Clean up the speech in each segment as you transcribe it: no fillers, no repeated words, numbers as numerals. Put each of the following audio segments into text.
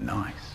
Nice.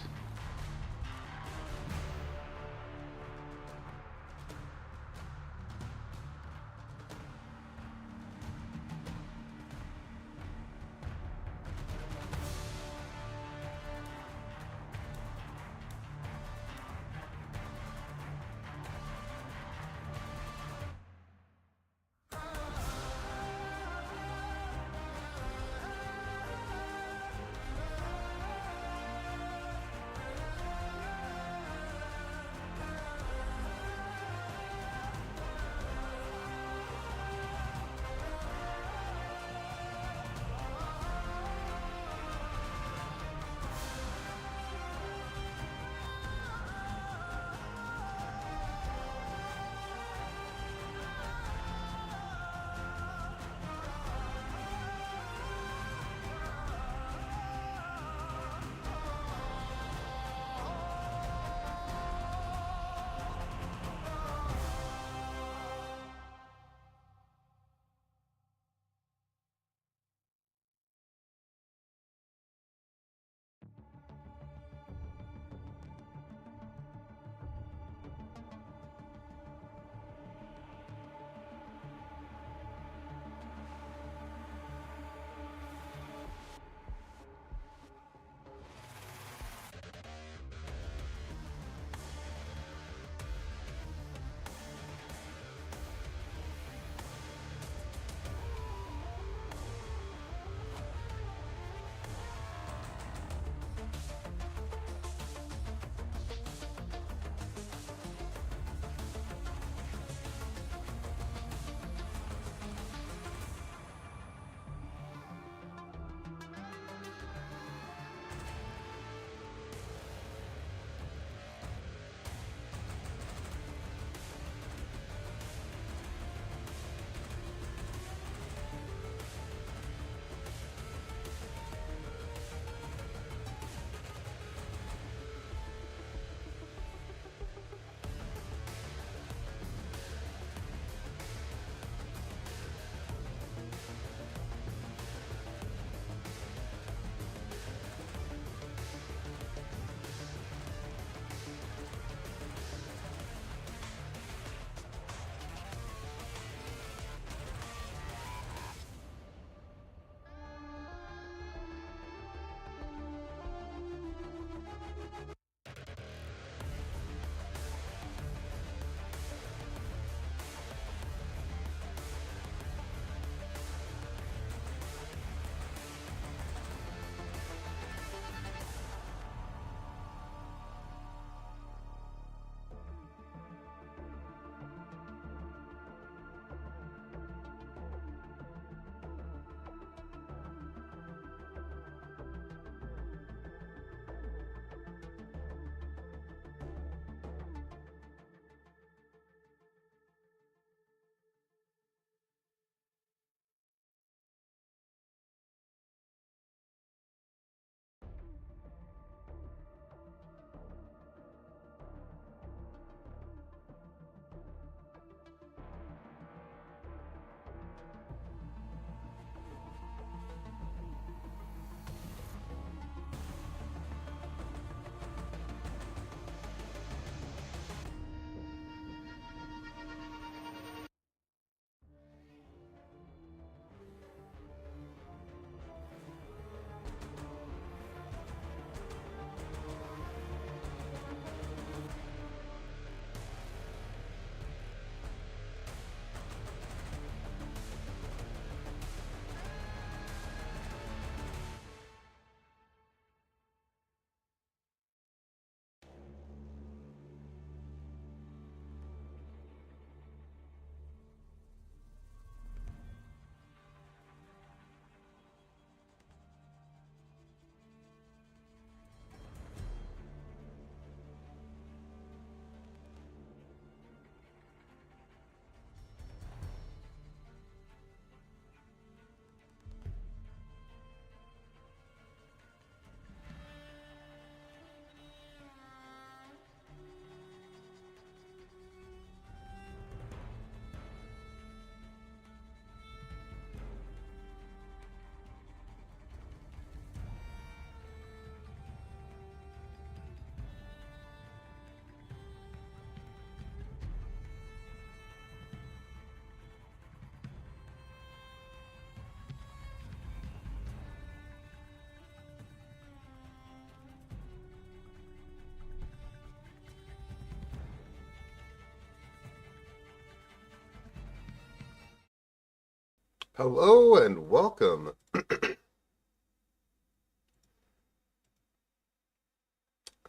Hello and welcome.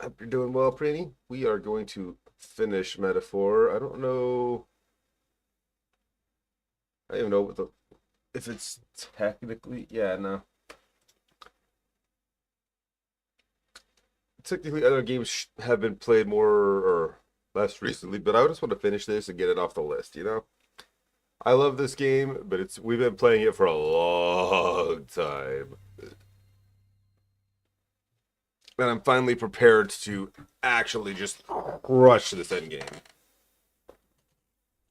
Hope you're doing well, Pranny. We are going to finish Metaphor. I don't know. I don't even know if it's technically. Yeah, no. Technically, other games have been played more or less recently, but I just want to finish this and get it off the list. I love this game, but we've been playing it for a long time. And I'm finally prepared to actually just crush this end game.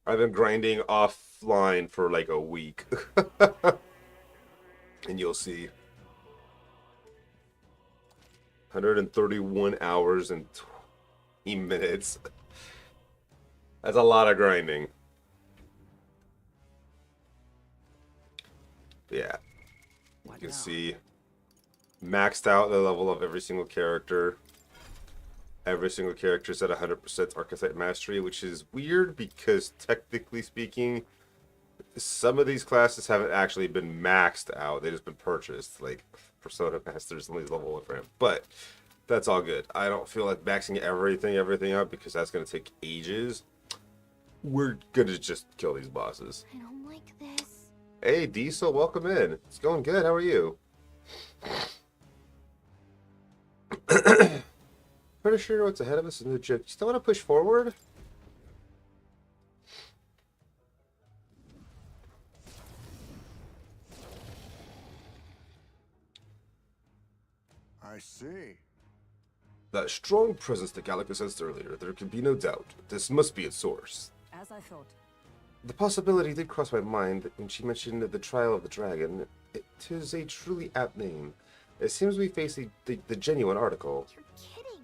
I've been grinding offline for like a week. And you'll see 131 hours and 20 minutes. That's a lot of grinding. Yeah, you can see maxed out the level of every single character. Every single character is at 100% archetype mastery, which is weird because technically speaking, some of these classes haven't actually been maxed out. They've just been purchased, like Persona Masters only level 1 for him. But that's all good. I don't feel like maxing everything out because that's going to take ages. We're going to just kill these bosses. I don't like this. Hey, Diesel, welcome in. It's going good. How are you? Pretty sure what's ahead of us is no joke. You still want to push forward? I see. That strong presence that Gallica sensed earlier, there can be no doubt. This must be its source. As I thought. The possibility did cross my mind when she mentioned the trial of the dragon. It is a truly apt name. It seems we face the genuine article. You're kidding.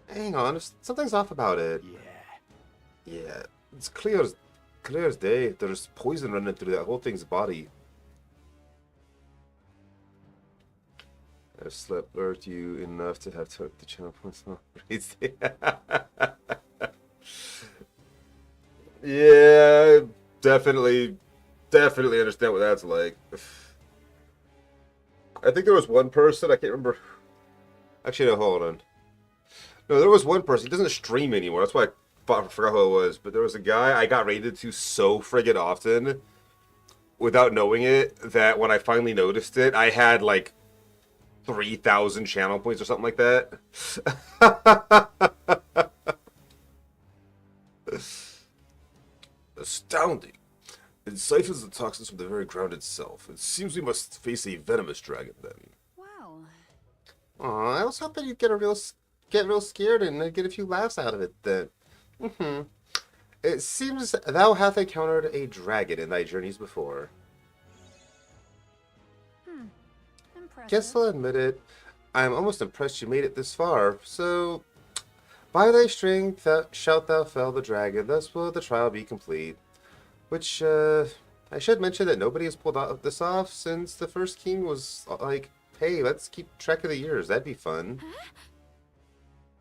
Hang on, something's off about it. Yeah, it's clear as day. There's poison running through that whole thing's body. I've slept lurked you enough to have took the channel points off. Yeah, definitely understand what that's like. I think there was one person, I can't remember. Actually, no, hold on. No, there was one person. He doesn't stream anymore. That's why I forgot who it was. But there was a guy I got raided to so friggin' often without knowing it that when I finally noticed it, I had like 3,000 channel points or something like that. Astounding. It siphons the toxins from the very ground itself. It seems we must face a venomous dragon then. Wow. Aw, I was hoping you'd get real scared and get a few laughs out of it then. It seems thou hath encountered a dragon in thy journeys before. Impressive. Guess I'll admit it. I am almost impressed you made it this far. So, by thy strength shalt thou fell the dragon, thus will the trial be complete. Which, I should mention that nobody has pulled this off since the first king was like, hey, let's keep track of the years, that'd be fun. Huh?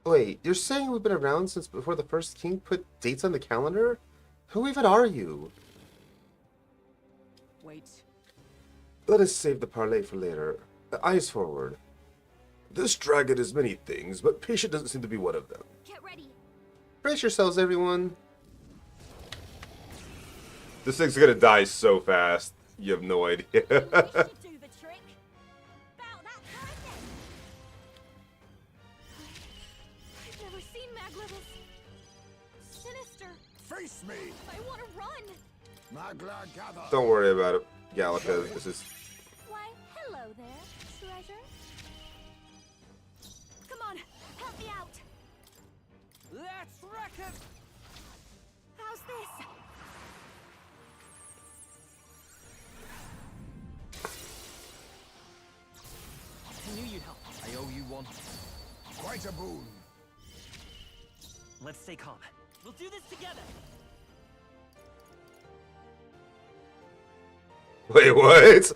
Wait, you're saying we've been around since before the first king put dates on the calendar? Who even are you? Wait. Let us save the parley for later. Eyes forward. This dragon is many things, but patient doesn't seem to be one of them. Get ready. Brace yourselves, everyone. This thing's gonna die so fast. You have no idea. This should do the trick. Bow that kindness. I've never seen mag levels. Sinister. Face me, I want to run. Magla gather. Don't worry about it, Gallica. This is... Why, hello there, treasure. Come on, help me out. Let's wreck it! How's this? I knew you'd help. I owe you one. Quite a boon. Let's stay calm. We'll do this together. Wait, what?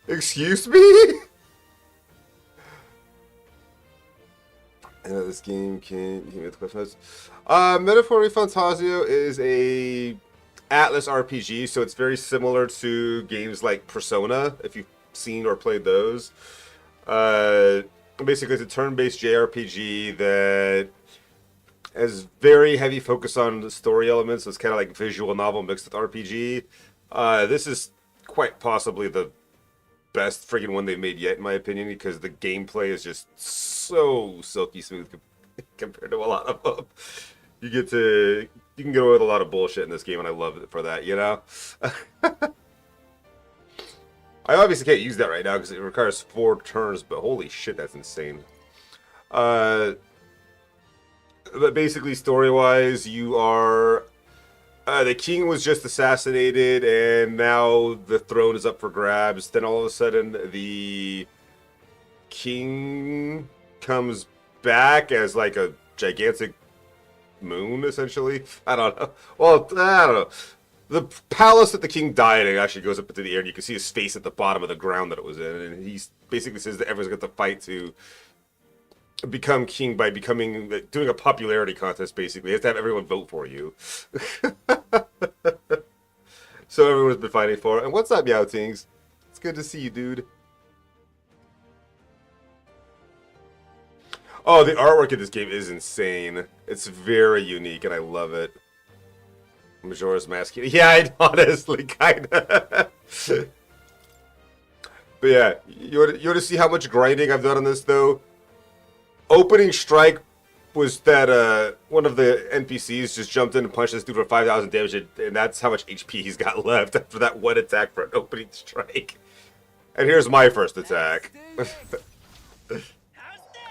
Excuse me? I know this game can... You can make the questions. Metaphor Fantasio is a Atlas RPG, so it's very similar to games like Persona, if you've seen or played those. Basically, it's a turn-based JRPG that has very heavy focus on the story elements. So it's kind of like visual novel mixed with RPG. This is quite possibly the best friggin' one they've made yet, in my opinion, because the gameplay is just so silky smooth compared to a lot of them. You can get away with a lot of bullshit in this game, and I love it for that, you know? I obviously can't use that right now because it requires 4 turns, but holy shit, that's insane. But basically, story-wise, you are... the king was just assassinated, and now the throne is up for grabs. Then all of a sudden, the king comes back as like a gigantic moon, essentially. I don't know. Well, I don't know. The palace that the king died in actually goes up into the air, and you can see his face at the bottom of the ground that it was in. And he basically says that everyone's got to fight to become king by doing a popularity contest, basically. You have to have everyone vote for you. So everyone's been fighting for it. And what's up, Meowtings? It's good to see you, dude. Oh, the artwork in this game is insane. It's very unique, and I love it. Majora's Mask. Yeah, I honestly kinda. But yeah, you want to see how much grinding I've done on this, though? Opening strike was that one of the NPCs just jumped in and punched this dude for 5,000 damage, and that's how much HP he's got left after that one attack for an opening strike. And here's my first attack.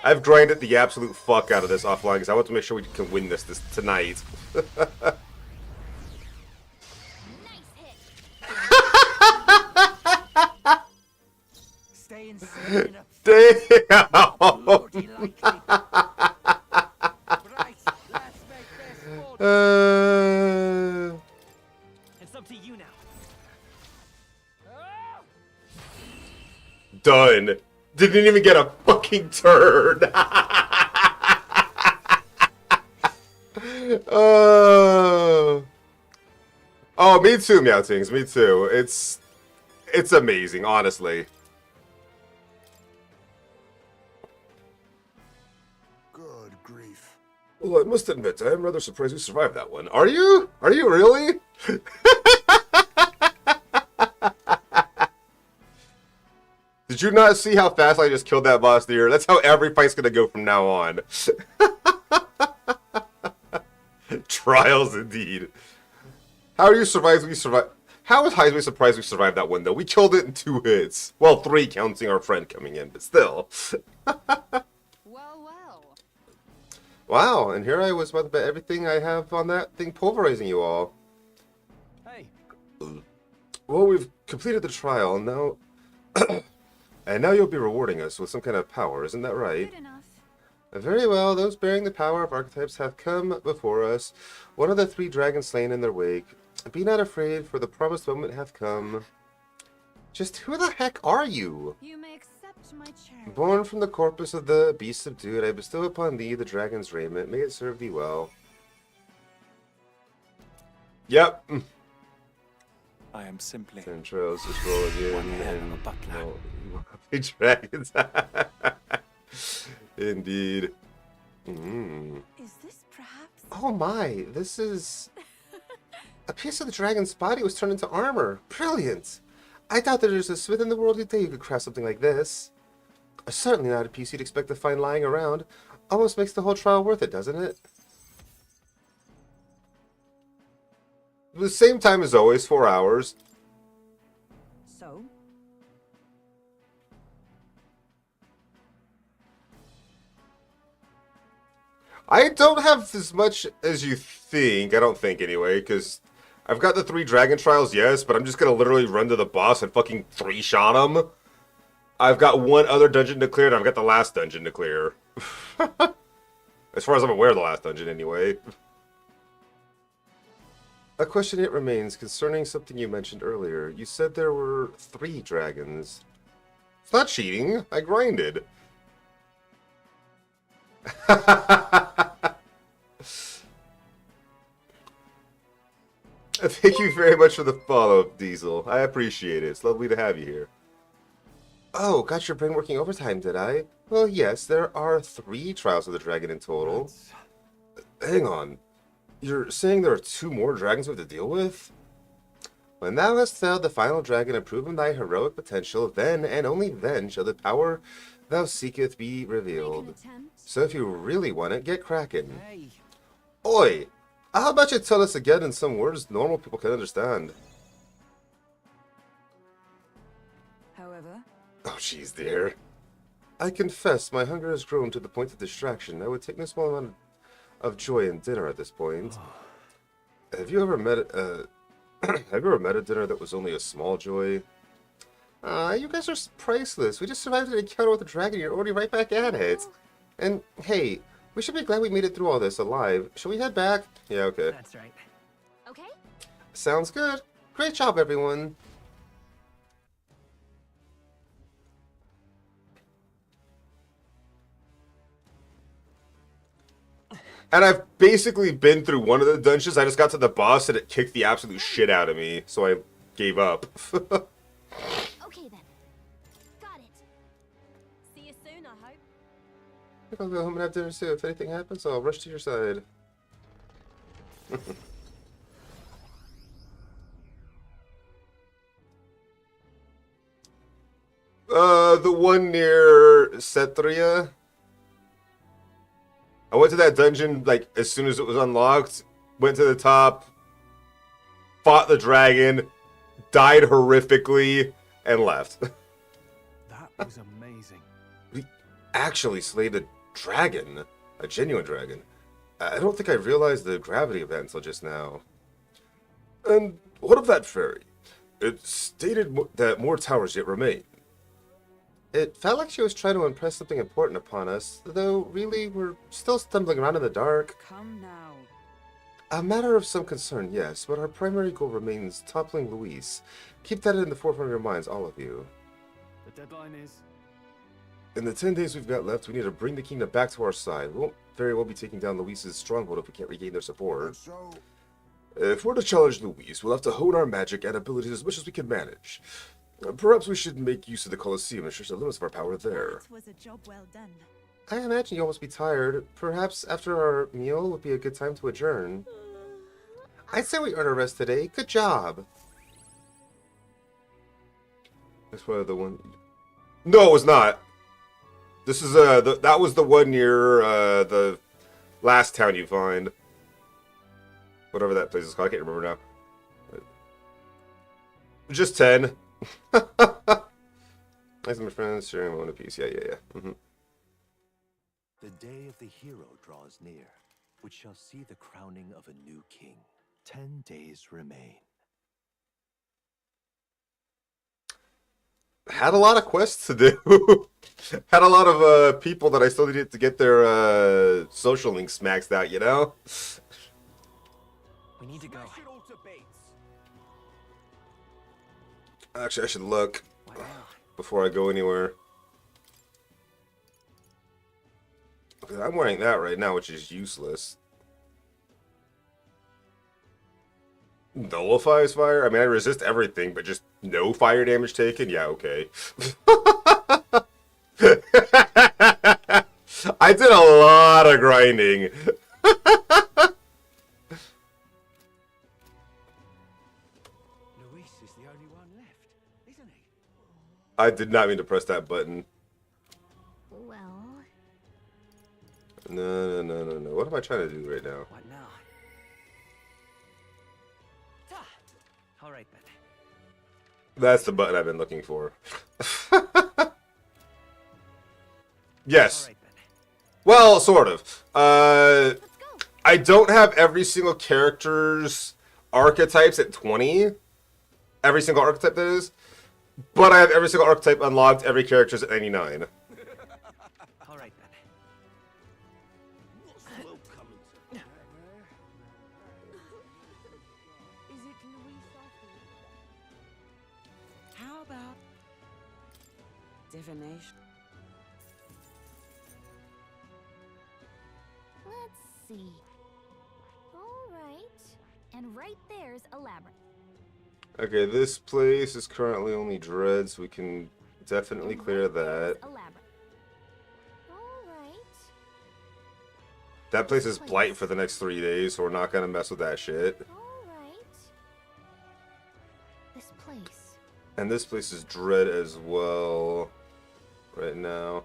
I've grinded the absolute fuck out of this offline because I want to make sure we can win this tonight. Stay insane. Damn! Bloody likely. Right, let's make this fun. It's up to you now. Oh! Done. Didn't even get a fucking turn. Oh, me too, Meowtings. Me too. It's amazing, honestly. Good grief. Well, I must admit, I am rather surprised we survived that one. Are you? Are you really? Did you not see how fast I just killed that boss there? That's how every fight's gonna go from now on. Trials indeed. How are you surprised we survived? How is Heisman surprised we survived that one, though? We killed it in 2 hits. Well, 3 counting our friend coming in, but still. Well, well. Wow, and here I was about to bet everything I have on that thing pulverizing you all. Hey, Well, we've completed the trial, and now... and now you'll be rewarding us with some kind of power, isn't that right? Good enough. Very well, those bearing the power of archetypes have come before us, one of the 3 dragons slain in their wake. Be not afraid, for the promised moment hath come. Just who the heck are you? You may accept my charity. Born from the corpus of the beast subdued, I bestow upon thee the dragon's raiment. May it serve thee well. Yep. I am simply Centros, just roll again. one hell of a butler. No, dragons. Indeed. Mm. Is this perhaps? Oh my, this is... A piece of the dragon's body was turned into armor. Brilliant. I doubt that there's a smith in the world today who could craft something like this. Certainly not a piece you'd expect to find lying around. Almost makes the whole trial worth it, doesn't it? The same time as always, 4 hours. So? I don't have as much as you think. I don't think, anyway, because I've got the 3 dragon trials, yes, but I'm just going to literally run to the boss and fucking 3-shot him. I've got 1 other dungeon to clear, and I've got the last dungeon to clear. As far as I'm aware, the last dungeon, anyway. A question yet remains concerning something you mentioned earlier. You said there were 3 dragons. It's not cheating. I grinded. Thank you very much for the follow-up, Diesel. I appreciate it. It's lovely to have you here. Oh, got your brain working overtime, did I? Well, yes, there are 3 Trials of the Dragon in total. Hang on. You're saying there are 2 more dragons we have to deal with? When thou hast felled the final dragon and proven thy heroic potential, then and only then shall the power thou seeketh be Make an revealed. attempt. So if you really want it, get cracking. Hey. Oi! How about you tell us again in some words normal people can understand? However, Oh, jeez, dear. I confess my hunger has grown to the point of distraction. I would take no small amount of joy in dinner at this point. Have you ever met have you ever met a dinner that was only a small joy? You guys are priceless. We just survived an encounter with a dragon. You're already right back at it. And hey, we should be glad we made it through all this alive. Shall we head back? Yeah, okay. That's right. Okay. Sounds good. Great job, everyone. And I've basically been through one of the dungeons. I just got to the boss and it kicked the absolute shit out of me. So I gave up. Okay then. Got it. See you soon, I hope. I'll go home and have dinner soon. If anything happens, I'll rush to your side. The one near Cetria. I went to that dungeon like as soon as it was unlocked. Went to the top, fought the dragon, died horrifically, and left. That was amazing. We actually slayed a dragon, a genuine dragon. I don't think I realized the gravity of that until just now. And what of that fairy? It stated that more towers yet remain. It felt like she was trying to impress something important upon us, though really we're still stumbling around in the dark. come now. A matter of some concern, yes, but our primary goal remains toppling Luis. Keep that in the forefront of your minds, all of you. The deadline is... In the 10 days we've got left, we need to bring the kingdom back to our side. We won't very well be taking down Luis's stronghold if we can't regain their support. So, If we're to challenge Luis, we'll have to hone our magic and abilities as much as we can manage. Perhaps we should make use of the Colosseum and stretch the limits of our power there. That was a job well done. I imagine you'll almost be tired. Perhaps after our meal would be a good time to adjourn. I'd say we earned a rest today. Good job. That's why the one... No, it was not. This is, that was the one near, the last town you find. Whatever that place is called. I can't remember now. Just 10. Nice, my friends. Sharing one piece. Yeah. Mm-hmm. The day of the hero draws near, which shall see the crowning of a new king. 10 days remain. Had a lot of quests to do. Had a lot of people that I still needed to get their social links maxed out, you know? We need to go. Actually, I should look What now? before I go anywhere. Okay, I'm wearing that right now, which is useless. Nullifies fire? I mean, I resist everything, but just no fire damage taken? Yeah, okay. I did a lot of grinding. Luis is the only one left, isn't he? I did not mean to press that button. Well, No. What am I trying to do right now? What now? All right then. That's the button I've been looking for. Yes. All right then. Well, sort of. let's go. I don't have every single character's archetypes at 20. Every single archetype, that is. But I have every single archetype unlocked, every character's at 99. All right then. Is it Luis after all? How about divination? Let's see. All right. And right right there's a labyrinth. Okay, this place is currently only dread, so we can definitely And clear right that. there's a labyrinth. All right. That place is blight for the next 3 days, so we're not gonna mess with that shit. All right. This place. And this place is dread as well right now.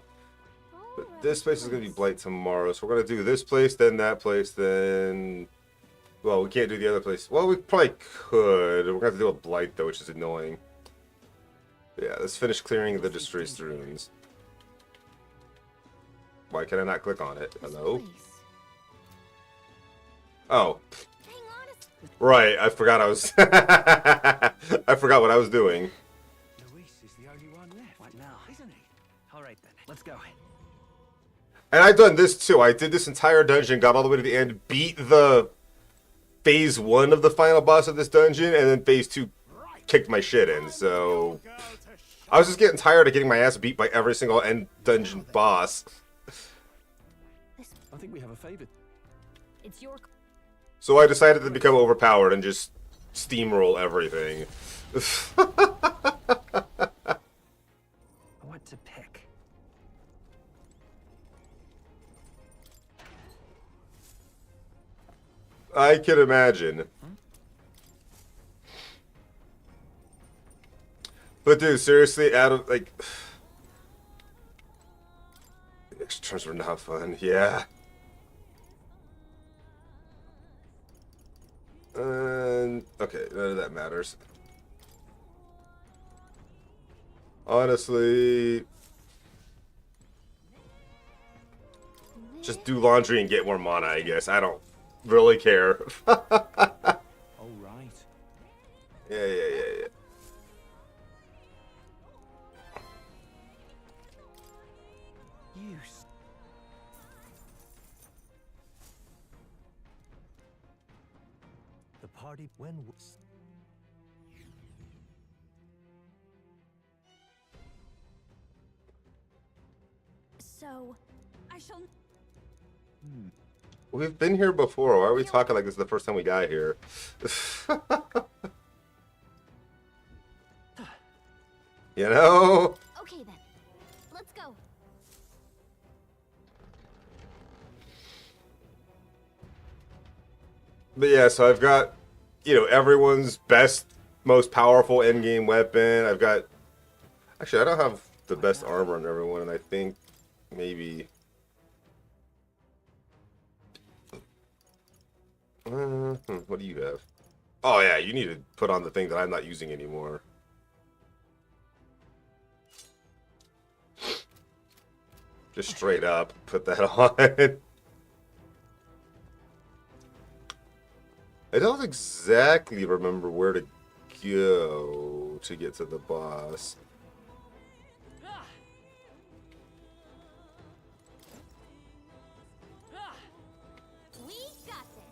But this place is gonna be blight tomorrow, so we're gonna do this place, then that place, then... Well, we can't do the other place. Well, we probably could. We're gonna have to deal with blight though, which is annoying. Yeah, let's finish clearing the distressed runes. Why can I not click on it? This Hello? place. Oh, Hang on a right. I forgot I was... I forgot what I was doing. Luis is the only one left. What now? Isn't he? All right then, let's go. And I've done this too. I did this entire dungeon, got all the way to the end, beat the phase 1 of the final boss of this dungeon, and then phase 2 kicked my shit in. So I was just getting tired of getting my ass beat by every single end dungeon boss. I think we have a favor. It's your So I decided to become overpowered and just steamroll everything. What to pick? I can imagine. But dude, seriously, out of like... The extra turns were not fun, yeah. Okay, none of that matters. Honestly, just do laundry and get more mana, I guess. I don't really care. All right. Yeah. Use. The party when So, I shall. We've been here before. Why are we talking like this is the first time we got here? You know? Okay then. Let's go. But yeah, so I've got, you know, everyone's best, most powerful endgame weapon. I've got... Actually, I don't have the best armor on everyone, and I think maybe... what do you have? Oh yeah, you need to put on the thing that I'm not using anymore. Just straight up, put that on. I don't exactly remember where to go to get to the boss. We got this.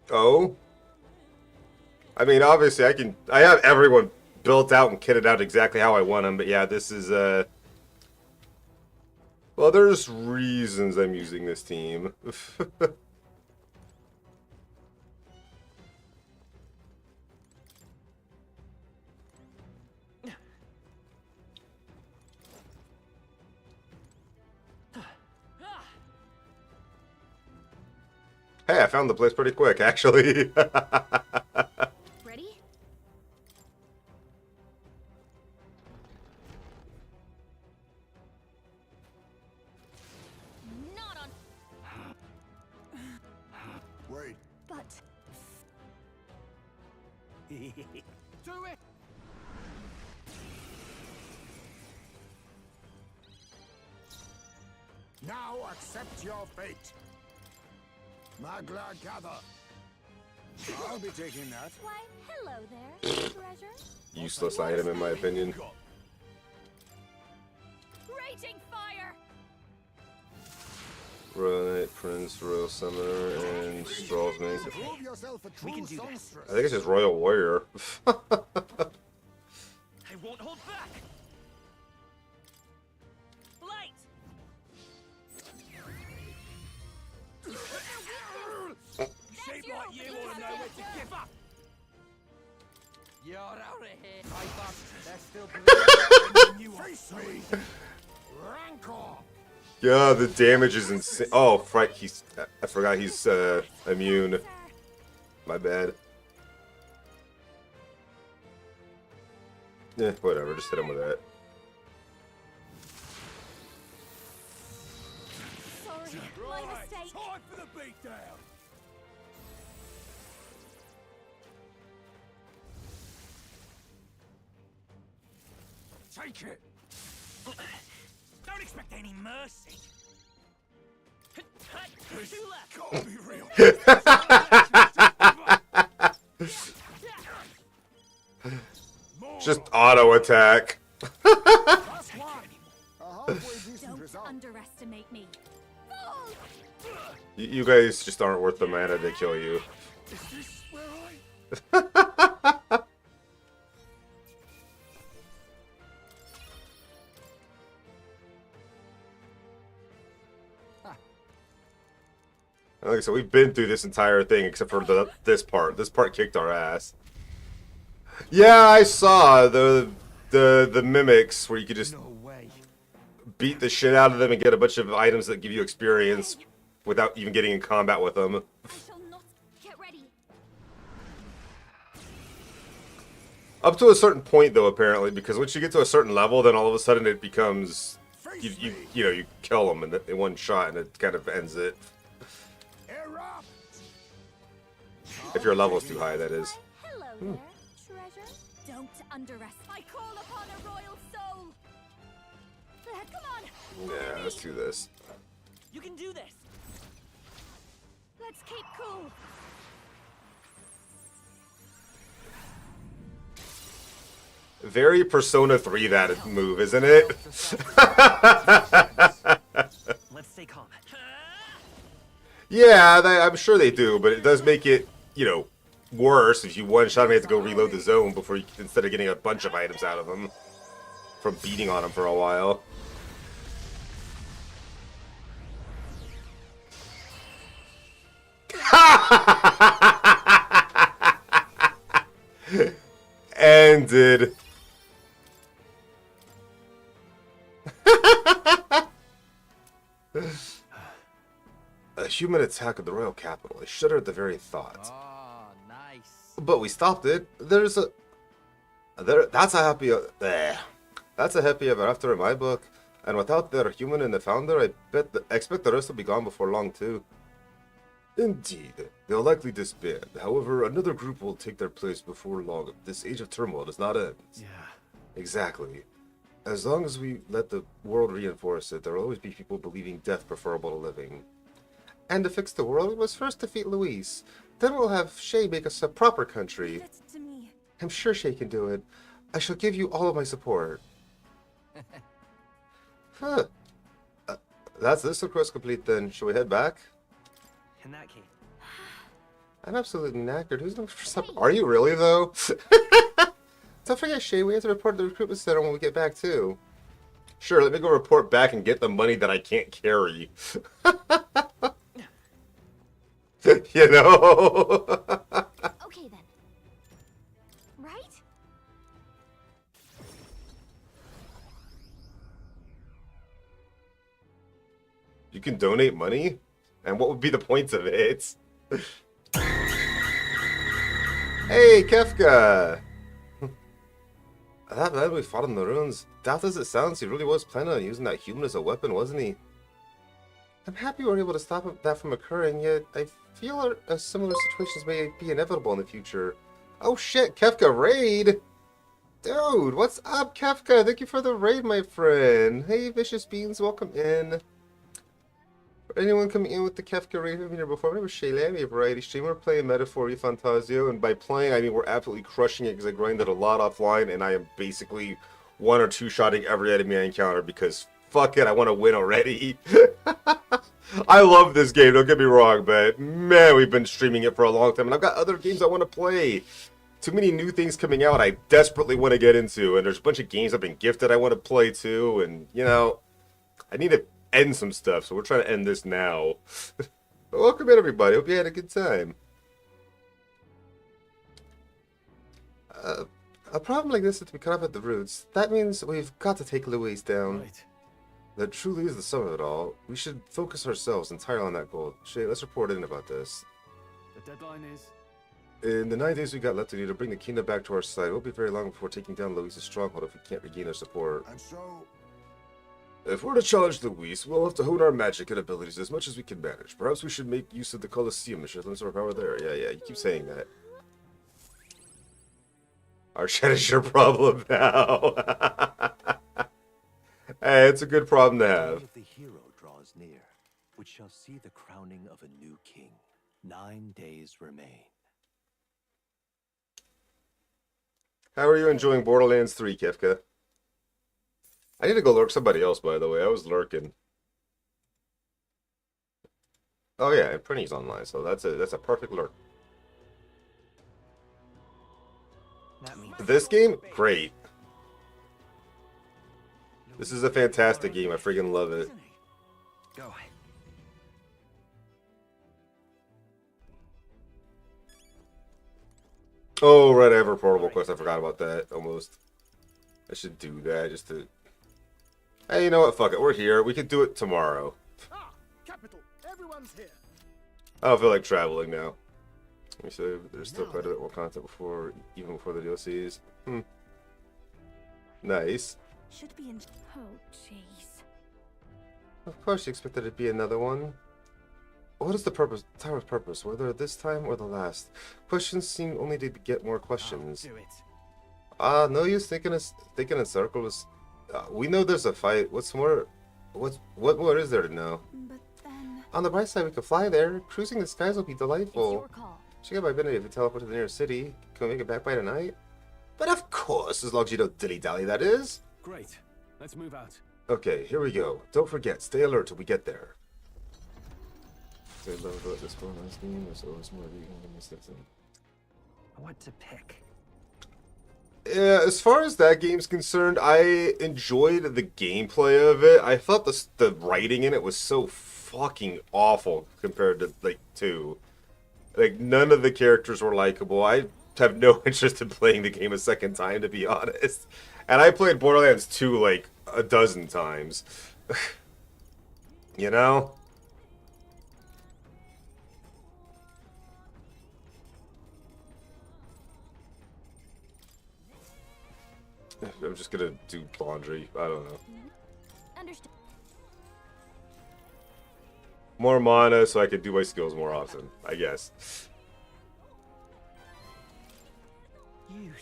Oh? I mean, obviously, I have everyone built out and kitted out exactly how I want them, but yeah, this is, well, there's reasons I'm using this team. Hey, I found the place pretty quick, actually. Ready? Not on. Wait. But Do it. Now accept your fate. Magla gather. I'll be taking that. why, hello there, treasure. Useless item, in my opinion. Raging fire. Royal Knight, Prince, Royal Summoner, and Straw's Mate. Prove yourself a true can do this. songstress. I think it's just Royal Warrior. I won't hold back. Light. Shape like you ought to know where to give up. You're out of here. Pipe up. They're still bleeding. You Face me! Rancor! Yeah, the damage is insane. Oh, fright, I forgot he's immune. My bad. Yeah, whatever, just hit him with that. Sorry, my mistake. Time for the beatdown! Take it! Don't expect any mercy. Two left. Gotta be real! Just auto attack. That's one! A halfway decent Don't result. underestimate me. Fool! You guys just aren't worth the mana to kill you. Is this where I... Like I said, we've been through this entire thing except for this part. This part kicked our ass. Yeah, I saw the mimics where you could just No way. beat the shit out of them and get a bunch of items that give you experience without even getting in combat with them. I shall not get ready. Up to a certain point, though, apparently, because once you get to a certain level, then all of a sudden it becomes you know, you kill them in one shot and it kind of ends it. Erupt! If your level's too high, that is. Hello there, treasure. Don't underestimate. I call upon a royal soul. Come on. Yeah, let's do this. You can do this. Let's keep cool. Very Persona 3 that move, isn't it? Let's stay calm. Yeah, I'm sure they do, but it does make it, you know, worse if you one-shot and have to go reload the zone before you, instead of getting a bunch of items out of them from beating on them for a while. Ended. A human attack of the royal capital. I shudder at the very thought. Oh, nice. But we stopped it. That's a happy. That's a happy ever after in my book. And without their human and the founder, I expect the rest will be gone before long too. Indeed, they'll likely disband. However, another group will take their place before long. This age of turmoil does not end. Yeah. Exactly. As long as we let the world reinforce it, there will always be people believing death preferable to living. And to fix the world, we must first defeat Luis. Then we'll have Shay make us a proper country. Leave it to me. I'm sure Shay can do it. I shall give you all of my support. Huh. That's this request complete then. Shall we head back? In that case. I'm absolutely knackered. Who's looking for some? Are you really, though? Don't forget, Shay, we have to report to the recruitment center when we get back, too. Sure, let me go report back and get the money that I can't carry. You know? Okay then. Right? You can donate money? And what would be the point of it? Hey, Kefka! That man we fought in the ruins. Daft as it sounds, he really was planning on using that human as a weapon, wasn't he? I'm happy we were able to stop that from occurring, yet I feel similar situations may be inevitable in the future. Oh shit, Kefka raid! Dude, what's up, Kefka? Thank you for the raid, my friend. Hey, Vicious Beans, welcome in. For anyone coming in with the Kefka raid from here before, my name is Shayla, I'm a variety streamer playing Metaphor Fantasio, and by playing, I mean we're absolutely crushing it because I grinded a lot offline, and I am basically one or two shotting every enemy I encounter because fuck it, I want to win already. I love this game, don't get me wrong, but man, we've been streaming it for a long time, and I've got other games I want to play. Too many new things coming out I desperately want to get into, and there's a bunch of games I've been gifted I want to play too, and, you know, I need to end some stuff, so we're trying to end this now. But welcome in, everybody. Hope you had a good time. A problem like this is to be cut up at the roots. That means we've got to take Louise down. Right. That truly is the sum of it all. We should focus ourselves entirely on that goal. Shay, let's report in about this. The deadline is. In the 9 days we got left, we need to bring the kingdom back to our side. It won't be very long before taking down Louise's stronghold if we can't regain their support. And so, If we're to challenge Louise, we'll have to hone our magic and abilities as much as we can manage. Perhaps we should make use of the Colosseum and limit our power there. Yeah, you keep saying that. Our chat is your problem now. Hey, it's a good problem to The day have. of the hero draws near, which shall see the crowning of a new king. 9 days remain. How are you enjoying Borderlands 3, Kefka? I need to go lurk somebody else, by the way. I was lurking. Oh yeah, and Prinny's online, so that's a perfect lurk. That means This game, great. This is a fantastic game. I freaking love it. Isn't he? go. Oh, right, I have a portable quest. I forgot about that, almost. I should do that, just to... Hey, you know what? Fuck it. We're here. We can do it tomorrow. ah, capital. Everyone's here. I don't feel like traveling now. Let me see. There's still quite a bit more content before, even before the DLCs. Nice. Should be in. Oh, jeez. Of course you expected it to be another one. What is the purpose, Tower's purpose, whether this time or the last? Questions seem only to beget more questions. Do it. No use thinking in circles. We know there's a fight. What's more? What more is there to know? But then. On the bright side, we could fly there. Cruising the skies will be It's delightful. your call. Should get my ability if we teleport to the nearest city. Can we make it back by tonight? But of course, as long as you don't dilly-dally, that is. Great. Let's move out. Okay, here we go. Don't forget, stay alert till we get there. Stay low about this one last game, so it's more I want to pick. Yeah, as far as that game's concerned, I enjoyed the gameplay of it. I thought the writing in it was so fucking awful compared to, like, 2. Like, none of the characters were likable. I have no interest in playing the game a second time, to be honest. And I played Borderlands 2, like, a dozen times. You know? I'm just gonna do laundry. I don't know. Understood. More mana so I can do my skills more often, I guess. You.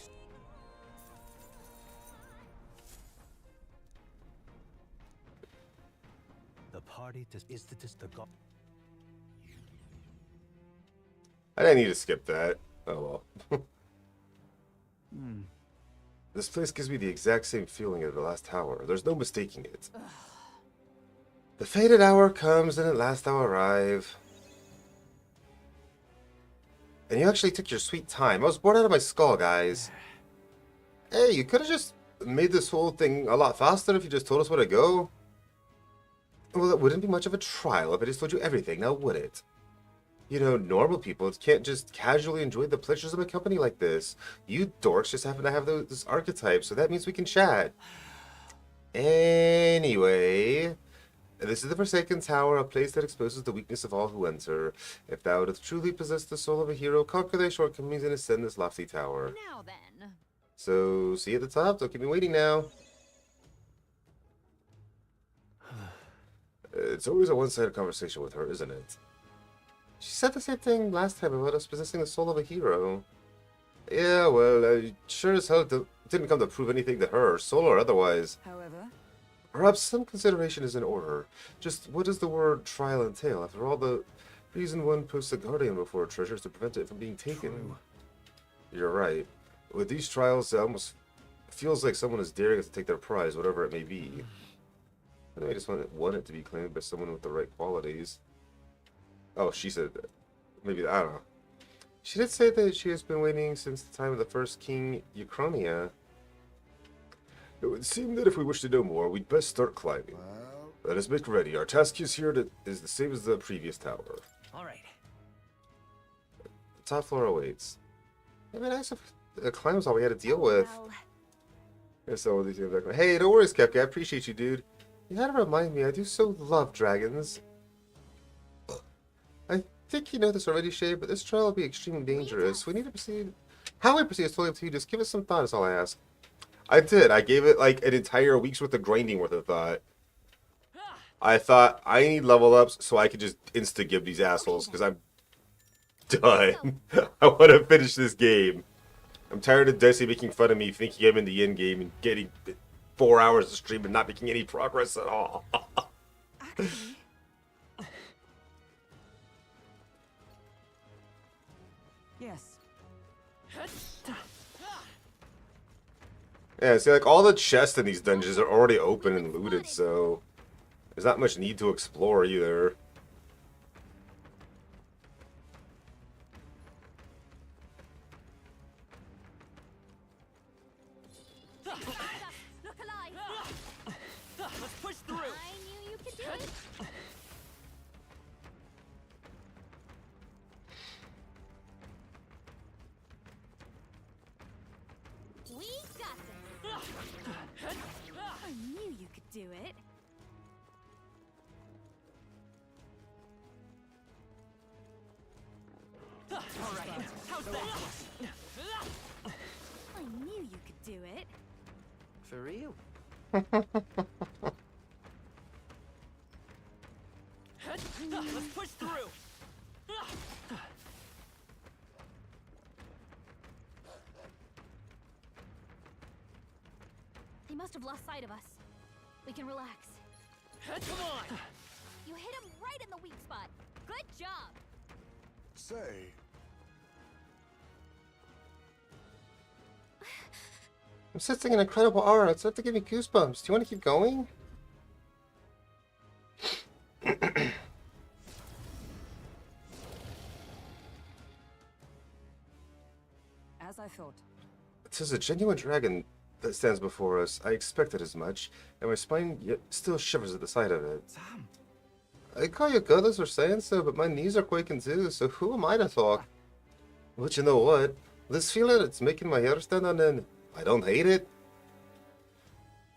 The party is the god. I didn't need to skip that. Oh well. This place gives me the exact same feeling as the last tower. There's no mistaking it. The fated hour comes, and at last thou arrive. And you actually took your sweet time. I was bored out of my skull, guys. Hey, you could have just made this whole thing a lot faster if you just told us where to go. Well, that wouldn't be much of a trial if I just told you everything, now would it? You know, normal people can't just casually enjoy the pleasures of a company like this. You dorks just happen to have those archetypes, so that means we can chat. Anyway, this is the Forsaken Tower, a place that exposes the weakness of all who enter. If thou dost truly possess the soul of a hero, conquer thy shortcomings and ascend this lofty tower. Now then. So, see you at the top. Don't keep me waiting now. It's always a one-sided conversation with her, isn't it? She said the same thing last time about us possessing the soul of a hero. Yeah, well, I sure as hell didn't come to prove anything to her, soul or otherwise. However, Perhaps some consideration is in order. Just what does the word trial entail? After all, the reason one posts a guardian before a treasure is to prevent it from being taken. True. You're right. With these trials, it almost feels like someone is daring us to take their prize, whatever it may be. I just want it to be claimed by someone with the right qualities. Oh, she said that. Maybe, I don't know. She did say that she has been waiting since the time of the first king, Euchronia. It would seem that if we wish to know more, we'd best start climbing. Well, Let us make ready. Our task is is the same as the previous tower. All right. The top floor awaits. I mean, nice if the climb was all we had to deal with. Well, Here's some of these things like, hey, no worries, Kepka. I appreciate you, dude. You had to remind me, I do so love dragons. I think you know this already, Shay, but this trial will be extremely dangerous. We need to proceed. How we proceed is totally up to you. Just give us some thought, is all I ask. I did. I gave it like an entire week's worth of grinding worth of thought. I thought I need level ups so I could just insta give these assholes because I'm done. I want to finish this game. I'm tired of Dicey making fun of me thinking I'm in the end game and getting 4 hours to stream and not making any progress at all. Actually, yes. Yeah, see, like all the chests in these dungeons are already open and looted, so there's not much need to explore either. look alive. Let's push through. I knew you could do it. We got this. I knew you could do it. All right. How's that? I knew you could do it. For real? Let's push through. They must have lost sight of us. We can relax. Come on. You hit him right in the weak spot. Good job. say, I'm sensing an incredible aura. It's enough to give me goosebumps. Do you want to keep going? As I thought. It is a genuine dragon that stands before us. I expected as much, and my spine yet still shivers at the sight of it. Sam. I call you godless for saying so, but my knees are quaking too, so who am I to talk? But you know what? This feeling, it's making my hair stand on end. I don't hate it.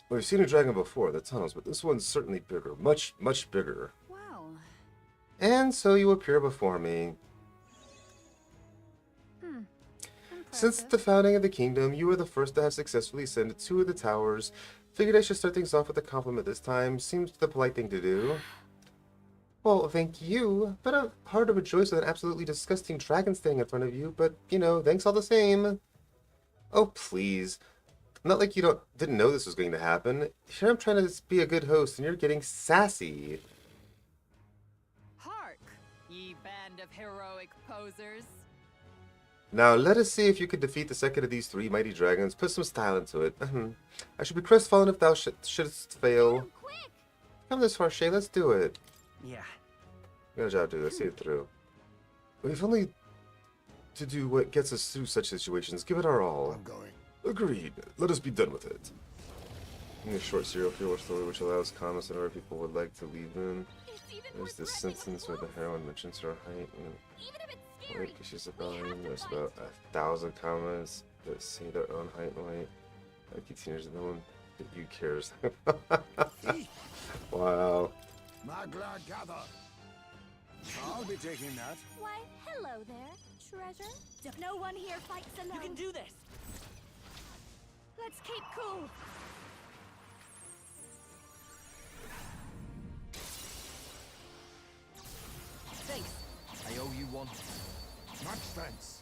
We've seen a dragon before, the tunnels, but this one's certainly bigger. Much, much bigger. Wow. And so you appear before me. Since the founding of the kingdom, you were the first to have successfully ascended 2 of the towers. Figured I should start things off with a compliment this time. Seems the polite thing to do. Well, thank you. But hard to rejoice with an absolutely disgusting dragon standing in front of you. But, you know, thanks all the same. Oh, please. Not like you didn't know this was going to happen. Here I'm trying to be a good host, and you're getting sassy. Hark, ye band of heroic posers. Now, let us see if you can defeat the second of these 3 mighty dragons. Put some style into it. I should be crestfallen if thou shouldst fail. Damn, quick! Come this far, Shay. Let's do it. Yeah. Good job, dude. Let's see it through. We've only to do what gets us through such situations. Give it our all. I'm going. Agreed. Let us be done with it. In a short serial killer story which allows comments on where people would like to leave in. It's even There's this worse threatening sentence where the wolves. heroine mentions her height. Even if it's scary, Like, she's about, we have to there's fight. about 1,000 comments that say their own height and weight. I keep teenagers, no one that you cares. Wow. Magla gather. I'll be taking that. Why, hello there, treasure. No one here fights alone. You can do this. Let's keep cool. Thanks. I owe you one. Much thanks.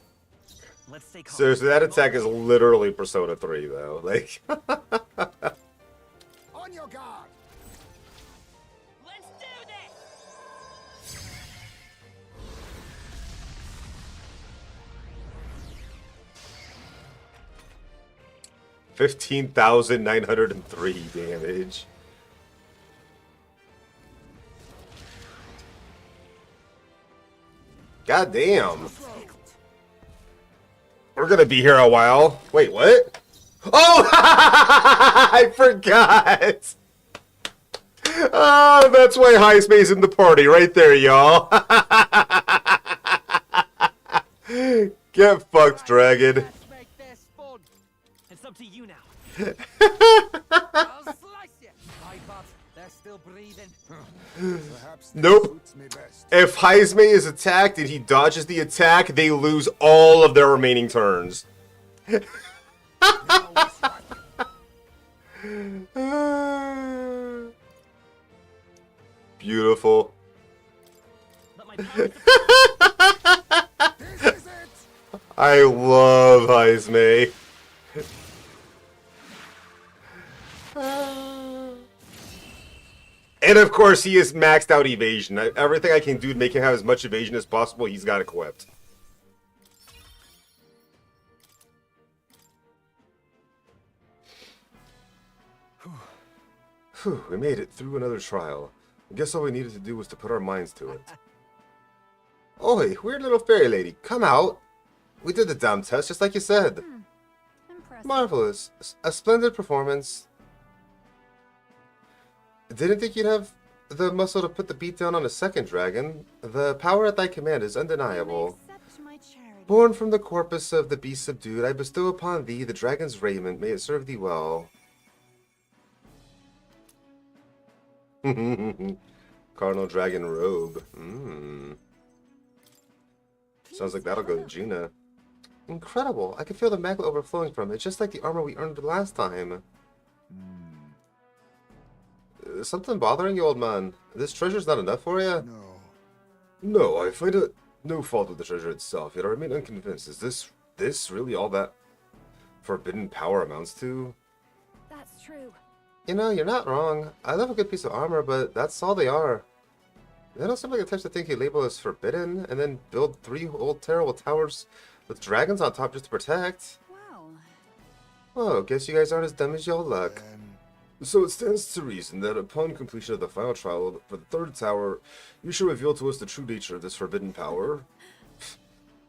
Let's stay calm. Seriously, that attack is literally Persona 3, though. Like, On your guard. Let's do this. 15,903 damage. God damn. We're gonna be here a while. Wait, what? Oh! I forgot! Oh, that's why Highspace in the party right there, y'all. Get fucked, dragon. Let's make this fun. It's up to you now. I'll slice you. My bad. They're still breathing. Perhaps this Nope. suits me best. If Heisme is attacked and he dodges the attack, they lose all of their remaining turns. Beautiful. Let my powers This is it. I love Heisme. And of course, he is maxed out evasion. Everything I can do to make him have as much evasion as possible, he's got equipped. Whew, we made it through another trial. I guess all we needed to do was to put our minds to it. Oi, weird little fairy lady, come out. We did the damn test just like you said. Impressive. Marvelous. A splendid performance. Didn't think you'd have the muscle to put the beat down on a second dragon. The power at thy command is undeniable. Accept my charity. Born from the corpus of the beast subdued, I bestow upon thee the dragon's raiment. May it serve thee well. Cardinal Dragon Robe. Sounds like that'll go to Gina. Incredible. I can feel the magma overflowing from it, just like the armor we earned last time. Something bothering you, old man? This treasure's not enough for you? No. No, I find it no fault with the treasure itself, yet I remain unconvinced. Is this really all that forbidden power amounts to? That's true. You know, you're not wrong. I love a good piece of armor, but that's all they are. They don't seem like the types of thing you label as forbidden, and then build 3 old terrible towers with dragons on top just to protect. Well, Oh, guess you guys aren't as dumb as y'all look. So it stands to reason that upon completion of the final trial for the 3rd tower, you shall reveal to us the true nature of this forbidden power.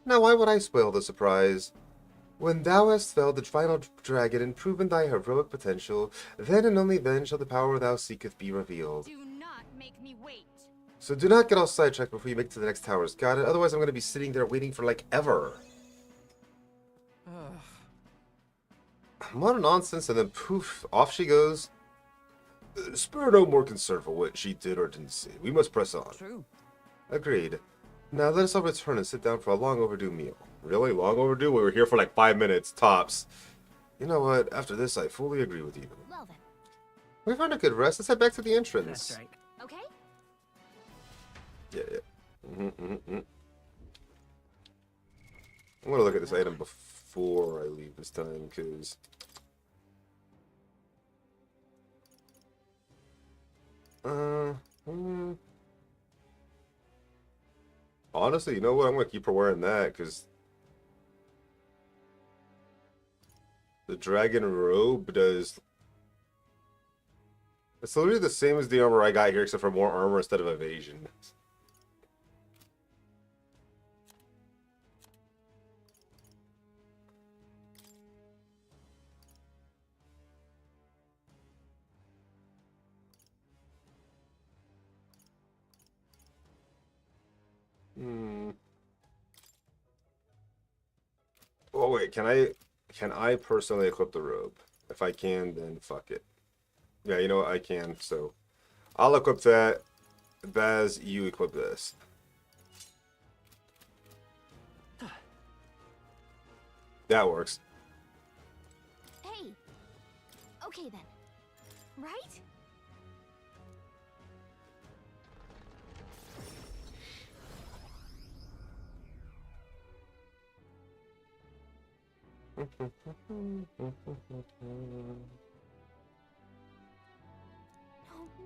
Now why would I spoil the surprise? When thou hast felled the final dragon and proven thy heroic potential, then and only then shall the power thou seeketh be revealed. do not make me wait. So do not get all sidetracked before you make it to the next towers, got it? Otherwise I'm going to be sitting there waiting for like ever. More nonsense, and then poof, off she goes. Spare no more concern for what she did or didn't say. We must press on. True. Agreed. Now let us all return and sit down for a long overdue meal. Really? Long overdue? We were here for like 5 minutes, tops. You know what? After this, I fully agree with you. Well then. We've earned a good rest. Let's head back to the entrance. That's right. Okay? Yeah. I'm gonna look at this item before I leave this time, because... Honestly, you know what? I'm gonna keep her wearing that, because... the dragon robe does... It's literally the same as the armor I got here, except for more armor instead of evasion. Oh wait, can I personally equip the robe? If I can, then fuck it. Yeah, you know what, I can, so I'll equip that. Baz, you equip this. That works. Hey. Okay then. Right? No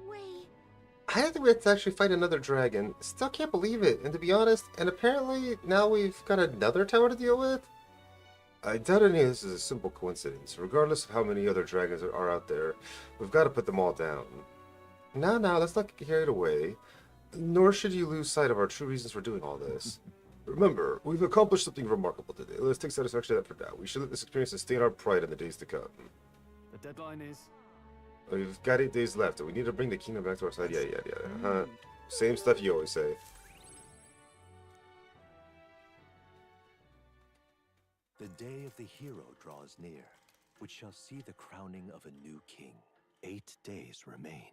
way. I don't think we have to actually fight another dragon. Still can't believe it, and to be honest, and apparently now we've got another tower to deal with? I doubt any of this is a simple coincidence. Regardless of how many other dragons there are out there, we've got to put them all down. Now, let's not get carried away. Nor should you lose sight of our true reasons for doing all this. Remember, we've accomplished something remarkable today. Let's take satisfaction in that for now. We should let this experience sustain our pride in the days to come. The deadline is. We've got 8 days left, and we need to bring the kingdom back to our side. Yeah. Same stuff you always say. The day of the hero draws near, which shall see the crowning of a new king. 8 days remain.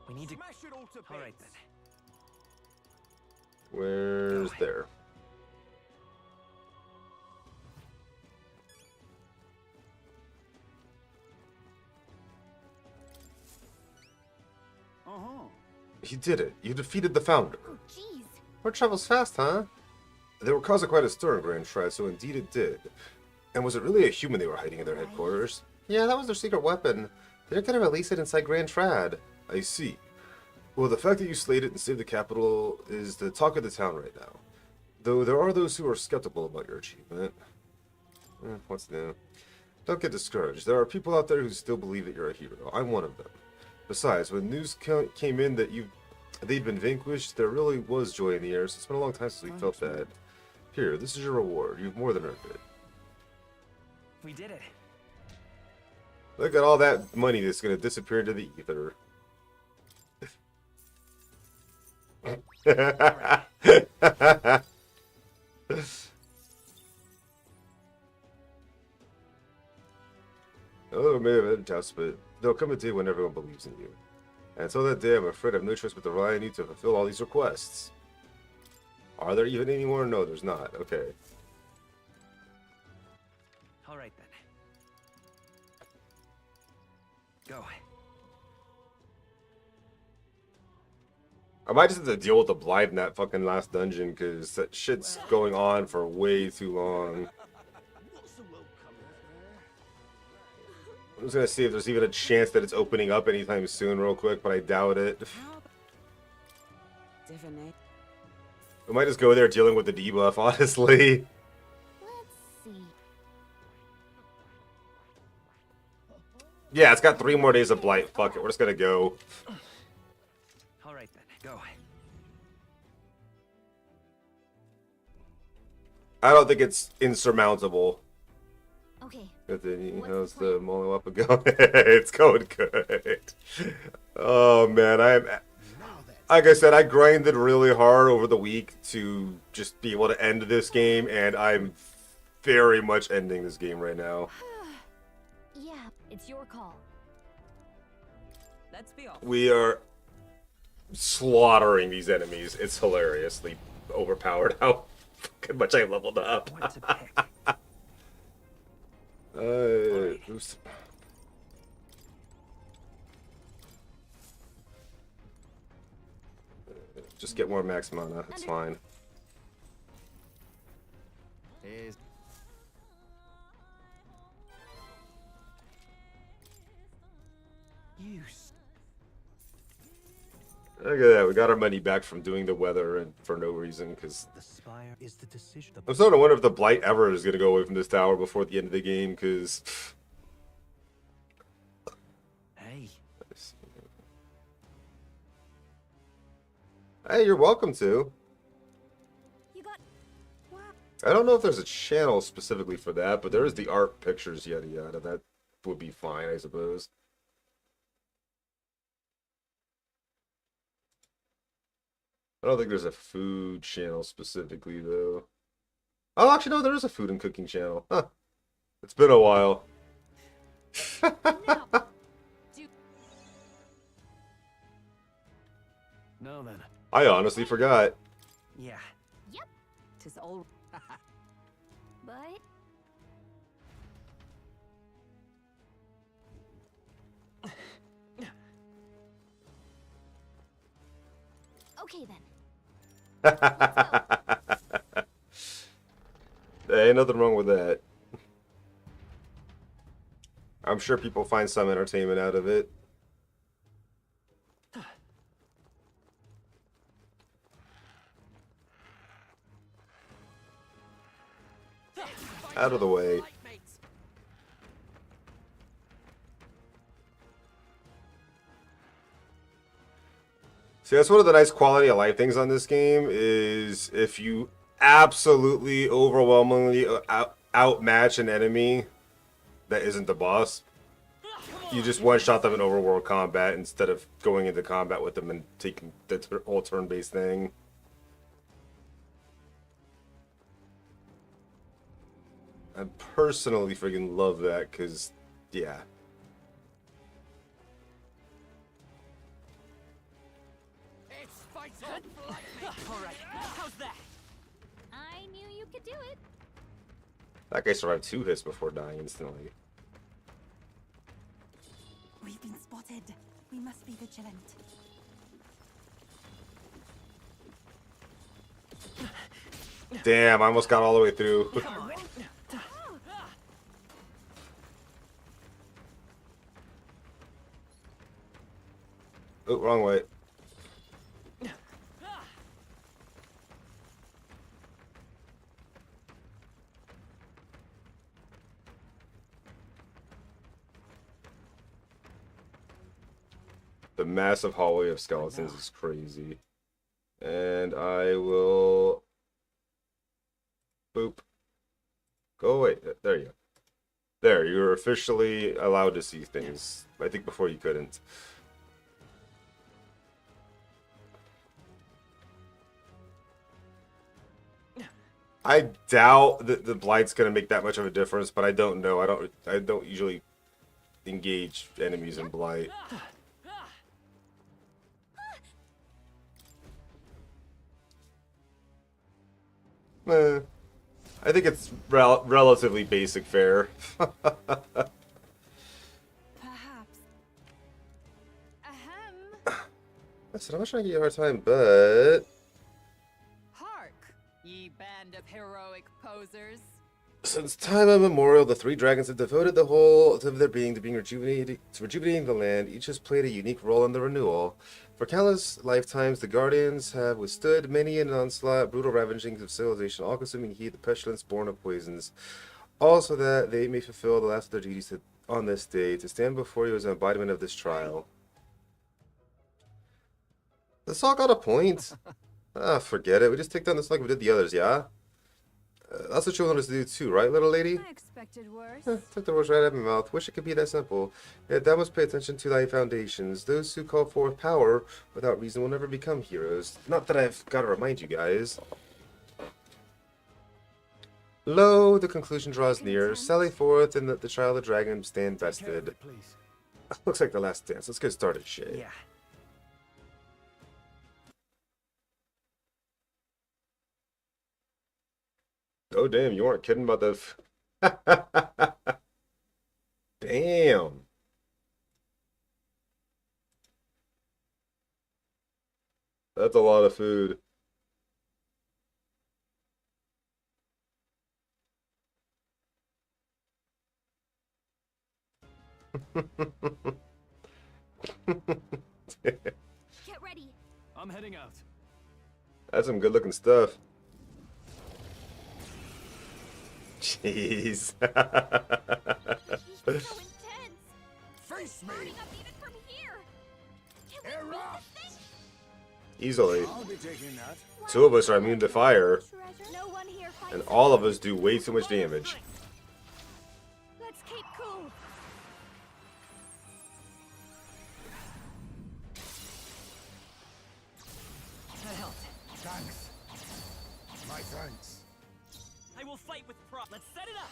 We need to Smash it all to bits. All right then. Where's there? You did it. You defeated the founder. Oh, jeez. Word travels fast, huh? They were causing quite a stir in Grand Trad, so indeed it did. And was it really a human they were hiding in their headquarters? Yeah, that was their secret weapon. They're gonna release it inside Grand Trad. I see. Well, the fact that you slayed it and saved the capital is the talk of the town right now. Though there are those who are skeptical about your achievement. What's new? Don't get discouraged. There are people out there who still believe that you're a hero. I'm one of them. Besides, when news came in that they'd been vanquished, there really was joy in the air. So it's been a long time since we felt that. Here, this is your reward. You've more than earned it. We did it. Look at all that money that's going to disappear into the ether. Oh, I may have had doubts, but there'll come a day when everyone believes in you. And until that day, I'm afraid I have no choice but to rely on you to fulfill all these requests. Are there even any more? No, there's not. Okay. All right then. Go. I might just have to deal with the blight in that fucking last dungeon, because that shit's going on for way too long. I'm just gonna see if there's even a chance that it's opening up anytime soon real quick, but I doubt it. Divinate. We might just go there dealing with the debuff, honestly. Let's see. Yeah, it's got 3 more days of blight. Fuck it, we're just gonna go. All right then. Go. I don't think it's insurmountable. Okay. But then, What's how's the the Molo up and going? It's going good. Oh man, like I said, I grinded really hard over the week to just be able to end this game, and I'm very much ending this game right now. Yeah, it's your call. Let's be off. We are slaughtering these enemies. It's hilariously overpowered how fucking much I leveled up. What to pick? Oops. Just get more max mana. It's fine. Is. Use. Look at that. We got our money back from doing the weather and for no reason, because The spire is the decision. I'm starting to wonder if the blight ever is going to go away from this tower before the end of the game, because Hey. hey, you're welcome to. You got. Wow. I don't know if there's a channel specifically for that, but there is the art, pictures, yada yada. That would be fine, I suppose. I don't think there's a food channel specifically, though. Oh, actually, no, there is a food and cooking channel. Huh. It's been a while. No then. I honestly forgot. Yeah. Tis all. But. Okay then. There ain't nothing wrong with that. I'm sure people find some entertainment out of it. Out of the way. See, that's one of the nice quality of life things on this game is if you absolutely overwhelmingly outmatch an enemy that isn't the boss, you just one-shot them in overworld combat instead of going into combat with them and taking the whole turn-based thing. I personally freaking love that because, yeah. It's fight on flight. All right, how's that? I knew you could do it. That guy survived 2 hits before dying instantly. We've been spotted. We must be vigilant. Damn, I almost got all the way through. Oh, wrong way. The massive hallway of skeletons is crazy. And I will... Boop. Go away. There you go. There, you're officially allowed to see things. I think before you couldn't. I doubt that the blight's gonna make that much of a difference, but I don't know. I don't usually engage enemies in blight. I think it's relatively basic fare. Perhaps. Ahem. Listen, I'm not trying to give you a hard time, but... Hark, ye band of heroic posers. Since time immemorial, the 3 dragons have devoted the whole of their being to rejuvenating the land. Each has played a unique role in the renewal. For countless lifetimes, the guardians have withstood many an onslaught, brutal ravagings of civilization, all-consuming heat, the pestilence born of poisons. All so that they may fulfill the last of their duties on this day, to stand before you as an embodiment of this trial. This all got a point. Ah, forget it. We just take down this like we did the others, yeah? That's what you wanted us to do too, right, little lady? I expected worse. Took the words right out of my mouth. Wish it could be that simple. Yet thou must pay attention to thy foundations. Those who call forth power without reason will never become heroes. Not that I've got to remind you guys. Lo, the conclusion draws near. Sally forth and let the child of the dragon stand bested. Please. Looks like the last dance. Let's get started, Shay. Yeah. Oh, damn, you weren't kidding about the... Damn. That's a lot of food. Get ready. I'm heading out. That's some good looking stuff. Jeez. He's so intense. Face me! Burning up even from here. Can we beat Erupt! this thing? Easily. I'll be taking that. 2 of us are immune to fire, Treasure? No one here fights and all of us do way too much damage. Let's keep cool. That helped. Thanks. My thanks. I will fight with pride. Let's set it up.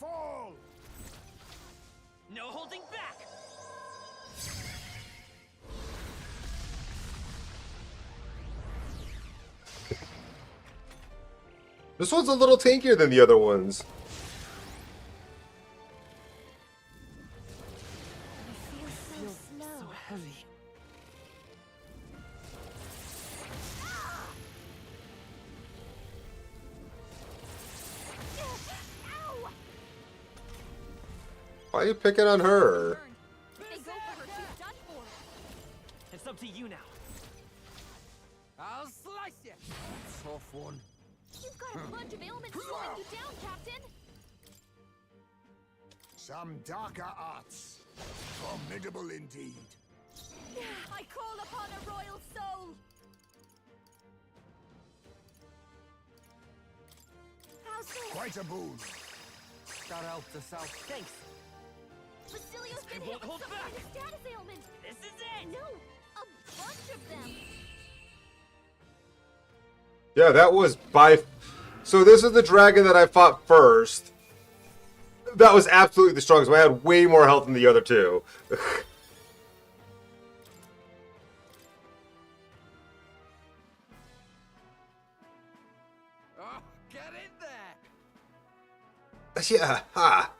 Fall! No holding back. This one's a little tankier than the other ones. So slow. So heavy. Ow! Why are you picking on her? If they go for her, she's done for. It's up to you now. I'll slice you. Tough one. You've got a bunch of ailments slowing you down, Captain. Some darker arts. Formidable indeed. I call upon a royal soul. How's this? Quite a boon. That helped us out. Thanks. Basilio's been Won't hit with hold some back. kind of status ailment. This is it. No, a bunch of them. Yeah, that was by. So this is the dragon that I fought first. That was absolutely the strongest. I had way more health than the other two. Oh, get in there! Yeah, ha.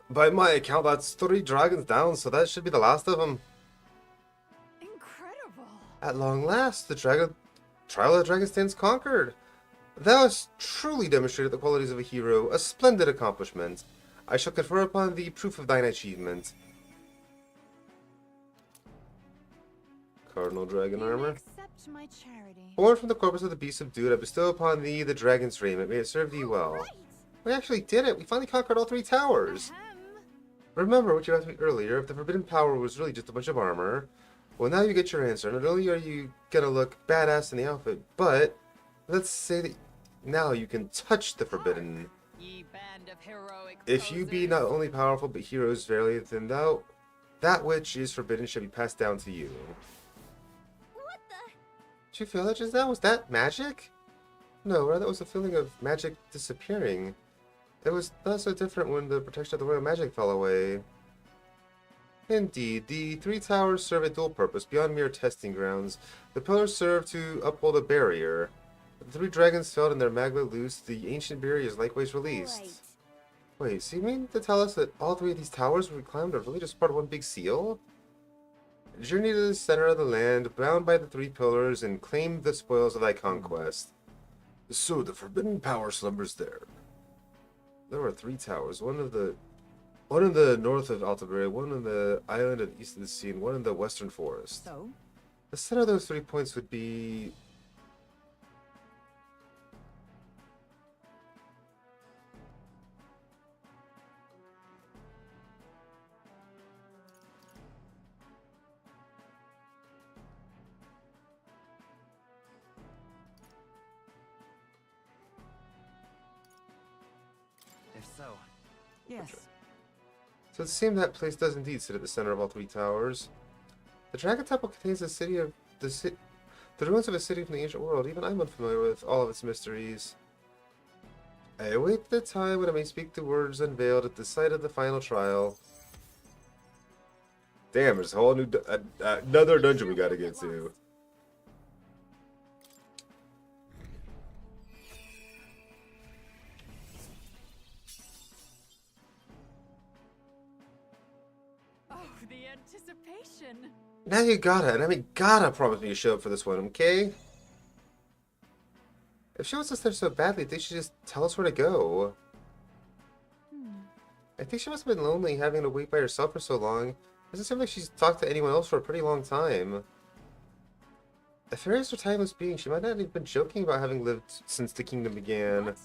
By my account, that's 3 dragons down, so that should be the last of them. Incredible. At long last, the trial of the dragon stands conquered. Thou hast truly demonstrated the qualities of a hero, a splendid accomplishment. I shall confer upon thee proof of thine achievement. Cardinal dragon armor. Accept my charity. Born from the corpus of the beast subdued, I bestow upon thee the dragon's raiment. May it serve thee well. Right. We actually did it. We finally conquered all 3 towers. Ahem. Remember what you asked me earlier, if the forbidden power was really just a bunch of armor. Well, now you get your answer. Not only are you gonna look badass in the outfit, but let's say that now you can touch the forbidden. Ye band of heroic If you be not only powerful but heroes verily, then that which is forbidden shall be passed down to you. What the? Did you feel that just now? Was that magic? No, rather it was a feeling of magic disappearing. It was not so different when the protection of the royal magic fell away. Indeed, the 3 towers serve a dual purpose beyond mere testing grounds. The pillars serve to uphold a barrier. The 3 dragons fell and their magma loose. The ancient barrier is likewise released. Right. Wait, so you mean to tell us that all 3 of these towers we climbed are really just part of one big seal? Journey to the center of the land, bound by the 3 pillars, and claim the spoils of thy conquest. So the forbidden power slumbers there. There were 3 towers, one in the north of Altabury, one in the island at the east of the sea, and one in the western forest. So, The center of those 3 points would be... If so, yes. So it seems that place does indeed sit at the center of all 3 towers. The Dragon Temple contains the ruins of a city from the ancient world. Even I'm unfamiliar with all of its mysteries. I await the time when I may speak the words unveiled at the site of the final trial. Damn, there's a whole new another dungeon we gotta get to. Oh, the anticipation. Now you gotta promise me to show up for this one, okay? If she wants us there so badly, I think she should just tell us where to go. I think she must have been lonely having to wait by herself for so long. It doesn't seem like she's talked to anyone else for a pretty long time. If Fairies are timeless beings, she might not have been joking about having lived since the kingdom began. What?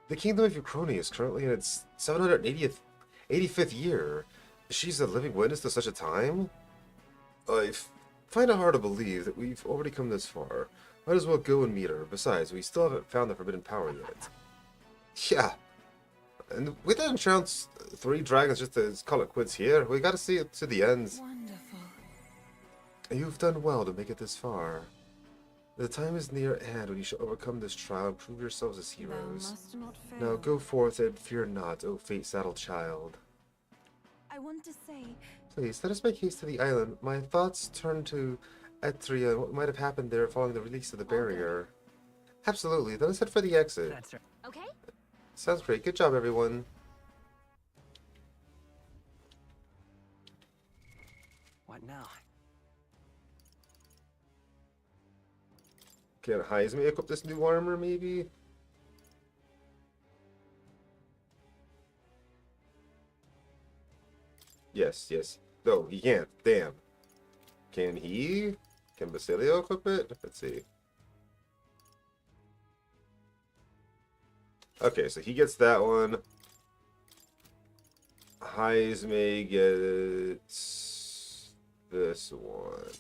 The kingdom of Uchroni is currently in its 785th year. She's a living witness to such a time? I find it hard to believe that we've already come this far. Might as well go and meet her. Besides, we still haven't found the forbidden power yet. Yeah. And we didn't chance 3 dragons just to call it quits here. We gotta see it to the end. Wonderful. You've done well to make it this far. The time is near at hand when you shall overcome this trial and prove yourselves as Thou heroes. must not fail. Now go forth and fear not, O fate-saddled child. I want to say, Please, let us make haste to the island. My thoughts turn to Etria and what might have happened there following the release of the barrier. Absolutely, let us head for the exit. that's right. Okay. Sounds great. Good job, everyone. What now? Can Heisme equip this new armor, maybe? Yes, yes. No, he can't. Damn. Can he? Can Basilio equip it? Let's see. Okay, so he gets that one. Heisme gets... this one.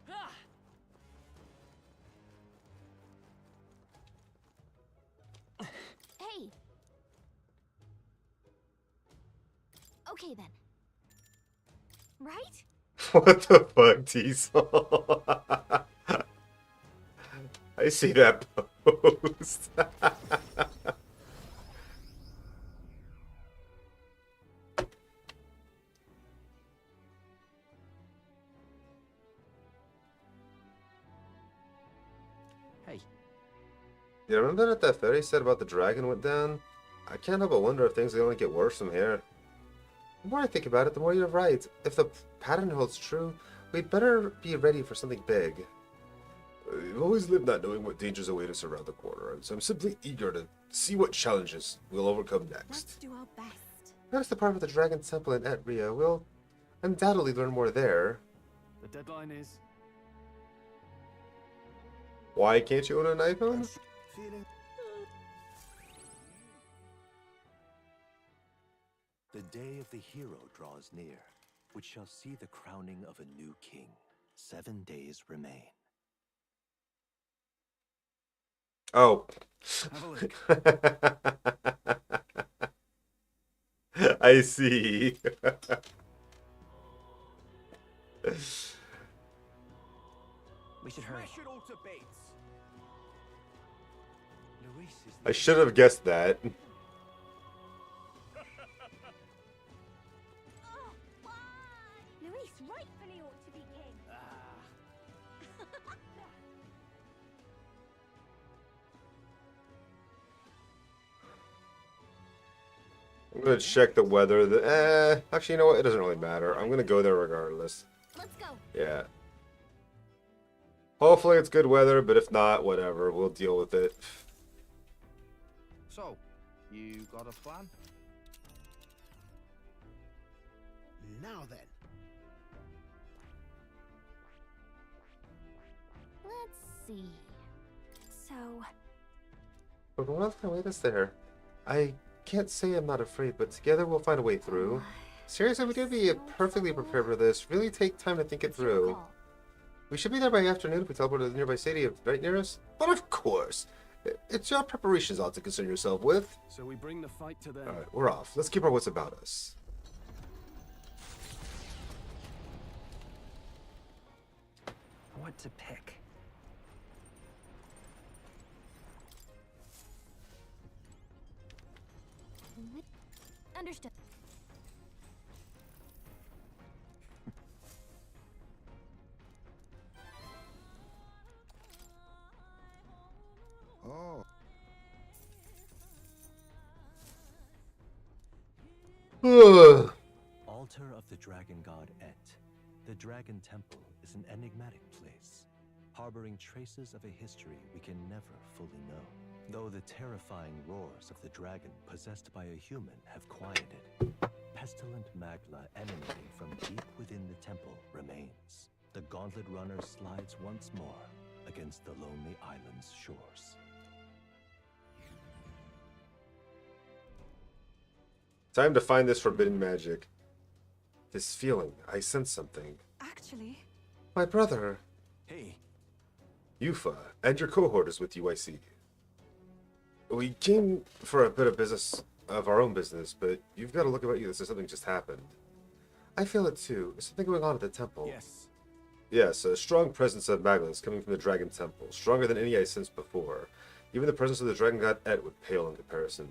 Ah! Hey. Okay then. Right? What the fuck, Diesel? I see that post. Hey, You remember that fairy said about the dragon went down? I can't help but wonder if things will only get worse from here. The more I think about it, the more you're right. If the pattern holds true, we'd better be ready for something big. We've always lived not knowing what dangers await us around the corner, so I'm simply eager to see what challenges we'll overcome Let's next. do our best. That's the part of the Dragon Temple in Etria. We'll undoubtedly learn more there. the deadline is. Why can't you own an iPhone? Feeling. The day of the hero draws near, which shall see the crowning of a new king. 7 days remain. Oh. Have a look. I see. We should hurry. Smash it all to bits. Luis is the I should have guessed that. Oh, why? Luis rightfully ought to be king. I'm gonna check the weather. Actually, you know what? It doesn't really matter. I'm gonna go there regardless. Let's go. Yeah. Hopefully it's good weather, but if not, whatever. We'll deal with it. So, you got a plan? Now then. Let's see. So, But what else can wait us there? I can't say I'm not afraid, but together we'll find a way through. Seriously, we could be perfectly prepared for this. Really take time to think it it's your through. call. We should be there by afternoon if we teleport to the nearby city right near us. But of course, it's your preparations ought to concern yourself with. So we bring the fight to them. Alright, we're off. Let's keep our wits about us. What to pick? Understood. Oh. Altar of the dragon god Et. The Dragon Temple is an enigmatic place, harboring traces of a history we can never fully know. Though the terrifying roars of the dragon possessed by a human have quieted, pestilent magma emanating from deep within the temple remains. The gauntlet runner slides once more against the lonely island's shores. Time to find this forbidden magic. This feeling, I sense something. Actually, My brother, Hey, Yufa, and your cohort is with you, I see. We came for a bit of business, of our own business, but you've got to look about you as if something just happened. I feel it too. There's something going on at the temple. yes. Yes, a strong presence of Maglins coming from the Dragon Temple, stronger than any I sensed before. Even the presence of the Dragon God Et would pale in comparison.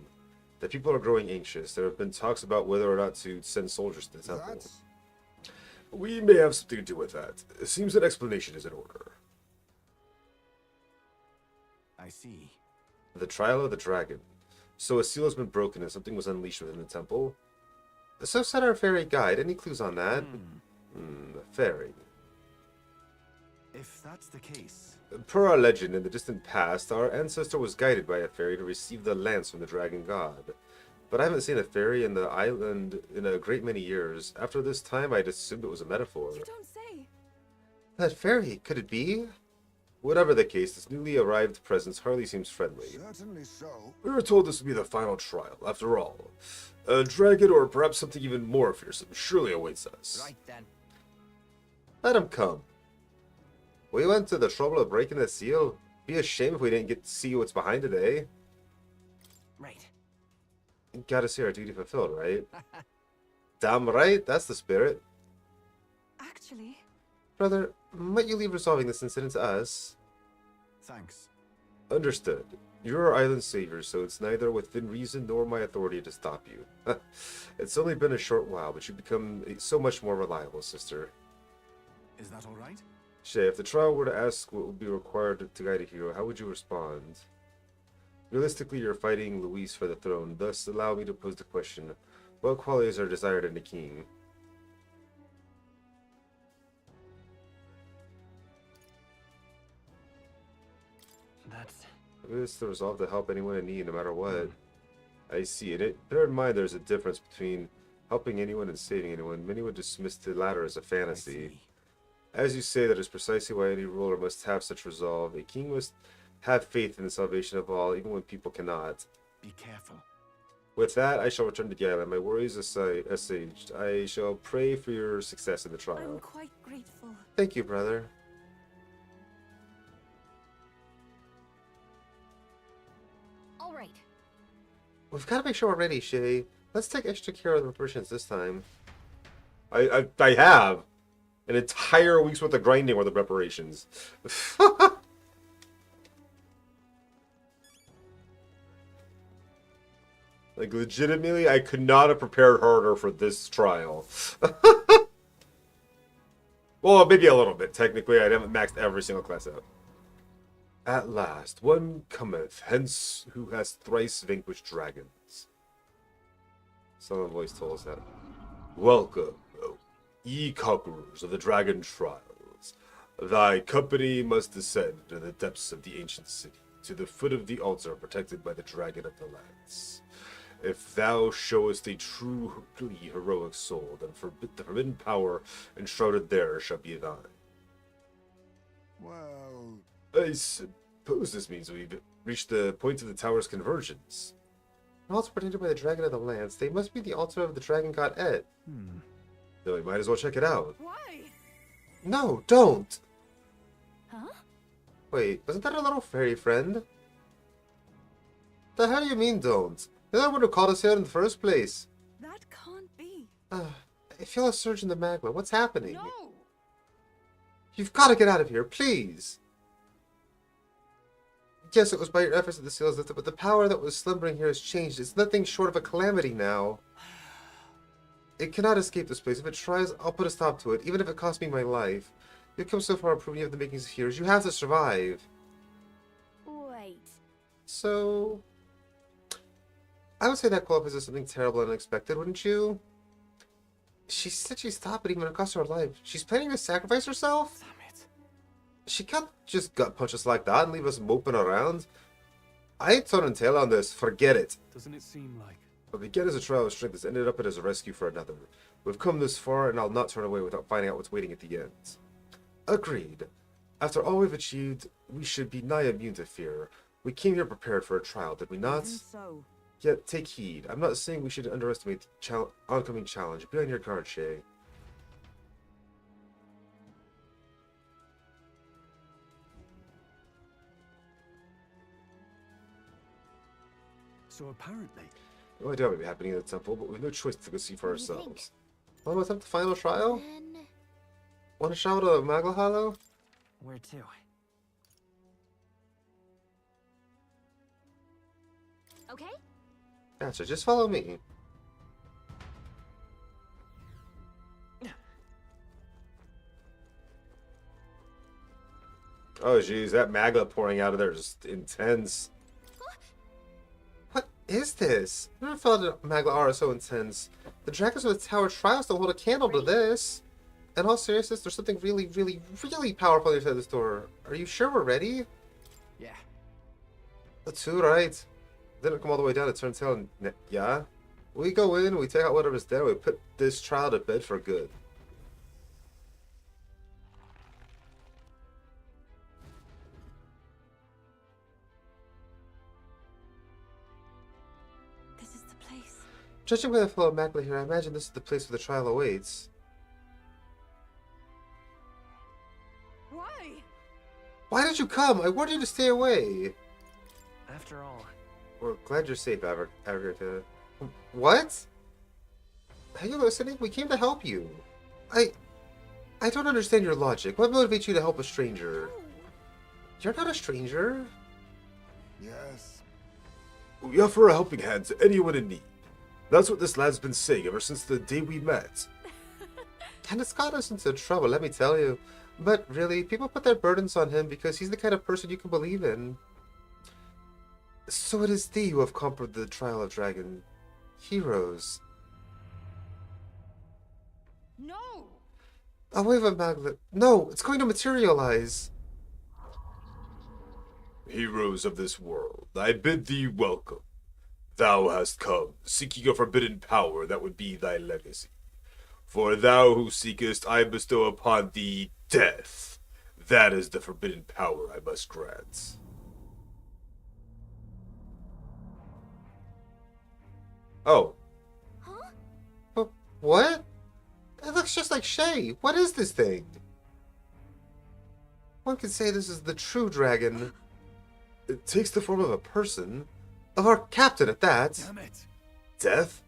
The people are growing anxious. There have been talks about whether or not to send soldiers to the temple. That's We may have something to do with that. It seems an explanation is in order. I see. The trial of the dragon. So a seal has been broken and something was unleashed within the temple. So said our fairy guide. Any clues on that? The fairy. If that's the case, Per our legend, in the distant past, our ancestor was guided by a fairy to receive the lance from the dragon god. But I haven't seen a fairy in the island in a great many years. After this time, I'd assumed it was a metaphor. you don't say. That fairy, could it be? Whatever the case, this newly arrived presence hardly seems friendly. Certainly so. We were told this would be the final trial. After all, a dragon or perhaps something even more fearsome surely awaits us. Right then. Let him come. We went to the trouble of breaking the seal. Be a shame if we didn't get to see what's behind it, eh? Right. Gotta see our duty fulfilled, right? Damn right, that's the spirit. Actually, Brother, might you leave resolving this incident to us? Thanks. Understood. You're our island savior, so it's neither within reason nor my authority to stop you. It's only been a short while, but you've become so much more reliable, sister. Is that all right? Shay, if the trial were to ask what would be required to guide a hero, how would you respond? Realistically, you're fighting Luis for the throne, thus allow me to pose the question, what qualities are desired in a king? That's... It's the resolve to help anyone in need, no matter what. I see it. Bear in mind there's a difference between helping anyone and saving anyone. Many would dismiss the latter as a fantasy. As you say, that is precisely why any ruler must have such resolve. A king must have faith in the salvation of all, even when people cannot. Be careful. With that, I shall return to the island. My worries assuaged. I shall pray for your success in the I'm trial. quite grateful. Thank you, brother. All right. We've got to make sure we're ready, Shay. Let's take extra care of the preparations this time. I have. An entire week's worth of grinding were the preparations. Like, legitimately, I could not have prepared harder for this trial. Well, maybe a little bit, technically. I haven't maxed every single class out. At last, one cometh, hence who has thrice vanquished dragons. Someone voice told us that. Welcome, O ye conquerors of the dragon trials. Thy company must descend to the depths of the ancient city, to the foot of the altar protected by the dragon of the lands. If thou showest a truly heroic soul, then the forbidden power enshrouded there shall be thine. Well, I suppose this means we've reached the point of the tower's convergence. An altar protected by the dragon of the lands. They must be the altar of the dragon god Ed. Then we might as well check it out. Why? No, don't! Huh? Wait, wasn't that our little fairy friend? The hell do you mean don't? You're the one who called us here in the first place. That can't be. I feel a surge in the magma. What's happening? No! You've got to get out of here, please! Yes, it was by your efforts that the seal is lifted, but the power that was slumbering here has changed. It's nothing short of a calamity now. It cannot escape this place. If it tries, I'll put a stop to it, even if it costs me my life. You've come so far proving you have the makings of heroes. You have to survive. Wait. So... I would say that qualifies as something terrible and unexpected, wouldn't you? She said she'd stop it even if it cost her life. She's planning to sacrifice herself? Damn it. She can't just gut punch us like that and leave us moping around. I ain't turning tail on this. Forget it. Doesn't it seem like... What began as a trial of strength has ended up as a rescue for another. We've come this far, and I'll not turn away without finding out what's waiting at the end. Agreed. After all we've achieved, we should be nigh immune to fear. We came here prepared for a trial, did we not? Even so. Yet, take heed. I'm not saying we should underestimate the oncoming challenge. Be on your guard, Shay. So apparently... No idea what may be happening in the temple, but we've no choice to go see for What do you think? ourselves. Well, was that the final trial? Then... Want to shout out Magla Hollow? Where to? Okay? Gotcha, just follow me. Oh jeez, that Magla pouring out of there is intense. What is this? I never felt a Magla aura so intense. The dragons of the tower trials don't hold a candle to this. In all seriousness, there's something really, really, really powerful inside this door. Are you sure we're ready? Yeah. That's too right. Didn't come all the way down to turn tail and... Yeah? We go in, we take out whatever's there, we put this trial to bed for good. Judging by the flow of macula here, I imagine this is the place where the trial awaits. Why? Why did you come? I warned you to stay away. After all, We're glad you're safe, Agatha. What? Are you listening? We came to help you. I don't understand your logic. What motivates you to help a stranger? You're not a stranger. Yes. We offer a helping hand to anyone in need. That's what this lad's been saying ever since the day we met. And it's got us into trouble, let me tell you. But really, people put their burdens on him because he's the kind of person you can believe in. So it is thee who have conquered the trial of dragon heroes. No! A wave of magnet. No, it's going to materialize. Heroes of this world, I bid thee welcome. Thou hast come, seeking a forbidden power that would be thy legacy. For thou who seekest, I bestow upon thee death. That is the forbidden power I must grant. Oh. Huh? What? It looks just like Shay. What is this thing? One could say this is the true dragon. It takes the form of a person. Of our captain at that. Damn it. Death?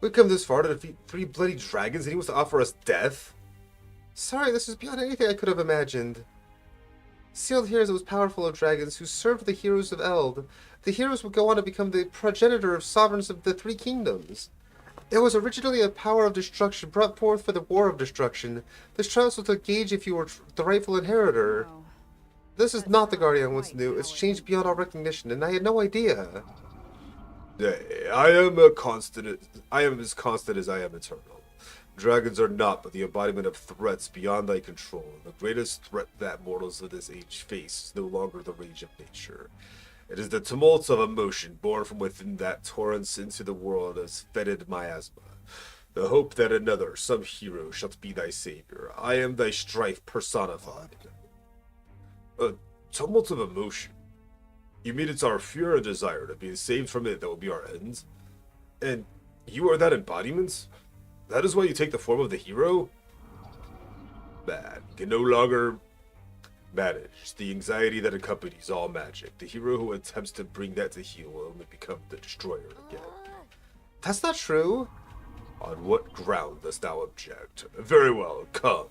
We've come this far to defeat 3 bloody dragons and he wants to offer us death? Sorry, this is beyond anything I could have imagined. Sealed here is those powerful of dragons who served the heroes of Eld. The heroes would go on to become the progenitor of sovereigns of the 3 kingdoms. It was originally a power of destruction brought forth for the war of destruction. This trial was to gauge if you were the rightful inheritor. No. This is That's not the not Guardian I once quite knew. how It's it changed beyond our recognition, and I had no idea. Nay, I am as constant as I am eternal. Dragons are not but the embodiment of threats beyond thy control. The greatest threat that mortals of this age face is no longer the rage of nature. It is the tumult of emotion born from within that torrents into the world as fetid miasma. The hope that another, some hero, shall be thy savior. I am thy strife personified. A tumult of emotion. You mean it's our fear and desire to be saved from it that will be our end? And you are that embodiment? That is why you take the form of the hero? Man can no longer manage the anxiety that accompanies all magic. The hero who attempts to bring that to heel will only become the destroyer again. That's not true. On what ground dost thou object? Very well, come.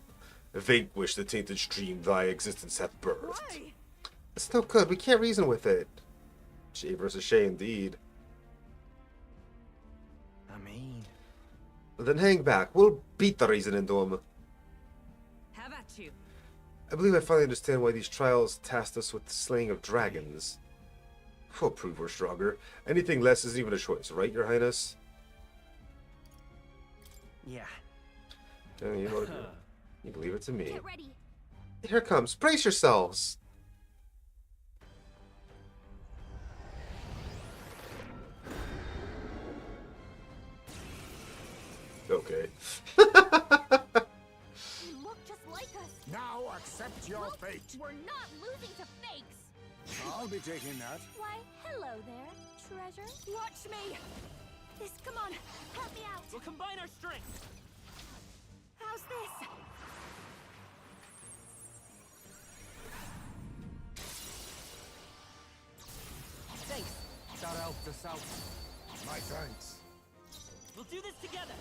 Vanquish the tainted stream thy existence hath birthed. Why? It's no good. We can't reason with it. Shay versus Shay, indeed. I mean, Then hang back. We'll beat the reason into him. Have at you. I believe I finally understand why these trials tasked us with the slaying of dragons. We'll prove we're stronger. Anything less isn't even a choice, right, Your Highness? yeah. Yeah, you believe it to me. Get ready. Here it comes. Brace yourselves. Okay. You look just like us. Now accept your Look, fate. we're not losing to fakes. I'll be taking that. Why, hello there, treasure. Watch me! This, come on, help me out. We'll combine our strength. How's this? Thanks. Shout out to South. My thanks. We'll do this together.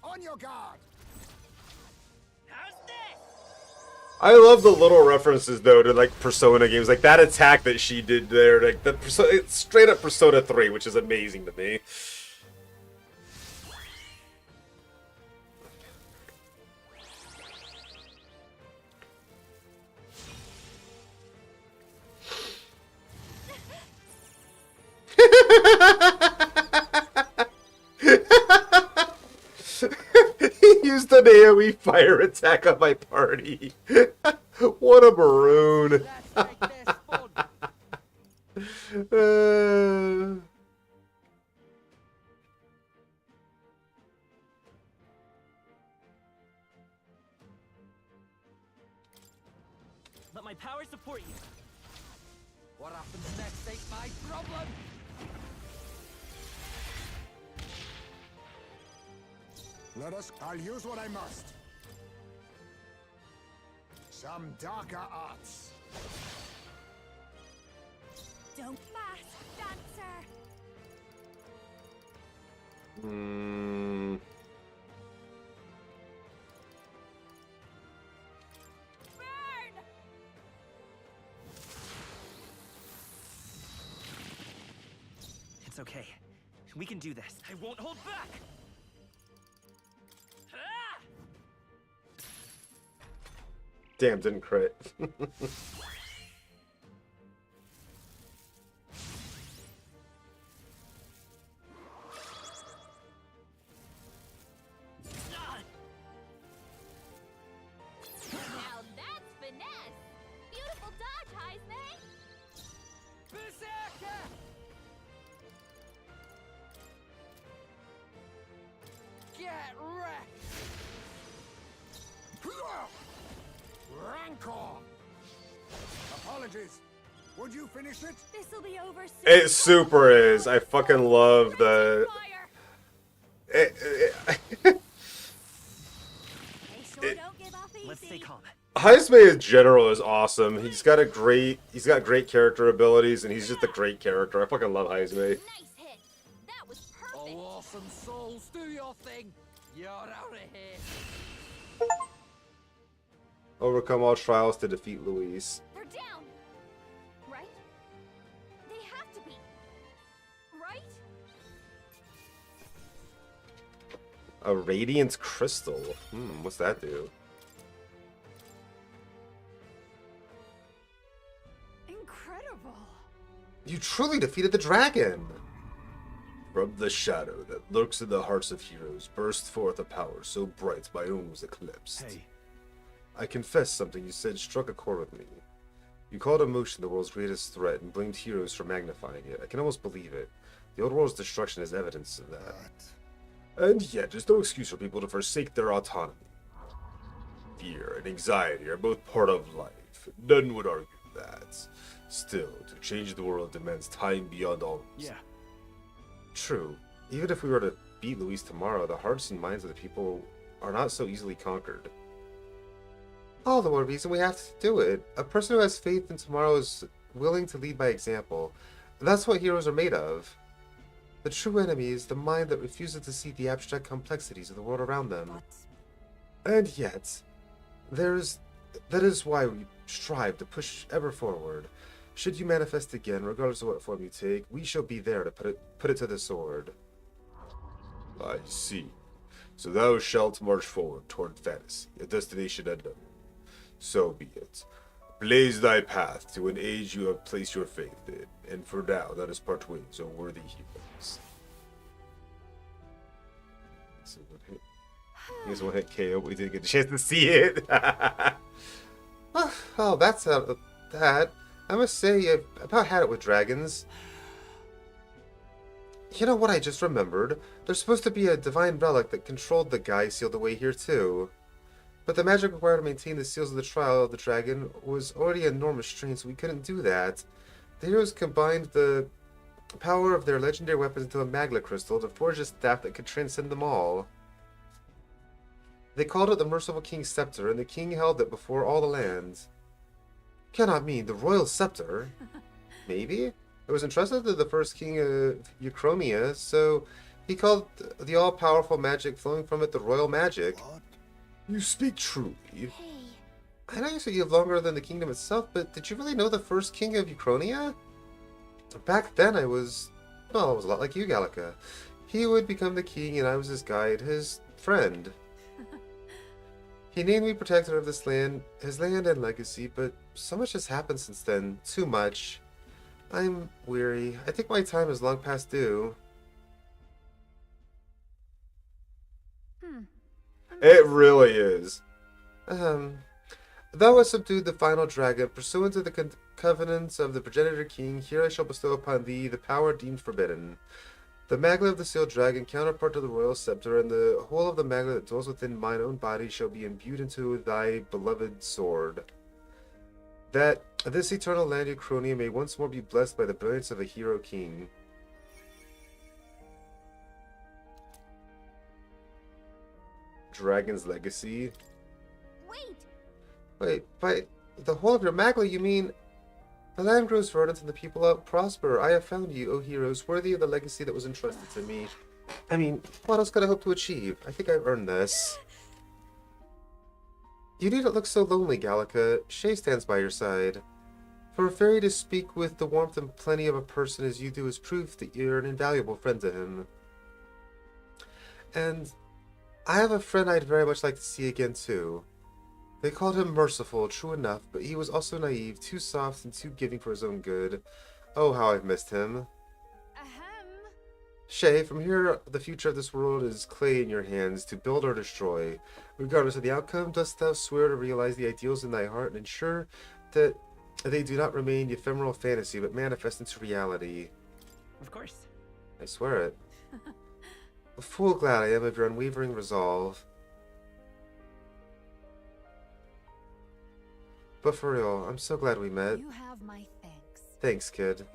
On your guard. How's this? I love the little references though to like Persona games, like that attack that she did there, like the it's straight up Persona 3, which is amazing to me. He used an AoE fire attack on my party. What a maroon. Let's make this fun. Let my power support you. What happens next ain't my problem. Let us. I'll use what I must. Some darker arts. Don't fast, dancer. Hmm. Burn! It's okay. We can do this. I won't hold back. Ah! Damn, didn't crit. Now that's finesse. Beautiful dodge, Heisman. Berserker! Get wrecked! Rancor. Apologies. Would you finish it? This'll be over soon. It super is. I fucking love the. Fire. They sure don't give up easy. Let's stay calm. Heisman in general is awesome. He's got great character abilities, and he's just a great character. I fucking love Heisman. Nice hit. That was perfect. Oh, awesome souls, do your thing. You're out of here. Overcome all trials to defeat Luis. They're down. Right? They have to be. Right? A Radiance Crystal. What's that do? Incredible. You truly defeated the dragon! From the shadow that lurks in the hearts of heroes burst forth a power so bright my own was eclipsed. Hey, I confess something you said struck a chord with me. You called emotion the world's greatest threat and blamed heroes for magnifying it. I can almost believe it. The old world's destruction is evidence of that. And yet, there's no excuse for people to forsake their autonomy. Fear and anxiety are both part of life. None would argue that. Still, to change the world demands time beyond all reason. yeah. True. Even if we were to beat Luis tomorrow, the hearts and minds of the people are not so easily conquered. All the more reason we have to do it. A person who has faith in tomorrow is willing to lead by example. That's what heroes are made of. The true enemy is the mind that refuses to see the abstract complexities of the world around them. And yet, that is why we strive to push ever forward. Should you manifest again, regardless of what form you take, we shall be there to put it to the sword. I see. So thou shalt march forward toward fantasy, a destination unknown. So be it. Blaze thy path to an age you have placed your faith in, and for now let us part ways, O worthy heroes. I guess we'll hit KO, but we didn't get a chance to see it. Oh, that's out of that. I must say, I've about had it with dragons. You know what I just remembered? There's supposed to be a divine relic that controlled the guy sealed away here too. But the magic required to maintain the seals of the trial of the dragon was already an enormous strain, so we couldn't do that. The heroes combined the power of their legendary weapons into a magla crystal to forge a staff that could transcend them all. They called it the Merciful King's Scepter, and the king held it before all the lands. Cannot mean the royal scepter. Maybe? It was entrusted to the first king of Euchromia, so he called the all-powerful magic flowing from it the royal magic. What? You speak truly. Hey. I know you said you live longer than the kingdom itself, but did you really know the first king of Euchronia? Back then I was a lot like you, Gallica. He would become the king and I was his guide, his friend. He named me protector of this land, his land and legacy, but so much has happened since then. Too much. I'm weary. I think my time is long past due. It really is. Thou hast subdued the final dragon. Pursuant to the covenants of the progenitor king, here I shall bestow upon thee the power deemed forbidden. The magla of the sealed dragon, counterpart to the royal scepter, and the whole of the magla that dwells within mine own body shall be imbued into thy beloved sword. That this eternal land Euchronia may once more be blessed by the brilliance of a hero king. Dragon's legacy? Wait! Wait, by the whole of your Magla, you mean? The land grows verdant and the people out prosper. I have found you, O heroes, worthy of the legacy that was entrusted to me. I mean, what else could I hope to achieve? I think I've earned this. You needn't look so lonely, Gallica. Shay stands by your side. For a fairy to speak with the warmth and plenty of a person as you do is proof that you're an invaluable friend to him. And I have a friend I'd very much like to see again, too. They called him merciful, true enough, but he was also naive, too soft and too giving for his own good. Oh, how I've missed him. Ahem. Shay, from here, the future of this world is clay in your hands to build or destroy. Regardless of the outcome, dost thou swear to realize the ideals in thy heart and ensure that they do not remain ephemeral fantasy, but manifest into reality? Of course. I swear it. Full glad I am of your unwavering resolve. But for real, I'm so glad we met. You have my thanks. Thanks, kid.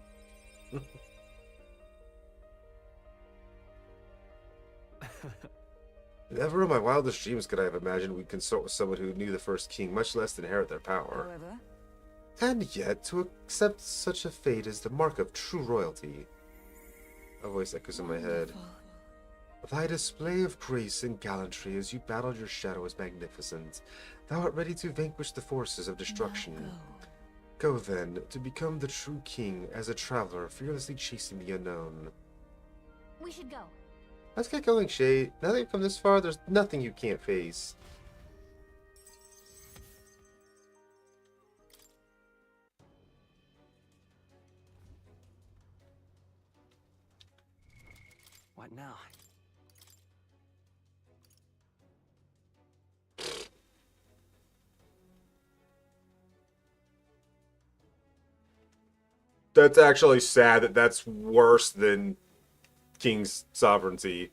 Never in my wildest dreams could I have imagined we'd consort with someone who knew the first king, much less inherit their power. However, And yet, to accept such a fate is the mark of true royalty. A voice echoes in my head. Thy display of grace and gallantry as you battled your shadow is magnificent. Thou art ready to vanquish the forces of destruction. Go then, to become the true king as a traveler, fearlessly chasing the unknown. We should go. Let's get going, Shay. Now that you've come this far, there's nothing you can't face. What now? That's actually sad that that's worse than King's sovereignty.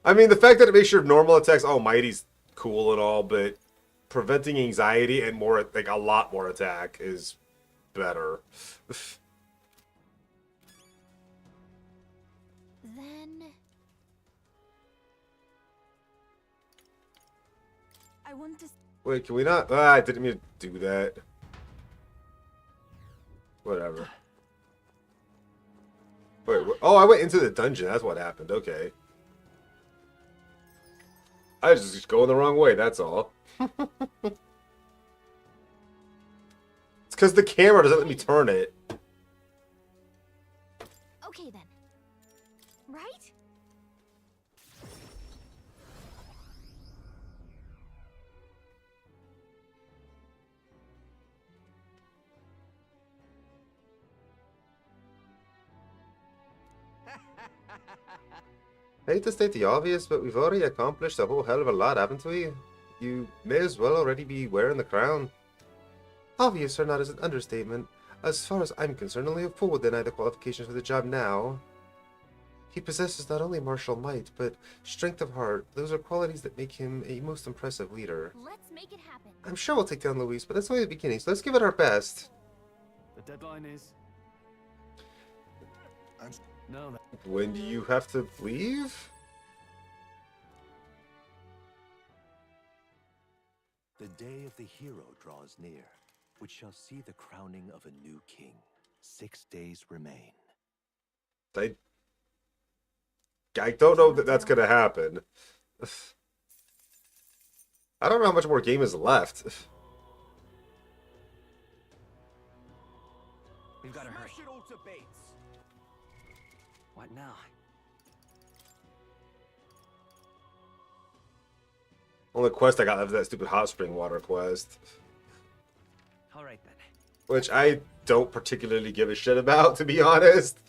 I mean, the fact that it makes your normal attacks almighty's cool and all, but preventing anxiety and more, like a lot more attack is better. Then I want to. Wait, can we not? Ah, I didn't mean to do that. Whatever. Wait, oh, I went into the dungeon. That's what happened. Okay. I was just going the wrong way, that's all. It's because the camera doesn't let me turn it. Okay then. Right? I hate to state the obvious, but we've already accomplished a whole hell of a lot, haven't we? You may as well already be wearing the crown. Obvious or not is an understatement. As far as I'm concerned, only a fool would deny the qualifications for the job now. He possesses not only martial might, but strength of heart. Those are qualities that make him a most impressive leader. Let's make it happen. I'm sure we'll take down Luis, but that's only the beginning, so let's give it our best. The deadline is. No, When do you have to leave? The day of the hero draws near, which shall see the crowning of a new king. 6 days remain. I don't know that that's gonna happen. I don't know how much more game is left. We've got to hurry. Smash it all to bits. What now? Only quest I got left is that stupid hot spring water quest. All right then. Which I don't particularly give a shit about, to be honest.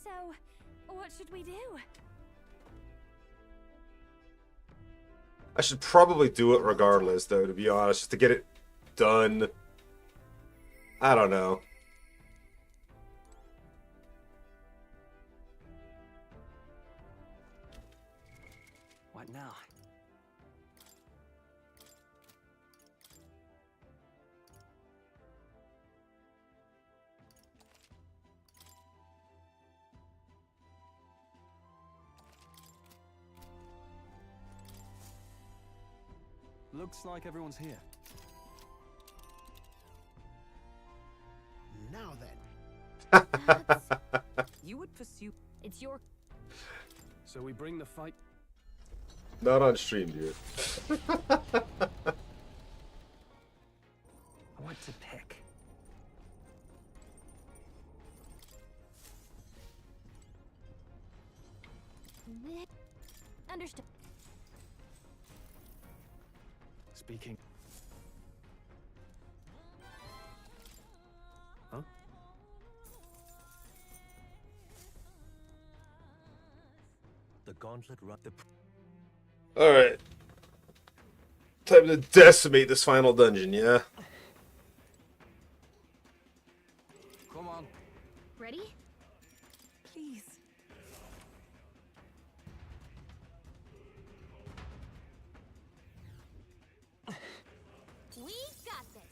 So, what should we do? I should probably do it regardless, though, to be honest, just to get it done. I don't know. What now? Looks like everyone's here. Now then. You would pursue. It's your So we bring the fight. Not on stream, dude. What to pick? understood. Speaking. Huh? The gauntlet run. Alright. Time to decimate this final dungeon, yeah? Come on. Ready? Please. We got this.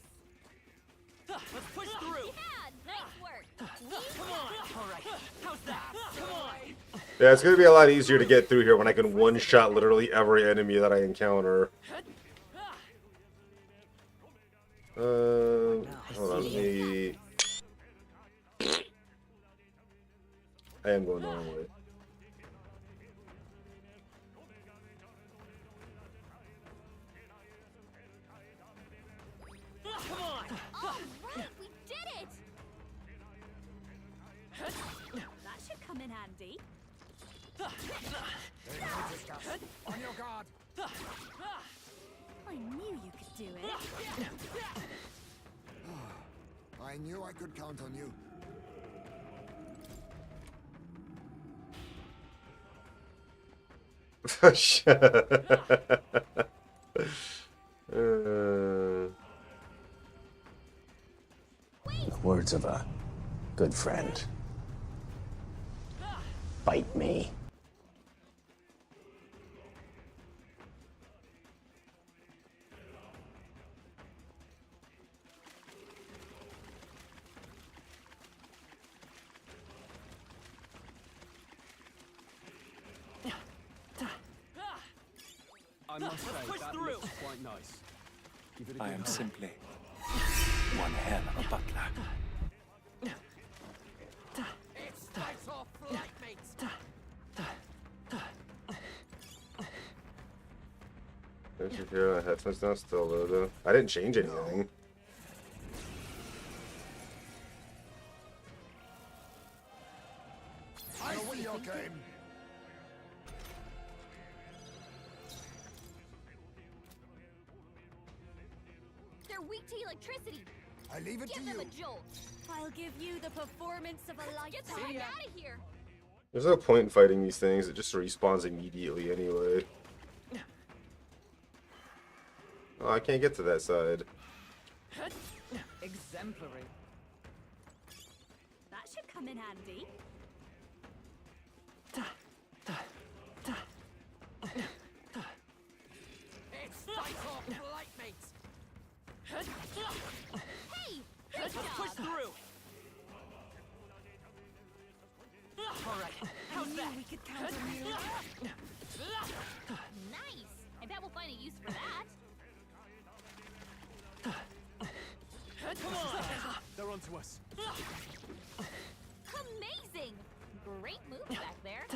Let's push through. Yeah, nice work. Come on. All right. How's that? Come on. Yeah, it's gonna be a lot easier to get through here when I can one-shot literally every enemy that I encounter. Hold on, let me... I am going the wrong way. Come on. All right, we did it. That should come in handy. On your guard. I knew you could do it. I knew I could count on you. The words of a good friend. Bite me. I must say, push that through. looks quite nice. Give it a I good am go. simply one hell of a butler. It's fight off, flight mates. Don't you hear that headphones now still low though? I didn't change anything. I know your game. They're weak to electricity. I leave it to Give them you. a jolt. I'll give you the performance of a lifetime. Get the heck out of here. There's no point in fighting these things, it just respawns immediately anyway. Oh, I can't get to that side. Exemplary. That should come in handy. It's fight off, flight mates. Hey, good Let's push job. through. All right. How's that? We could count on you. Nice. I bet we'll find a use for that. Come on. They're onto us. Amazing. Great move back there.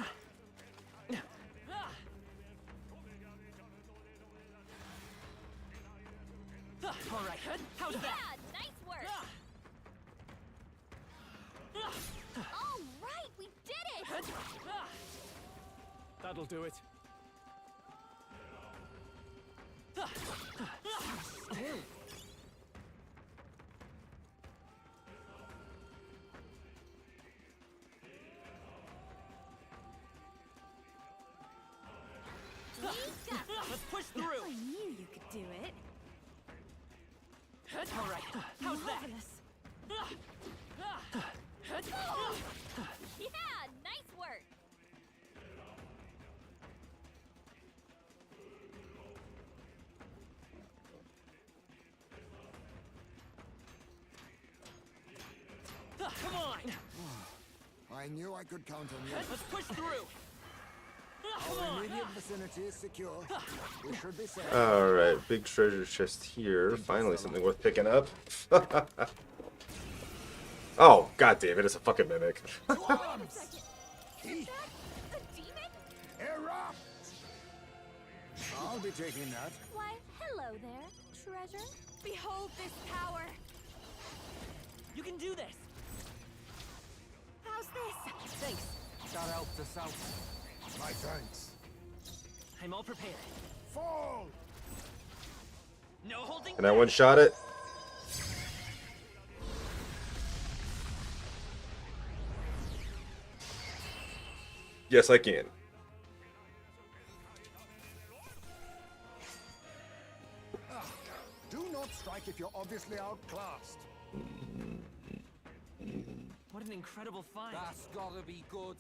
All right. How's Yeah, that? nice work. All right, we did it. That'll do it. We got this. Let's push through. I knew you could do it. All right. How's that? Marvelous. Yeah, nice work. Come on. I knew I could count on you. Let's push through. I'll Our immediate vicinity is secure. We should be safe. Alright, big treasure chest here. Finally, something worth picking up. Oh, god damn it, it's a fucking mimic. Is that a demon? Erupt! I'll be taking that. Why, hello there, treasure. Behold this power. You can do this. How's this? Thanks. Shout out to South. My thanks. I'm all prepared. Fall! No holding Can I one-shot it? Yes, I can. Do not strike if you're obviously outclassed. What an incredible find. That's gotta be good.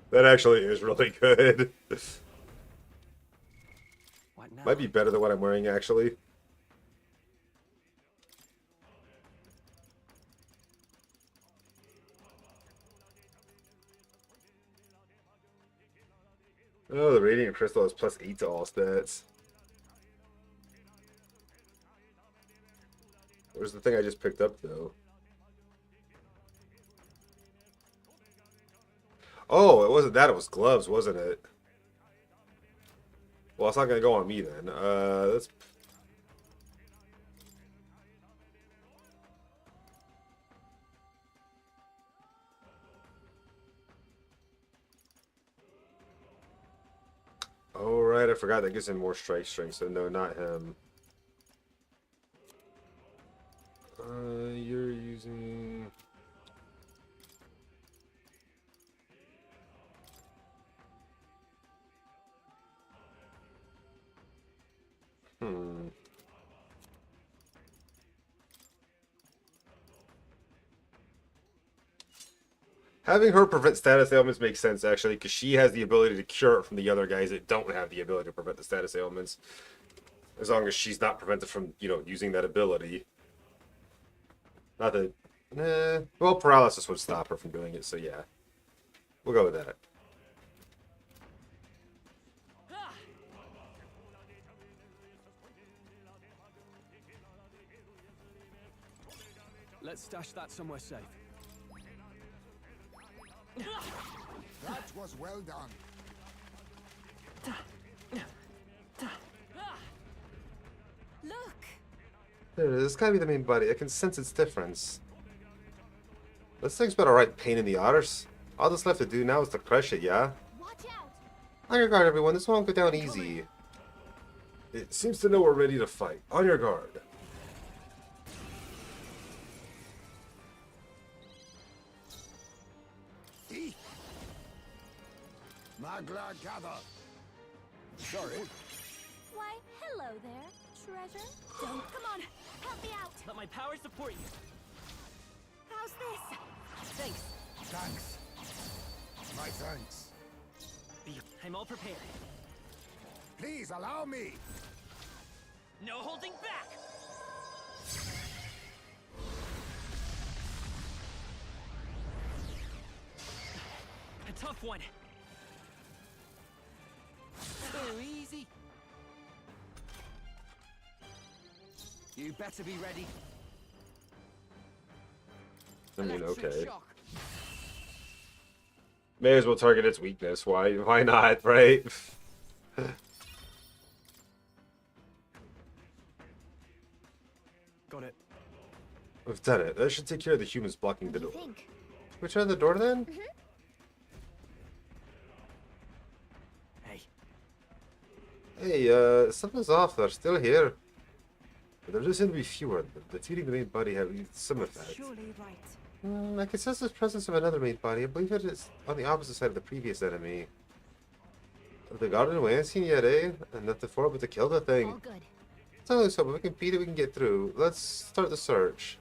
That actually is really good. What now? Might be better than what I'm wearing, actually. Oh, the Radiant Crystal is +8 to all stats. Where's the thing I just picked up, though? Oh, it wasn't that. It was gloves, wasn't it? Well, it's not going to go on me, then. Let's... Oh, right, I forgot that gives him more strike strength, so no, not him. You're using... Having her prevent status ailments makes sense, actually, because she has the ability to cure it from the other guys that don't have the ability to prevent the status ailments. As long as she's not prevented from, you know, using that ability. Not that... well, paralysis would stop her from doing it, so yeah. We'll go with that. Let's stash that somewhere safe. That was well done. Look. There it is. It's gotta be the main body. I can sense its difference. This thing's been a right pain in the udders. All that's left to do now is to crush it, yeah? Watch out. On your guard, everyone. This won't go down easy. It seems to know we're ready to fight. On your guard. Magla gather. Sorry. Why, hello there, treasure. Don't. Come on, help me out. Let my power support you. How's this? Thanks. Thanks. My thanks. I'm all prepared. Please allow me. No holding back. A tough one. Too easy. You better be ready. I mean, Electric okay. shock. May as well target its weakness. Why not, right? Got it. We've done it. That should take care of the humans blocking the What do door. you think? We try the door then? Hey, Hey, something's off. They're still here. But there just seem to be fewer. The feeding the main body have some effect. Surely right. I can sense the presence of another main body. I believe it is on the opposite side of the previous enemy. The garden we ain't seen yet, eh? And nothing for it but to kill the All thing. good. It's only so, but we can beat it, we can get through. Let's start the search.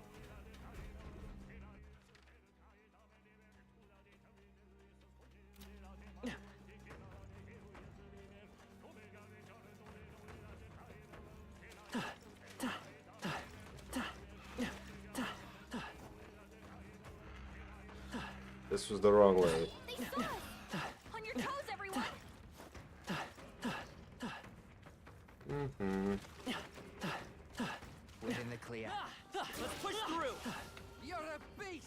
This was the wrong way. They saw us! On your toes, everyone! Mm-hmm. Within the clear. Let's push through. You're a beast.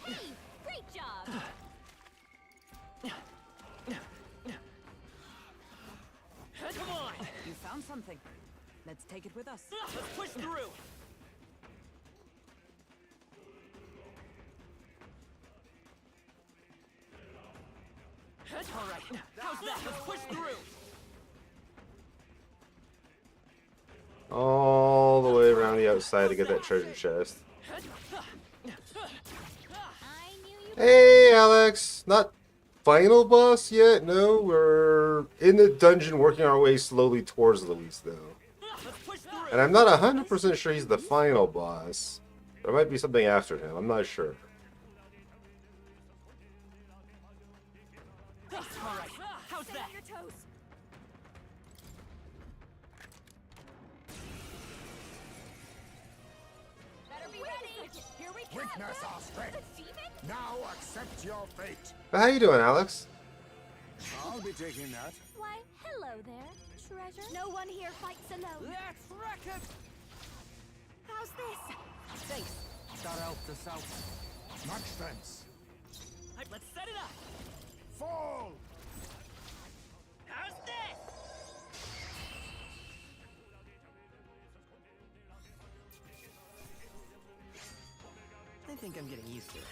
Hey, great job! Come on. You found something. Let's take it with us. Let's push through. All right. How's that? Let's push through. All the way around the outside to get that treasure chest. I knew you Hey, Alex! Not final boss yet? No, we're in the dungeon working our way slowly towards Luis, though. Let's push through. And I'm not 100% sure he's the final boss. There might be something after him, I'm not sure. All right. How's stay that? on your toes. Better be ready! Here we come! Weakness our strength. The demon? Now accept your fate. But how you doing, Alex? I'll be taking that. Why, hello there, treasure. No one here fights alone. Let's wreck it. How's this? Thanks. Start out the south. Much thanks. Right, let's set it up. Fall! How's this? I think I'm getting used to this.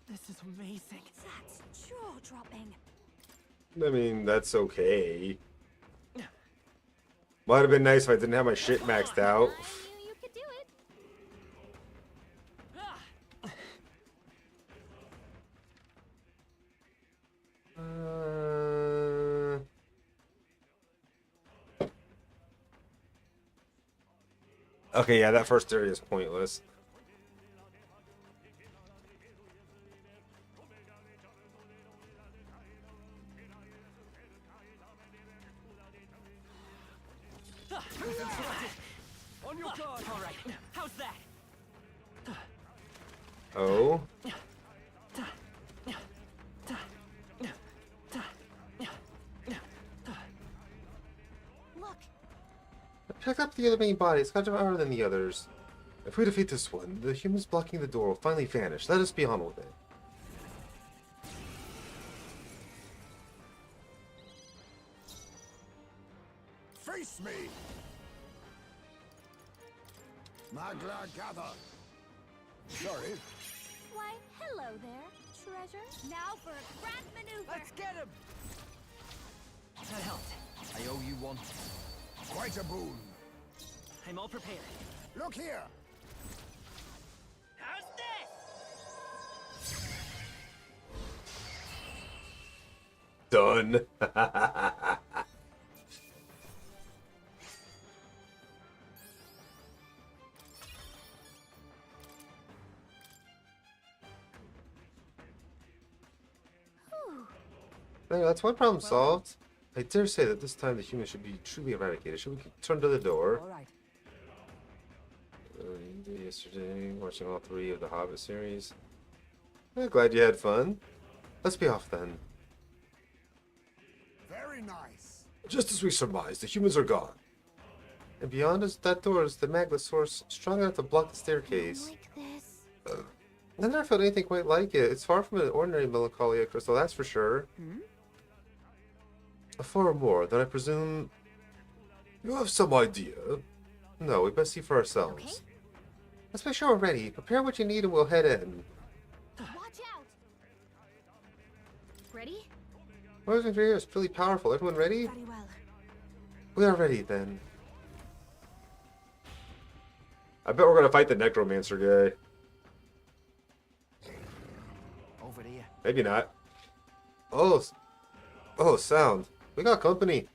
This is amazing. That's jaw-dropping. I mean, that's okay. Might have been nice if I didn't have my shit maxed out. I knew you could do it. Okay, yeah, that first area is pointless. On your guard. All right. How's that? Oh? Look, I picked up the other main body. It's kind of harder than the others. If we defeat this one, the humans blocking the door will finally vanish. Let us be on with it. Face me! Magla gather. Sorry. why, hello there, treasure. Now for a grand maneuver. Let's get him. That helped. I owe you one. Quite a boon. I'm all prepared. Look here. How's this? Done. There, that's one problem solved. I dare say that this time the humans should be truly eradicated. Should we turn to the door? All right. Yesterday, watching all 3 of the Hobbit series. Glad you had fun. Let's be off then. Very nice. Just as we surmised, the humans are gone. And beyond us, that door is the magma source, strong enough to block the staircase. Like this. I never felt anything quite like it. It's far from an ordinary melancholia crystal, that's for sure. Far more than I presume. You have some idea. No, we best see for ourselves. Okay. Let's make sure we're ready. Prepare what you need and we'll head in. Watch out. Ready? Moving through here is pretty powerful. Everyone ready? Very well. We are ready then. I bet we're gonna fight the necromancer guy. Over to you. Maybe not. Oh, sound. We got company.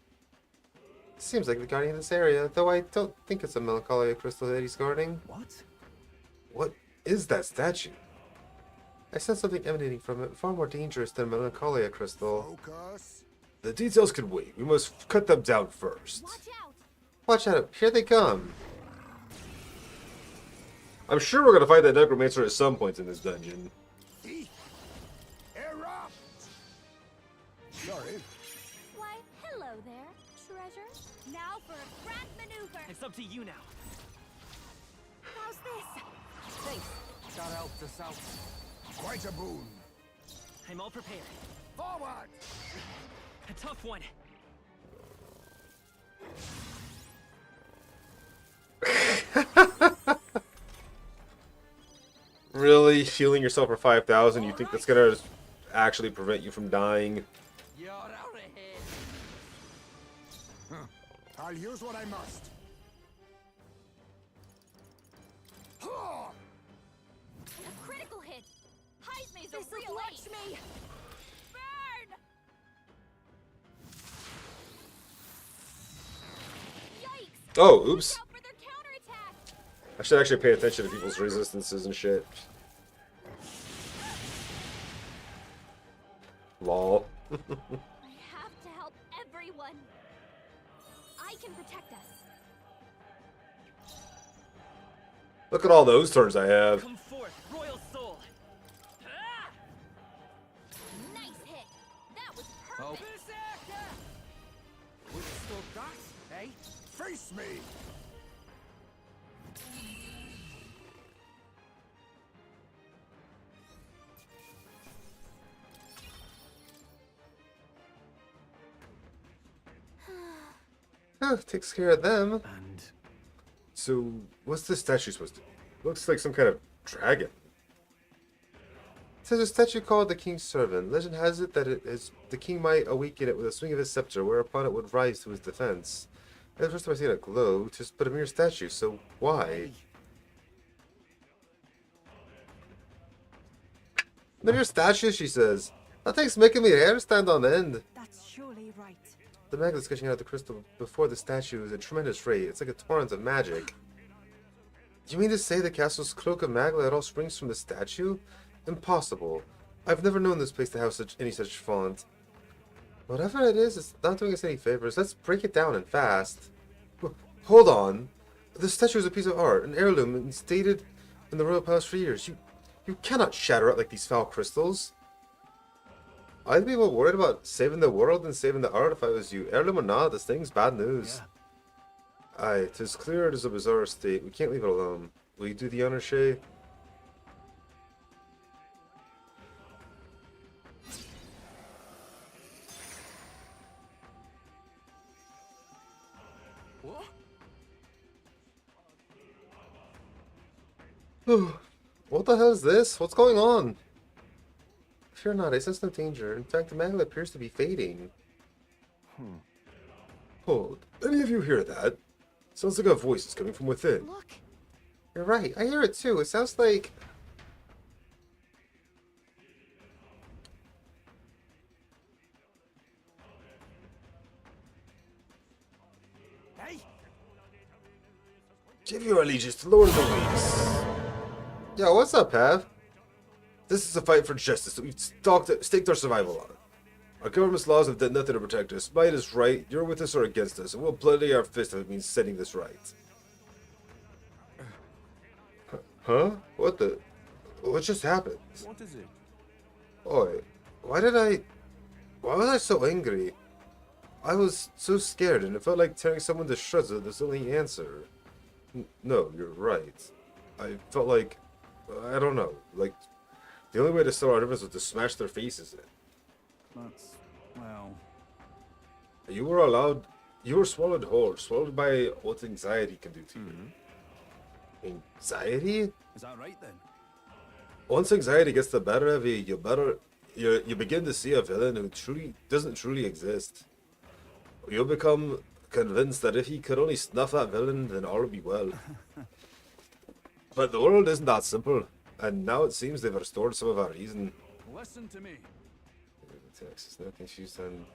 Seems like the guardian of this area, though I don't think it's a melancholia crystal that he's guarding. What? What is that statue? I sense something emanating from it, far more dangerous than a melancholia crystal. Focus. The details can wait. We must cut them down first. Watch out! Watch out! Here they come. I'm sure we're gonna fight that necromancer at some point in this dungeon. Erupt! Sorry. Why, hello there, treasure. Now for a grand maneuver. It's up to you now. How's this? Face. That helped us out. Quite a boon. I'm all prepared. Forward! A tough one. Really? Healing yourself for 5,000? You think that's gonna actually prevent you from dying? You're out of here. I'll use what I must. A critical hit. Heisme's a real ace. Me. Burn! Yikes! Oh, oops. Watch out for their counterattack. I should actually pay attention to people's resistances and shit. Lol. I have to help everyone. I can protect us. Look at all those turns I have. Come forth, royal soul. Ah! Nice hit. That was Oh. perfect. Withstood that, eh? Face me! Takes care of them. And So, what's this statue supposed to be? Looks like some kind of dragon. It says a statue called the King's Servant. Legend has it that the king might awaken it with a swing of his scepter, whereupon it would rise to his defense. And the first time I seen it glow, just but a mere statue, so why? The mere statue, she says. That thing's making me hair stand on end. That's surely right. The magnet's gushing out of the crystal before the statue is at a tremendous rate. It's like a torrent of magic. Do you mean to say the castle's cloak of maglet all springs from the statue? Impossible. I've never known this place to have any such font. Whatever it is, it's not doing us any favors. Let's break it down and fast. Hold on. The statue is a piece of art, an heirloom, and stated in the royal palace for years. You cannot shatter it like these foul crystals. I'd be more worried about saving the world than saving the art if I was you. Heirloom or not, this thing's bad news. yeah. Aye, 'tis clear it is a bizarre state. We can't leave it alone. Will you do the honor, Shay? What? What the hell is this? What's going on? Fear not, I sense no danger. In fact, the magnet appears to be fading. Hold. Any of you hear that? Sounds like a voice is coming from within. Look. You're right. I hear it too. It sounds like... Hey? Give your allegiance to Lord Louise. Yo, what's up, Pav? This is a fight for justice that we've staked our survival on. Our government's laws have done nothing to protect us. Might is right. You're with us or against us, and we'll bloody our fist if it means setting this right. Huh? What the... What just happened? What is it? Oi, why was I so angry? I was so scared and it felt like tearing someone to shreds was the only answer. No, you're right. I felt like... I don't know. Like, the only way to settle our difference was to smash their faces in. That's, well, You were allowed... You were swallowed whole. Swallowed by what anxiety can do to you. Anxiety? is that right then? Once anxiety gets the better of you, you begin to see a villain who doesn't truly exist. You'll become convinced that if he could only snuff that villain, then all would be well. But the world isn't that simple, and now it seems they've restored some of our reason. Listen to me. Texas, nothing she's done.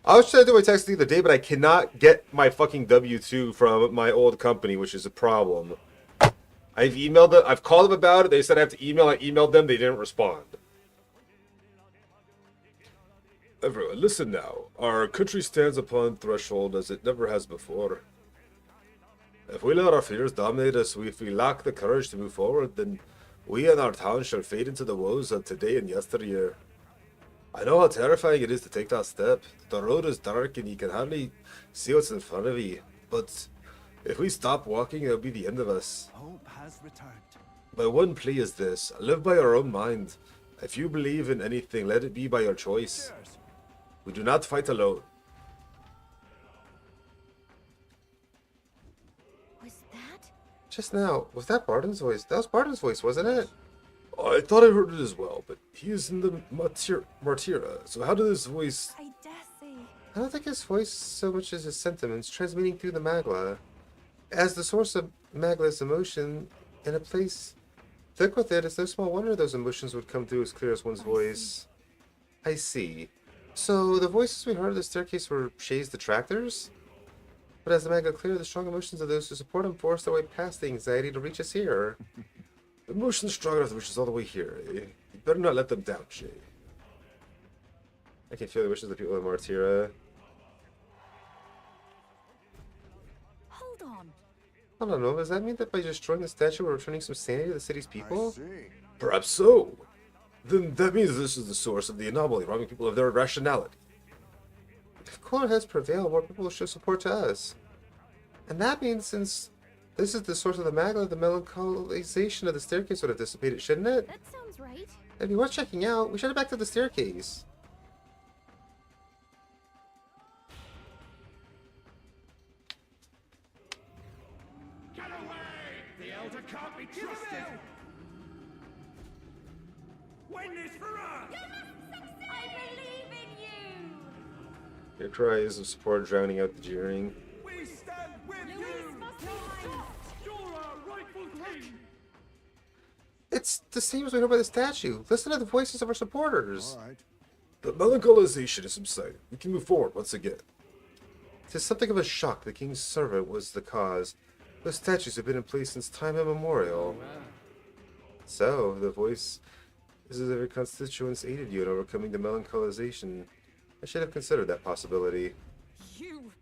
I was trying to do my text the other day, but I cannot get my fucking W-2 from my old company, which is a problem. I've emailed them. I've called them about it. They said I have to email. I emailed them. They didn't respond. Everyone, listen now. Our country stands upon threshold as it never has before. If we let our fears dominate us, if we lack the courage to move forward, then we and our town shall fade into the woes of today and yesteryear. I know how terrifying it is to take that step. The road is dark and you can hardly see what's in front of you. But if we stop walking, it'll be the end of us. Hope has returned. My one plea is this: live by your own mind. If you believe in anything, let it be by your choice. We do not fight alone. Was that? Just now, was that Barton's voice? That was Barton's voice, wasn't it? I thought I heard it as well, but he is in the Martyra, so how did his voice... I dare say. I don't think his voice so much as his sentiments transmitting through the Magla. As the source of Magla's emotion in a place thick with it, it's no small wonder those emotions would come through as clear as one's voice. I see. So the voices we heard at the staircase were Shay's detractors? But as the Magla cleared, the strong emotions of those who support him forced their way past the anxiety to reach us here. Emotions strong enough to reach us all the way here, eh? You better not let them down, Shay. I can feel the wishes of the people of Martyra. Hold on. I don't know, does that mean that by destroying the statue we're returning some sanity to the city's people? I see. Perhaps so. Then that means this is the source of the anomaly, robbing people of their rationality. If cooler heads prevail, more people will show support to us. And that means since this is the source of the Magla, the melancholization of the staircase would have dissipated, shouldn't it? That sounds right. It'd be worth checking out. We should head back to the staircase. Get away! The Elder can't be trusted! Win this for us! I believe in you! Your cries of support drowning out the jeering. We stand with Louise you! must be stopped! You're our rightful queen! It's the same as we heard by the statue. Listen to the voices of our supporters. All right. The melancholization is subsided. We can move forward once again. Tis something of a shock the king's servant was the cause. Those statues have been in place since time immemorial. So, the voices of every constituents aided you in overcoming the melancholization. I should have considered that possibility. You.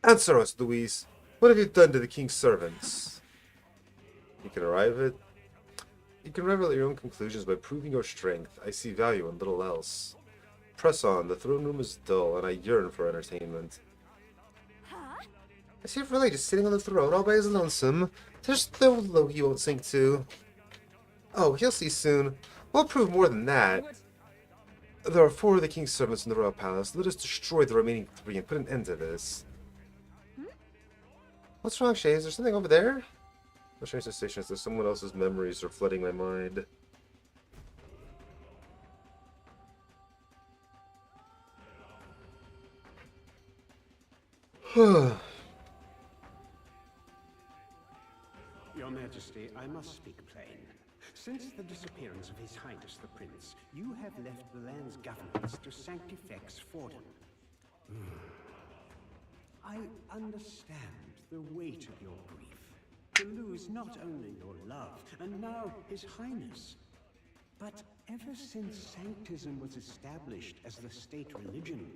Answer us, Louise. What have you done to the king's servants? You can arrive at your own conclusions by proving your strength. I see value in little else. Press on. The throne room is dull, and I yearn for entertainment. Huh? I see Verley just sitting on the throne all by his lonesome. There's no low he won't sink to. Oh, he'll see soon. We'll prove more than that. There are 4 of the king's servants in the royal palace. Let us destroy the remaining 3 and put an end to this. What's wrong, Shay? Is there something over there? The train station is that someone else's memories are flooding my mind. Your Majesty, I must speak plain. Since the disappearance of His Highness the Prince, you have left the land's governance to Sanctifex Forden. I understand the weight of your grief. To lose not only your love, and now His Highness, but ever since Sanctism was established as the state religion,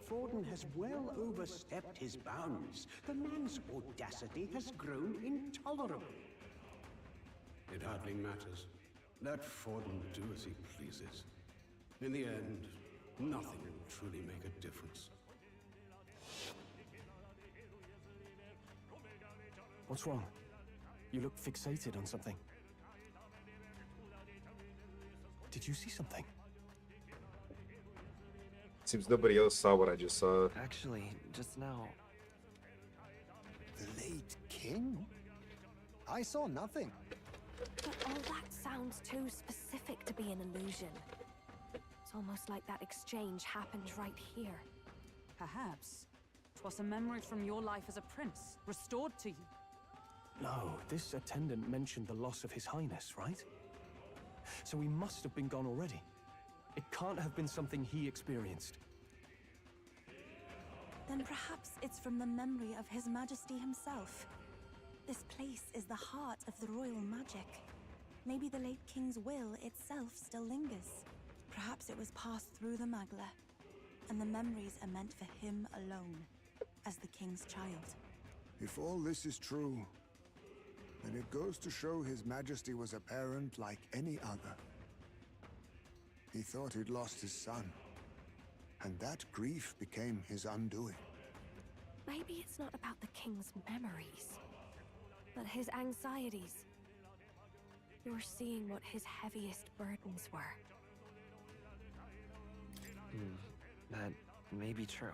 Forden has well overstepped his bounds. The man's audacity has grown intolerable. It hardly matters. Let Forden do as he pleases. In the end, nothing will truly make a difference. What's wrong? You look fixated on something. Did you see something? Seems nobody else saw what I just saw. Actually, just now. The late king? I saw nothing. But all that sounds too specific to be an illusion. It's almost like that exchange happened right here. Perhaps. 'Twas a memory from your life as a prince, restored to you. No, this attendant mentioned the loss of His Highness, right? So he must have been gone already. It can't have been something he experienced. Then perhaps it's from the memory of His Majesty himself. This place is the heart of the royal magic. Maybe the late king's will itself still lingers. Perhaps it was passed through the Magla. and the memories are meant for him alone, as the king's child. If all this is true, then it goes to show His Majesty was a parent like any other. He thought he'd lost his son, and that grief became his undoing. Maybe it's not about the king's memories, but his anxieties. You're seeing what his heaviest burdens were. That may be true.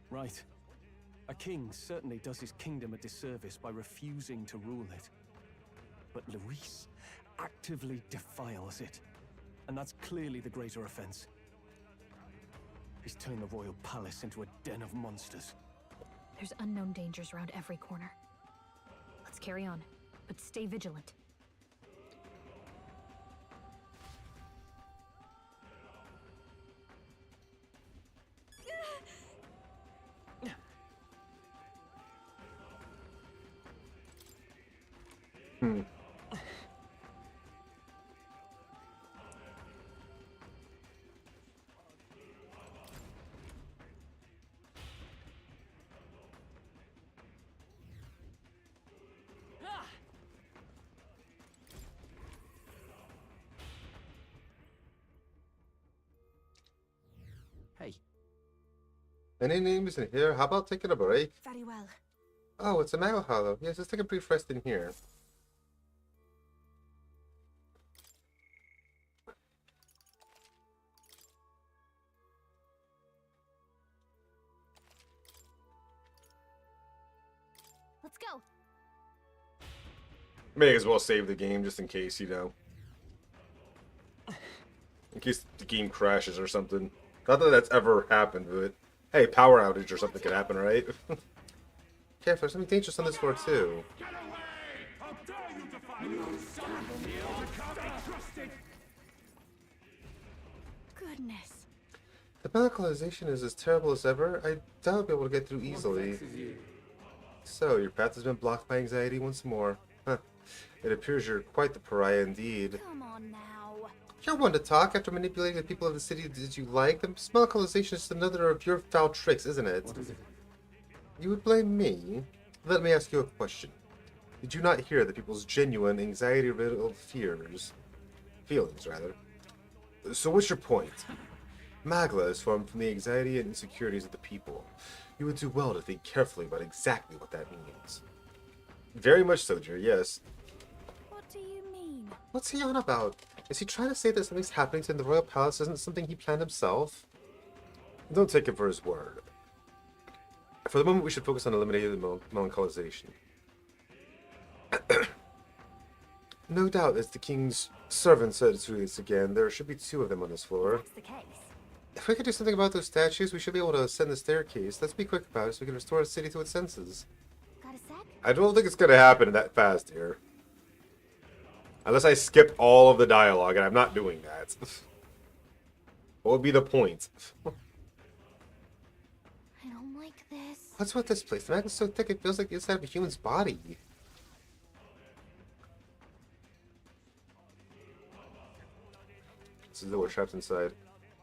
Right. A king certainly does his kingdom a disservice by refusing to rule it. But Luis actively defiles it. And that's clearly the greater offense. He's turned the royal palace into a den of monsters. There's unknown dangers around every corner. Let's carry on, but stay vigilant. Hey. Any names in here? How about taking a break? Very well. Oh, it's a Mago Hollow. Yes, let's take a brief rest in here. Let's go. May as well save the game just in case, you know. In case the game crashes or something. Not that that's ever happened, but hey, power outage or something could happen, right? Careful, there's something dangerous on this floor too. Get away! How dare you defy me! The Elder can't be trusted! Goodness. The medicalization is as terrible as ever. I doubt I'll be able to get through easily. So, your path has been blocked by anxiety once more. Huh. It appears you're quite the pariah indeed. Come on now. You're one to talk after manipulating the people of the city that you like. The medicalization is another of your foul tricks, isn't it? What is it? You would blame me? Let me ask you a question. Did you not hear the people's genuine anxiety-riddled feelings, rather? So what's your point? Magla is formed from the anxiety and insecurities of the people. You would do well to think carefully about exactly what that means. Very much so, dear, yes. What do you mean? What's he on about? Is he trying to say that something's happening to him in the royal palace isn't something he planned himself? Don't take him for his word. For the moment, we should focus on eliminating the melancholisation. No doubt, as the king's servant said to us again, there should be 2 of them on this floor. That's the case. If we could do something about those statues, we should be able to ascend the staircase. Let's be quick about it so we can restore the city to its senses. Got a sec? I don't think it's going to happen that fast here. Unless I skip all of the dialogue, and I'm not doing that. What would be the point? I don't like this. What's with this place? The mag is so thick it feels like the inside of a human's body. This is the we're trapped inside.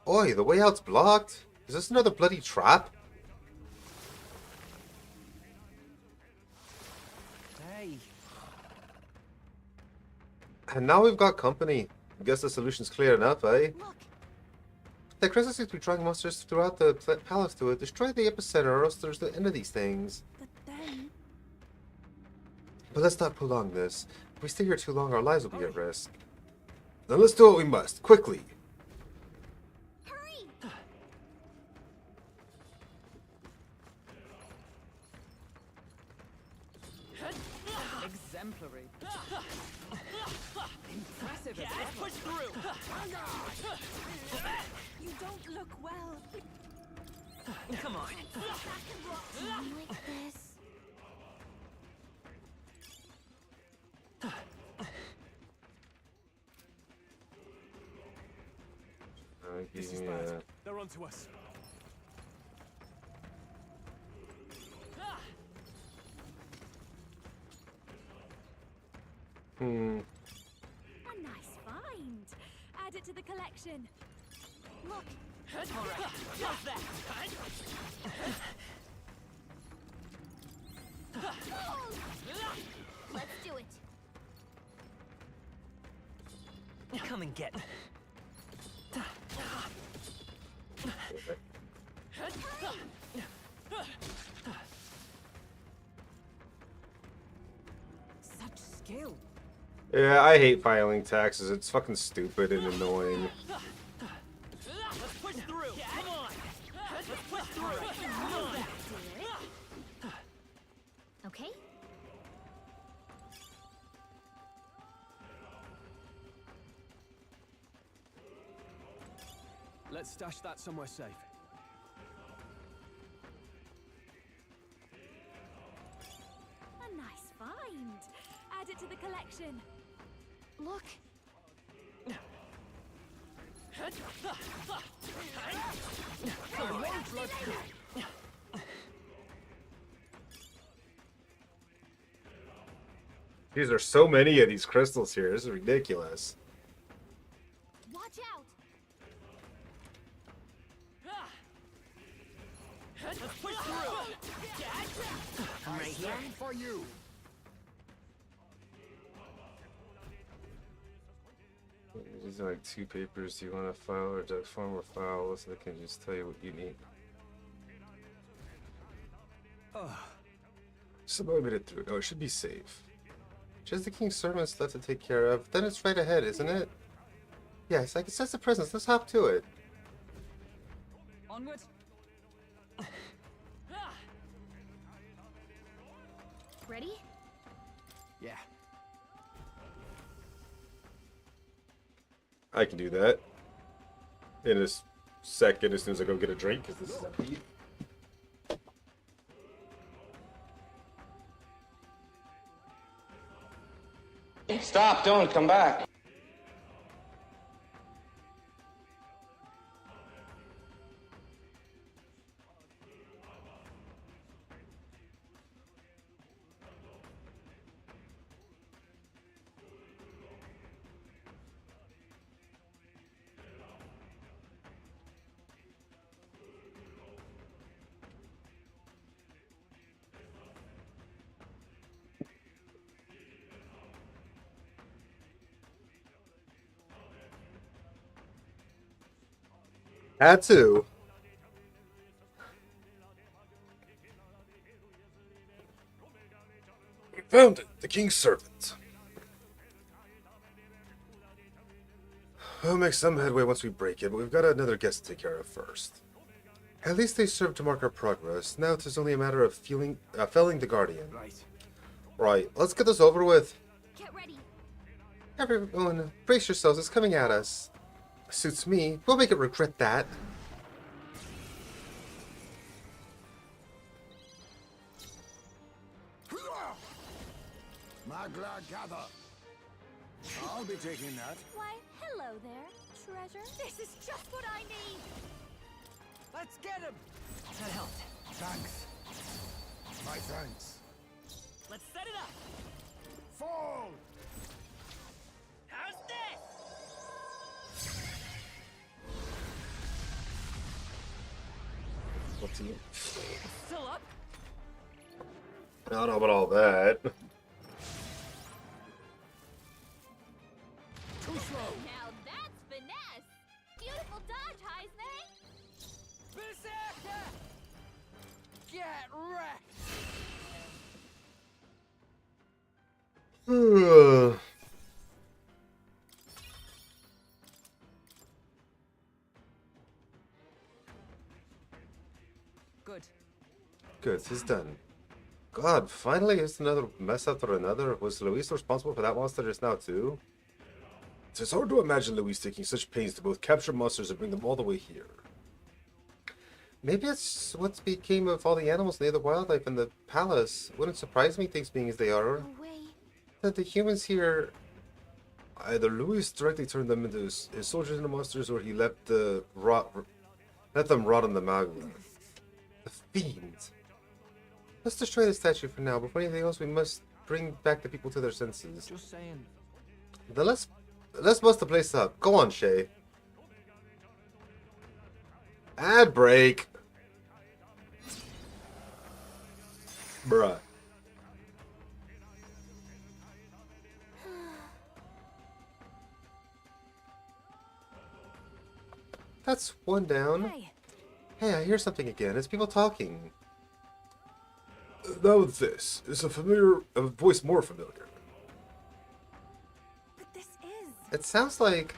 Oi, the way out's blocked? Is this another bloody trap? Hey. And now we've got company. I guess the solution's clear enough, eh? Look, The crisis seems to be drawing monsters throughout the palace to it. Destroy the epicenter or else there's the end of these things. But then... But let's not prolong this. If we stay here too long, our lives will be at risk. Then let's do what we must, quickly. hurry! Exemplary. Impressive. Push through. You don't look well. Come on. Something like this. This is bad. They're onto us. A nice find. Add it to the collection. Look, Alright, how's that? Let's do it. Come and get. Such skill. Yeah, I hate filing taxes. It's fucking stupid and annoying. Let's push through. Come on. Let's push through. Come on. Okay? Let's stash that somewhere safe. A nice find. Add it to the collection. Look. These are so many of these crystals here. This is ridiculous. Watch out. Let's push through. I'm right here. For you. These are like 2 papers. Do you want a file or a form or file? Listen, I can just tell you what you need. Somebody made it through. Oh, it should be safe. Just the king's servants left to take care of. Then it's right ahead, isn't it? Yes, I can sense the presence. Let's hop to it. Onward. Ready? Yeah. I can do that. In a second, as soon as I go get a drink, because this is empty. Stop, don't come back. Had to. We found it, the king's servant. We'll make some headway once we break it, but we've got another guest to take care of first. At least they served to mark our progress. Now it's only a matter of felling the guardian. Right. Right, let's get this over with. Get ready. Everyone, brace yourselves, it's coming at us. Suits me. We'll make it regret that. Magla gather. I'll be taking that. Why, hello there, treasure. This is just what I need. Let's get him. That helped. Thanks. My thanks. Let's set it up. Fall! How's this? What's he? Still up? I don't know about all that. Too slow. Now that's finesse. Beautiful dodge, Heisman. Berserker! Get wrecked! Good. Good, it's done. God, finally, it's another mess after another. Was Luis responsible for that monster just now, too? It's hard to imagine Luis taking such pains to both capture monsters and bring them all the way here. Maybe it's what became of all the animals and the other wildlife in the palace. Wouldn't surprise me, things being as they are. No way. That the humans here... Either Luis directly turned them into his soldiers into monsters, or he let them rot in the magma. The fiend. Let's destroy the statue for now. Before anything else, we must bring back the people to their senses. Just saying. Then let's bust the place up. Go on, Shay. Ad break. Bruh. That's one down. Hey, I hear something again. It's people talking. Now this is a voice more familiar. But this is. It sounds like...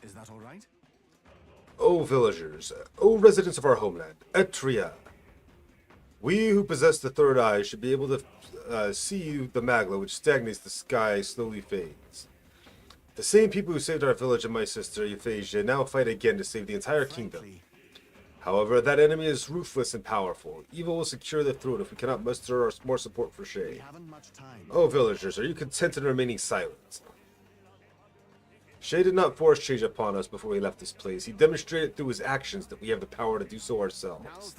Is that all right? O villagers, O residents of our homeland, Etria. We who possess the third eye should be able to see the magla which stagnates the sky slowly fades. The same people who saved our village and my sister Euphrasia now fight again to save the entire kingdom. However, that enemy is ruthless and powerful. Evil will secure the throne if we cannot muster more support for Shay. Oh, villagers, are you content in remaining silent? Shay did not force change upon us before we left this place. He demonstrated through his actions that we have the power to do so ourselves.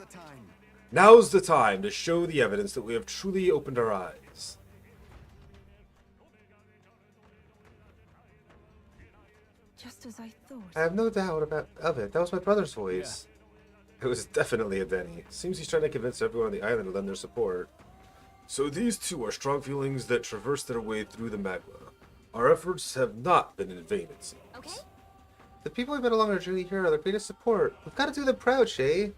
Now's the time to show the evidence that we have truly opened our eyes. Just as I thought. I have no doubt of it. That was my brother's voice. It was definitely a Denny. Seems he's trying to convince everyone on the island to lend their support. So these two are strong feelings that traverse their way through the magma. Our efforts have not been in vain, it seems. Okay. The people we've met along our journey here are the greatest support. We've got to do them proud, Shay.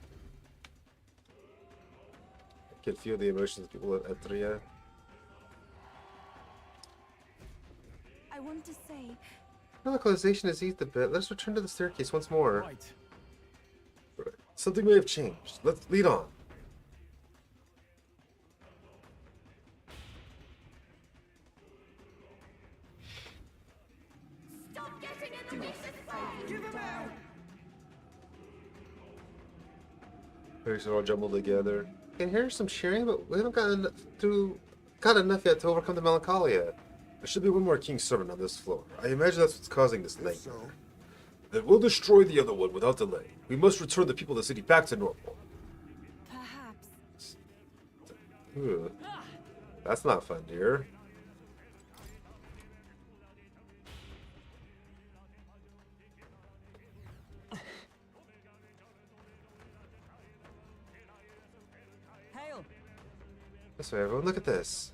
I can feel the emotions of people at Etria. I want to say. The localization has eased a bit. Let's return to the staircase once more. Right. Something may have changed. Let's lead on. Stop getting in the way! Give him out! They're all jumbled together. I can hear some cheering, but we haven't got enough yet to overcome the melancholia. There should be one more king's servant on this floor. I imagine that's what's causing this nightmare. Then we'll destroy the other one without delay. We must return the people of the city back to normal. Perhaps. Ooh. That's not fun, dear. Hail! This way, everyone. Look at this.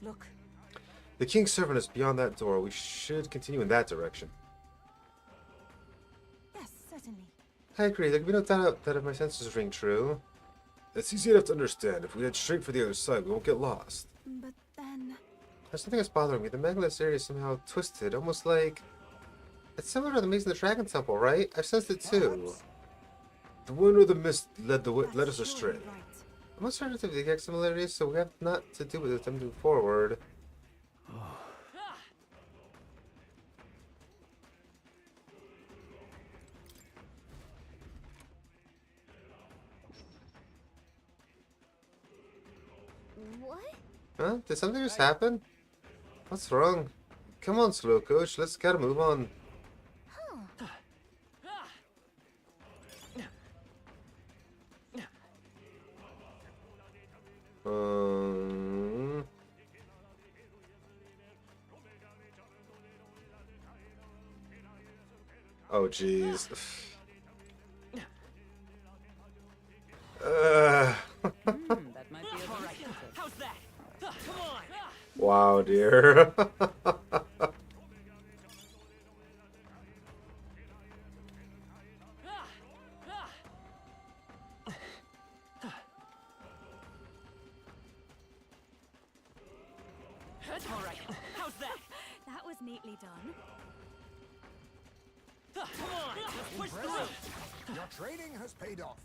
Look. The king's servant is beyond that door. We should continue in that direction. Yes, certainly. I agree. There can be no doubt that if my senses ring true. It's easy enough to understand. If we head straight for the other side, we won't get lost. But then. There's something that's bothering me. The Magla's area is somehow twisted, almost like... It's similar to the maze in the Dragon Temple, right? I've sensed it too. The wind or the mist led us astray. I'm not certain of the exact similarities, so we have not to do with them moving forward. What? Huh? Did something just happen? What's wrong? Come on, slow coach. Let's gotta move on. Oh, jeez. That might be a How's that? Come on! Wow, dear. All right. How's that? That was neatly done. Come on! Let's push through! Your training has paid off.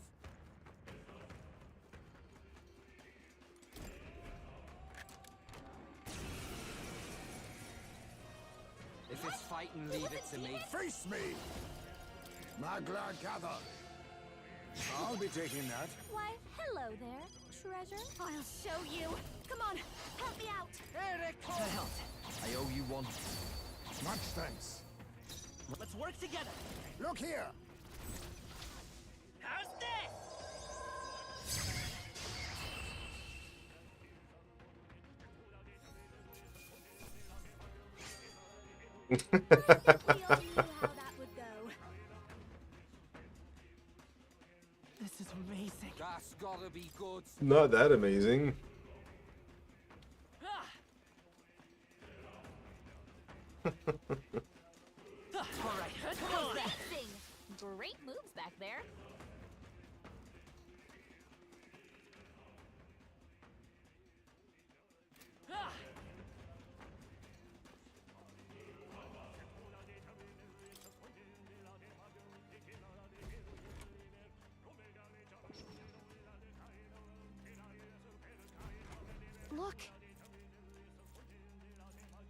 If it's fighting, leave it to me. Face me! Magla gather. I'll be taking that. Why, hello there, treasure. I'll show you. Come on, help me out. I owe you one. Much thanks. Let's work together. Look here. How's this? We all knew how that would go. This is amazing. That's gotta be good. Not that amazing. Alright, come on. Amazing. Great moves back there. Look.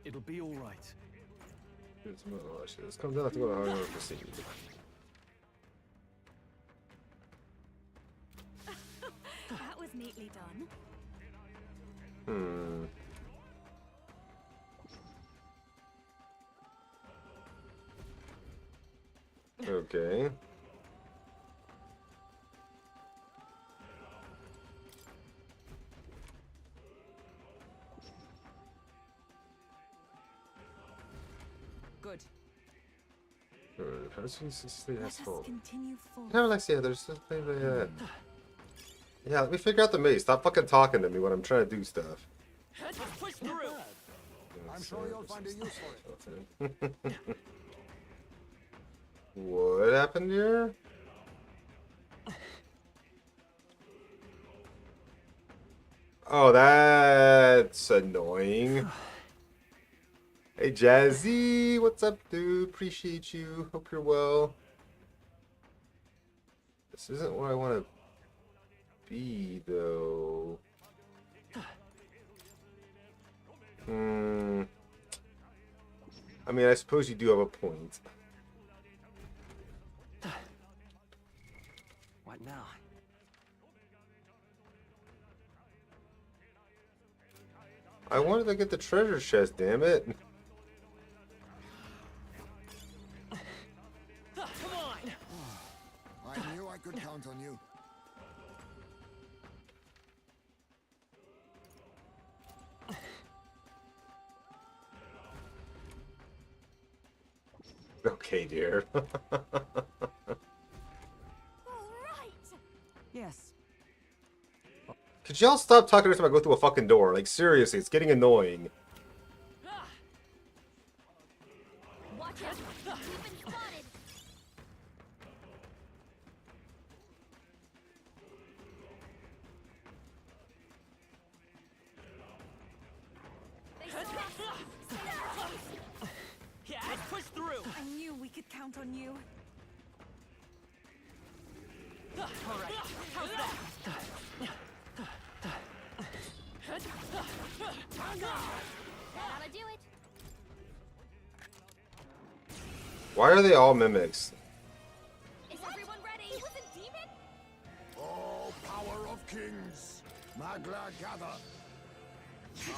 It'll be all right. Let's come down to go to higher proceed. That was neatly done. Hmm. Okay. Good. Let us continue forward. Yeah, Alexia, there's just maybe, yeah, let me figure out the maze. Stop fucking talking to me when I'm trying to do stuff. Let's push through. I'm sure you'll find a use for it. What happened here? Oh, that's annoying. Hey, Jazzy, what's up, dude? Appreciate you. Hope you're well. This isn't where I want to be, though. I mean, I suppose you do have a point. What now? I wanted to get the treasure chest, damn it. Come on. I knew I could count on you. Okay, dear. All right. Yes. Could y'all stop talking every time I go through a fucking door? Like, seriously, it's getting annoying. Watch out. We've been spotted. They saw us. Yeah, let's push through. I knew we could count on you. All right, how's that? That ought to do it. Why are they all mimics? Is everyone ready? He was a demon? Oh, power of kings! Magla gather!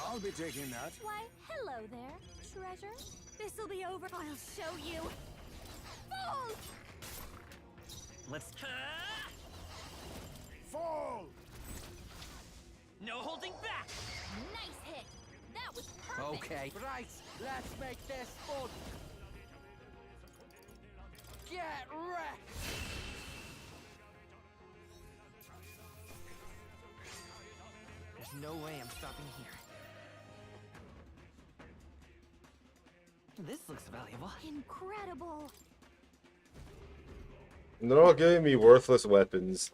I'll be taking that. Why, hello there, treasure. This'll be over. I'll show you. Fools! Let's. Fall! No holding back. Nice hit. That was perfect. Okay, right, let's make this fun. Get wrecked! There's no way I'm stopping here. This looks valuable. Incredible. And they're all giving me worthless weapons.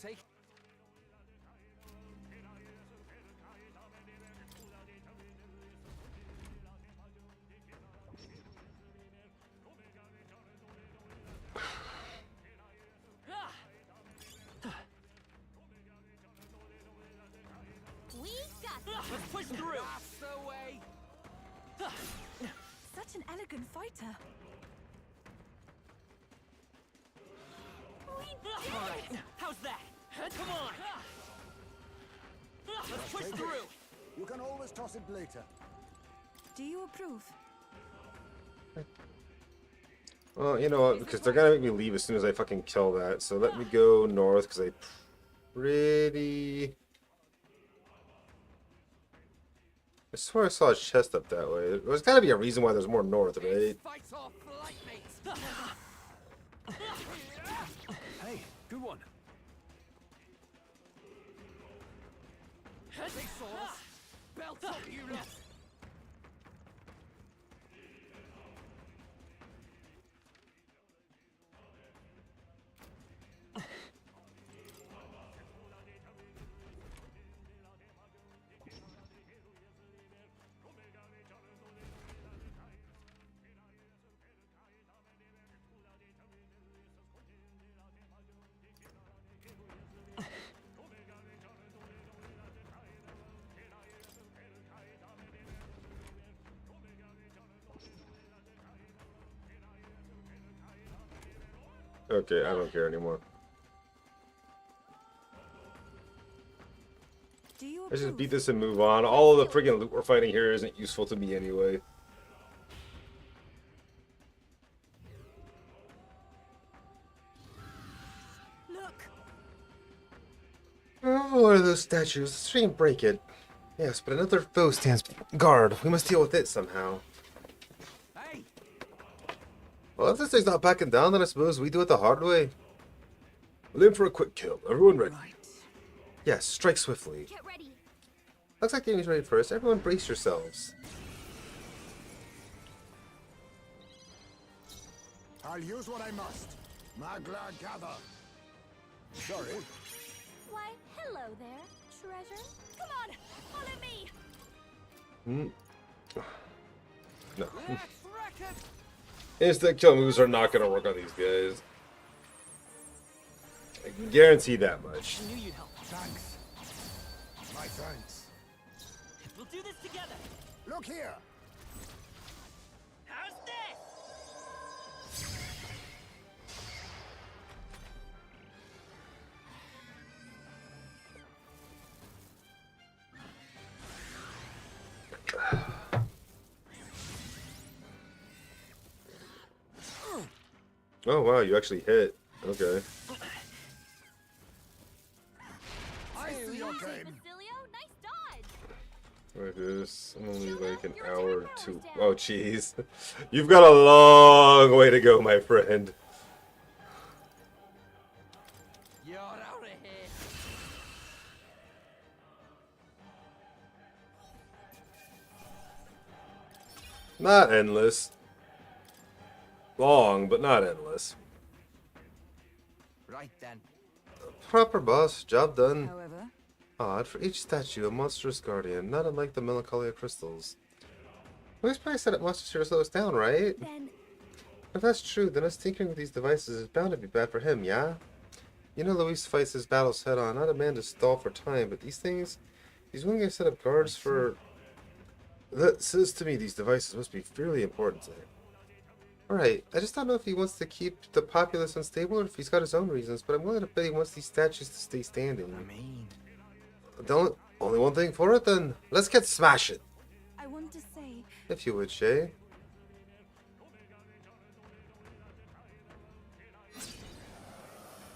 Take. We got this. Let's push through. That's the way. Such an elegant fighter. All right, how's that? Come on! Let's push Take it. through! You can always toss it later. Do you approve? Well, you know what? Because they're gonna make me leave as soon as I fucking kill that. So let me go north, because I pretty... I swear I saw a chest up that way. There's gotta be a reason why there's more north, right? Fight off, light mates! Hey, good one. Heavy swords! Belt up, you lot! Okay, I don't care anymore. Do you Let's just approve? beat this and move on. All of the friggin' loot we're fighting here isn't useful to me anyway. Look. Oh, what are those statues? Let's try and break it. Yes, but another foe stands guard. We must deal with it somehow. Hey! Well, if this thing's not backing down, then I suppose we do it the hard way. We'll aim for a quick kill. Everyone ready? Yes, strike swiftly. Get ready. Looks like Amy's ready first. Everyone brace yourselves. I'll use what I must. Magla gather. Sorry. Why, hello there, treasure. Come on, follow me. No. Let's wreck it! Instant kill moves are not going to work on these guys. I can guarantee that much. I knew you'd help. Thanks. My thanks. We'll do this together! Look here. How's this? Oh wow, you actually hit. Okay. I see your game. Basilio, nice dodge. Alright, this I'm only like an hour or two. Oh jeez. You've got a long way to go, my friend. You're out of here! Not endless. Long, but not endless. Right then. Proper boss, job done. However, Odd, for each statue, a monstrous guardian, not unlike the melancholia crystals. Louis probably said it must sure slow us down, right? Then If that's true, then us tinkering with these devices is bound to be bad for him, yeah? You know Luis fights his battles head on, not a man to stall for time, but these things, he's willing to set up guards for... That says to me these devices must be fairly important to him. Alright, I just don't know if he wants to keep the populace unstable or if he's got his own reasons, but I'm willing to bet he wants these statues to stay standing. I mean, Don't... Only one thing for it, then. Let's get smashing. I want to say, If you would, Shay.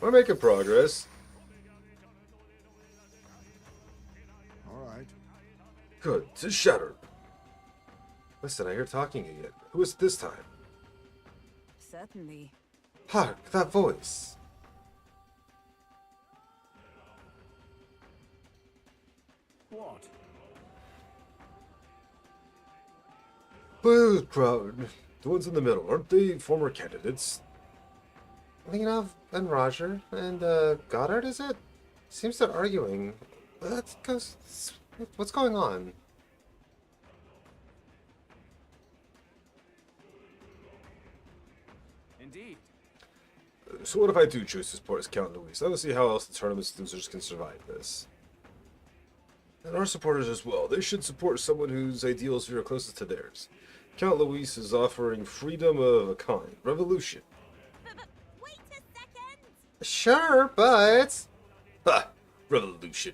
We're making progress. All right. Good. It's shattered. Listen, I hear talking again. Who is it this time? certainly. Hark, that voice. What? Boo crowd. The ones in the middle, aren't they former candidates? Lenov and Roger and Goddard, is it? Seems they're arguing. What's going on? Indeed. So what if I do choose to support as Count Luis? I don't see how else the tournament's losers can survive this. And our supporters as well. They should support someone whose ideals are closest to theirs. Count Luis is offering freedom of a kind. Revolution. Wait a second! Sure, but Ha! Revolution.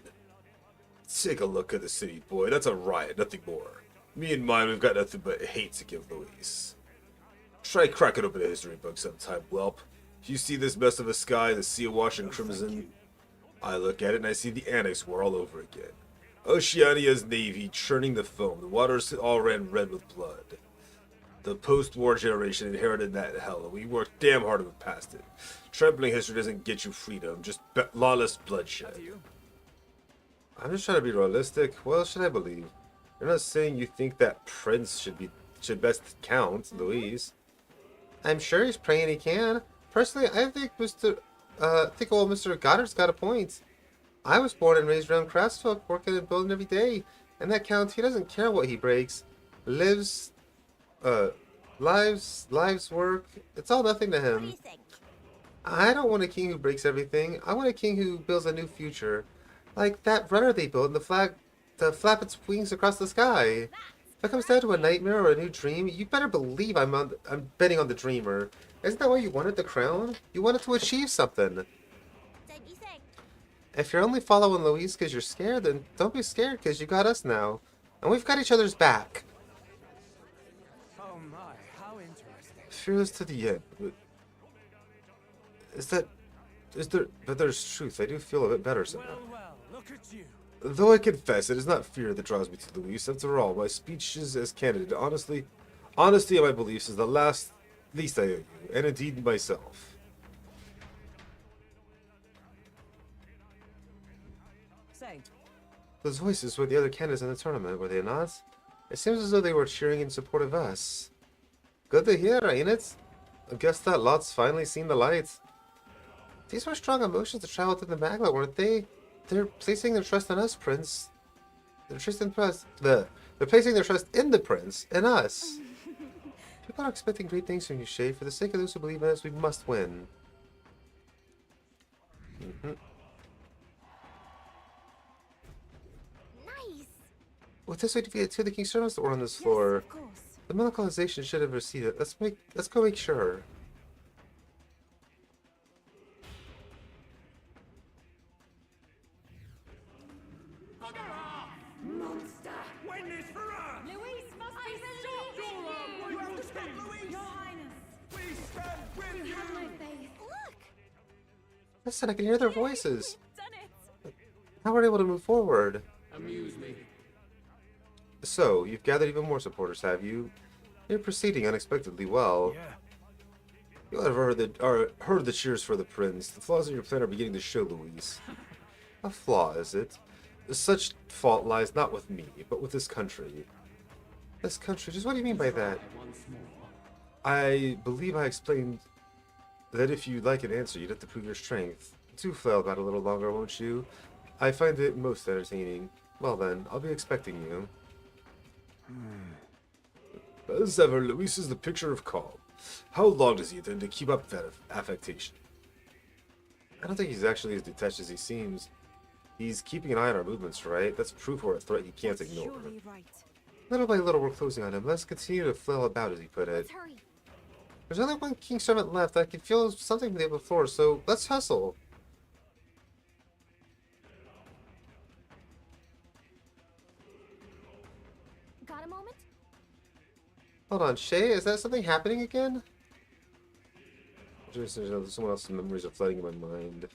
Take a look at the city, boy. That's a riot, nothing more. Me and mine, we've got nothing but hate to give Louise. Try cracking open a history book sometime, whelp. If you see this mess of a sky, the sea awash in crimson, I look at it and I see the Annex War all over again. Oceania's navy churning the foam. The waters all ran red with blood. The post-war generation inherited that hell, and we worked damn hard to move past it. Trampling history doesn't get you freedom, just lawless bloodshed. I'm just trying to be realistic. What else should I believe? You're not saying you think that Prince should best count, Louise. I'm sure he's praying he can. Personally, I think old Mr. Goddard's got a point. I was born and raised around craftsfolk, working and building every day. And that counts. He doesn't care what he breaks. Lives work. It's all nothing to him. What do you think? I don't want a king who breaks everything. I want a king who builds a new future. Like that runner they built and the flap its wings across the sky. If it comes down to a nightmare or a new dream, you better believe I'm betting on the dreamer. Isn't that why you wanted the crown? You wanted to achieve something. Don't you think? If you're only following Louise because you're scared, then don't be scared because you got us now. And we've got each other's back. Oh my, how interesting. Fearless to the end. But there's truth. I do feel a bit better somehow. Well, look at you. Though I confess, it is not fear that draws me to Louise. After all, my speeches as candidate, honesty of my beliefs is the least I owe you, and indeed myself. Say, Those voices were the other candidates in the tournament, were they not? It seems as though they were cheering in support of us. Good to hear, ain't it? I guess that lot's finally seen the light. These were strong emotions to travel to the Magla, weren't they? They're placing their trust in us, Prince. They're placing their trust in the Prince, and us. People are expecting great things from you, Shay. For the sake of those who believe in us, we must win. Nice. With this, we defeated two of the King's servants that were on this floor. Of course. The medicalization should have receded. Let's go make sure. Monster! Win this for us! Luis must be stopped! You have to stop Louise! Your Highness! We stand with you! Look! Listen, I can hear their voices. Done it! How are we able to move forward? Amuse me. So, you've gathered even more supporters, have you? You're proceeding unexpectedly well. Yeah. You'll have heard the cheers for the Prince. The flaws in your plan are beginning to show, Louise. A flaw, is it? Such fault lies not with me, but with this country. This country? Just what do you mean by that? I believe I explained that if you'd like an answer, you'd have to prove your strength. Do flail about a little longer, won't you? I find it most entertaining. Well then, I'll be expecting you. As ever, Luis is the picture of calm. How long does he intend to keep up that affectation? I don't think he's actually as detached as he seems. He's keeping an eye on our movements, right? That's proof we're a threat he can't ignore. Surely right. Little by little, we're closing on him. Let's continue to flail about, as he put it. Let's hurry. There's only one King Servant left. I can feel something from the upper floor, so let's hustle. Got a moment? Hold on, Shay, is that something happening again? Just someone else's memories are flooding in my mind.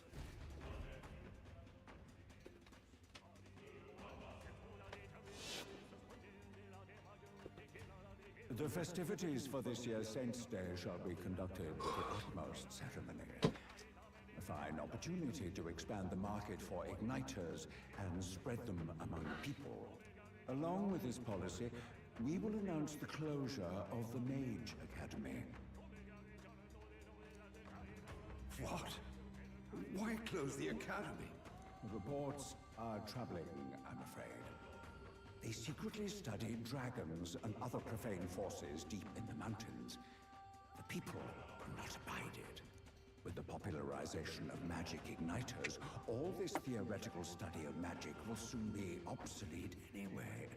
The festivities for this year's Saints' Day shall be conducted with the utmost ceremony. A fine opportunity to expand the market for igniters and spread them among the people. Along with this policy, we will announce the closure of the Mage Academy. What? Why close the academy? Reports are troubling, I'm afraid. They secretly study dragons and other profane forces deep in the mountains. The people will not abide it. With the popularization of magic igniters, all this theoretical study of magic will soon be obsolete anyway.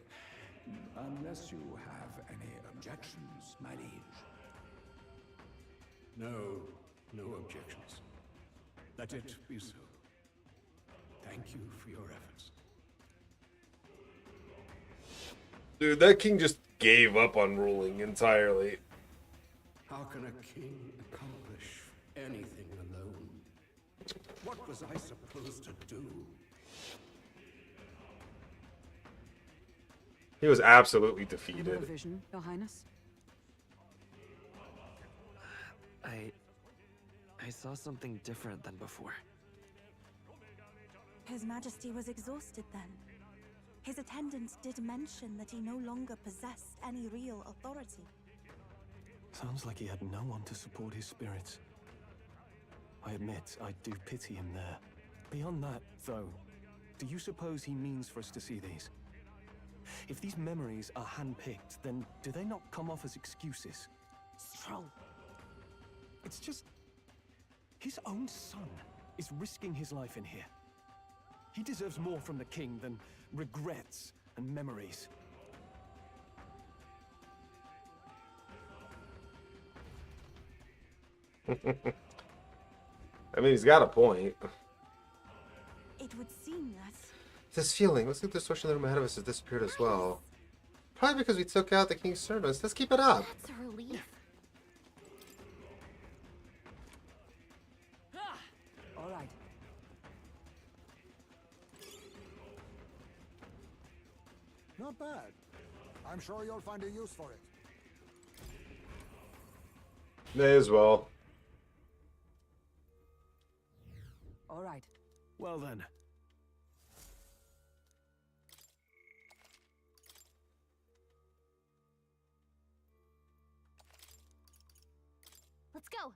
Unless you have any objections, my liege. No objections. Let it be so. Thank you for your efforts. Dude, that king just gave up on ruling entirely. How can a king accomplish anything alone? What was I supposed to do? He was absolutely Under a defeated. vision, Your Highness? I saw something different than before. His Majesty was exhausted then. His attendants did mention that he no longer possessed any real authority. Sounds like he had no one to support his spirits. I admit, I do pity him there. Beyond that, though, do you suppose he means for us to see these? If these memories are handpicked, then do they not come off as excuses? Strong. It's just... his own son is risking his life in here. He deserves more from the king than regrets and memories. I mean, he's got a point. It would seem that... This feeling, looks like the distortion in the room ahead of us has disappeared as well. Probably because we took out the king's servants. Let's keep it up. That's a relief. All right. Not bad. I'm sure you'll find a use for it. May as well. All right. Well then. Let's go.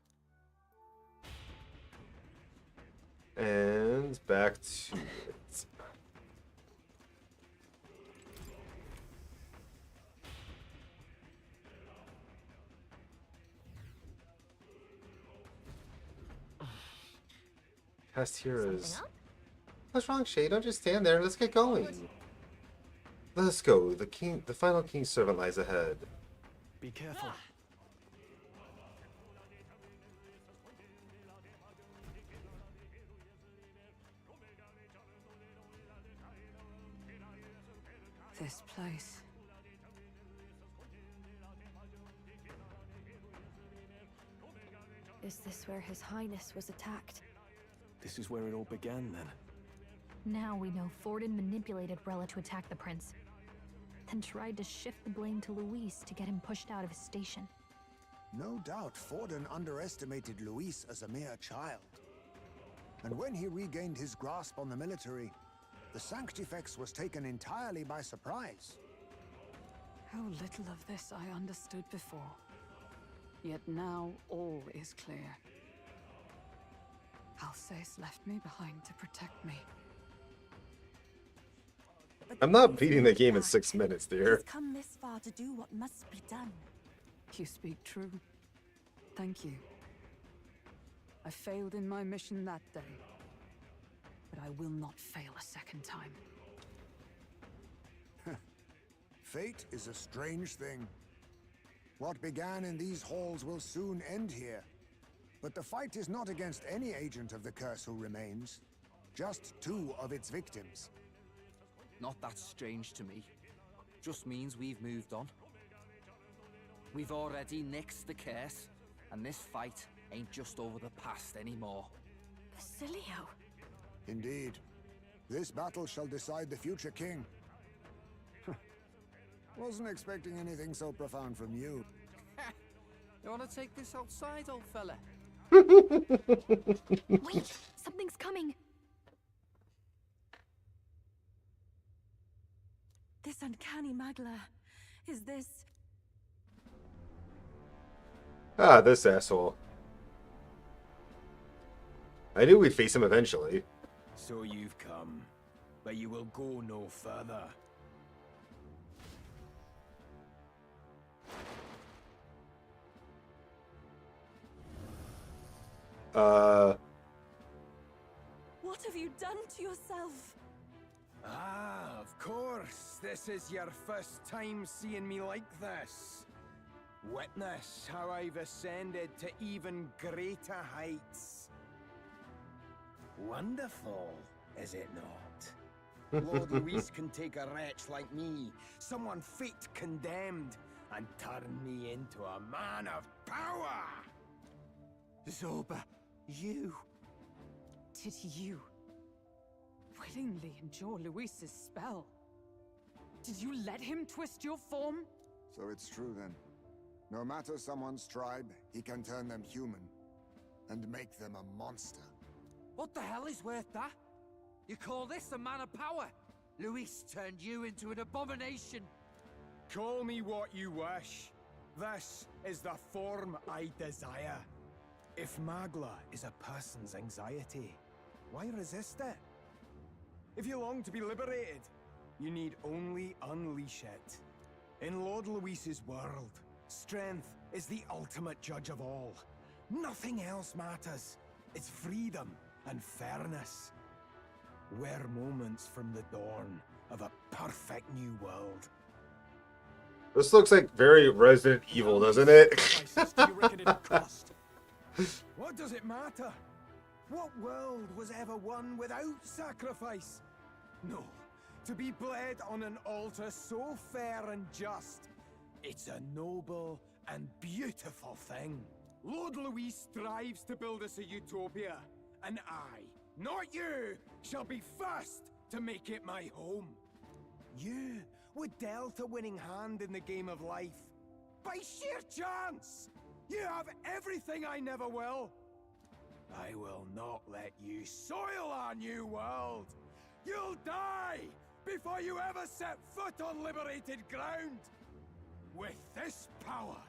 And back to it. Past heroes. What's wrong, Shay? Don't just stand there. Let's get going. Let's go. The final king's servant lies ahead. Be careful. This place. Is this where His Highness was attacked? This is where it all began, then. Now we know Forden manipulated Rella to attack the prince, then tried to shift the blame to Luis to get him pushed out of his station. No doubt Forden underestimated Luis as a mere child. And when he regained his grasp on the military, the Sanctifex was taken entirely by surprise. How little of this I understood before. Yet now all is clear. Alsace left me behind to protect me. I'm not beating the game in 6 minutes, dear. He's come this far to do what must be done. You speak true. Thank you. I failed in my mission that day, but I will not fail a second time. Fate is a strange thing. What began in these halls will soon end here. But the fight is not against any agent of the curse who remains, just 2 of its victims. Not that strange to me. Just means we've moved on. We've already nixed the curse, and this fight ain't just over the past anymore. Basilio! Indeed. This battle shall decide the future king. Wasn't expecting anything so profound from you. You wanna take this outside, old fella? Wait! Something's coming! This uncanny Magla. Is this... Ah, this asshole. I knew we'd face him eventually. So you've come, but you will go no further. What have you done to yourself? Ah, of course. This is your first time seeing me like this. Witness how I've ascended to even greater heights. Wonderful. is it not? Lord Luis can take a wretch like me, someone fate condemned, and turn me into a man of power! Zorba, you... Did you... willingly endure Luis's spell? Did you let him twist your form? So it's true then. No matter someone's tribe, he can turn them human and make them a monster. What the hell is worth that? You call this a man of power? Luis turned you into an abomination. Call me what you wish. This is the form I desire. If Magla is a person's anxiety, why resist it? If you long to be liberated, you need only unleash it. In Lord Luis's world, strength is the ultimate judge of all. Nothing else matters. It's freedom and fairness. We're moments from the dawn of a perfect new world. This looks like very Resident Evil, doesn't it? What does it matter? What world was ever won without sacrifice? No, to be bled on an altar so fair and just, it's a noble and beautiful thing. Lord Luis strives to build us a utopia, and I, not you, shall be first to make it my home. You were dealt a winning hand in the game of life. By sheer chance! You have everything I never will. I will not let you soil our new world. You'll die before you ever set foot on liberated ground. With this power,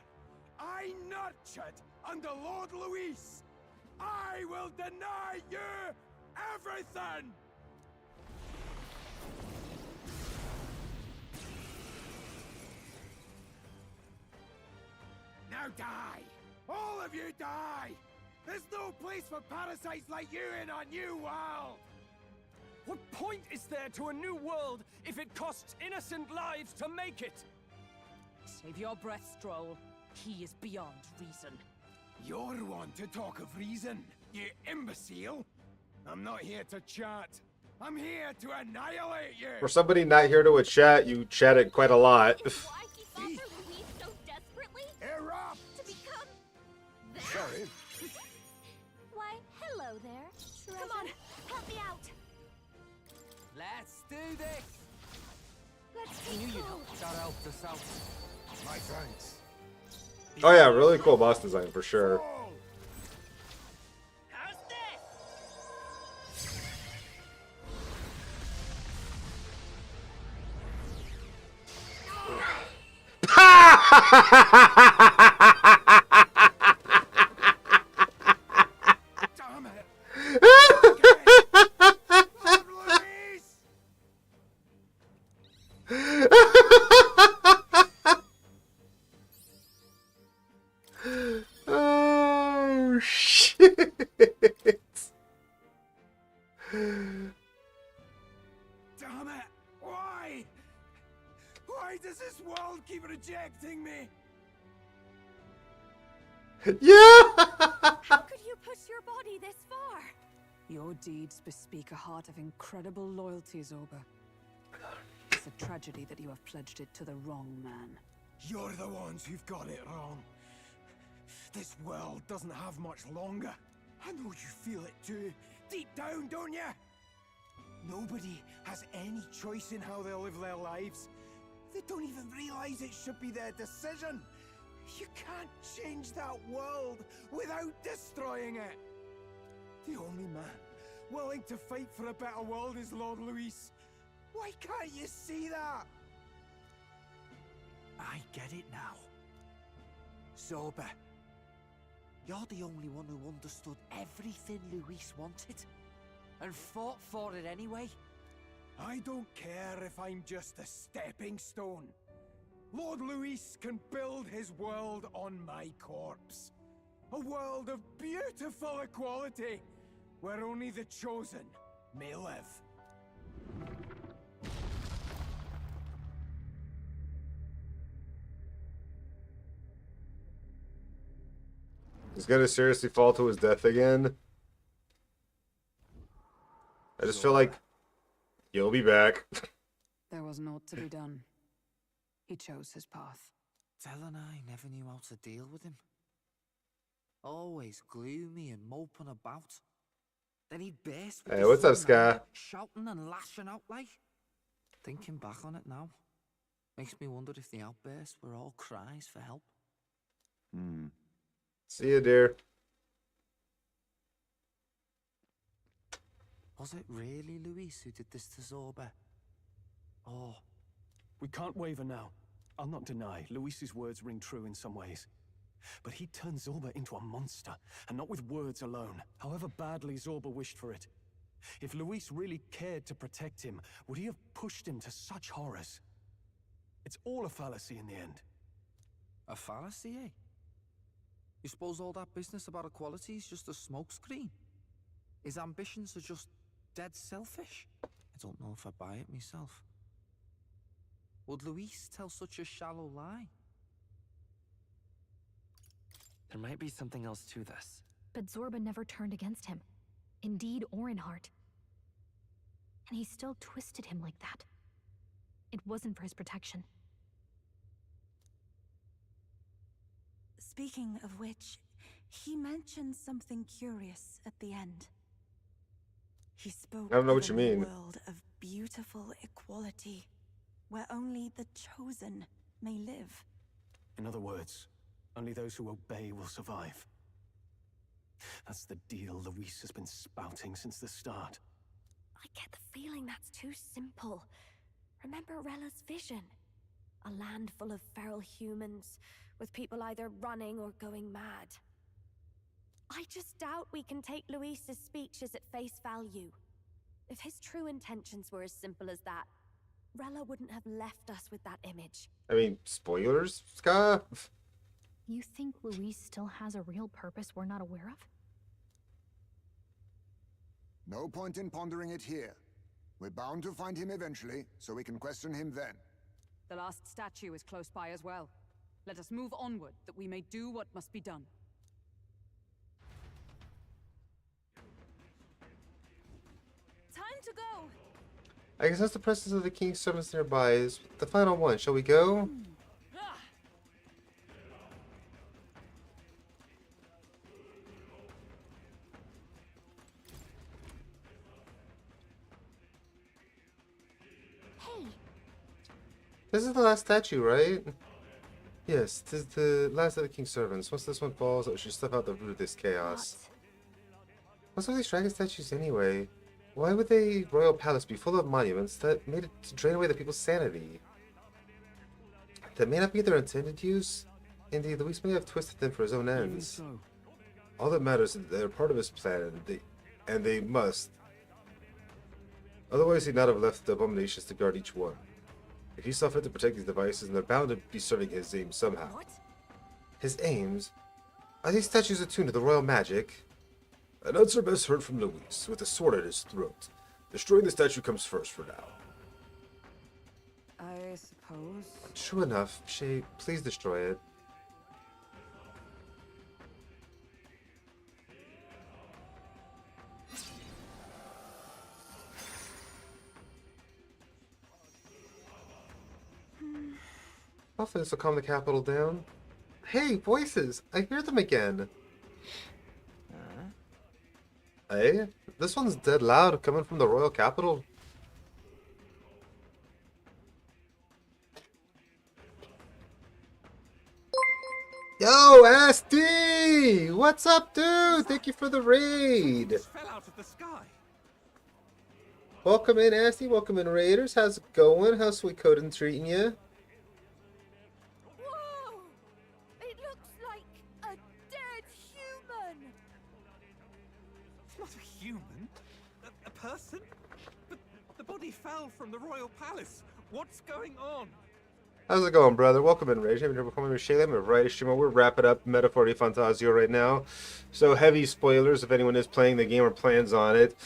I nurtured under Lord Luis, I will deny you everything! Now die! All of you die! There's no place for parasites like you in our new world! What point is there to a new world if it costs innocent lives to make it? Save your breath, Stroll. He is beyond reason. You're one to talk of reason, you imbecile! I'm not here to chat. I'm here to annihilate you! For somebody not here to a chat, you chatted quite a lot. Why he fought for Luis so desperately? Erupt! To become that? Sorry. Why, hello there. Treasure. Come on, help me out. Let's do this! Let's I take knew you'd control. help. That helped us out. My thanks. Oh yeah, really cool boss design for sure. How's this? Damn it! Oh shit! Damn it! Why? Why does this world keep rejecting me? Yeah! How could you push your body this far? Your deeds bespeak a heart of incredible loyalty, Zorba. It's a tragedy that you have pledged it to the wrong man. You're the ones who've got it wrong. This world doesn't have much longer. I know you feel it too. Deep down, don't you? Nobody has any choice in how they'll live their lives. They don't even realize it should be their decision. You can't change that world without destroying it. The only man willing to fight for a better world is Lord Luis. Why can't you see that? I get it now. Zorba, you're the only one who understood everything Luis wanted, and fought for it anyway. I don't care if I'm just a stepping stone. Lord Luis can build his world on my corpse. A world of beautiful equality, where only the chosen may live. He's gonna seriously fall to his death again. I just feel like you'll be back. There was naught to be done. He chose his path. Tell and I never knew how to deal with him. Always gloomy and moping about. Then he'd burst with Hey, the what's up, sudden anger, Sky? shouting and lashing out like. Thinking back on it now, makes me wonder if the outbursts were all cries for help. See you, dear. Was it really Luis who did this to Zorba? Oh, We can't waver now. I'll not deny, Luis's words ring true in some ways. But he turned Zorba into a monster, and not with words alone, however badly Zorba wished for it. If Luis really cared to protect him, would he have pushed him to such horrors? It's all a fallacy in the end. a fallacy, eh? You suppose all that business about equality is just a smokescreen? His ambitions are just dead selfish? I don't know if I buy it myself. Would Luis tell such a shallow lie? There might be something else to this. But Zorba never turned against him, in deed or in heart. And he still twisted him like that. It wasn't for his protection. Speaking of which, he mentioned something curious at the end. He spoke I don't know of what you a mean. world of beautiful equality, where only the chosen may live. In other words, only those who obey will survive. That's the deal Luis has been spouting since the start. I get the feeling that's too simple. Remember Rella's vision? A land full of feral humans, with people either running or going mad. I just doubt we can take Luis's speeches at face value. If his true intentions were as simple as that, Rella wouldn't have left us with that image. I mean, spoilers, Ska? You think Luis still has a real purpose we're not aware of? No point in pondering it here. We're bound to find him eventually, so we can question him then. The last statue is close by as well. Let us move onward, that we may do what must be done. Time to go! I guess that's the presence of the king's servants nearby is the final one. Shall we go? Hey, This is the last statue, right? Yes, this is the last of the king's servants. Once this one falls, it should step out the root of this chaos. What's with these dragon statues anyway? Why would the royal palace be full of monuments that made it to drain away the people's sanity? That may not be their intended use. Indeed, Luis may have twisted them for his own ends. All that matters is that they're part of his plan, and they must. Otherwise, he'd not have left the abominations to guard each one. If he saw fit to protect these devices, and they're bound to be serving his aims somehow. what? His aims? Are these statues attuned to the royal magic? An answer best heard from Luis, with a sword at his throat. Destroying the statue comes first for now. I suppose. True enough. Shay, please destroy it. Hopefully this will calm the capital down. Hey, voices! I hear them again. Hey, this one's dead loud coming from the royal capital. Yo, Asti! What's up, dude? Thank you for the raid. Fell out of the sky. Welcome in, Asti. Welcome in, Raiders. How's it going? How's Sweet Coden treating you? Whoa! It looks like a dead human! It's not a human. A person? But the body fell from the royal palace. What's going on? How's it going, brother? Welcome in, Rage. I'm here with Shayla. I'm a writer streamer. We're wrapping up Metaphor de Fantasio right now. So heavy spoilers if anyone is playing the game or plans on it.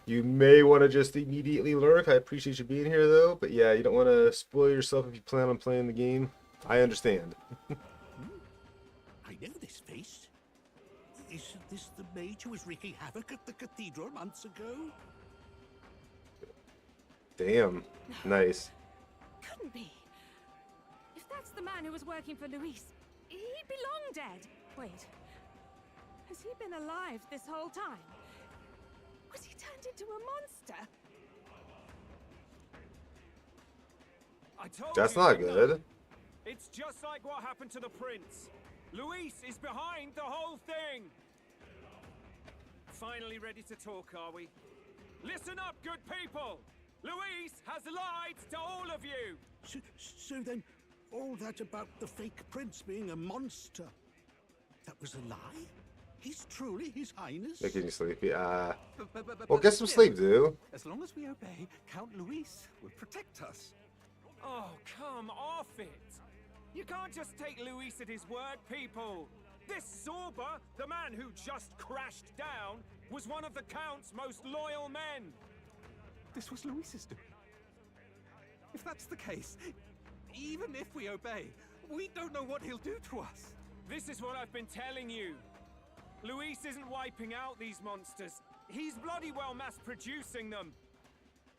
You may want to just immediately lurk. I appreciate you being here, though. But yeah, you don't want to spoil yourself if you plan on playing the game. I understand. I know this face. Isn't this the mage who was wreaking havoc at the cathedral months ago? Damn. Nice. Couldn't be. If that's the man who was working for Luis, he'd be long dead. Wait. Has he been alive this whole time? Was he turned into a monster? I told That's you, not didn't I? good. It's just like what happened to the prince. Luis is behind the whole thing. Finally ready to talk, are we? Listen up, good people! Luis has lied to all of you! So then, all that about the fake prince being a monster, that was a lie? He's truly His Highness? Making you sleepy. Well, But get some still, sleep, dude. As long as we obey, Count Luis will protect us. Oh, come off it! You can't just take Luis at his word, people! This Zorba, the man who just crashed down, was one of the Count's most loyal men! This was Luis's doing. If that's the case, even if we obey, we don't know what he'll do to us. This is what I've been telling you. Luis isn't wiping out these monsters. He's bloody well mass-producing them.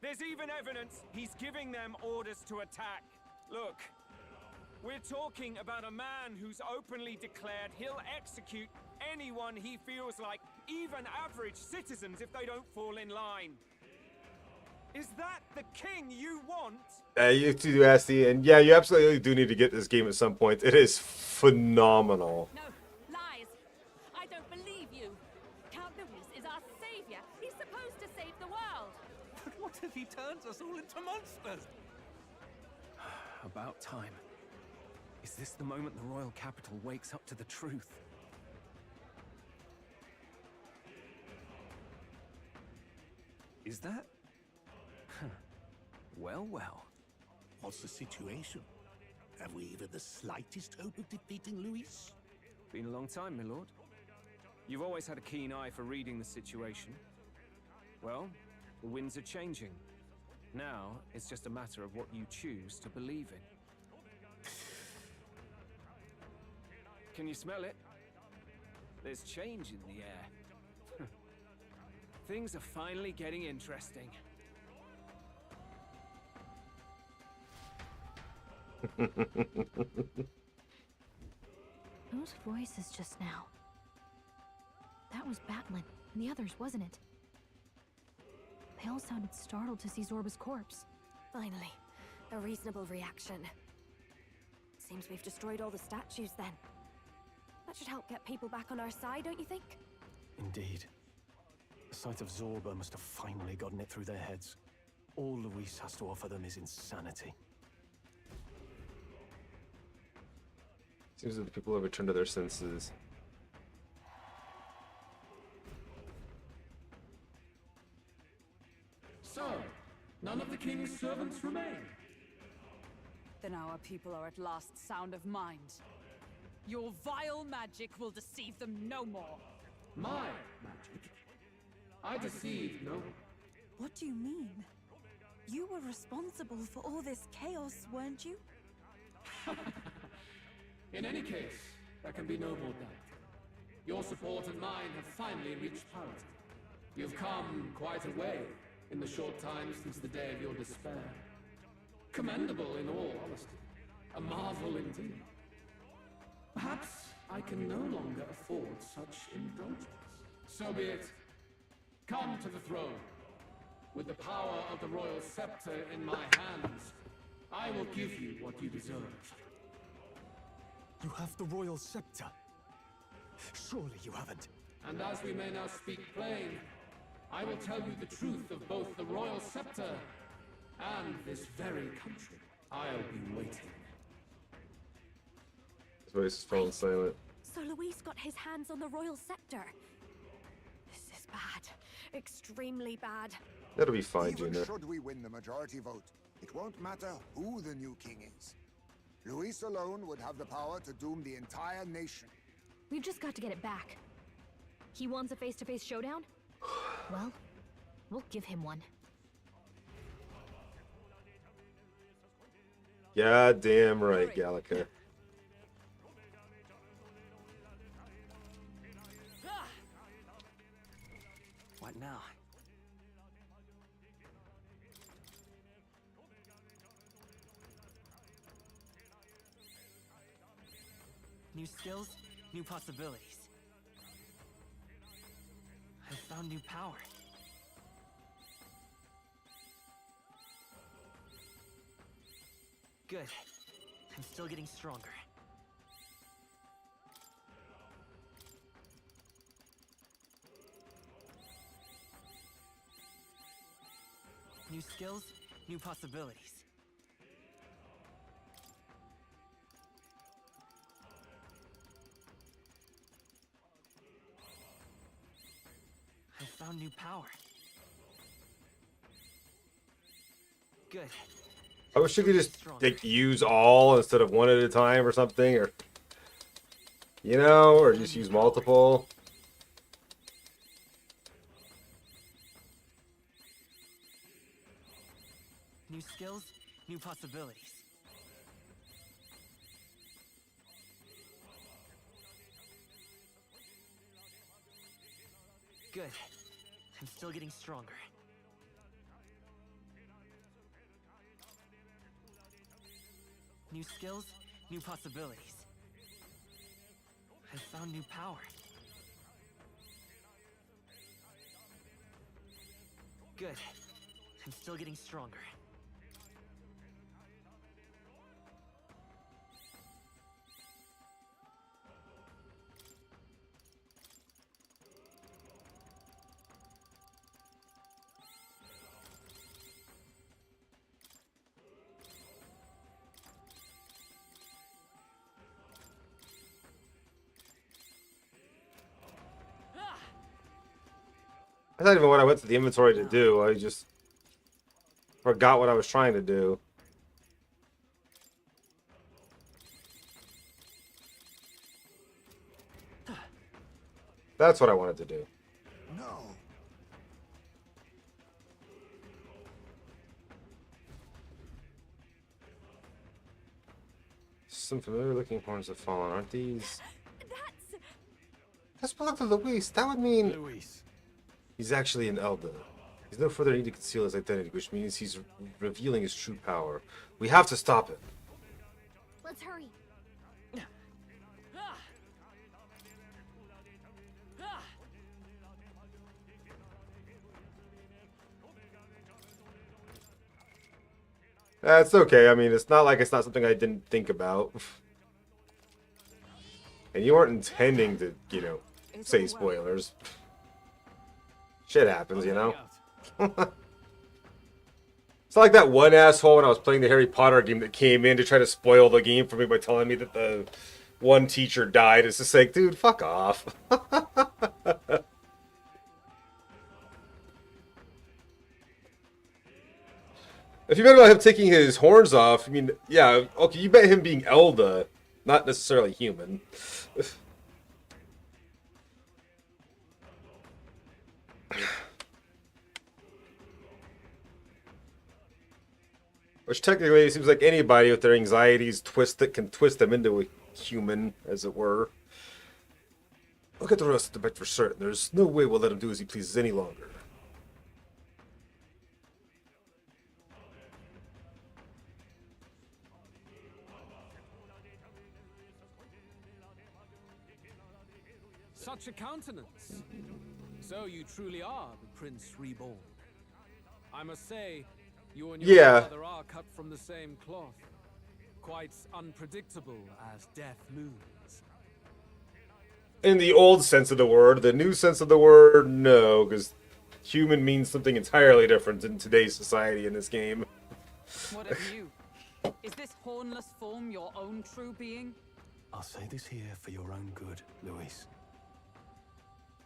There's even evidence he's giving them orders to attack. Look, we're talking about a man who's openly declared he'll execute anyone he feels like, even average citizens, if they don't fall in line. Is that the king you want? You do, Asti, and yeah, you absolutely do need to get this game at some point. It is phenomenal. No, lies. I don't believe you. Count Luis is our savior. He's supposed to save the world. But what if he turns us all into monsters? About time. Is this the moment the royal capital wakes up to the truth? Is that? Well, well. What's the situation? Have we even the slightest hope of defeating Luis? Been a long time, my lord. You've always had a keen eye for reading the situation. Well, the winds are changing. Now, it's just a matter of what you choose to believe in. Can you smell it? There's change in the air. Things are finally getting interesting. Those voices just now. That was Batlin and the others, wasn't it? They all sounded startled to see Zorba's corpse. Finally, a reasonable reaction. Seems we've destroyed all the statues then. That should help get people back on our side, don't you think? Indeed. The sight of Zorba must have finally gotten it through their heads. All Luis has to offer them is insanity. Seems that the people have returned to their senses. So, none of the king's servants remain. Then our people are at last sound of mind. Your vile magic will deceive them no more. My magic? I deceived no. What do you mean? You were responsible for all this chaos, weren't you? In any case, there can be no more doubt. Your support and mine have finally reached parity. You've come quite a way in the short time since the day of your despair. Commendable in all honesty. A marvel indeed. Perhaps I can no longer afford such indulgence. So be it. Come to the throne. With the power of the royal scepter in my hands, I will give you what you deserve. You have the royal scepter. Surely you haven't. And as we may now speak plain, I will tell you the truth of both the royal scepter and this very country. I'll be waiting. His voice is falling silent. So Luis got his hands on the royal scepter. This is bad. Extremely bad. That'll be fine, Even Gina. should we win the majority vote, it won't matter who the new king is. Luis alone would have the power to doom the entire nation. We've just got to get it back. He wants a face-to-face showdown? Well, we'll give him one. God damn right, Gallica. What now? New skills, new possibilities. I found new power. Good. I'm still getting stronger. New skills, new possibilities. I found new power. Good. I wish you could just like use all instead of one at a time or something, or you know, or just use multiple. New skills, new possibilities. Good. I'm still getting stronger. New skills, new possibilities. I found new power. Good. I'm still getting stronger. That's not even what I went to the inventory to do. I just forgot what I was trying to do. That's what I wanted to do. No. Some familiar looking horns have fallen, aren't these? That's belonged to Luis. That would mean Luis. He's actually an Elder. He's no further need to conceal his identity, which means he's revealing his true power. We have to stop it. Let's hurry. That's okay. I mean, it's not like it's not something I didn't think about. And you weren't intending to, you know, say spoilers. Shit happens, you know? It's not like that one asshole when I was playing the Harry Potter game that came in to try to spoil the game for me by telling me that the one teacher died. It's just like, dude, fuck off. If you bet about him taking his horns off, I mean, yeah, okay, you bet him being Elda, not necessarily human. Which technically it seems like anybody with their anxieties can twist them into a human, as it were. Look at the rest of the bet for certain. There's no way we'll let him do as he pleases any longer. Such a countenance. So you truly are the Prince Reborn. I must say, you and your father are cut from the same cloth. Quite unpredictable as death looms. In the old sense of the word, the new sense of the word, no, because human means something entirely different in today's society in this game. What of you? Is this hornless form your own true being? I'll say this here for your own good, Luis.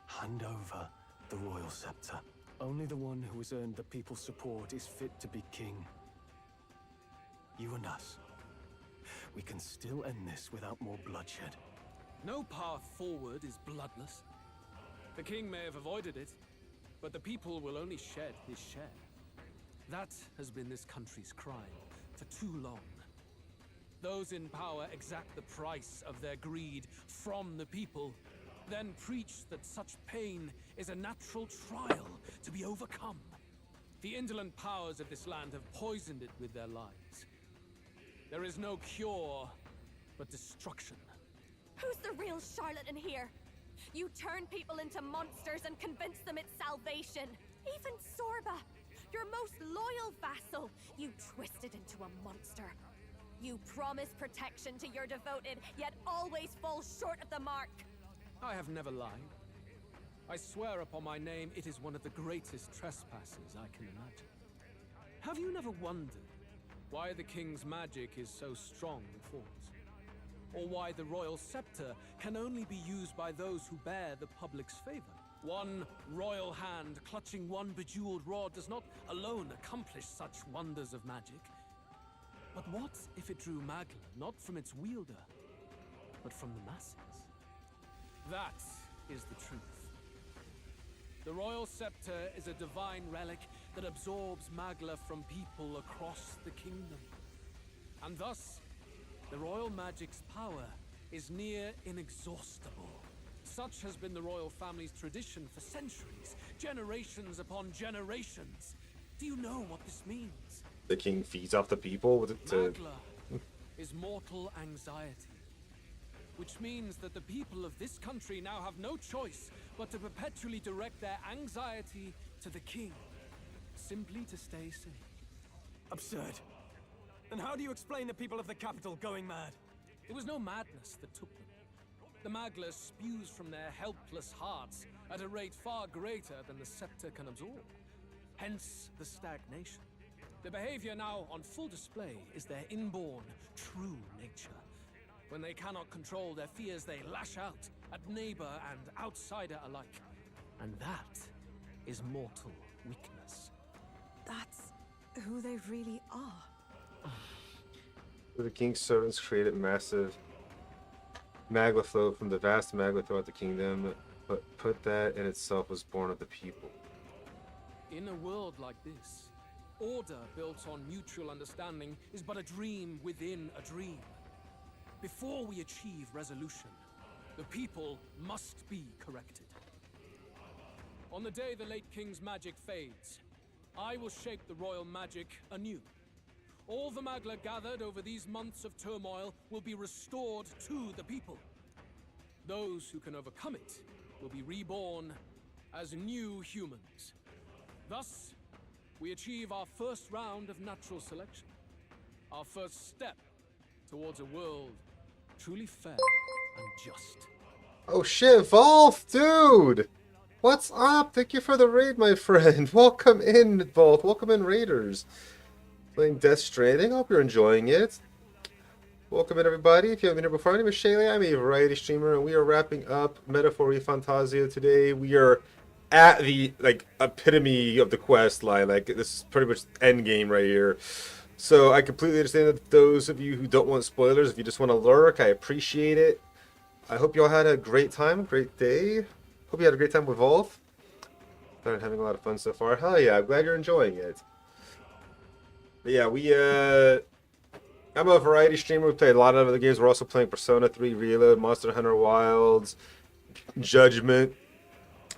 Hand over the royal scepter. Only the one who has earned the people's support is fit to be king. You and us. We can still end this without more bloodshed. No path forward is bloodless. The king may have avoided it, but the people will only shed his share. That has been this country's crime for too long. Those in power exact the price of their greed from the people, then preach that such pain is a natural trial to be overcome. The indolent powers of this land have poisoned it with their lies. There is no cure but destruction. Who's the real charlatan here? You turn people into monsters and convince them it's salvation. Even Sorba, your most loyal vassal, you twisted into a monster. You promise protection to your devoted, yet always fall short of the mark. I have never lied. I swear upon my name, it is one of the greatest trespasses I can imagine. Have you never wondered why the king's magic is so strong and force? Or why the royal scepter can only be used by those who bear the public's favor? One royal hand clutching one bejeweled rod does not alone accomplish such wonders of magic. But what if it drew Magla not from its wielder, but from the masses? That is the truth. The royal scepter is a divine relic that absorbs Magla from people across the kingdom. And thus, the royal magic's power is near inexhaustible. Such has been the royal family's tradition for centuries, generations upon generations. Do you know what this means? The king feeds off the people with it to... Magla is mortal anxiety. Which means that the people of this country now have no choice but to perpetually direct their anxiety to the king, simply to stay safe. Absurd. Then how do you explain the people of the capital going mad? It was no madness that took them. The Magla spews from their helpless hearts at a rate far greater than the scepter can absorb. Hence the stagnation. The behavior now on full display is their inborn, true nature. When they cannot control their fears, they lash out at neighbor and outsider alike. And that is mortal weakness. That's who they really are. The king's servants created massive Magla flow from the vast Magla throughout the kingdom, but put that in itself was born of the people. In a world like this, order built on mutual understanding is but a dream within a dream. Before we achieve resolution, the people must be corrected. On the day the late king's magic fades, I will shape the royal magic anew. All the Magla gathered over these months of turmoil will be restored to the people. Those who can overcome it will be reborn as new humans. Thus, we achieve our first round of natural selection. Our first step towards a world truly fair and just. Oh shit, Volth, dude! What's up? Thank you for the raid, my friend. Welcome in, Volth. Welcome in, Raiders. Playing Death Stranding. I hope you're enjoying it. Welcome in, everybody. If you haven't been here before, my name is Shaylee. I'm a variety streamer, and we are wrapping up Metaphor Fantasio today. We are at the epitome of the quest line. Like, this is pretty much end game right here. So I completely understand that those of you who don't want spoilers, if you just want to lurk, I appreciate it. I hope you all had a great time, great day. Hope you had a great time with Volth. Started having a lot of fun so far. Hell yeah, I'm glad you're enjoying it. But yeah, I'm a variety streamer. We played a lot of other games. We're also playing Persona 3 Reload, Monster Hunter Wilds, Judgment,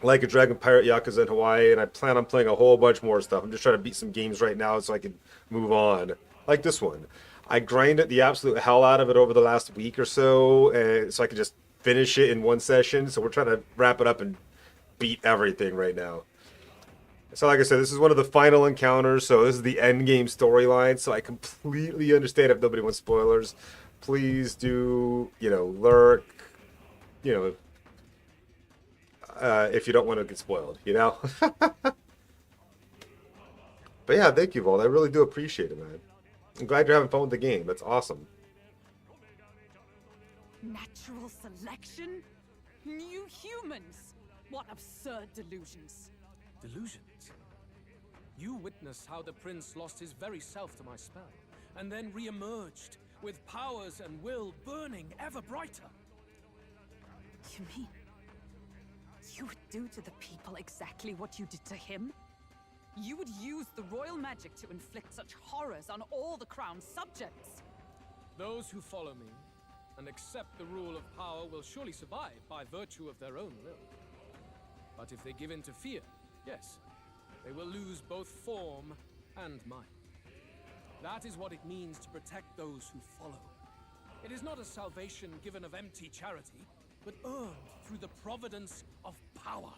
Like a Dragon, Pirate, Yakuza in Hawaii, and I plan on playing a whole bunch more stuff. I'm just trying to beat some games right now so I can move on. Like this one. I grinded the absolute hell out of it over the last week or so, so I could just finish it in one session. So we're trying to wrap it up and beat everything right now. So like I said, this is one of the final encounters, so this is the end game storyline, so I completely understand if nobody wants spoilers. Please do, lurk, if you don't want to get spoiled, But yeah, thank you, Volt. I really do appreciate it, man. I'm glad you're having fun with the game. That's awesome. Natural selection? New humans? What absurd delusions. Delusions? You witnessed how the prince lost his very self to my spell, and then re-emerged, with powers and will burning ever brighter. You mean you would do to the people exactly what you did to him? You would use the royal magic to inflict such horrors on all the crown's subjects? Those who follow me and accept the rule of power will surely survive by virtue of their own will. But if they give in to fear, yes, they will lose both form and mind. That is what it means to protect those who follow. It is not a salvation given of empty charity, but earned through the providence of power.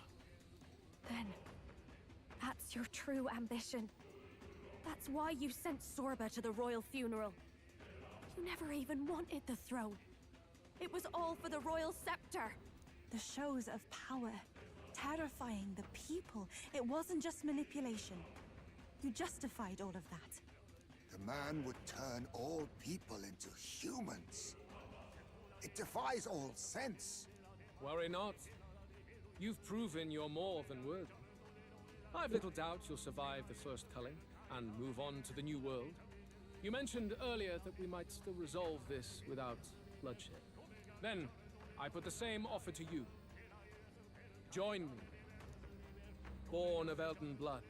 Then, that's your true ambition. That's why you sent Sorba to the royal funeral. You never even wanted the throne. It was all for the royal scepter. The shows of power, terrifying the people. It wasn't just manipulation. You justified all of that. The man would turn all people into humans. It defies all sense. Worry not. You've proven you're more than worthy. I've little doubt you'll survive the first culling and move on to the new world. You mentioned earlier that we might still resolve this without bloodshed. Then, I put the same offer to you. Join me. Born of Elden blood,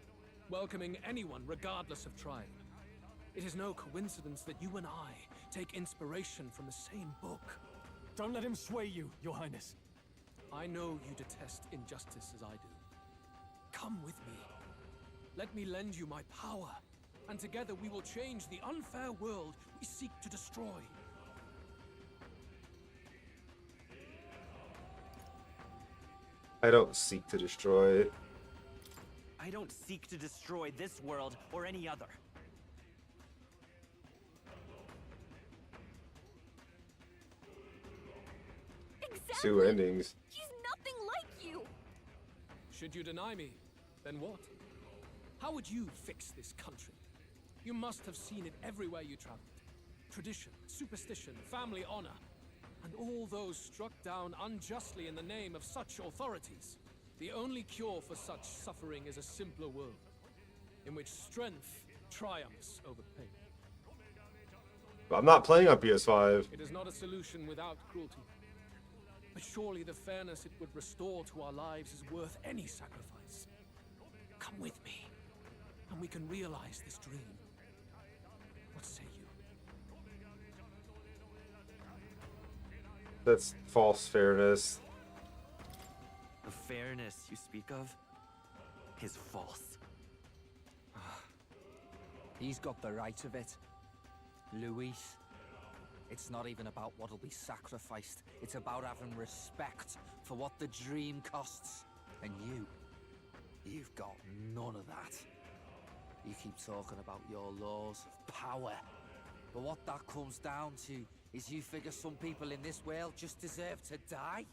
welcoming anyone regardless of tribe. It is no coincidence that you and I take inspiration from the same book. Don't let him sway you, Your Highness. I know you detest injustice as I do. Come with me. Let me lend you my power, and together we will change the unfair world we seek to destroy. I don't seek to destroy. I don't seek to destroy this world or any other. Exactly. Two endings. He's nothing like you. Should you deny me, then what? How would you fix this country? You must have seen it everywhere you traveled. Tradition, superstition, family honor, and all those struck down unjustly in the name of such authorities. The only cure for such suffering is a simpler world, in which strength triumphs over pain. But I'm not playing on PS5. It is not a solution without cruelty. But surely the fairness it would restore to our lives is worth any sacrifice. Come with me, and we can realize this dream. What say you? That's false fairness. The fairness you speak of is false. He's got the right of it. Luis. It's not even about what'll be sacrificed. It's about having respect for what the dream costs. And you've got none of that. You keep talking about your laws of power. But what that comes down to is you figure some people in this world just deserve to die?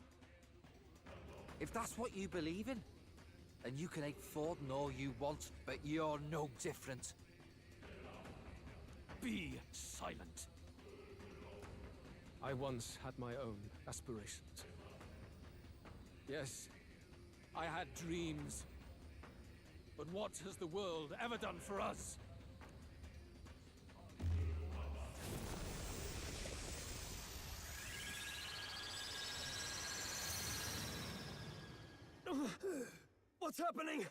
If that's what you believe in, then you can hate Forden all you want, but you're no different. Be silent. I once had my own aspirations. Yes, I had dreams. But what has the world ever done for us? What's happening?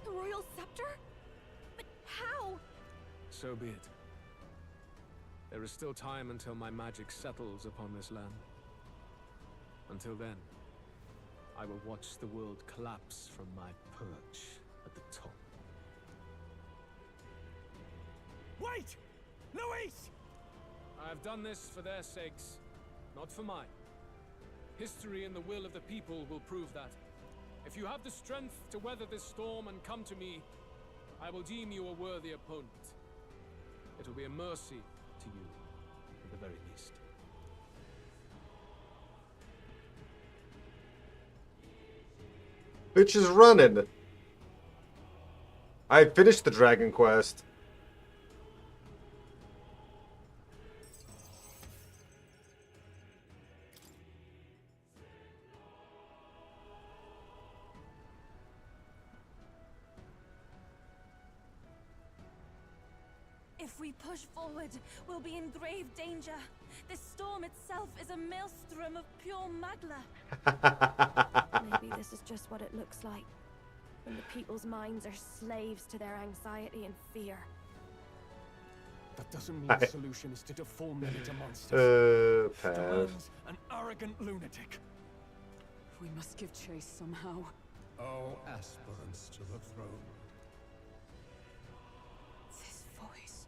The royal scepter? But how? So be it. There is still time until my magic settles upon this land. Until then, I will watch the world collapse from my perch at the top. Wait! Luis! I have done this for their sakes, not for mine. History and the will of the people will prove that. If you have the strength to weather this storm and come to me, I will deem you a worthy opponent. It will be a mercy to you, at the very least. Bitch is running. I finished the Dragon Quest. If we push forward, we'll be in grave danger. This storm itself is a maelstrom of pure magla. Maybe this is just what it looks like. when the people's minds are slaves to their anxiety and fear. That doesn't mean the solution is to deform them into monsters. The Pass. man's an arrogant lunatic. We must give chase somehow. All aspirants to the throne. This voice.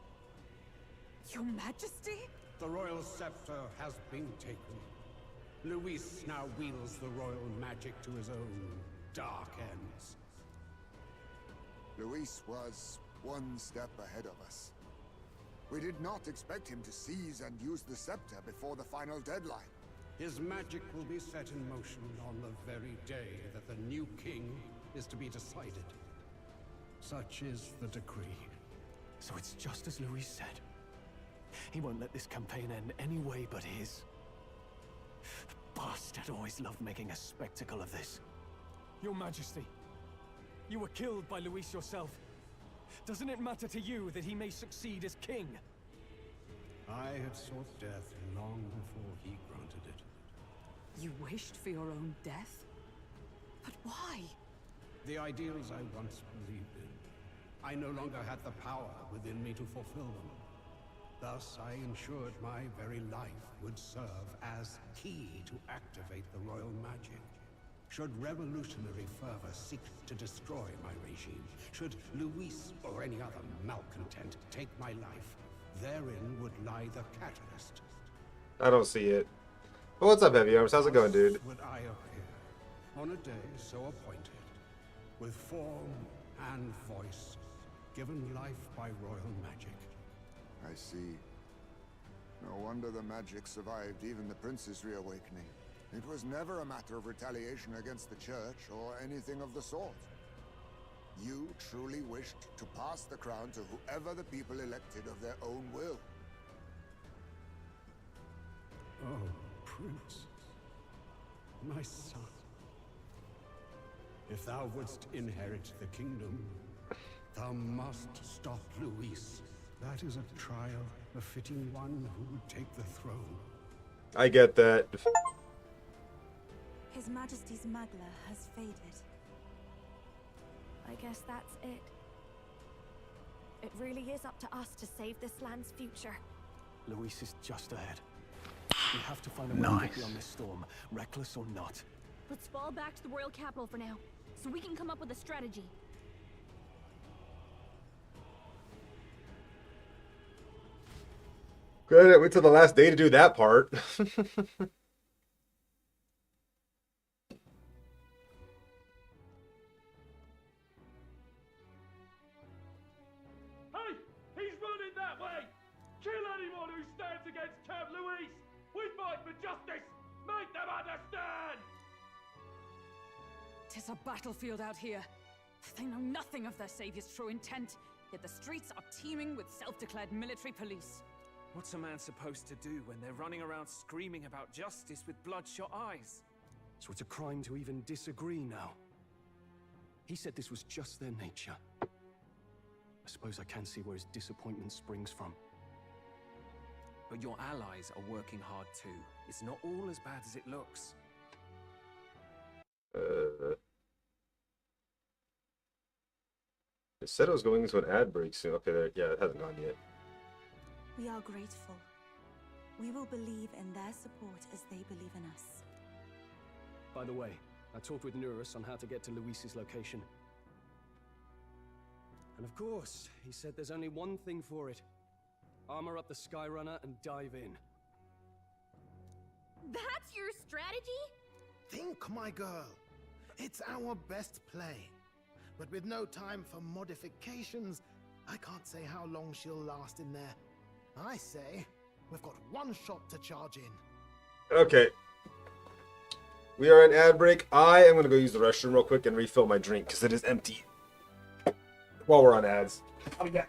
Your Majesty? The royal scepter has been taken. Luis now wields the royal magic to his own dark ends. Luis was one step ahead of us. We did not expect him to seize and use the scepter before the final deadline. His magic will be set in motion on the very day that the new king is to be decided. Such is the decree. So it's just as Luis said. He won't let this campaign end any way but his. The bastard always loved making a spectacle of this. Your Majesty, you were killed by Luis yourself. Doesn't it matter to you that he may succeed as king? I had sought death long before he granted it. You wished for your own death? But why? The ideals I once believed in, I no longer had the power within me to fulfill them. Thus, I ensured my very life would serve as key to activate the royal magic. Should revolutionary fervor seek to destroy my regime, should Luis or any other malcontent take my life, therein would lie the catalyst. I don't see it. Well, what's up, Heavy Arms? How's it going, dude? Would I appear on a day so appointed, with form and voice, given life by royal magic? I see. No wonder the magic survived even the prince's reawakening. It was never a matter of retaliation against the church or anything of the sort. You truly wished to pass the crown to whoever the people elected of their own will. Oh, Prince. My son. If thou wouldst inherit the kingdom, thou must stop Luis. That is a trial befitting one who would take the throne. I get that. His Majesty's Magla has faded. I guess that's it. It really is up to us to save this land's future. Luis is just ahead. We have to find a way to get beyond this storm, reckless or not. Let's fall back to the royal capital for now, so we can come up with a strategy. Good. Wait till the last day to do that part. Hey! He's running that way! Kill anyone who stands against Count Luis! We fight for justice! Make them understand! 'Tis a battlefield out here. They know nothing of their savior's true intent, yet the streets are teeming with self-declared military police. What's a man supposed to do when they're running around screaming about justice with bloodshot eyes? So it's a crime to even disagree now. He said this was just their nature. I suppose I can see where his disappointment springs from. But your allies are working hard too. It's not all as bad as it looks. It said it was going into an ad break soon. Okay, there. Yeah, it hasn't gone yet. We are grateful. We will believe in their support as they believe in us. By the way, I talked with Nurus on how to get to Luis's location. And of course, he said there's only one thing for it. Armor up the Skyrunner and dive in. That's your strategy? Think, my girl. It's our best play. But with no time for modifications, I can't say how long she'll last in there. I say, we've got one shot to charge in. Okay. We are in ad break. I am going to go use the restroom real quick and refill my drink because it is empty. While we're on ads. I'll be back.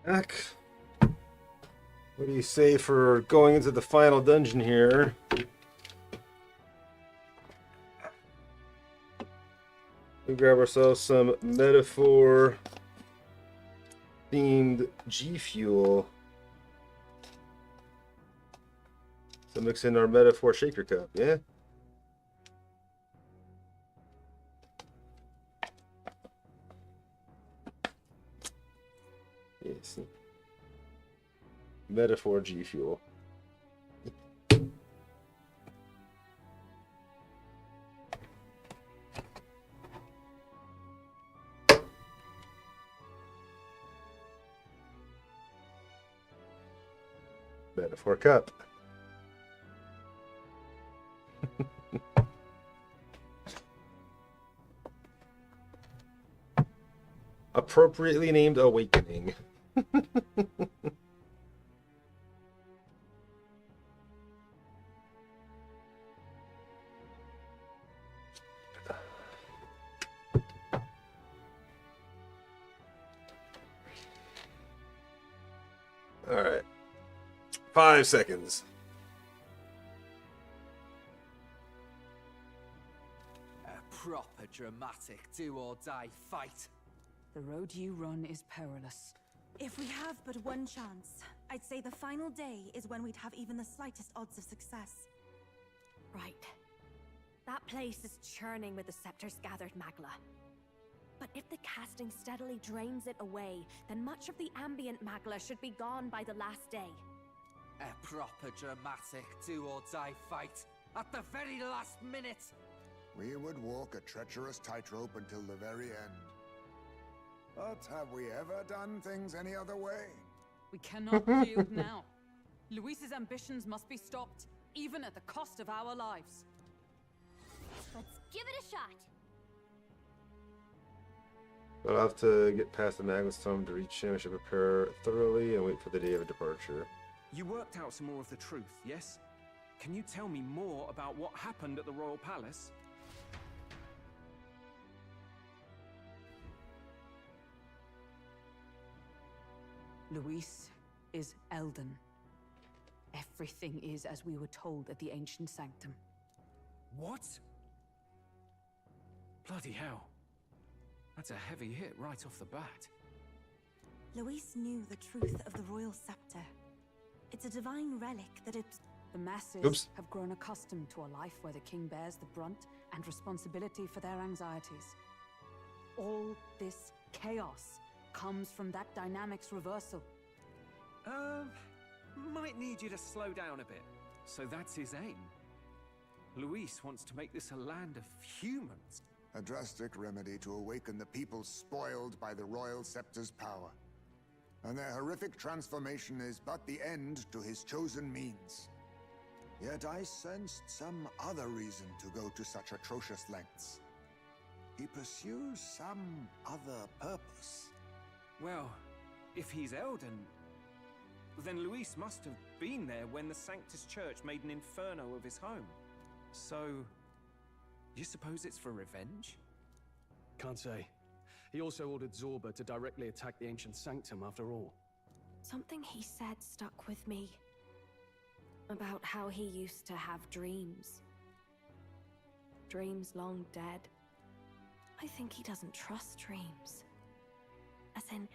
Back. What do you say for going into the final dungeon here? We grab ourselves some metaphor themed G Fuel. So mix in our metaphor shaker cup, yeah? Yes. Metaphor G Fuel. Metaphor cup. Appropriately named Awakening. All right. 5 seconds. A proper dramatic do-or-die fight. The road you run is perilous. If we have but one chance, I'd say the final day is when we'd have even the slightest odds of success. Right. That place is churning with the scepter's gathered magla. But if the casting steadily drains it away, then much of the ambient magla should be gone by the last day. A proper dramatic do-or-die fight at the very last minute. We would walk a treacherous tightrope until the very end. But have we ever done things any other way? We cannot yield now. Luis's ambitions must be stopped, even at the cost of our lives. Let's give it a shot. But I'll have to get past the Magnus Tome to reach him. I should prepare thoroughly and wait for the day of departure. You worked out some more of the truth, yes? Can you tell me more about what happened at the Royal Palace? Luis is Elden. Everything is as we were told at the Ancient Sanctum. What? Bloody hell. That's a heavy hit right off the bat. Luis knew the truth of the royal scepter. It's a divine relic that The masses have grown accustomed to a life where the king bears the brunt and responsibility for their anxieties. All this chaos comes from that dynamics reversal. Might need you to slow down a bit. So that's his aim. Luis wants to make this a land of humans. A drastic remedy to awaken the people spoiled by the royal scepter's power. And their horrific transformation is but the end to his chosen means. Yet I sensed some other reason to go to such atrocious lengths. He pursues some other purpose. Well, if he's Elden, then Luis must have been there when the Sanctus Church made an inferno of his home. So, you suppose it's for revenge? Can't say. He also ordered Zorba to directly attack the Ancient Sanctum after all. Something he said stuck with me. About how he used to have dreams. Dreams long dead. I think he doesn't trust dreams. As in,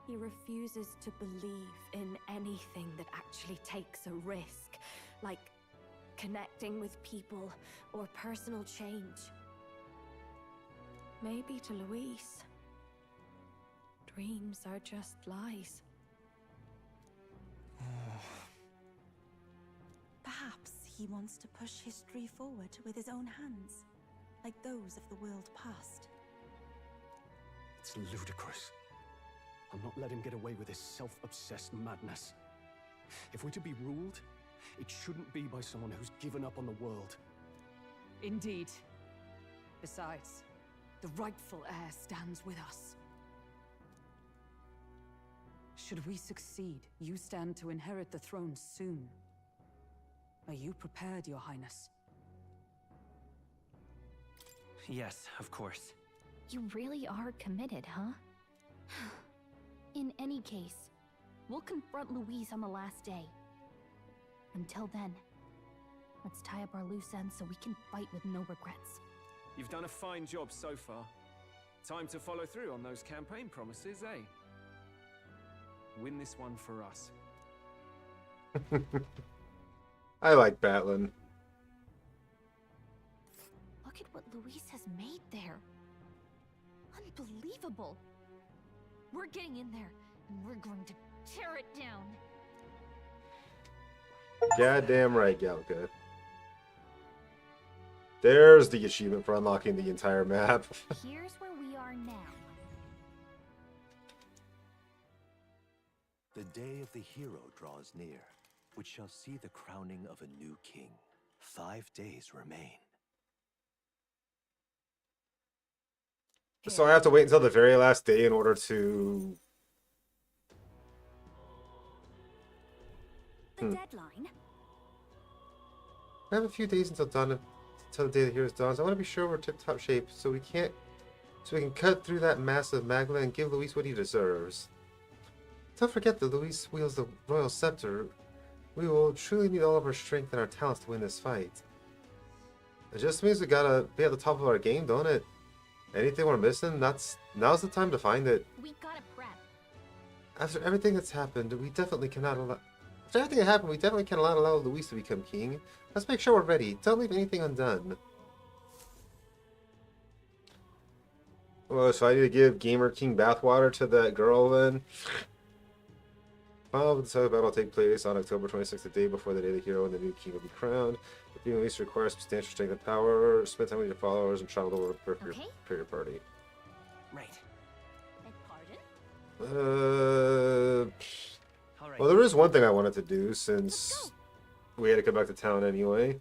he refuses to believe in anything that actually takes a risk. Like connecting with people or personal change. Maybe to Luis, dreams are just lies. Perhaps he wants to push history forward with his own hands, like those of the world past. It's ludicrous. I'll not let him get away with his self-obsessed madness. If we're to be ruled, it shouldn't be by someone who's given up on the world. Indeed. Besides, the rightful heir stands with us. Should we succeed, you stand to inherit the throne soon. Are you prepared, Your Highness? Yes, of course. You really are committed, huh? In any case, we'll confront Louise on the last day. Until then, let's tie up our loose ends so we can fight with no regrets. You've done a fine job so far. Time to follow through on those campaign promises, eh? Win this one for us. I like battling. Look at what Louise has made there. Unbelievable. We're getting in there, and we're going to tear it down. Goddamn right, Galka. There's the achievement for unlocking the entire map. Here's where we are now. The day of the hero draws near, which shall see the crowning of a new king. 5 days remain. So I have to wait until the very last day in order to... The deadline? I have a few days until the day the heroes dawns. I want to be sure we're tip-top shape so we can cut through that massive magma and give Luis what he deserves. Don't forget that Luis wields the royal scepter. We will truly need all of our strength and our talents to win this fight. It just means we gotta be at the top of our game, don't it? Anything we're missing, now's the time to find it. We gotta prep. After everything that's happened, we definitely cannot allow... After everything that happened, we definitely cannot allow Luis to become king. Let's make sure we're ready. Don't leave anything undone. Oh, so I need to give Gamer King bathwater to that girl then? Final battle will take place on October 26th, the day before the day the hero and the new king will be crowned. The being Luis requires substantial strength and power. Spend time with your followers and travel the world to prepare your party. Right. Well, there is one thing I wanted to do since we had to come back to town anyway.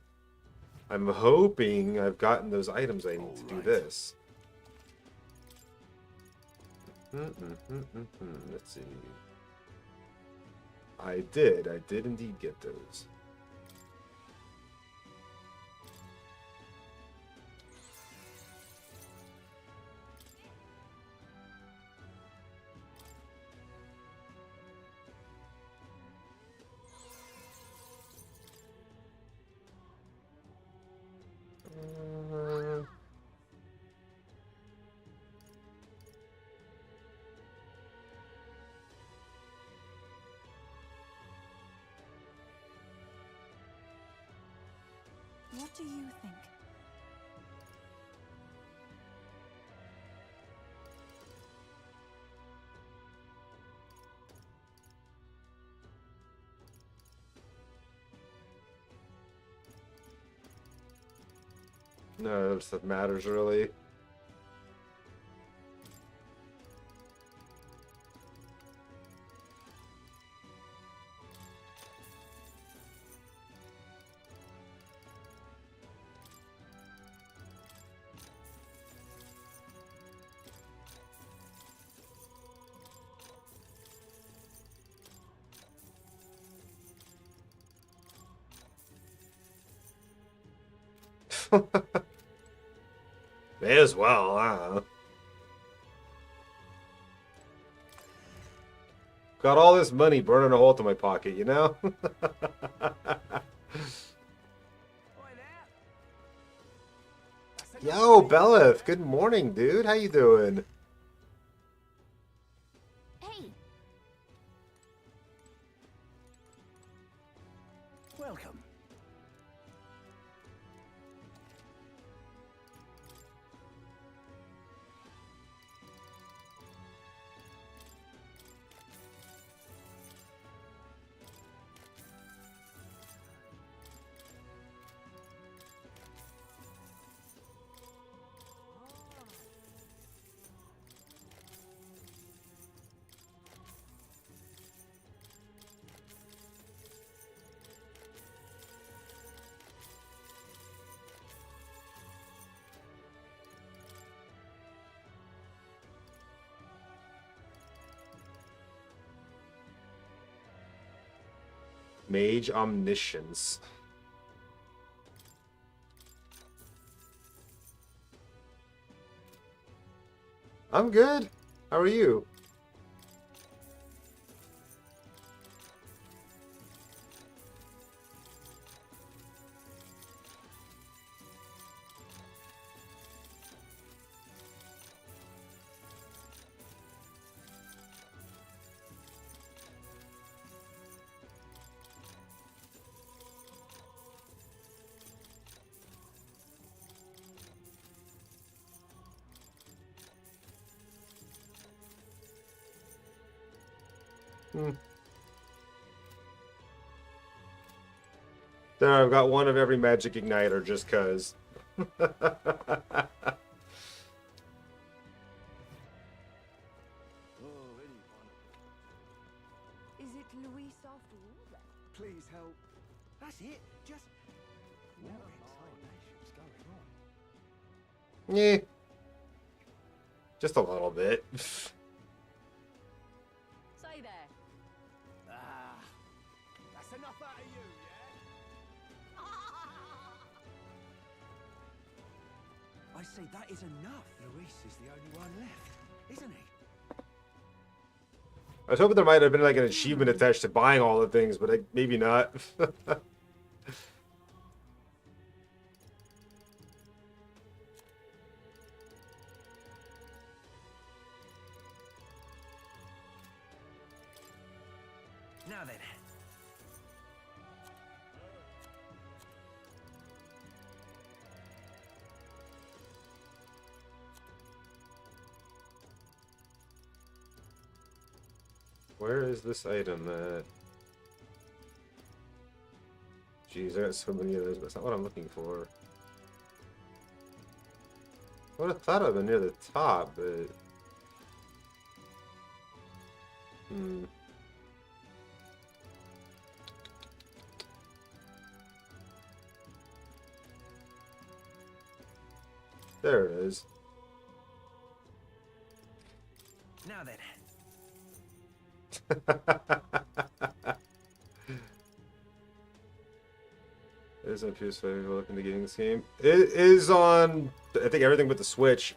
I'm hoping I've gotten those items I need to do this. Let's see. I did indeed get those. What do you think? No, that stuff matters really. May as well, huh? Got all this money burning a hole to my pocket, you know? Yo, Belith, good morning, dude. How you doing? Hey, Welcome. Mage Omniscience. I'm good. How are you? There, I've got one of every magic igniter just cuz. Is it Luis after all, then? Please help. That's it. Just what examination's going on? Yeah. Just a little bit. Say there. Ah, that's enough out of you, yeah? I say that is enough. Luis is the only one left, isn't he? I was hoping there might have been like an achievement attached to buying all the things, but maybe not. Now then. Where is this item at? Jeez, I got so many of those, but it's not what I'm looking for. I would have thought I'd been near the top, but... There it is. Now then. There's no PS5 if you're looking to getting this game. It is on, I think, everything but the Switch.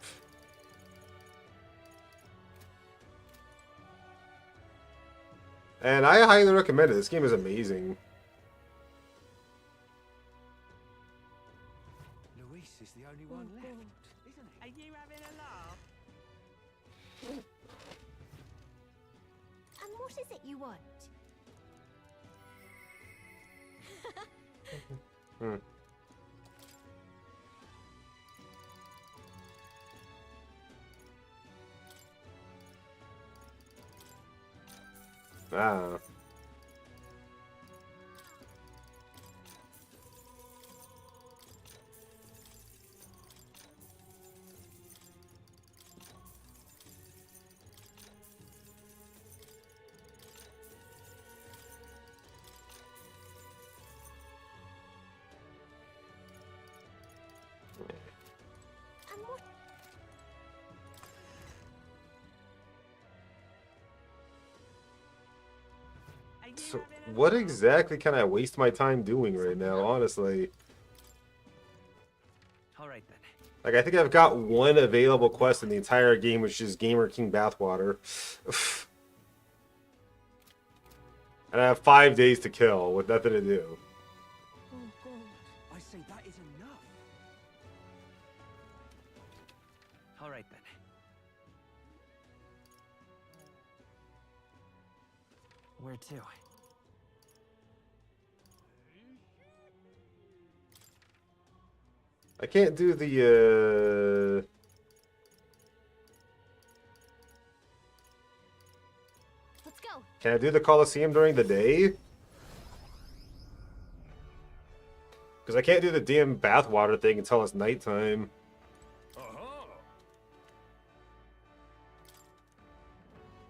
And I highly recommend it. This game is amazing. Luis is the only one left, isn't he? Are you having a laugh? And what is it you want? Ah. And what? So, what exactly can I waste my time doing right now, honestly? Alright then. Like, I think I've got one available quest in the entire game, which is Gamer King Bathwater. And I have 5 days to kill with nothing to do. I say that is enough. Alright then. Where to? I can't do the, Let's go. Can I do the Colosseum during the day? Because I can't do the damn bathwater thing until it's nighttime.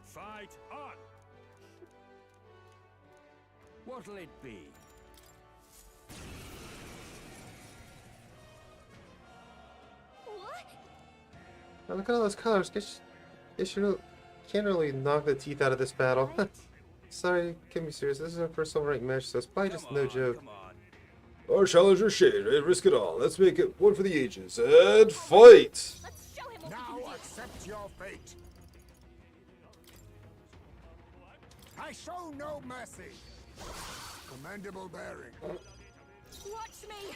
Fight on! What'll it be? What? Oh, look at all those colors. You can't really knock the teeth out of this battle. Sorry, can't be serious. This is our first silver-ranked match, so it's probably just no joke. Our challenger Shade, risk it all. Let's make it one for the ages. And fight! Let's show him what Now we can do. accept your fate. I show no mercy. Commendable bearing. Watch me.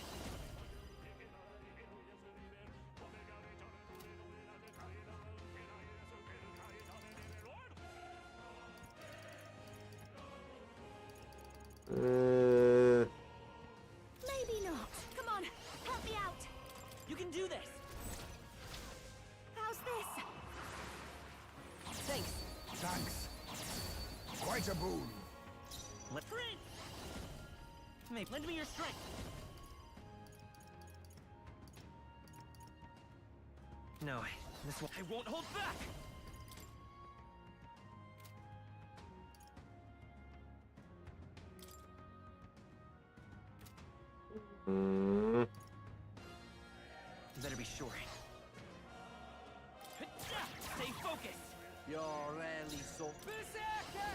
Maybe not. Come on, help me out. You can do this! How's this? Thanks. Thanks. quite a boon. Lend me your strength. No, this one. I won't hold back. Better be sure. Stay focused. You're really so berserker.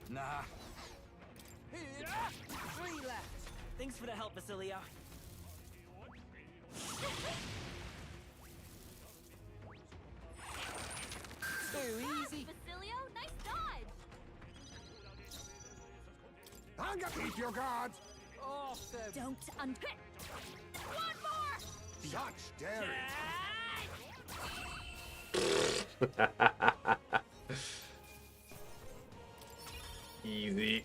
Nah. 3 left. Thanks for the help, Basilio. Too easy. Basilio, nice dodge. Hang up, keep your guard. Off them. Don't unhit. One more. Such daring. Easy.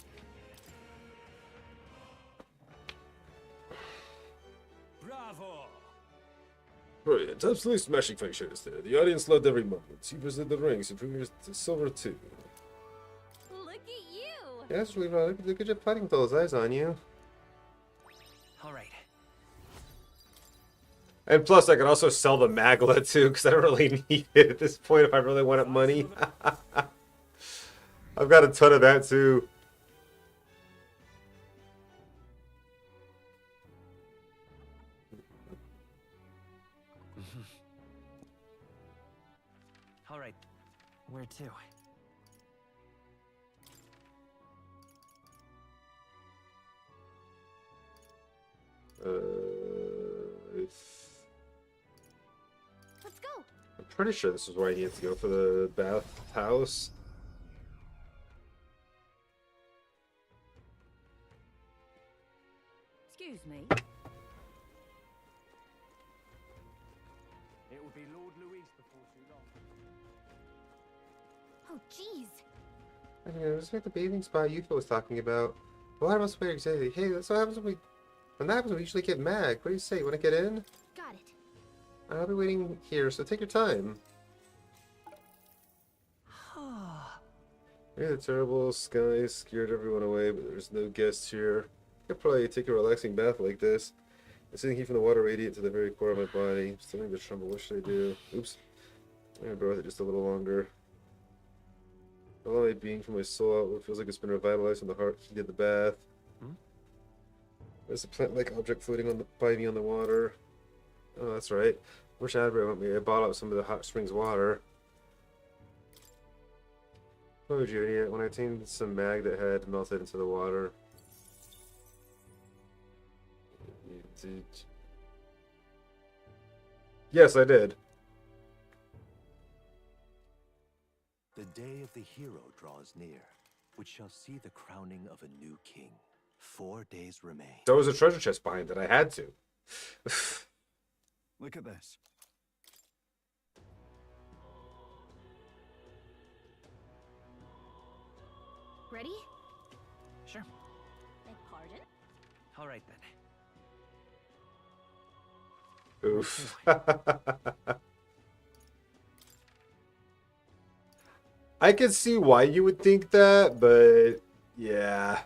Bravo. Brilliant. Absolutely smashing fight show there. The audience loved every moment. You presented the rings, improving to silver too. Look at you. Yeah, that's really right. Look at you fighting with all those eyes on you. All right. And plus, I could also sell the Magla too, because I don't really need it at this point if I really wanted money. I've got a ton of that too. All right. Where to? Let's go. I'm pretty sure this is where I need to go for the bathhouse. Excuse me. It will be Lord Louis before too long. Oh, jeez. I mean, it was like the bathing spot Yufa was talking about. Well, I must wait exactly. Hey, that's what happens when that happens, we usually get mad. What do you say? Want to get in? Got it. I'll be waiting here, so take your time. Maybe the terrible sky scared everyone away, but there's no guests here. I could probably take a relaxing bath like this. I'm sitting here from the water radiant to the very core of my body. I'm starting to tremble. What should I do? Oops. I'm gonna bear with it just a little longer. Allow my being from my soul out. It feels like it's been revitalized from the heart heat of the bath. There's a plant-like object floating by me on the water. Oh, that's right. Wish Adbert went me. I bought up some of the hot springs water. Oh, Junior, when I tamed some mag that had melted into the water. You did. Yes, I did. The day of the hero draws near, which shall see the crowning of a new king. 4 days remain. There was a treasure chest behind it. I had to. Look at this. Ready? Sure. Beg pardon? All right then. Oof. I can see why you would think that, but yeah.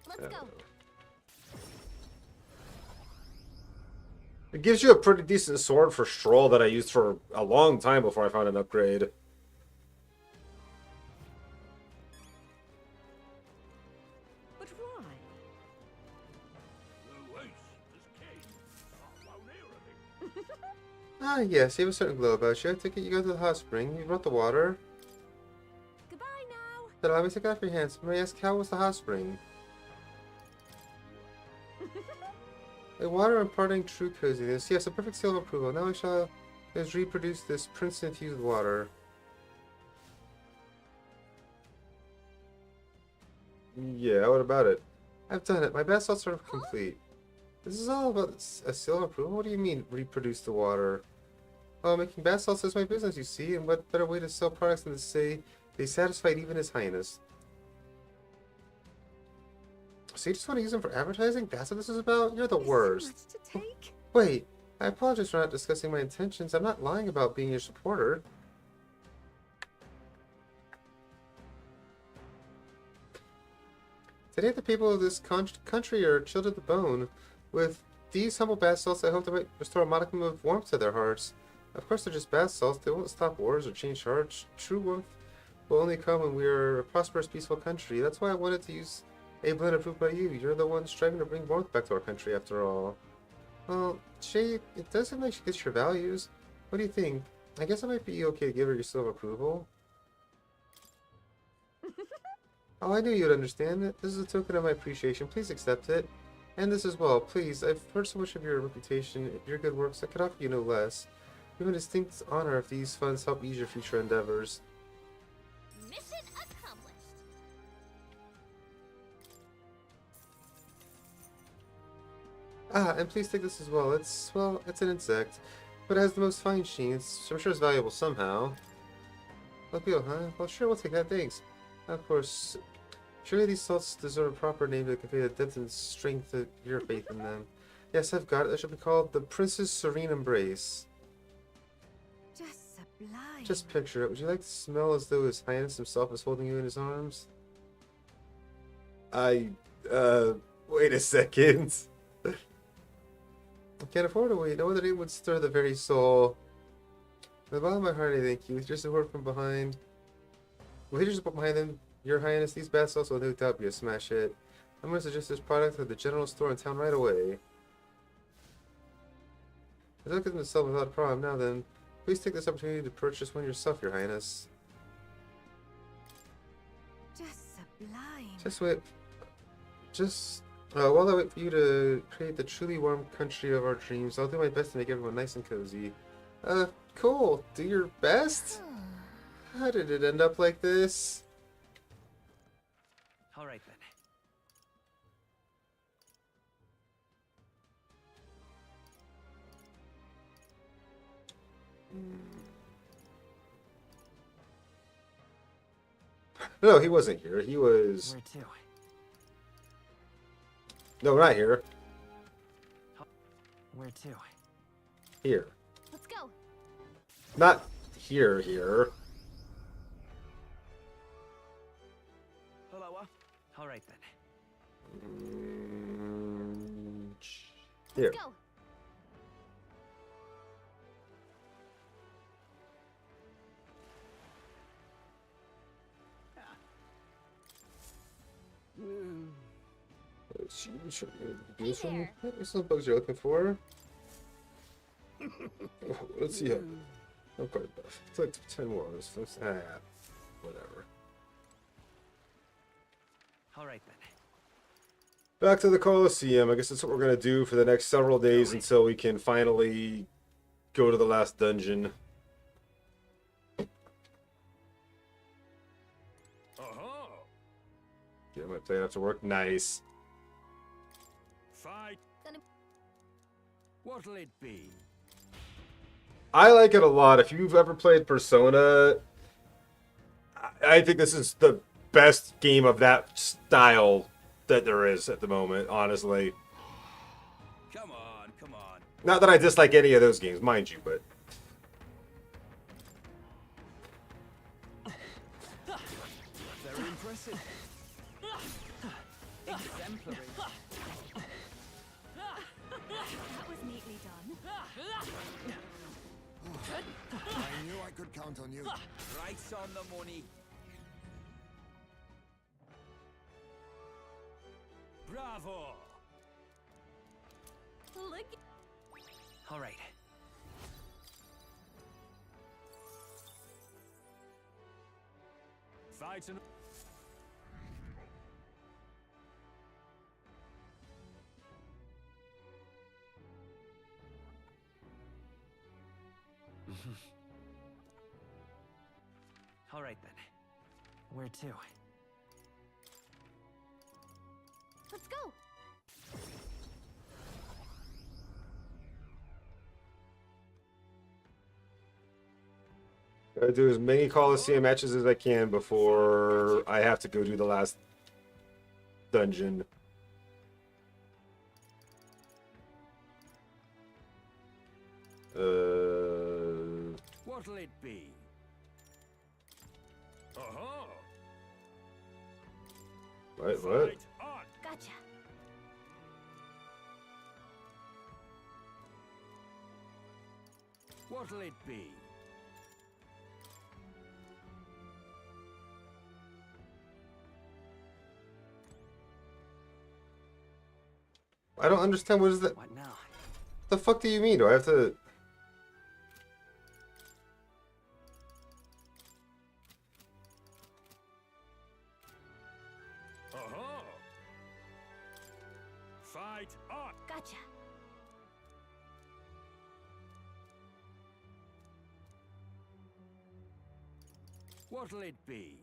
Let's go. It gives you a pretty decent sword for Stroll that I used for a long time before I found an upgrade. But why? Ah, yes, you have a certain glow about you. I take it you go to the hot spring. You brought the water. Goodbye now. Then allow me to take it off your hands. May I ask, how was the hot spring? The water imparting true coziness. Yes, a perfect seal of approval. Now I shall reproduce this prince-infused water. Yeah, what about it? I've done it. My bath salts are complete. This is all about a seal of approval? What do you mean, reproduce the water? Well, making bath salts is my business, you see, and what better way to sell products than to say They satisfied even His Highness. So you just want to use them for advertising? That's what this is about? You're the worst. To take? Wait, I apologize for not discussing my intentions. I'm not lying about being your supporter. Today the people of this country are chilled to the bone. With these humble bath salts, I hope to restore a modicum of warmth to their hearts. Of course, they're just bath salts. They won't stop wars or change hearts. True warmth will only come when we are a prosperous, peaceful country. That's why I wanted to use a blend approved by you. You're the one striving to bring warmth back to our country, after all. Well, Shay, it does seem like she gets your values. What do you think? I guess it might be okay to give her your seal of approval. Oh, I knew you'd understand it. This is a token of my appreciation. Please accept it. And this as well, please. I've heard so much of your reputation, your good works. I could offer you no less. We have a distinct honor if these funds help ease your future endeavors. Mission accomplished. Ah, and please take this as well. It's an insect, but it has the most fine sheen. I'm sure it's valuable somehow. Appeal, huh? Well, sure, we'll take that. Thanks. Of course. Surely these salts deserve a proper name to convey the depth and strength of your faith in them. Yes, I've got it. That should be called the Prince's Serene Embrace. Just sublime. Just picture it. Would you like to smell as though His Highness himself is holding you in his arms? Wait a second. I can't afford to wait. No other name would stir the very soul. From the bottom of my heart, I thank you. With your support from behind. With your support behind them, Your Highness, these bath salts will no doubt be a smash hit. I'm going to suggest this product at the general store in town right away. If I can sell without a problem now, then please take this opportunity to purchase one yourself, Your Highness. Just sublime. Just wait. While I wait for you to create the truly warm country of our dreams, I'll do my best to make everyone nice and cozy. Cool. Do your best? How did it end up like this? All right then. No, he wasn't here. He was... Where to? No, not here. Where to? Here. Let's go. Not here. Hello. All right then. Here. Let's go. This one? What's the bugs you're looking for? Let's see how. I'm quite buff. It's like 10 more. Whatever. All right then. Back to the Colosseum. I guess that's what we're gonna do for the next several days until we can finally go to the last dungeon. Get my plane after work. Nice. Fight. What'll it be? I like it a lot. If you've ever played Persona, I think this is the best game of that style that there is at the moment, honestly. Come on, come on. Not that I dislike any of those games, mind you, but... Very impressive. Exemplary. That was neatly done. I knew I could count on you. Right on the money. Bravo. Look. All right. Fight and... All right then. Where to? Let's go. Gotta do as many Coliseum matches as I can before I have to go do the last dungeon. What'll it be? Uh-huh. What? Gotcha. What'll it be? I don't understand. What is that? What now? The fuck do you mean? Do I have to? Uh-huh. Fight on. Gotcha. What'll it be?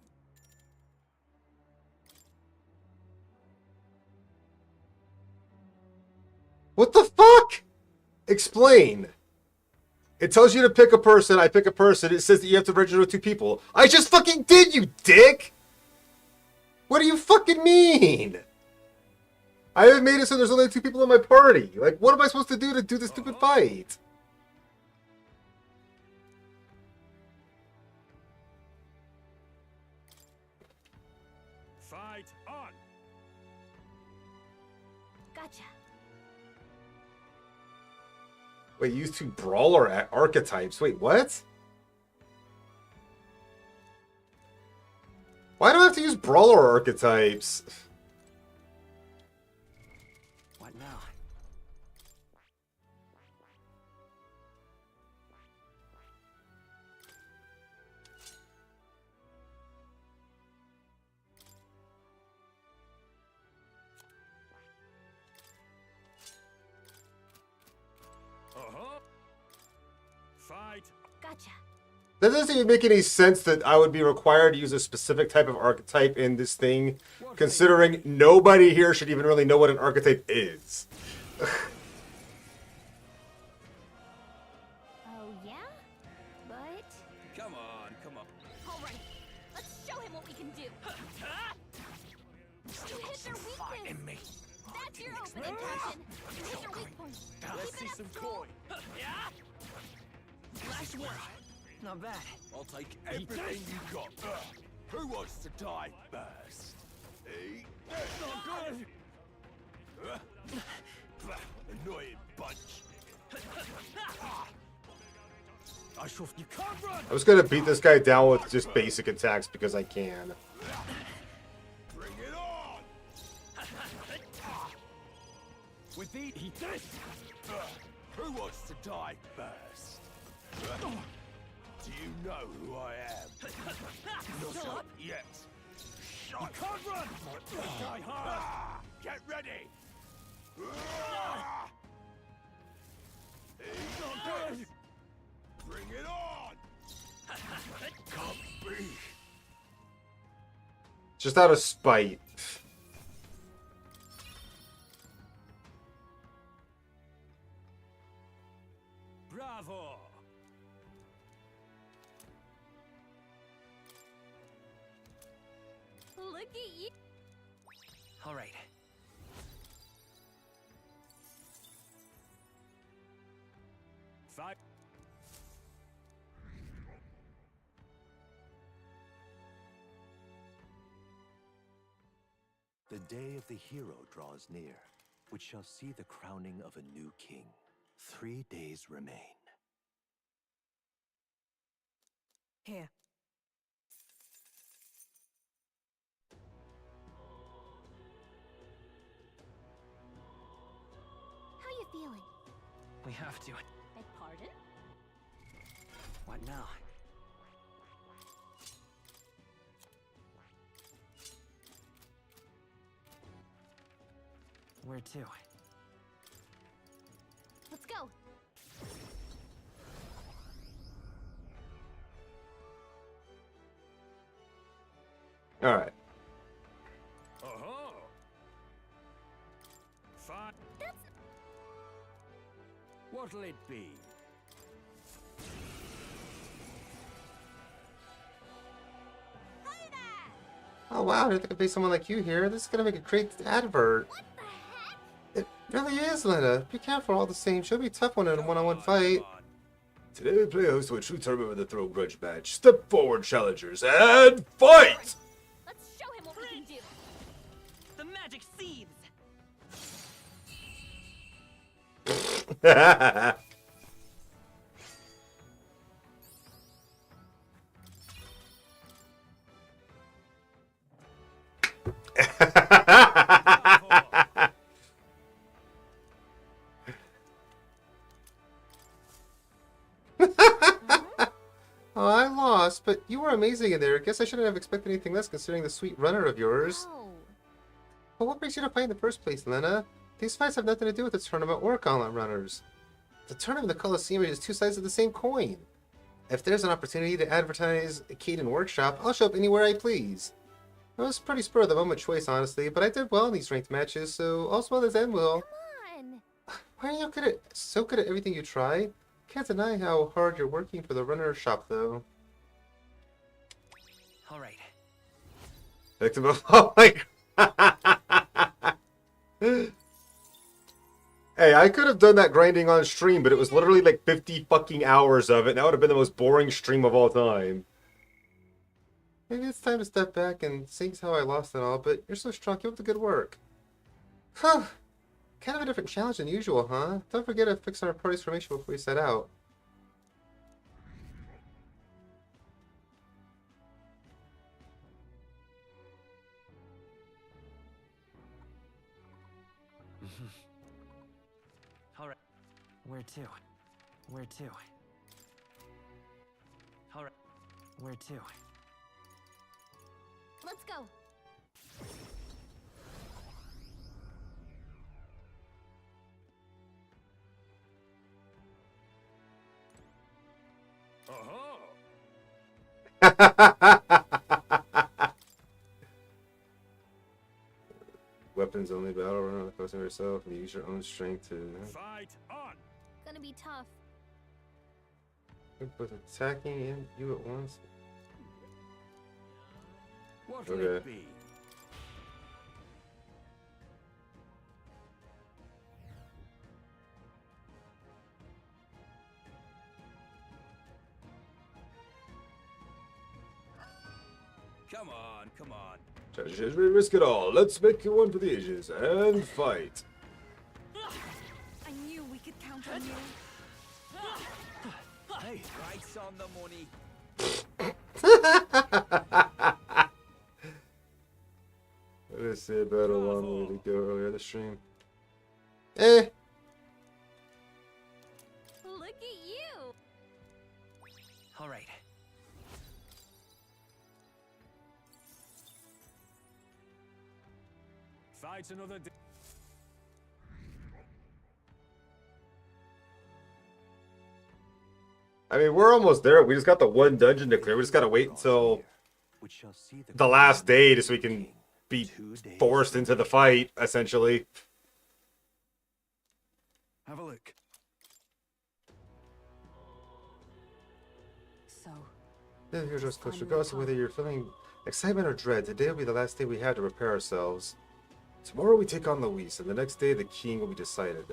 What the fuck? Explain. It tells you to pick a person. I pick a person. It says that you have to register with 2 people. I just fucking did, you dick! What do you fucking mean? I haven't made it so there's only 2 people in my party. Like, what am I supposed to do this stupid fight? Fight on. Gotcha. Wait, use 2 brawler archetypes. Wait, what? Why do I have to use brawler archetypes? What now? Uh-huh. Fight. Gotcha. That doesn't even make any sense that I would be required to use a specific type of archetype in this thing, considering nobody here should even really know what an archetype is. Oh, yeah? But... Come on, come on. Alright, let's show him what we can do. You hit their weakness. That's your opening position. You hit their weak point. Let's Keep see it up, some Skull. coin. Last one. Not bad. I'll take everything you got. Who wants to die first? Eat. Not good. Annoying bunch. You can't run. I'm just gonna beat this guy down with just basic attacks because I can. Bring it on. With the eat this. Who wants to die first? Do you know who I am? Not yet. You can't run. Die hard. Get ready. Not good. Bring it on. Come be. Just out of spite. Bravo. Look at you. All right. Fight. The day of the hero draws near, which shall see the crowning of a new king. 3 days remain. Here. How you feeling? We have to. Beg pardon? What now? Where to? Let's go. All right. Uh-huh. Fight. What'll it be? Oh wow, I didn't think I'd pay someone like you here. This is gonna make a great advert. It really is, Lena. Be careful all the same. She'll be a tough one in a one-on-one fight. Today we play host to a true tournament with a throw grudge match. Step forward, challengers, and fight! Let's show him what we can do. The magic seethes. Oh, I lost, but you were amazing in there. Guess I shouldn't have expected anything less considering the sweet runner of yours. Oh. But what brings you to fight in the first place, Lena? These fights have nothing to do with the tournament or gauntlet runners. The tournament and the Colosseum are just two sides of the same coin. If there's an opportunity to advertise a Caden workshop, I'll show up anywhere I please. It was pretty spur of the moment choice, honestly, but I did well in these ranked matches, so all's well as end will. Come on. Why are you so good at everything you try? Can't deny how hard you're working for the runner shop, though. All right. Victim of oh my god. Hey, I could have done that grinding on stream, but it was literally like 50 fucking hours of it, and that would have been the most boring stream of all time. Maybe it's time to step back and see how I lost and all, but you're so strong, keep up the good work. Huh. Kind of a different challenge than usual, huh? Don't forget to fix our party's formation before we set out. All right. Where to? Where to? All right. Where to? Let's go. Weapons only, battle run on the coast of yourself, and use your own strength to... Fight on! Gonna be tough. Both attacking and you at once. What'll Okay. it be? Come on, come on. Challenges, we risk it all. Let's make it one for the ages and fight. I knew we could count on you. Hey, price on the money. What did I say about a long way to go earlier this stream? Eh. Look at you. All right. Fight another day. I mean, we're almost there. We just got the one dungeon to clear. We just gotta wait until the last day so we can be forced into the fight, essentially. Have a look. So, Yeah, here's just close. Regardless of whether you're feeling excitement or dread, today will be the last day we have to prepare ourselves. Tomorrow we take on Luis, and the next day the king will be decided.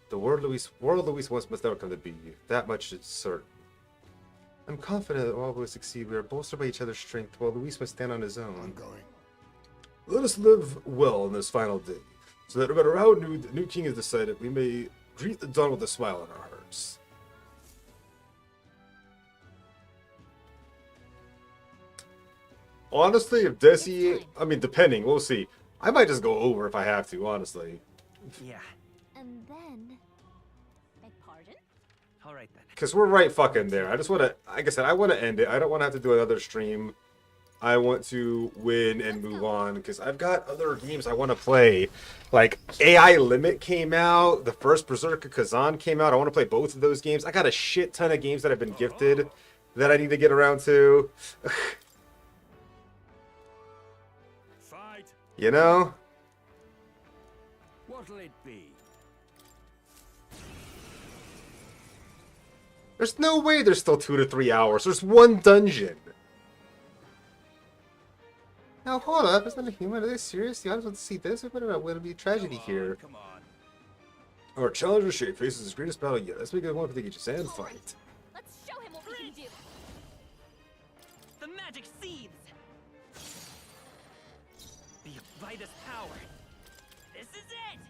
The world Luis once must never come to be. That much is certain. I'm confident that all will succeed. We are bolstered by each other's strength, while Luis must stand on his own. I'm going. Let us live well on this final day, so that no matter how new the new king is decided, we may greet the dawn with a smile on our hearts. Honestly, if Desi, I mean, depending, we'll see. I might just go over if I have to, honestly. Yeah. And then... Beg pardon? All right then. Because we're right fucking there. I just want to, like I said, I want to end it. I don't want to have to do another stream. I want to win and move on because I've got other games I want to play. Like, AI Limit came out. The first Berserker Kazan came out. I want to play both of those games. I got a shit ton of games that I've been gifted that I need to get around to. Fight. You know? What'll it be? There's no way there's still 2 to 3 hours. There's one dungeon. Now hold up, isn't that a human? Are they serious? The audience want to see this? We better not win. It'll be a tragedy here. Come on. Our challenger shape faces his greatest battle yet. Let's make it one for the ages and fight. Let's show him what we can do. The magic seeds! The Vitus power. This is it!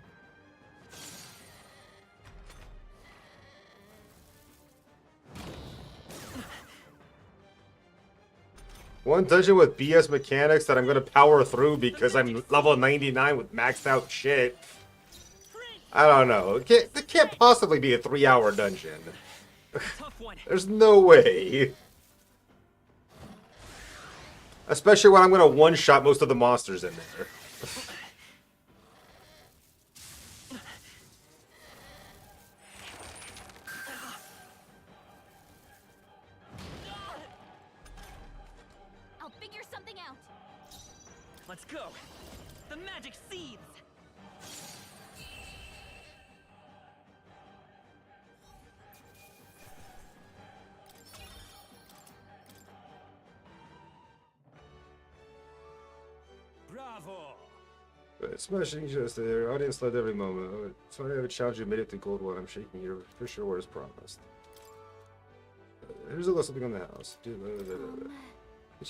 One dungeon with BS mechanics that I'm gonna power through because I'm level 99 with maxed out shit. I don't know. It can't possibly be a 3-hour dungeon. There's no way. Especially when I'm gonna one-shot most of the monsters in there. I'll figure something out. Let's go! The magic seeds! Bravo! Smashing just there. Audience led every moment. Oh, sorry I have a challenge you made it to gold one. I'm shaking your for sure word as promised. Here's a little something on the house. Did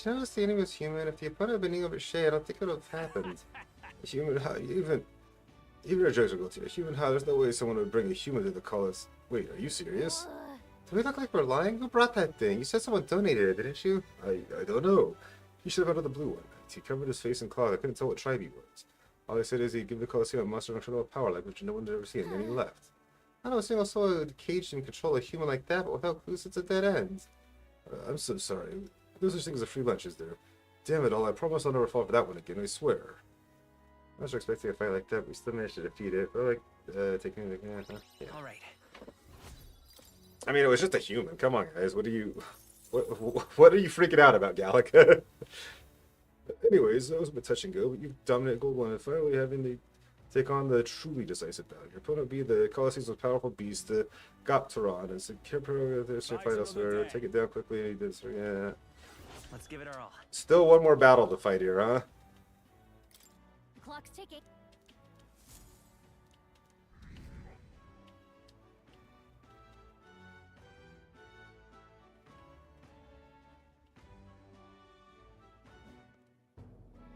you notice the enemy was human? If the opponent had been eating over Shay, I don't think it would have happened. Human, even our jokes are guilty. A human, how? There's no way someone would bring a human to the cause. Wait, are you serious? Do we look like we're lying? Who brought that thing? You said someone donated it, didn't you? I don't know. You should have had the blue one. He covered his face in cloth. I couldn't tell what tribe he was. All I said is he'd give the Colosseum a monster uncontrollable power like which no one had ever seen, and then he left. I know a single soul would cage and control a human like that, but without clues, it's a dead end. I'm so sorry. No such thing as a free lunch, is there? Damn it all, I promise I'll never fall for that one again, I swear. I was expecting a fight like that, but we still managed to defeat it. But like, taking the... Yeah. Alright. I mean, it was just a human. Come on, guys. What are you freaking out about, Gallica? Anyways, that was a bit touch and go, but you've dominated Gold One and finally having to take on the truly decisive battle. Your opponent will be the Colosseum's most powerful beast, the Gopteron, and secure there's your fight elsewhere. Take it down quickly. Yeah. Let's give it our all. Still one more battle to fight here, huh? The clock's ticking.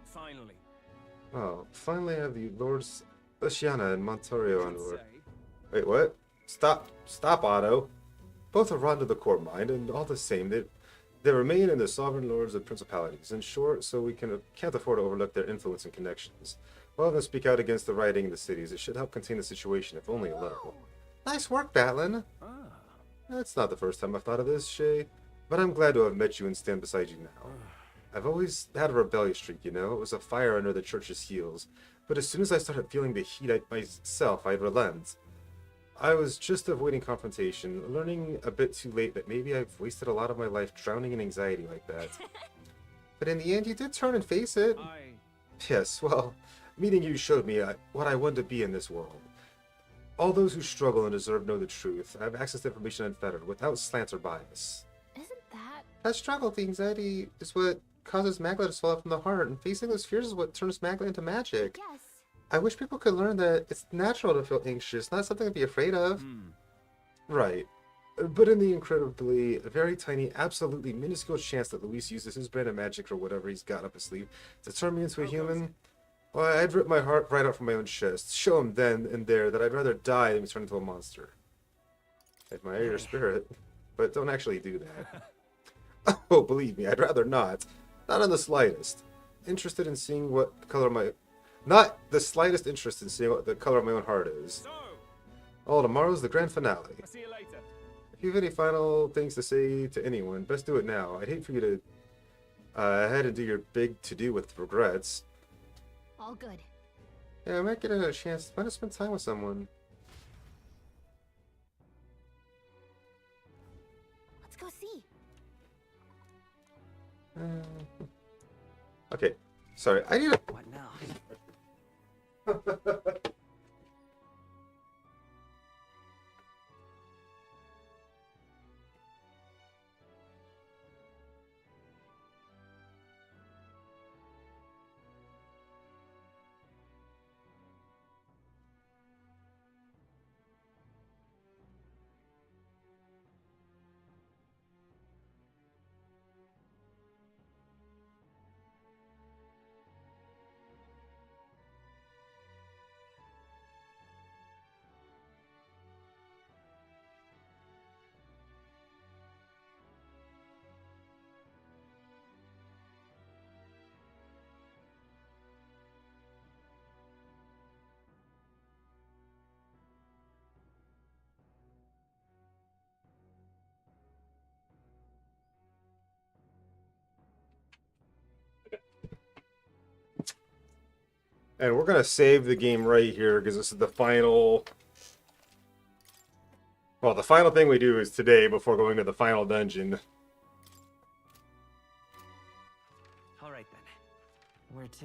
Finally. Oh, finally I have the Lords Oceana and Montorio on board. Wait, what? Stop, Otto. Both are rotten to the core mind, and all the same, they remain in the sovereign lords of principalities. In short, so we can't afford to overlook their influence and connections. Well, then speak out against the rioting in the cities. It should help contain the situation, if only a little. Nice work, Batlin. That's not the first time I've thought of this, Shay. But I'm glad to have met you and stand beside you now. I've always had a rebellious streak, you know. It was a fire under the church's heels. But as soon as I started feeling the heat myself, I'd relent. I was just avoiding confrontation, learning a bit too late that maybe I've wasted a lot of my life drowning in anxiety like that. But in the end, you did turn and face it. Yes, well, meeting you showed me what I wanted to be in this world. All those who struggle and deserve know the truth. I have access to information unfettered, without slant or bias. Isn't that... That struggle, the anxiety, is what causes magla to swell up from the heart, and facing those fears is what turns magla into magic. Yes. I wish people could learn that it's natural to feel anxious, not something to be afraid of. Right. But in the incredibly, very tiny, absolutely minuscule chance that Luis uses his brand of magic or whatever he's got up his sleeve to turn me into a human, well, I'd rip my heart right out from my own chest, show him then and there that I'd rather die than be turned into a monster. I admire your spirit, but don't actually do that. Oh, believe me, I'd rather not. Not in the slightest. Interested in seeing what color my... Not the slightest interest in seeing what the color of my own heart is. Oh, tomorrow's the grand finale. I'll see you later. If you have any final things to say to anyone, best do it now. I'd hate for you to head and do your big to-do with regrets. All good. Yeah, I might get a chance to spend time with someone. Let's go see. Okay, sorry. I need a... What now? And we're gonna save the game right here because this is the final. Well, the final thing we do is today before going to the final dungeon. All right then. Where to?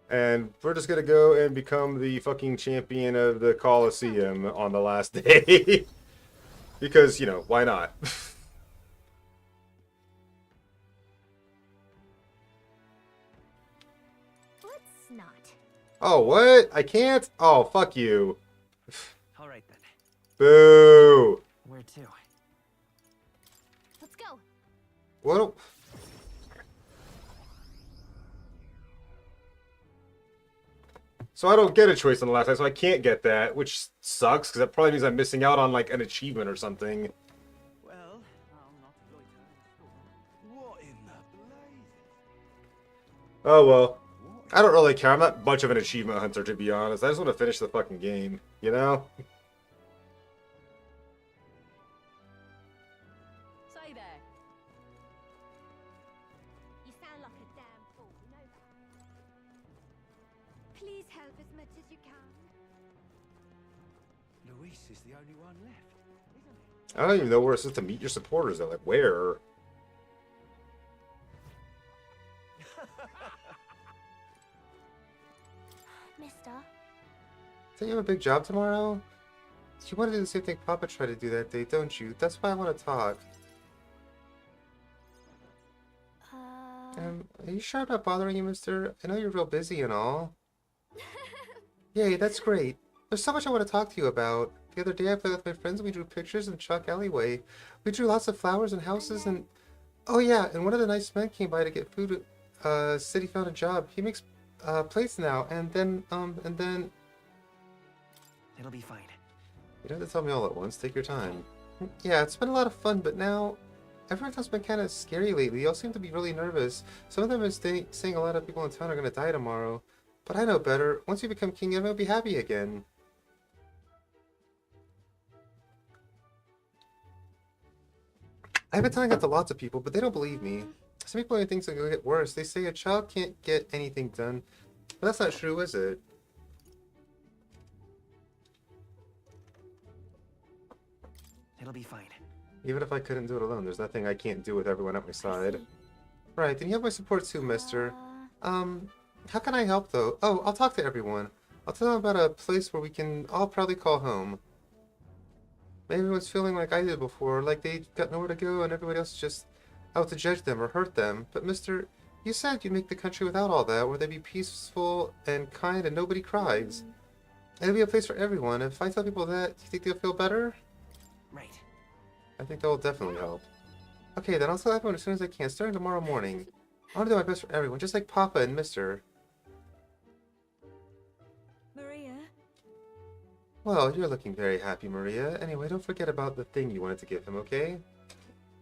And we're just gonna go and become the fucking champion of the Colosseum on the last day. Because, you know, why not? Let's not. Oh, what? I can't? Oh, fuck you. All right then. Boo! Where to? Let's go. What? So I don't get a choice on the last side, so I can't get that, which sucks, because that probably means I'm missing out on, like, an achievement or something. Well, I'll not loiter. What in the blazes? Oh, well. I don't really care. I'm not much of an achievement hunter, to be honest. I just want to finish the fucking game, you know? Say there. You sound like a damn fool, you know that? Please help as much as you can. Luis is the only one left, isn't it? I don't even know where it's supposed to meet your supporters, though. Like, where? Mister? Don't you have a big job tomorrow? You want to do the same thing Papa tried to do that day, don't you? That's why I want to talk. Are you sure I'm not bothering you, mister? I know you're real busy and all. Yay, that's great. There's so much I want to talk to you about. The other day I played with my friends and we drew pictures in Chalk Alleyway. We drew lots of flowers and houses and... Oh yeah, and one of the nice men came by to get food. City found a job. He makes plates now, and then... It'll be fine. You don't have to tell me all at once. Take your time. Yeah, it's been a lot of fun, but now... Everyone else has been kind of scary lately. They all seem to be really nervous. Some of them are saying a lot of people in town are going to die tomorrow. But I know better. Once you become king, everyone will be happy again. I've been telling that to lots of people, but they don't believe me. Some people even think it's going to get worse. They say a child can't get anything done. But that's not true, is it? It'll be fine. Even if I couldn't do it alone, there's nothing I can't do with everyone at my side. Right, then you have my support too, mister. How can I help, though? Oh, I'll talk to everyone. I'll tell them about a place where we can all probably call home. Maybe everyone's feeling like I did before, like they got nowhere to go and everybody else is just out to judge them or hurt them. But mister, you said you'd make the country without all that, where they'd be peaceful and kind and nobody cries. And it'd be a place for everyone. If I tell people that, do you think they'll feel better? Right. I think that will definitely help. Okay, then I'll tell everyone as soon as I can, starting tomorrow morning. I want to do my best for everyone, just like Papa and Mister. Maria? Well, you're looking very happy, Maria. Anyway, don't forget about the thing you wanted to give him, okay?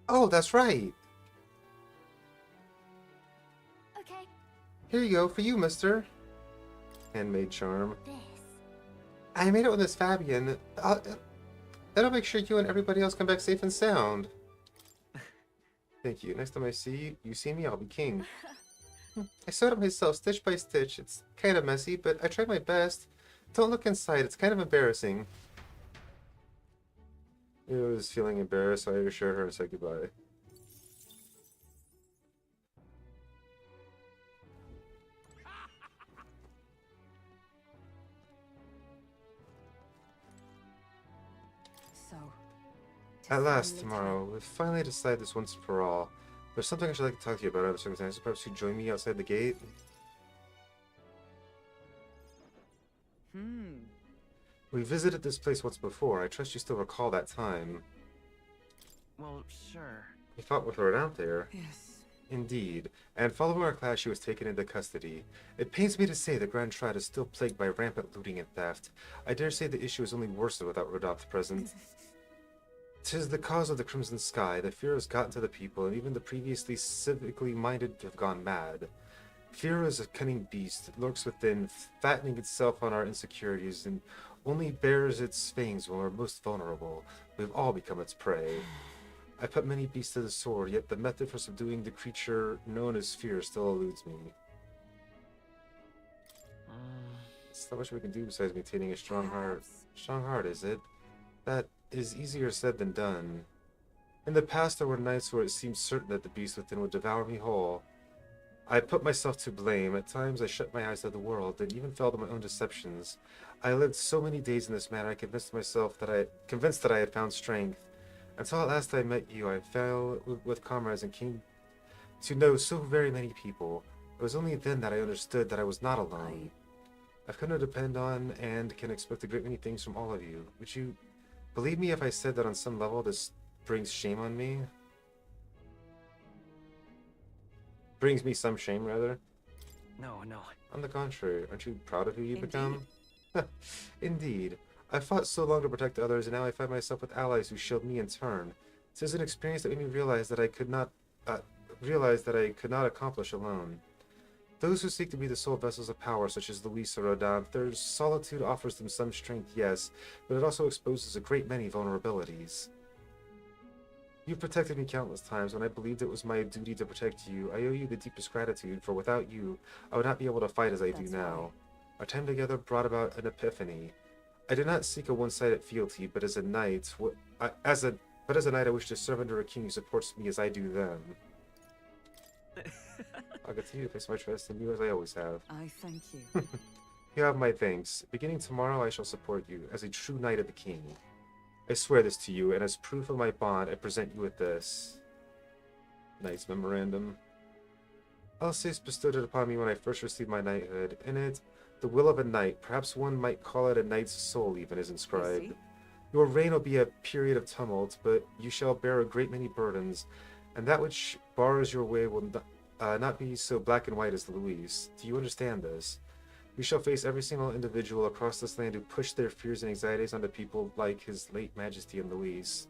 Oh, that's right! Okay. Here you go, for you, Mister. Handmade charm. This. I made it with Miss Fabian. That'll make sure you and everybody else come back safe and sound. Thank you. Next time I see you see me, I'll be king. I sewed it myself, stitch by stitch. It's kind of messy, but I tried my best. Don't look inside. It's kind of embarrassing. I was feeling embarrassed, so I reassured her and said goodbye. So, At last, tomorrow, we've finally decided this once for all. There's something I should like to talk to you about under circumstances. Perhaps you'd join me outside the gate? We visited this place once before. I trust you still recall that time. Well, sure. We fought with her out there. Yes. Indeed. And following our clash, she was taken into custody. It pains me to say the Grand Triad is still plagued by rampant looting and theft. I dare say the issue is only worsened without Rodolphe present. 'Tis the cause of the Crimson Sky. The fear has gotten to the people, and even the previously civically minded have gone mad. Fear is a cunning beast. It lurks within, fattening itself on our insecurities, and only bares its fangs when we're most vulnerable. We've all become its prey. I put many beasts to the sword, yet the method for subduing the creature known as fear still eludes me. There's not much we can do besides maintaining a strong heart. Strong heart, is it? That is easier said than done. In the past, there were nights where it seemed certain that the beast within would devour me whole. I put myself to blame. At times, I shut my eyes to the world and even fell to my own deceptions. I lived so many days in this manner, I convinced that I had found strength. Until at last I met you, I fell with comrades and came to know so very many people. It was only then that I understood that I was not alone. I've come to depend on and can expect a great many things from all of you. Would you believe me if I said that on some level this brings shame on me? Brings me some shame, rather. No, no. On the contrary, aren't you proud of who you become? Indeed. I fought so long to protect others, and now I find myself with allies who shield me in turn. It is an experience that made me realize that I could not accomplish alone. Those who seek to be the sole vessels of power, such as Luis or Rodin, their solitude offers them some strength, yes, but it also exposes a great many vulnerabilities. You protected me countless times when I believed it was my duty to protect you. I owe you the deepest gratitude, for without you, I would not be able to fight as I do now. Our time together brought about an epiphany. I did not seek a one-sided fealty, but as a knight, as a knight, I wish to serve under a king who supports me as I do them. I'll continue to place my trust in you as I always have. I thank you. You have my thanks. Beginning tomorrow, I shall support you as a true knight of the king. I swear this to you, and as proof of my bond, I present you with this. Knight's memorandum. Alsace bestowed it upon me when I first received my knighthood. In it, the will of a knight, perhaps one might call it a knight's soul even, is inscribed. Your reign will be a period of tumult, but you shall bear a great many burdens, and that which bars your way will not be so black and white as Luis. Do you understand this? We shall face every single individual across this land who pushed their fears and anxieties onto people like His late Majesty and Luis.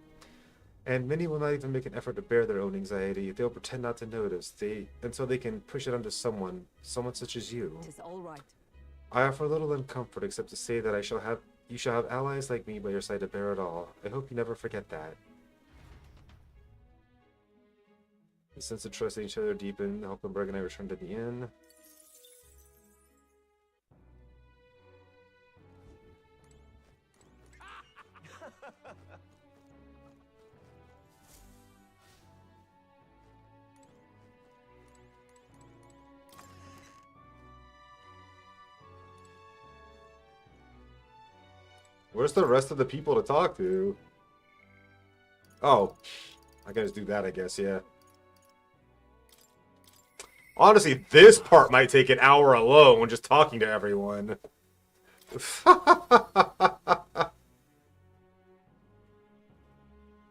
And many will not even make an effort to bear their own anxiety. They'll pretend not to notice, until they can push it onto someone such as you. It is all right. I offer little in comfort except to say that you shall have allies like me by your side to bear it all. I hope you never forget that. The sense of trust in each other deepened. Hulkenberg and I returned to the inn. Where's the rest of the people to talk to? Oh, I gotta do that, I guess, yeah. Honestly, this part might take an hour alone, just talking to everyone.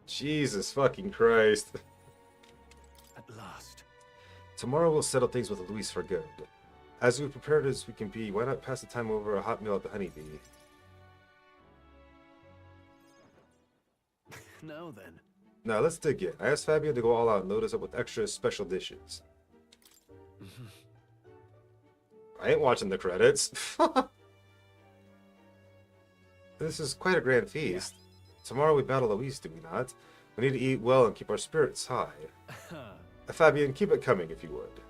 Jesus fucking Christ. At last. Tomorrow we'll settle things with Luis for good. As we've prepared as we can be, why not pass the time over a hot meal at the Honeybee? Now then. Now let's dig in. I asked Fabian to go all out and load us up with extra special dishes. I ain't watching the credits. This is quite a grand feast. Tomorrow we battle Luis, do we not? We need to eat well and keep our spirits high. Fabian, keep it coming if you would.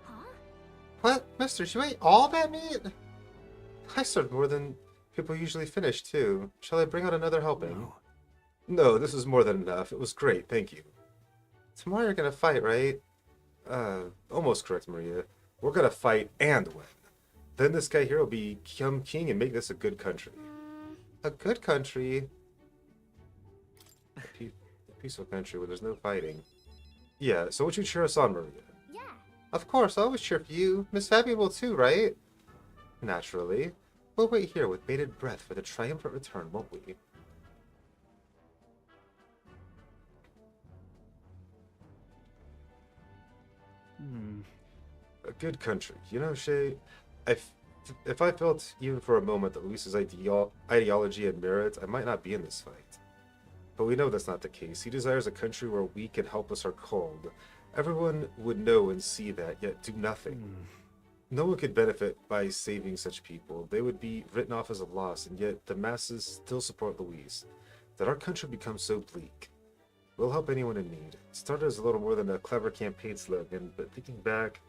Huh? What? Mister, you ate all that meat? I served more than people usually finish, too. Shall I bring out another helping? No, this is more than enough. It was great, thank you. Tomorrow you're gonna fight, right? Almost correct, Maria. We're gonna fight and win. Then this guy here will become king and make this a good country. A good country? A peaceful country where there's no fighting. Yeah, so won't you cheer us on, Maria? Yeah. Of course, I always cheer for you. Miss Fabian will too, right? Naturally. We'll wait here with bated breath for the triumphant return, won't we? A good country. You know, Shay, if I felt even for a moment that Luis's ideology and merit, I might not be in this fight. But we know that's not the case. He desires a country where weak and helpless are cold. Everyone would know and see that, yet do nothing. No one could benefit by saving such people. They would be written off as a loss, and yet the masses still support Luis. That our country becomes so bleak. We'll help anyone in need. It started as a little more than a clever campaign slogan, but thinking back,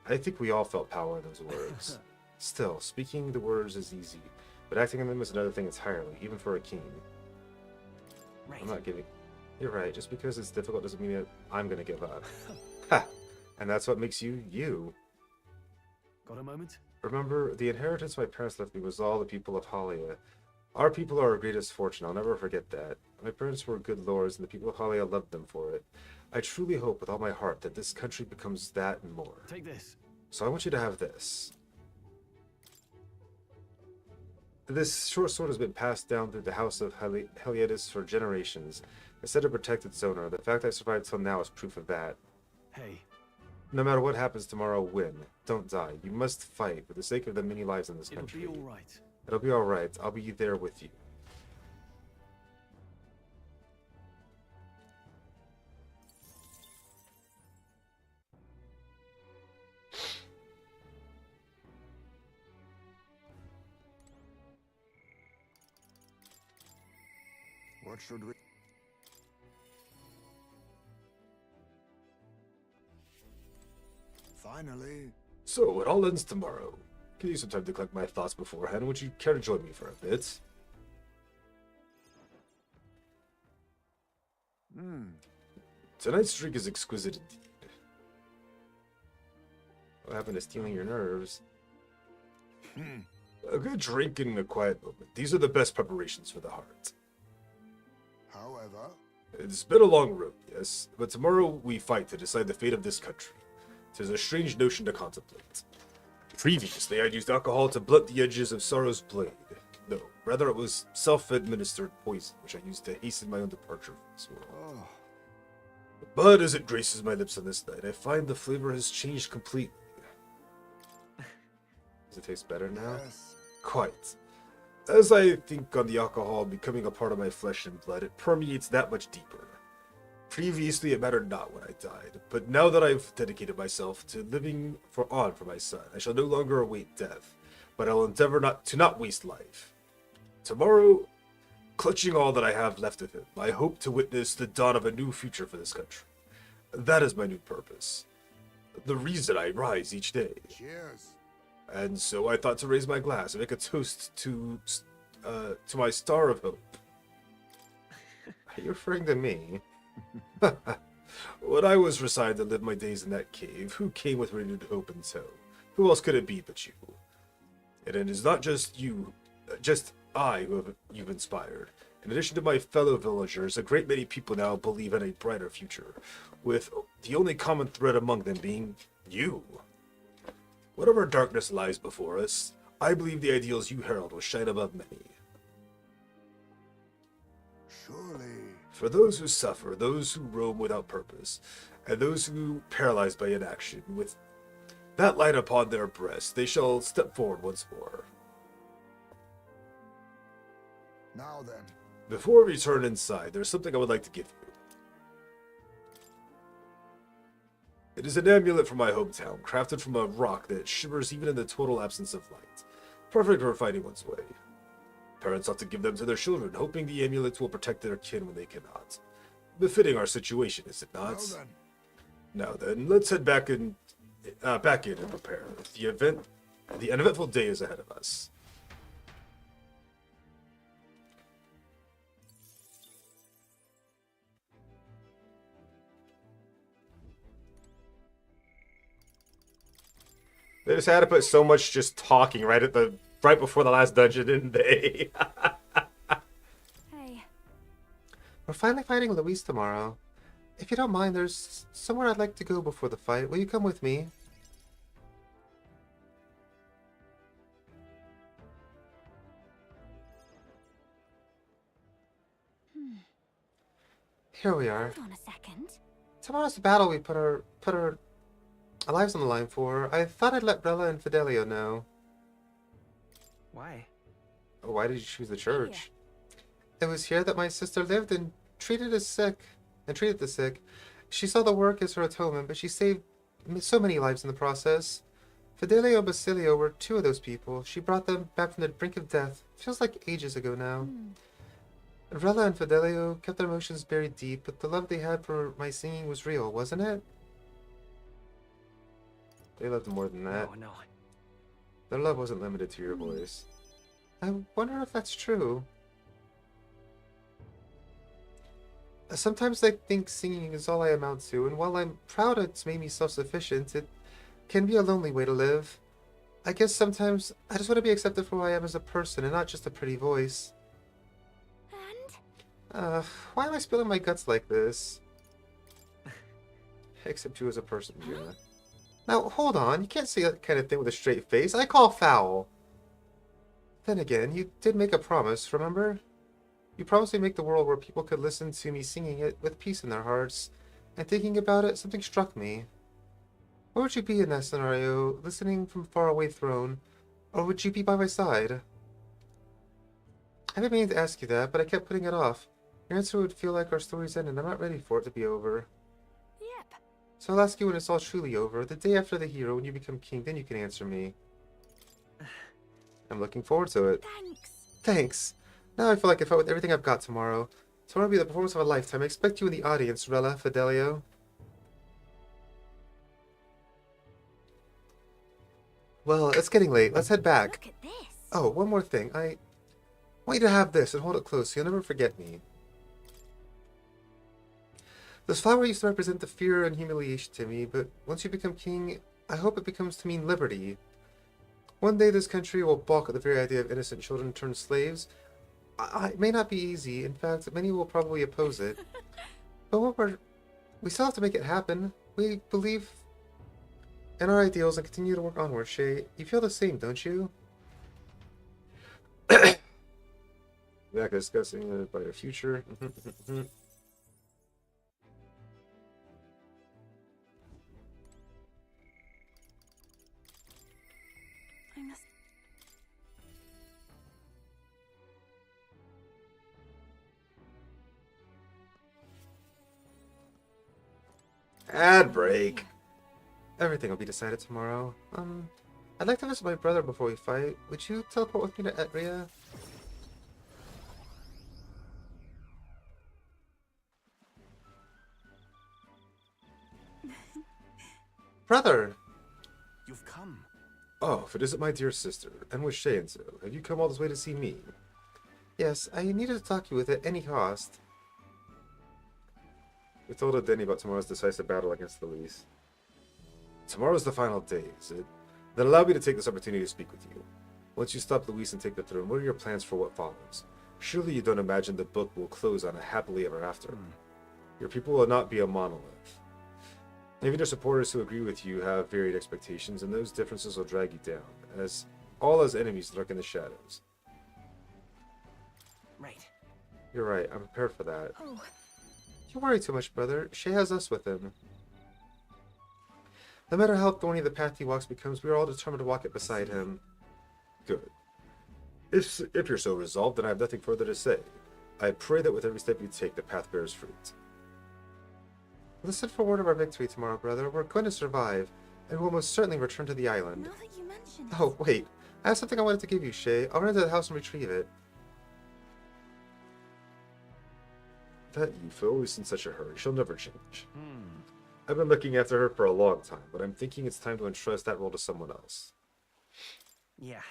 I think we all felt power in those words. Still, speaking the words is easy, but acting on them is another thing entirely, even for a king. Right. I'm not giving... You're right, just because it's difficult doesn't mean that I'm gonna give up. Ha! And that's what makes you, you. Got a moment? Remember, the inheritance my parents left me was all the people of Halia. Our people are our greatest fortune, I'll never forget that. My parents were good lords, and the people of Halia loved them for it. I truly hope with all my heart that this country becomes that and more. Take this. So I want you to have this. This short sword has been passed down through the house of Heliodis for generations. Instead of protect its owner, the fact I survived till now is proof of that. Hey. No matter what happens tomorrow, win. Don't die. You must fight for the sake of the many lives in this country. It'll be alright. It'll be alright. I'll be there with you. What should we... Finally. So, it all ends tomorrow. Give you some time to collect my thoughts beforehand. Would you care to join me for a bit? Tonight's drink is exquisite indeed. What happened to stealing your nerves? A good drink and a quiet moment. These are the best preparations for the heart. However... It's been a long road, yes, but tomorrow we fight to decide the fate of this country. 'Tis a strange notion to contemplate. Previously, I'd used alcohol to blunt the edges of sorrow's blade. No, rather it was self-administered poison, which I used to hasten my own departure from this world. But as it graces my lips on this night, I find the flavor has changed completely. Does it taste better now? Yes. Quite. As I think on the alcohol becoming a part of my flesh and blood, it permeates that much deeper. Previously, it mattered not when I died, but now that I've dedicated myself to living for my son, I shall no longer await death, but I'll endeavor to not waste life. Tomorrow, clutching all that I have left of him, I hope to witness the dawn of a new future for this country. That is my new purpose. The reason I rise each day. Cheers. And so I thought to raise my glass and make a toast to my star of hope. Are you referring to me? When I was resigned to live my days in that cave, who came with renewed hope in tow? Who else could it be but you? And it is not just you, just I who you've inspired. In addition to my fellow villagers, a great many people now believe in a brighter future, with the only common thread among them being you. Whatever darkness lies before us, I believe the ideals you herald will shine above many. Surely. For those who suffer, those who roam without purpose, and those who, paralyzed by inaction, with that light upon their breasts, they shall step forward once more. Now then. Before we return inside, there's something I would like to give you. It is an amulet from my hometown, crafted from a rock that shimmers even in the total absence of light. Perfect for fighting one's way. Parents ought to give them to their children, hoping the amulets will protect their kin when they cannot. Befitting our situation, is it not? Well then. Now then, let's head back in and prepare. The uneventful day is ahead of us. They just had to put so much just talking right before the last dungeon, didn't they? Hey. We're finally fighting Luis tomorrow. If you don't mind, there's somewhere I'd like to go before the fight. Will you come with me? Here we are. Hold on a second. Tomorrow's the battle we put our lives on the line for. I thought I'd let Rella and Fidelio know. Why? Why did you choose the church? It was here that my sister lived and treated the sick. She saw the work as her atonement, but she saved so many lives in the process. Fidelio and Basilio were two of those people. She brought them back from the brink of death. Feels like ages ago now. Rella and Fidelio kept their emotions buried deep, but the love they had for my singing was real, wasn't it? They loved more than that. No, no. Their love wasn't limited to your voice. I wonder if that's true. Sometimes I think singing is all I amount to, and while I'm proud it's made me self-sufficient, it can be a lonely way to live. I guess sometimes I just want to be accepted for who I am as a person and not just a pretty voice. Why am I spilling my guts like this? Except you as a person, Gina. Now, hold on. You can't say that kind of thing with a straight face. I call foul. Then again, you did make a promise, remember? You promised to make the world where people could listen to me singing it with peace in their hearts. And thinking about it, something struck me. Where would you be in that scenario, listening from far away throne? Or would you be by my side? I've been meaning to ask you that, but I kept putting it off. Your answer would feel like our story's ended, and I'm not ready for it to be over. Yep. So I'll ask you when it's all truly over, the day after the hero, when you become king, then you can answer me. I'm looking forward to it. Thanks. Thanks. Now I feel like I fought with everything I've got tomorrow. Tomorrow will be the performance of a lifetime. I expect you in the audience, Rella, Fidelio. Well, it's getting late. Let's head back. Look at this. Oh, one more thing. I want you to have this and hold it close so you'll never forget me. This flower used to represent the fear and humiliation to me, but once you become king, I hope it becomes to mean liberty. One day this country will balk at the very idea of innocent children turned slaves. It may not be easy. In fact, many will probably oppose it. But we still have to make it happen. We believe in our ideals and continue to work onward, Shay. You feel the same, don't you? Back discussing about your future. I must... Ad break. Everything will be decided tomorrow. I'd like to visit my brother before we fight. Would you teleport with me to Etria? Brother! You've come. Oh, if it isn't my dear sister, and with Shay and so, have you come all this way to see me? Yes, I needed to talk to you with at any cost. We told Denny about tomorrow's decisive battle against Luis. Tomorrow's the final day, is it? Then allow me to take this opportunity to speak with you. Once you stop Luis and take the throne, what are your plans for what follows? Surely you don't imagine the book will close on a happily ever after. Your people will not be a monolith. Even your supporters who agree with you have varied expectations, and those differences will drag you down, as enemies lurk in the shadows. Right. You're right, I'm prepared for that. Oh. You worry too much, brother. Shay has us with him. No matter how thorny the path he walks becomes, we are all determined to walk it beside him. Good. If you're so resolved, then I have nothing further to say. I pray that with every step you take, the path bears fruit. Listen for word of our victory tomorrow, brother. We're going to survive, and we'll most certainly return to the island. Now that you mention it... Oh, wait. I have something I wanted to give you, Shay. I'll run into the house and retrieve it. That youth, always in such a hurry. She'll never change. I've been looking after her for a long time, but I'm thinking it's time to entrust that role to someone else. Yeah.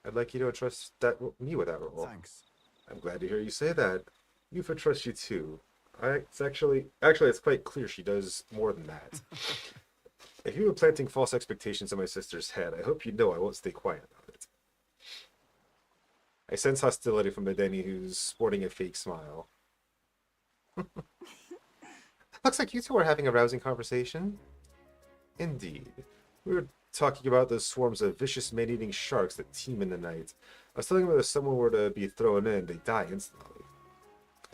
I'd like you to entrust me with that role. Thanks. I'm glad to hear you say that. Yufa trusts you too. It's actually, it's quite clear she does more than that. If you were planting false expectations in my sister's head, I hope you know I won't stay quiet about it. I sense hostility from Medeni, who's sporting a fake smile. Looks like you two are having a rousing conversation. Indeed. We were talking about those swarms of vicious man-eating sharks that teem in the night. I was telling them that if someone were to be thrown in, they'd die instantly.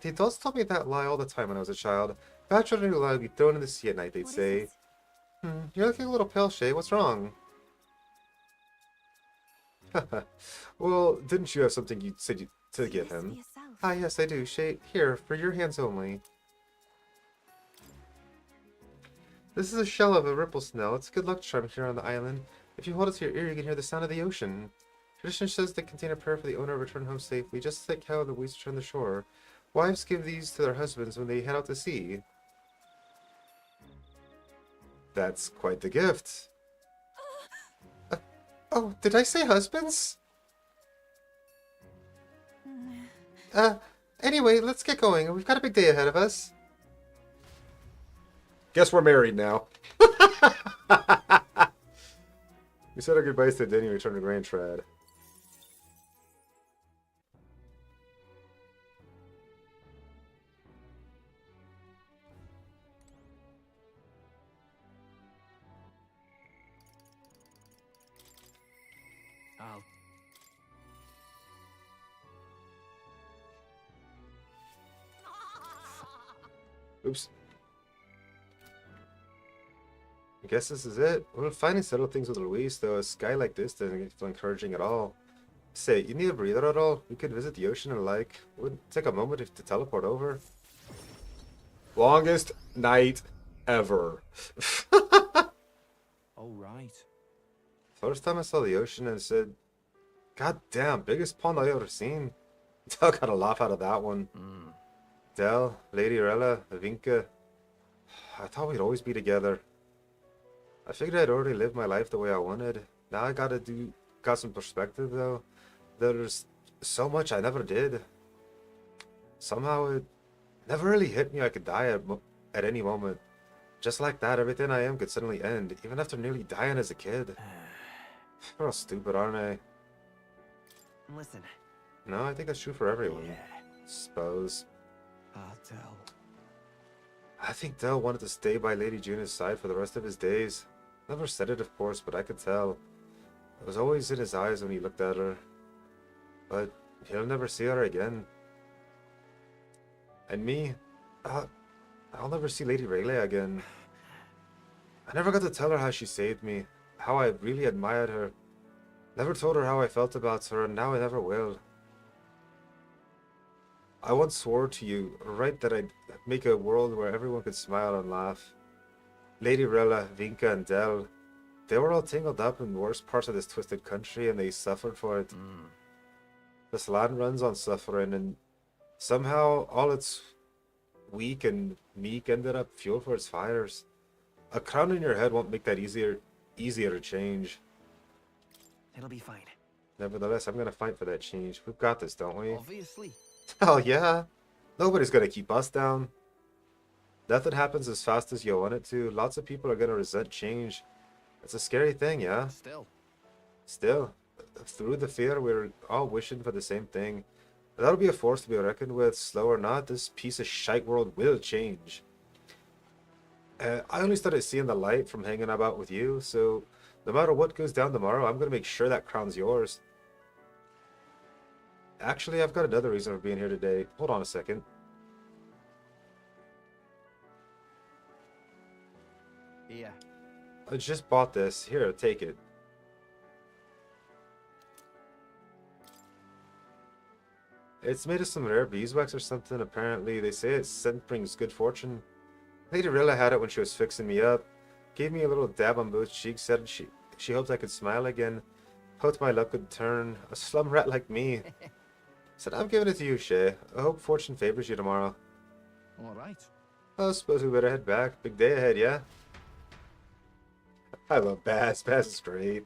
The adults told me that lie all the time when I was a child. If our children who lie would be thrown in the sea at night, they'd say, you're looking a little pale, Shay. What's wrong? Well, didn't you have something you said to give him? Ah, yes, I do. Shay, here, for your hands only. This is a shell of a ripple snail. It's a good luck charm here on the island. If you hold it to your ear, you can hear the sound of the ocean. Tradition says they contain a prayer for the owner to return home safely, just like how the weeds return to shore. Wives give these to their husbands when they head out to sea. That's quite the gift. Oh, did I say husbands? Anyway, let's get going. We've got a big day ahead of us. Guess we're married now. We said our goodbyes to Denny and returned to Grand Trad. I'll... Oops. I guess this is it. We'll finally settle things with Luis, though a sky like this doesn't feel encouraging at all. Say, you need a breather at all? We could visit the ocean and like. Wouldn't take a moment to teleport over. Longest night ever. Oh, right. First time I saw the ocean and said, God damn, biggest pond I ever seen. Del got a laugh out of that one. Del, Lady Rella, Vinka. I thought we'd always be together. I figured I'd already lived my life the way I wanted. Now I got some perspective though. There's so much I never did. Somehow it never really hit me I could die at any moment. Just like that, everything I am could suddenly end, even after nearly dying as a kid. We're all stupid, aren't I? Listen. No, I think that's true for everyone. Yeah. Suppose. Del. I think Del wanted to stay by Lady Juna's side for the rest of his days. Never said it, of course, but I could tell. It was always in his eyes when he looked at her. But he'll never see her again. And me, I'll never see Lady Rayleigh again. I never got to tell her how she saved me, how I really admired her. Never told her how I felt about her, and now I never will. I once swore to you, right, that I'd make a world where everyone could smile and laugh. Lady Rella, Vinka, and Del, they were all tangled up in the worst parts of this twisted country, and they suffered for it. This land runs on suffering, and somehow all its weak and meek ended up fuel for its fires. A crown on your head won't make that easier to change. It'll be fine. Nevertheless, I'm gonna fight for that change. We've got this, don't we? Obviously. Hell yeah. Nobody's gonna keep us down. Nothing happens as fast as you want it to. Lots of people are gonna resent change. It's a scary thing, yeah? Still. Through the fear, we're all wishing for the same thing. That'll be a force to be reckoned with. Slow or not, this piece of shite world will change. I only started seeing the light from hanging about with you, so no matter what goes down tomorrow, I'm gonna make sure that crown's yours. Actually, I've got another reason for being here today. Hold on a second. Yeah. I just bought this. Here, take it. It's made of some rare beeswax or something, apparently. They say its scent brings good fortune. Lady Rilla had it when she was fixing me up. Gave me a little dab on both cheeks, said she hoped I could smile again. Hoped my luck would turn. A slum rat like me. Said, I'm giving it to you, Shay. I hope fortune favors you tomorrow. Alright. I suppose we better head back. Big day ahead, yeah? I love Bass. Bass is great.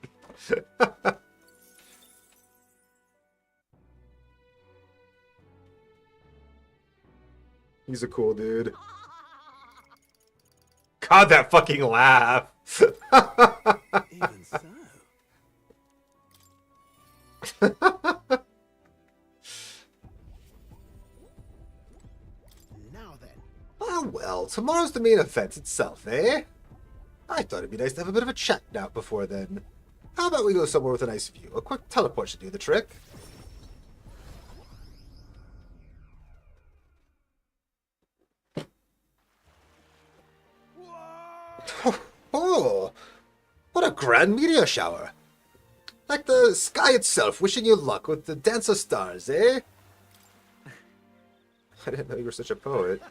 He's a cool dude. God, that fucking laugh. Even so. Now then. Ah, well, tomorrow's the main event itself, eh? I thought it'd be nice to have a bit of a chat now before then. How about we go somewhere with a nice view? A quick teleport should do the trick. Oh, what a grand meteor shower. Like the sky itself wishing you luck with the dance of stars, eh? I didn't know you were such a poet.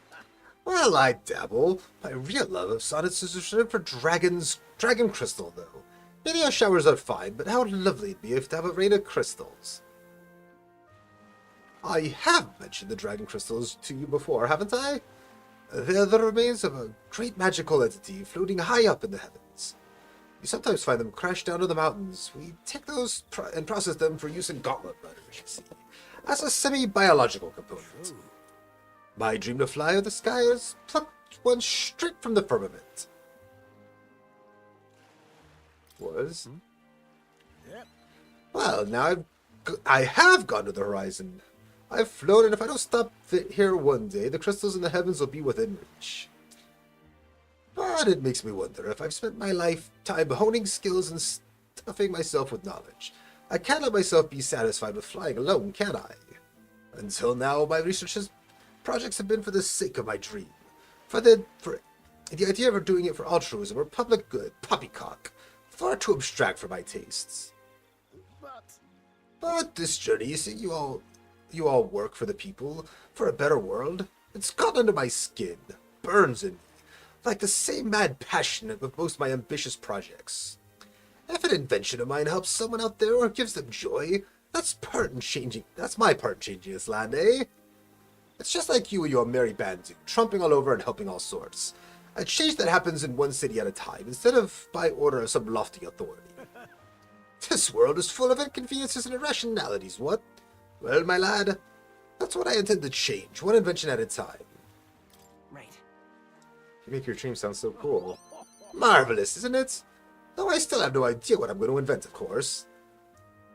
Well, I dabble. My real love of sonnets is reserved for dragon crystal, though. Meteor showers are fine, but how lovely it'd be if to have a rain of crystals. I have mentioned the dragon crystals to you before, haven't I? They're the remains of a great magical entity floating high up in the heavens. You sometimes find them crashed down to the mountains. We take those and process them for use in gauntlet runners, you see, as a semi-biological component. My dream to fly with the sky is plucked one straight from the firmament. Was? Well, now I have gone to the horizon. I've flown, and if I don't stop here one day, the crystals in the heavens will be within reach. But it makes me wonder if I've spent my lifetime honing skills and stuffing myself with knowledge. I can't let myself be satisfied with flying alone, can I? Until now, my projects have been for the sake of my dream. For the idea of doing it for altruism or public good, poppycock. Far too abstract for my tastes. But this journey, you see, you all work for the people, for a better world. It's got under my skin, burns in me, like the same mad passion of most of my ambitious projects. If an invention of mine helps someone out there or gives them joy, that's my part in changing this land, eh? It's just like you and your merry band do, trumping all over and helping all sorts. A change that happens in one city at a time, instead of by order of some lofty authority. This world is full of inconveniences and irrationalities, what? Well, my lad, that's what I intend to change, one invention at a time. Right. You make your dream sound so cool. Marvelous, isn't it? Though I still have no idea what I'm going to invent, of course.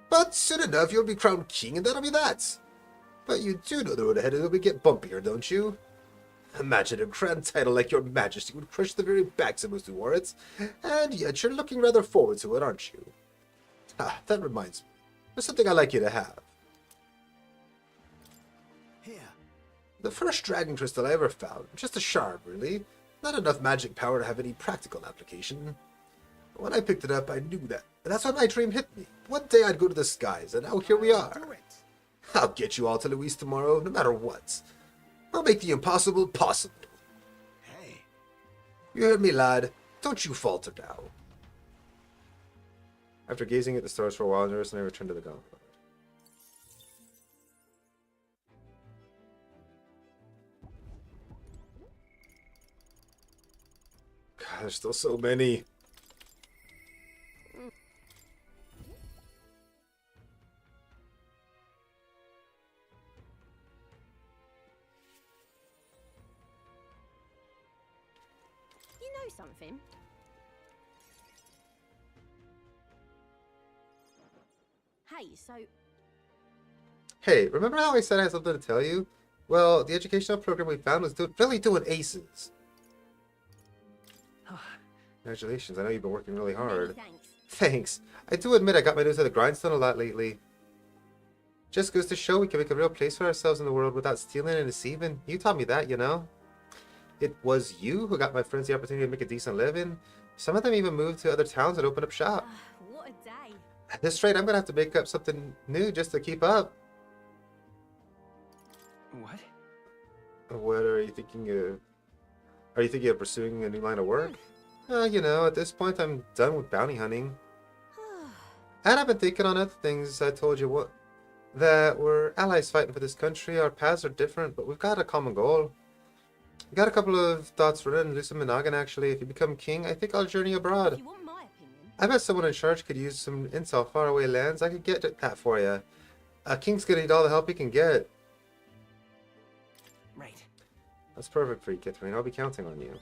But soon enough, you'll be crowned king, and that'll be that. But you do know the road ahead will get bumpier, don't you? Imagine a grand title like your majesty would crush the very backs of those who wore it, and yet you're looking rather forward to it, aren't you? Ah, that reminds me. There's something I'd like you to have. Here. The first dragon crystal I ever found. Just a shard, really. Not enough magic power to have any practical application. When I picked it up, I knew that. And that's when my dream hit me. One day I'd go to the skies, and now here we are. I'll get you all to Louise tomorrow, no matter what. I'll make the impossible possible. Hey. You heard me, lad. Don't you falter now. After gazing at the stars for a while, Nurse and I returned to the gauntlet. God, there's still so many. You know something? Hey, so... Hey, remember how I said I had something to tell you? Well, the educational program we found was really doing aces. Congratulations, I know you've been working really hard. Thanks. I do admit I got my nose to the grindstone a lot lately. Just goes to show we can make a real place for ourselves in the world without stealing and deceiving. You taught me that, you know? It was you who got my friends the opportunity to make a decent living. Some of them even moved to other towns and opened up shop. What a day. At this rate, I'm gonna have to make up something new just to keep up. What? What are you thinking of? Are you thinking of pursuing a new line of work? You know, at this point, I'm done with bounty hunting. And I've been thinking on other things. I told you what, that we're allies fighting for this country. Our paths are different, but we've got a common goal. I got a couple of thoughts written loose in my noggin, actually. If you become king, I think I'll journey abroad. If you want my opinion. I bet someone in charge could use some intel faraway lands. I could get that for you. A king's gonna need all the help he can get. Right. That's perfect for you, Catherine. I'll be counting on you.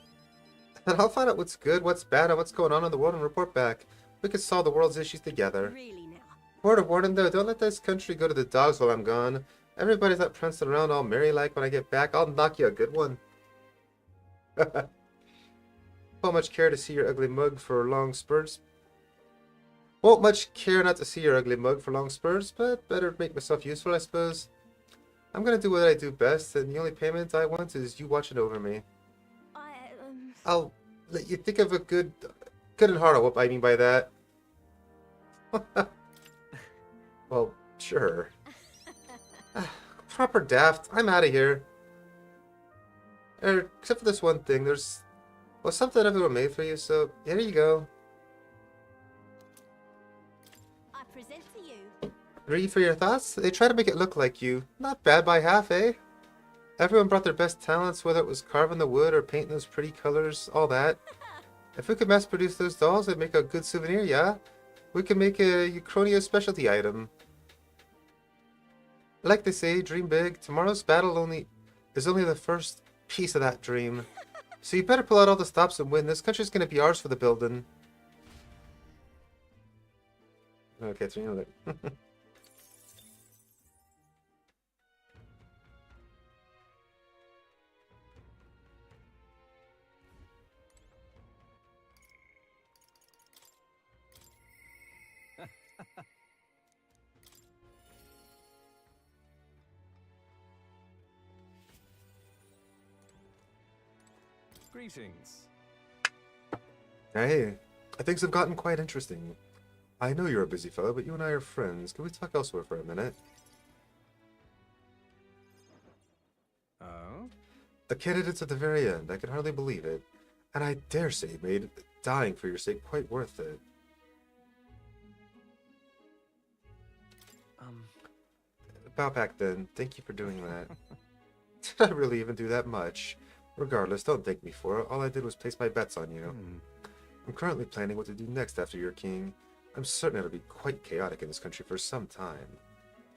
And I'll find out what's good, what's bad, and what's going on in the world and report back. We could solve the world's issues together. Really now. Word of warning though, don't let this country go to the dogs while I'm gone. Everybody's not prancing around all merry-like when I get back. I'll knock you a good one. Won't much care to see your ugly mug for long spurts. Won't much care not to see your ugly mug for long spurts, but better make myself useful, I suppose. I'm gonna do what I do best, and the only payment I want is you watching over me. I'll let you think of a good and hard. What I mean by that? Well, sure. Proper daft. I'm out of here. Except for this one thing. There's something everyone made for you. So here you go. I present to you. Read for your thoughts. They try to make it look like you. Not bad by half, eh? Everyone brought their best talents, whether it was carving the wood or painting those pretty colors, all that. If we could mass produce those dolls, it'd make a good souvenir, yeah? We could make a Uchronia specialty item. Like they say, dream big. Tomorrow's battle is only the first piece of that dream. So you better pull out all the stops and win. This country's gonna be ours for the building. Okay, 300. Greetings. Hey, things have gotten quite interesting. I know you're a busy fellow, but you and I are friends. Can we talk elsewhere for a minute? Oh? The candidate's at the very end. I can hardly believe it. And I dare say made dying for your sake quite worth it. Bow back then. Thank you for doing that. Did I really even do that much? Regardless, don't thank me for it. All I did was place my bets on you. I'm currently planning what to do next after you're king. I'm certain it'll be quite chaotic in this country for some time.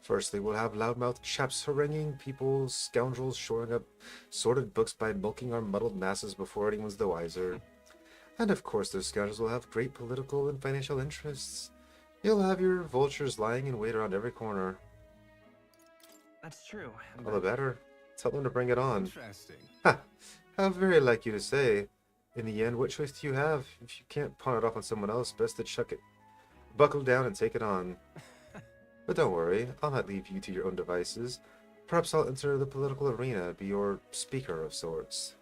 Firstly, we'll have loudmouth chaps haranguing people, scoundrels shoring up sorted books by milking our muddled masses before anyone's the wiser. And of course, those scoundrels will have great political and financial interests. You'll have your vultures lying in wait around every corner. That's true. All the better. Tell them to bring it on. Interesting. Ha! How very like you to say. In the end, what choice do you have? If you can't pawn it off on someone else, best to chuck it. Buckle down and take it on. But don't worry, I'll not leave you to your own devices. Perhaps I'll enter the political arena, be your speaker of sorts.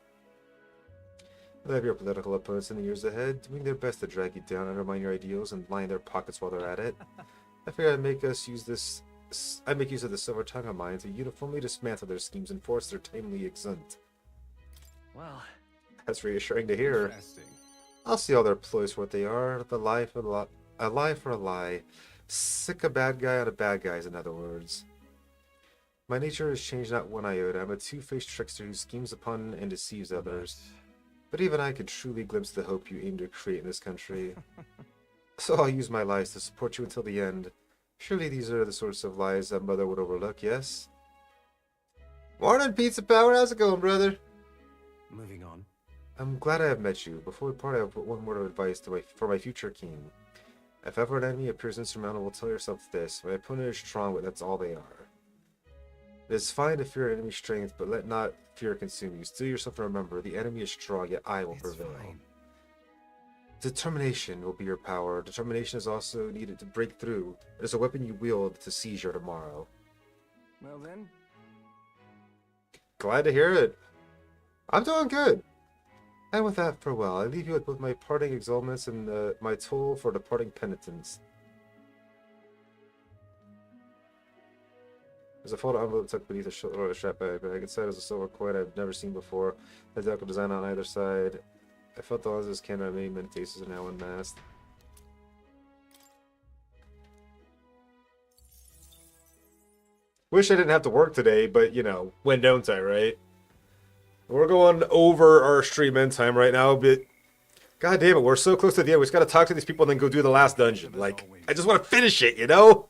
They'll have your political opponents in the years ahead, doing their best to drag you down, undermine your ideals, and line their pockets while they're at it. I figure I'd make use of the silver tongue of mine to uniformly dismantle their schemes and force their timely exit. Well, that's reassuring to hear. I'll see all their ploys for what they are. A lie for a lie. Sick a bad guy out of bad guys, in other words. My nature has changed not one iota. I'm a two-faced trickster who schemes upon and deceives others. But even I can truly glimpse the hope you aim to create in this country. So I'll use my lies to support you until the end. Surely these are the sorts of lies that Mother would overlook, yes? Morning, Pizza Power. How's it going, brother? Moving on. I'm glad I have met you. Before we part, I have one word of advice for my future king. If ever an enemy appears insurmountable, tell yourself this. My opponent is strong, but that's all they are. It is fine to fear enemy strength, but let not fear consume you. Still yourself and remember, the enemy is strong, yet I will prevail. Fine. Determination will be your power. Determination is also needed to break through. It is a weapon you wield to seize your tomorrow. Well then. Glad to hear it. I'm doing good. And with that, farewell. I leave you with both my parting exaltments and my toll for departing penitence. There's a photo envelope tucked beneath the shoulder of the strap bag. I inside is a silver coin I've never seen before. The decorative design on either side. I felt the lenses can on many faces are now unmasked. Wish I didn't have to work today, but you know, when don't I, right? We're going over our stream end time right now, but god damn it, we're so close to the end. We just gotta talk to these people and then go do the last dungeon. Like, I just want to finish it, you know?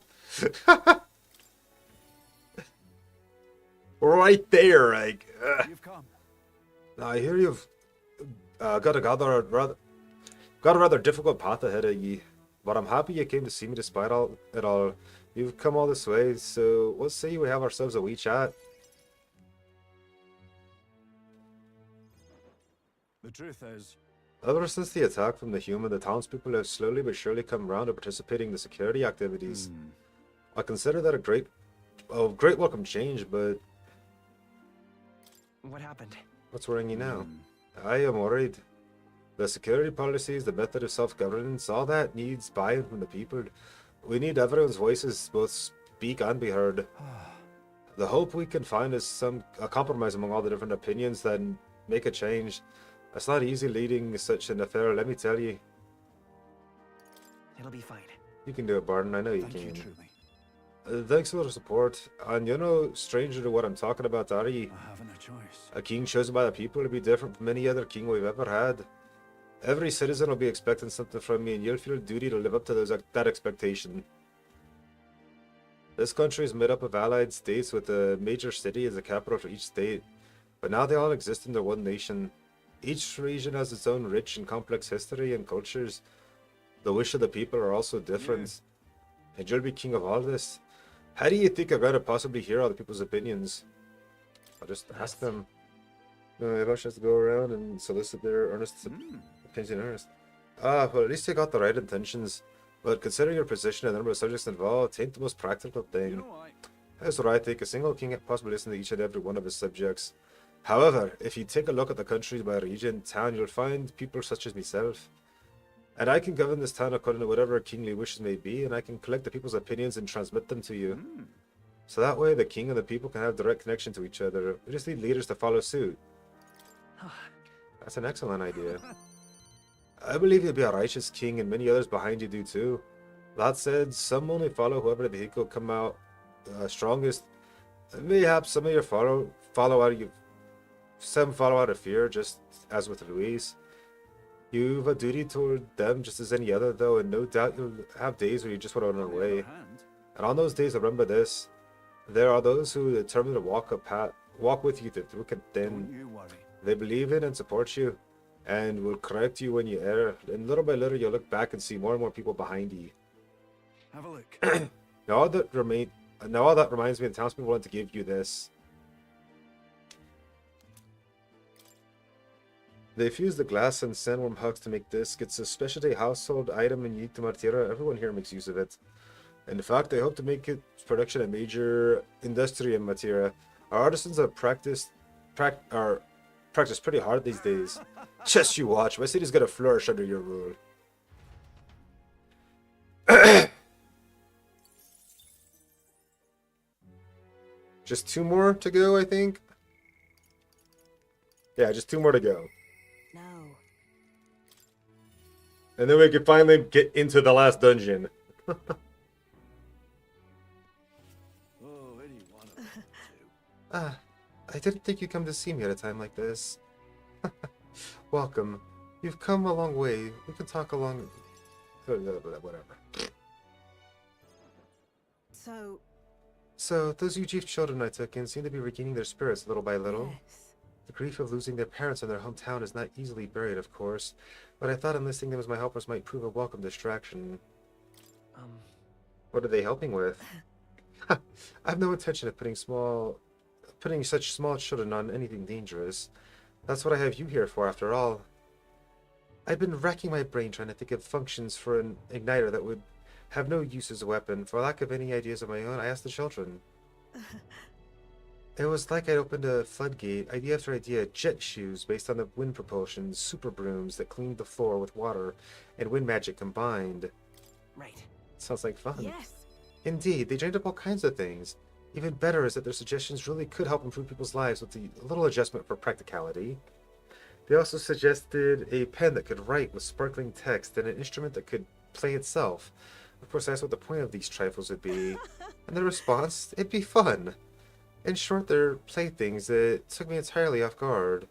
Right there, like. You've come. I hear you've got a rather difficult path ahead of ye, but I'm happy you came to see me despite it all. You've come all this way, so let's say we have ourselves a wee chat. The truth is, ever since the attack from the human, the townspeople have slowly but surely come round to participating in the security activities. I consider that a great welcome change, but what happened? What's worrying you now? I am worried. The security policies, the method of self-governance, all that needs buy-in from the people. We need everyone's voices both speak and be heard. The hope we can find is a compromise among all the different opinions that make a change. It's not easy leading such an affair, let me tell you. It'll be fine. You can do it, Barton. I know you thank can. you truly. Thanks for the support. And you're no stranger to what I'm talking about, are you? I haven't a choice. A king chosen by the people to be different from any other king we've ever had. Every citizen will be expecting something from me, and you'll feel a duty to live up to that expectation. This country is made up of allied states with a major city as a capital for each state, but now they all exist under one nation. Each region has its own rich and complex history and cultures. The wish of the people are also different. And you'll be king of all this. How do you think I'm going to possibly hear all the people's opinions? I'll just ask them. Everyone has to go around and solicit their earnest opinions in earnest. Well, at least you got the right intentions. But considering your position and the number of subjects involved, it ain't the most practical thing. That's what I think. A single king can't possibly listen to each and every one of his subjects. However, if you take a look at the country by region, town, you'll find people such as myself. And I can govern this town according to whatever kingly wishes may be, and I can collect the people's opinions and transmit them to you. So that way, the king and the people can have direct connection to each other. We just need leaders to follow suit. That's an excellent idea. I believe you'll be a righteous king, and many others behind you do too. That said, some only follow whoever they think will come out strongest. Mayhaps some of your some follow out of fear, just as with Luis. You've a duty toward them just as any other, though, and no doubt you'll have days where you just want to run away. And on those days, remember this: there are those who are determined to walk with you through thick and thin. Don't you worry. They believe in and support you, and will correct you when you err. And little by little, you'll look back and see more and more people behind you. Have a look. Now all that reminds me, the townspeople want to give you this. They fuse the glass and sandworm hucks to make this. It's a specialty household item and unique to Martira. Everyone here makes use of it. And in fact, they hope to make its production a major industry in Martira. Our artisans have practiced pretty hard these days. Just you watch. My city's gonna flourish under your rule. Just 2 more to go, I think. Yeah, just 2 more to go. No. And then we can finally get into the last dungeon. Oh, any one of them too. I didn't think you'd come to see me at a time like this. Welcome. You've come a long way. We can talk along... whatever. So, those Ujif children I took in seem to be regaining their spirits little by little. Yes. The grief of losing their parents in their hometown is not easily buried, of course, but I thought enlisting them as my helpers might prove a welcome distraction. What are they helping with? I have no intention of putting such small children on anything dangerous. That's what I have you here for, after all. I've been racking my brain trying to think of functions for an igniter that would have no use as a weapon. For lack of any ideas of my own, I asked the children. It was like I'd opened a floodgate, idea after idea, jet shoes based on the wind propulsion, super brooms that cleaned the floor with water, and wind magic combined. Right. Sounds like fun. Yes. Indeed, they dreamed up all kinds of things. Even better is that their suggestions really could help improve people's lives with a little adjustment for practicality. They also suggested a pen that could write with sparkling text and an instrument that could play itself. Of course, I asked what the point of these trifles would be, and the response, it'd be fun. In short, they're playthings that took me entirely off guard.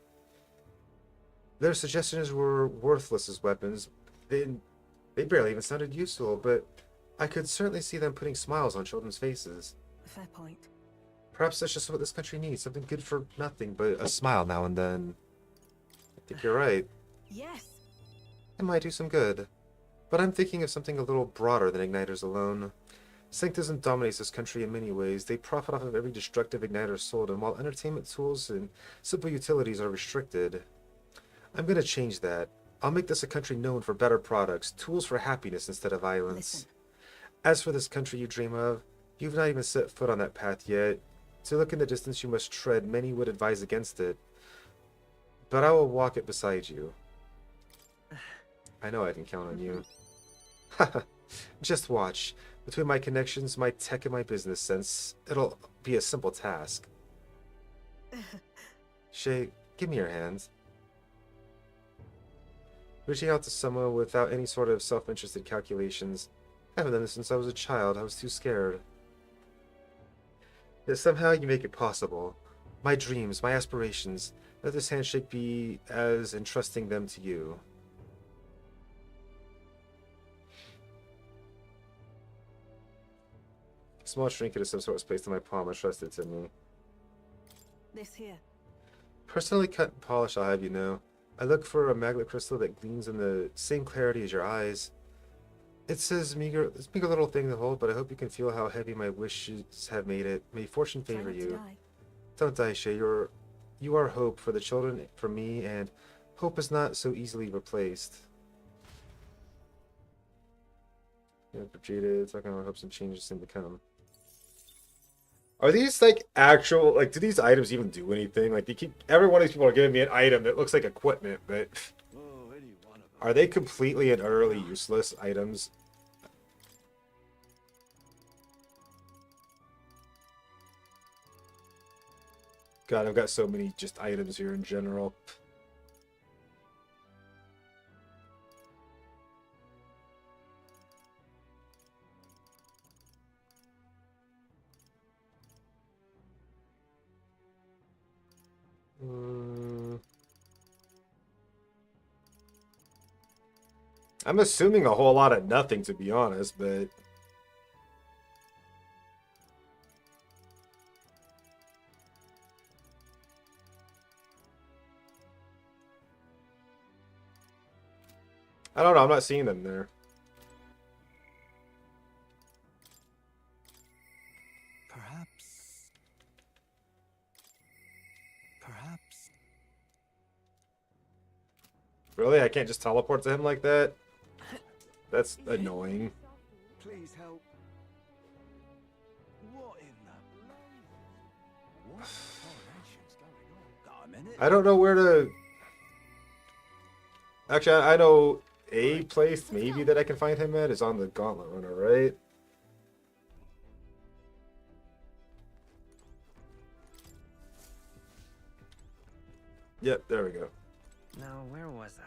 Their suggestions were worthless as weapons. They barely even sounded useful, but I could certainly see them putting smiles on children's faces. Fair point. Perhaps that's just what this country needs, something good for nothing but a smile now and then. I think you're right. Yes. It might do some good. But I'm thinking of something a little broader than igniters alone. Sanctism dominates this country in many ways. They profit off of every destructive igniter sold, and while entertainment tools and simple utilities are restricted, I'm going to change that. I'll make this a country known for better products, tools for happiness instead of violence. Listen. As for this country you dream of, you've not even set foot on that path yet. To look in the distance you must tread, many would advise against it. But I will walk it beside you. I know I can count on you. Just watch. Between my connections, my tech, and my business sense, it'll be a simple task. Shay, give me your hand. Reaching out to someone without any sort of self-interested calculations. I haven't done this since I was a child. I was too scared. Yet somehow you make it possible. My dreams, my aspirations. Let this handshake be as entrusting them to you. small trinket of some sort was placed in my palm and trusted to me. This here. Personally cut and polished, I'll have you know. I look for a magnet crystal that gleams in the same clarity as your eyes. It's a meager little thing to hold, but I hope you can feel how heavy my wishes have made it. May fortune Try favor not to you. die. Don't die, Shay. You are hope for the children, for me, and hope is not so easily replaced. Yeah, Vegeta, talking about hopes and changes soon to come. Are these like actual, like, do these items even do anything? Like, every one of these people are giving me an item that looks like equipment, but are they completely and utterly useless items? God, I've got so many just items here in general. I'm assuming a whole lot of nothing, to be honest, but... I don't know, I'm not seeing them there. Perhaps. Really? I can't just teleport to him like that? That's annoying. Please help. What in the What coronation's going on? Got a minute? I don't know where to... Actually, I know a place maybe that I can find him at is on the Gauntlet Runner, right? Yep, there we go. Now, where was I?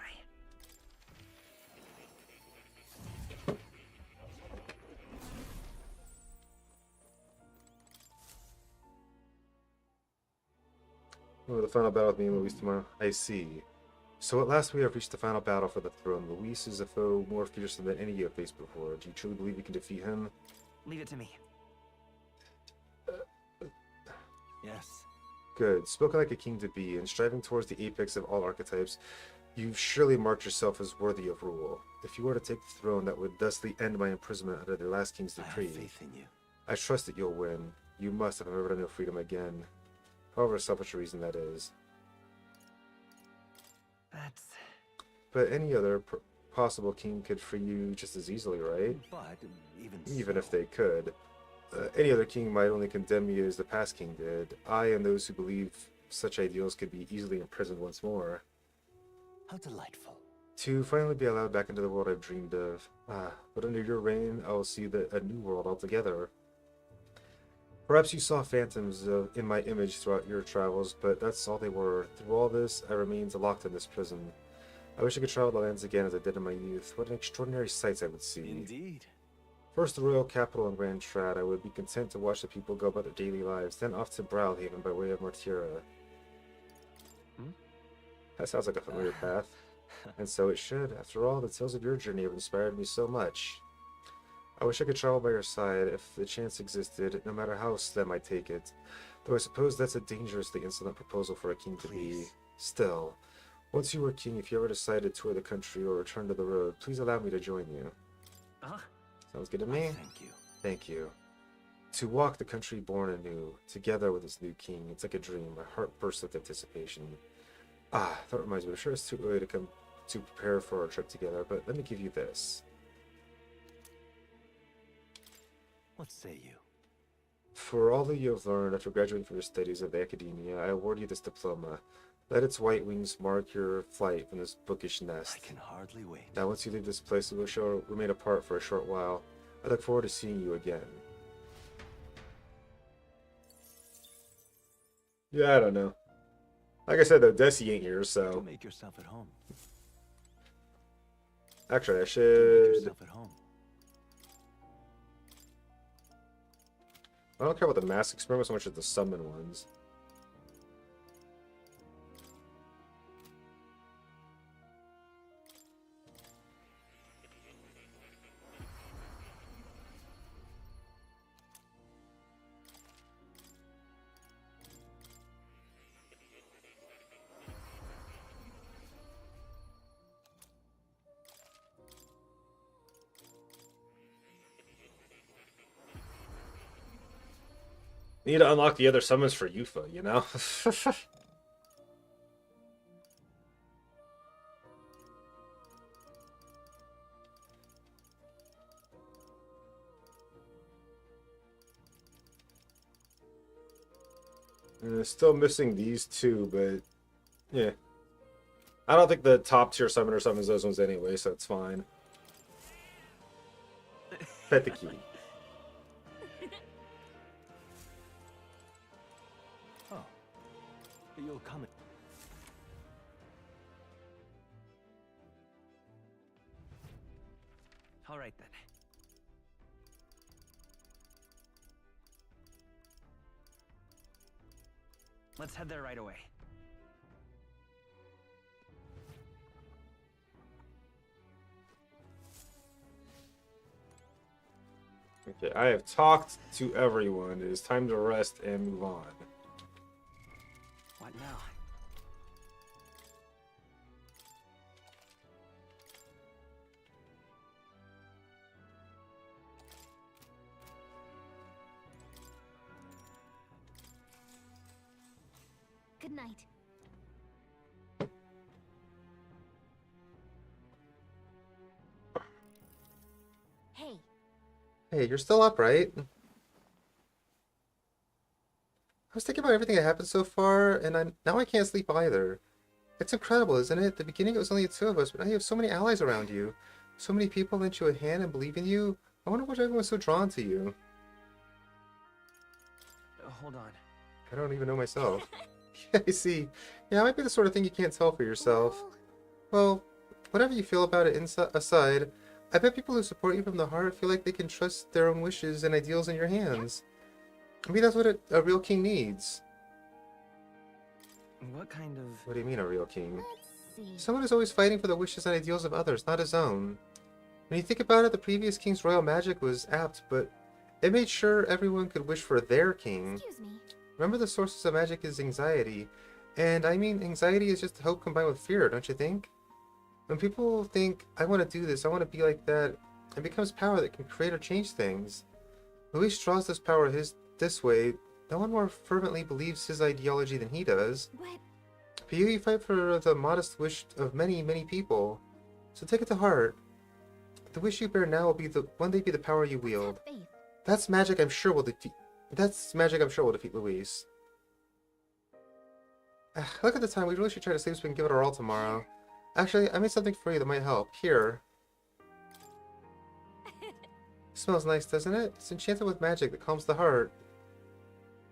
Oh, the final battle with me and Luis tomorrow. I see. So at last we have reached the final battle for the throne. Luis is a foe more fearsome than any you have faced before. Do you truly believe you can defeat him? Leave it to me. Yes. Good. Spoken like a king to be, and striving towards the apex of all archetypes, you've surely marked yourself as worthy of rule. If you were to take the throne, that would thusly end my imprisonment under the last king's decree. I have faith in you. I trust that you'll win. You must have ever known your freedom again. However selfish a reason that is. That's... But any other possible king could free you just as easily, right? But even if they could. Any other king might only condemn you as the past king did. I and those who believe such ideals could be easily imprisoned once more. How delightful. To finally be allowed back into the world I've dreamed of. But under your reign, I will see a new world altogether. Perhaps you saw phantoms in my image throughout your travels, but that's all they were. Through all this, I remained locked in this prison. I wish I could travel the lands again as I did in my youth. What an extraordinary sights I would see. Indeed. First the royal capital in Grand Trad. I would be content to watch the people go about their daily lives, then off to Browhaven by way of Martira. That sounds like a familiar path. And so it should. After all, the tales of your journey have inspired me so much. I wish I could travel by your side if the chance existed, no matter how slim I take it. Though I suppose that's a dangerously insolent proposal for a king to be. Still, once you were king, if you ever decided to tour the country or return to the road, please allow me to join you. Sounds good to me. Thank you. Thank you. To walk the country born anew, together with its new king, it's like a dream. My heart bursts with anticipation. That reminds me, I'm sure it's too early to come to prepare for our trip together, but let me give you this. What say you? For all that you have learned after graduating from your studies of the academia, I award you this diploma. Let its white wings mark your flight from this bookish nest. I can hardly wait. Now, once you leave this place, we shall remain apart for a short while. I look forward to seeing you again. Yeah, I don't know. Like I said, though, Desi ain't here, so... Do make yourself at home. Actually, I Make should... yourself at home. I don't care about the mass experiments so much as the summon ones. Need to unlock the other summons for Yufa, you know? Still missing these two, but yeah. I don't think the top tier summoner summons those ones anyway, so it's fine. Pet the key. Oh, you're coming. All right then. Let's head there right away. Okay, I have talked to everyone. It is time to rest and move on. What now? Good night. Hey. Hey, you're still up, right? I was thinking about everything that happened so far, and now I can't sleep either. It's incredible, isn't it? At the beginning it was only the two of us, but now you have so many allies around you. So many people lent you a hand and believe in you. I wonder why everyone's so drawn to you. Hold on. I don't even know myself. Yeah, I see. Yeah, it might be the sort of thing you can't tell for yourself. Well, whatever you feel about it aside, I bet people who support you from the heart feel like they can trust their own wishes and ideals in your hands. Maybe that's what a real king needs. What kind of... What do you mean, a real king? Let's see. Someone who's always fighting for the wishes and ideals of others, not his own. When you think about it, the previous king's royal magic was apt, but it made sure everyone could wish for their king. Excuse me. Remember, the sources of magic is anxiety. And I mean, anxiety is just hope combined with fear, don't you think? When people think, I want to do this, I want to be like that, it becomes power that can create or change things. Luis draws this power this way. No one more fervently believes his ideology than he does. What? For you fight for the modest wish of many, many people. So take it to heart. The wish you bear now will be one day be the power you wield. Faith. That's magic I'm sure will defeat. That's magic I'm sure will defeat Luis. Look at the time. We really should try to sleep so we can give it our all tomorrow. Actually, I made something for you that might help. Here. Smells nice, doesn't it? It's enchanted with magic that calms the heart.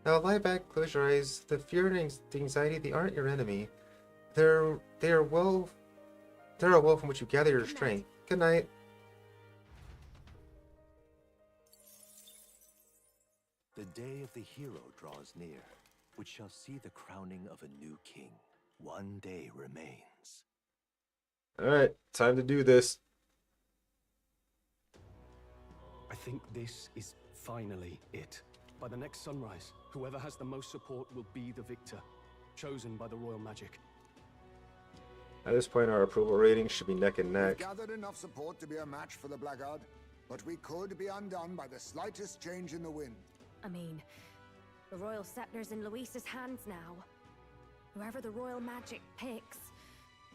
Now lie back, close your eyes. The fear and the anxiety, they aren't your enemy. They are a well from which you gather your strength. Good night. The day of the hero draws near, which shall see the crowning of a new king. One day remains. Alright, time to do this. I think this is finally it. By the next sunrise, whoever has the most support will be the victor, chosen by the royal magic. At this point, our approval rating should be neck and We've neck. gathered enough support to be a match for the Blackguard, but we could be undone by the slightest change in the wind. I mean, the royal scepter's in Luis's hands now. Whoever the royal magic picks,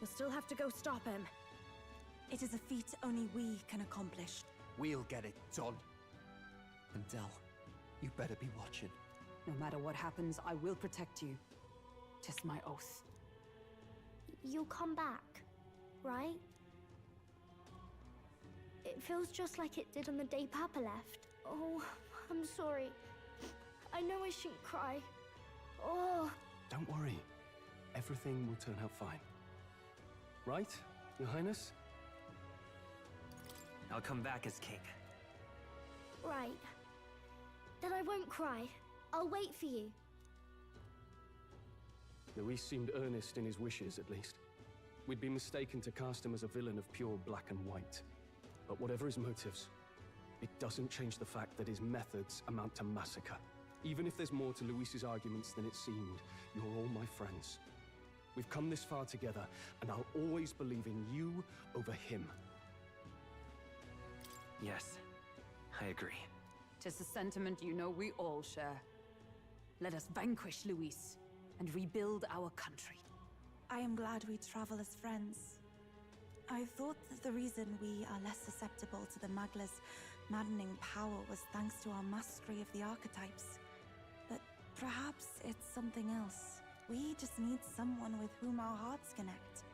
we'll still have to go stop him. It is a feat only we can accomplish. We'll get it done. And Del, you better be watching. No matter what happens, I will protect you. 'Tis my oath. You'll come back, right? It feels just like it did on the day Papa left. Oh, I'm sorry. I know I shouldn't cry. Oh. Don't worry. Everything will turn out fine. Right, Your Highness? I'll come back as king. Right. Then I won't cry. I'll wait for you. Luis seemed earnest in his wishes, at least. We'd been mistaken to cast him as a villain of pure black and white. But whatever his motives, it doesn't change the fact that his methods amount to massacre. Even if there's more to Luis's arguments than it seemed, you're all my friends. We've come this far together, and I'll always believe in you over him. Yes, I agree. 'Tis a sentiment you know we all share. Let us vanquish Luis and rebuild our country. I am glad we travel as friends. I thought that the reason we are less susceptible to the Magla's maddening power was thanks to our mastery of the archetypes. But perhaps it's something else. We just need someone with whom our hearts connect.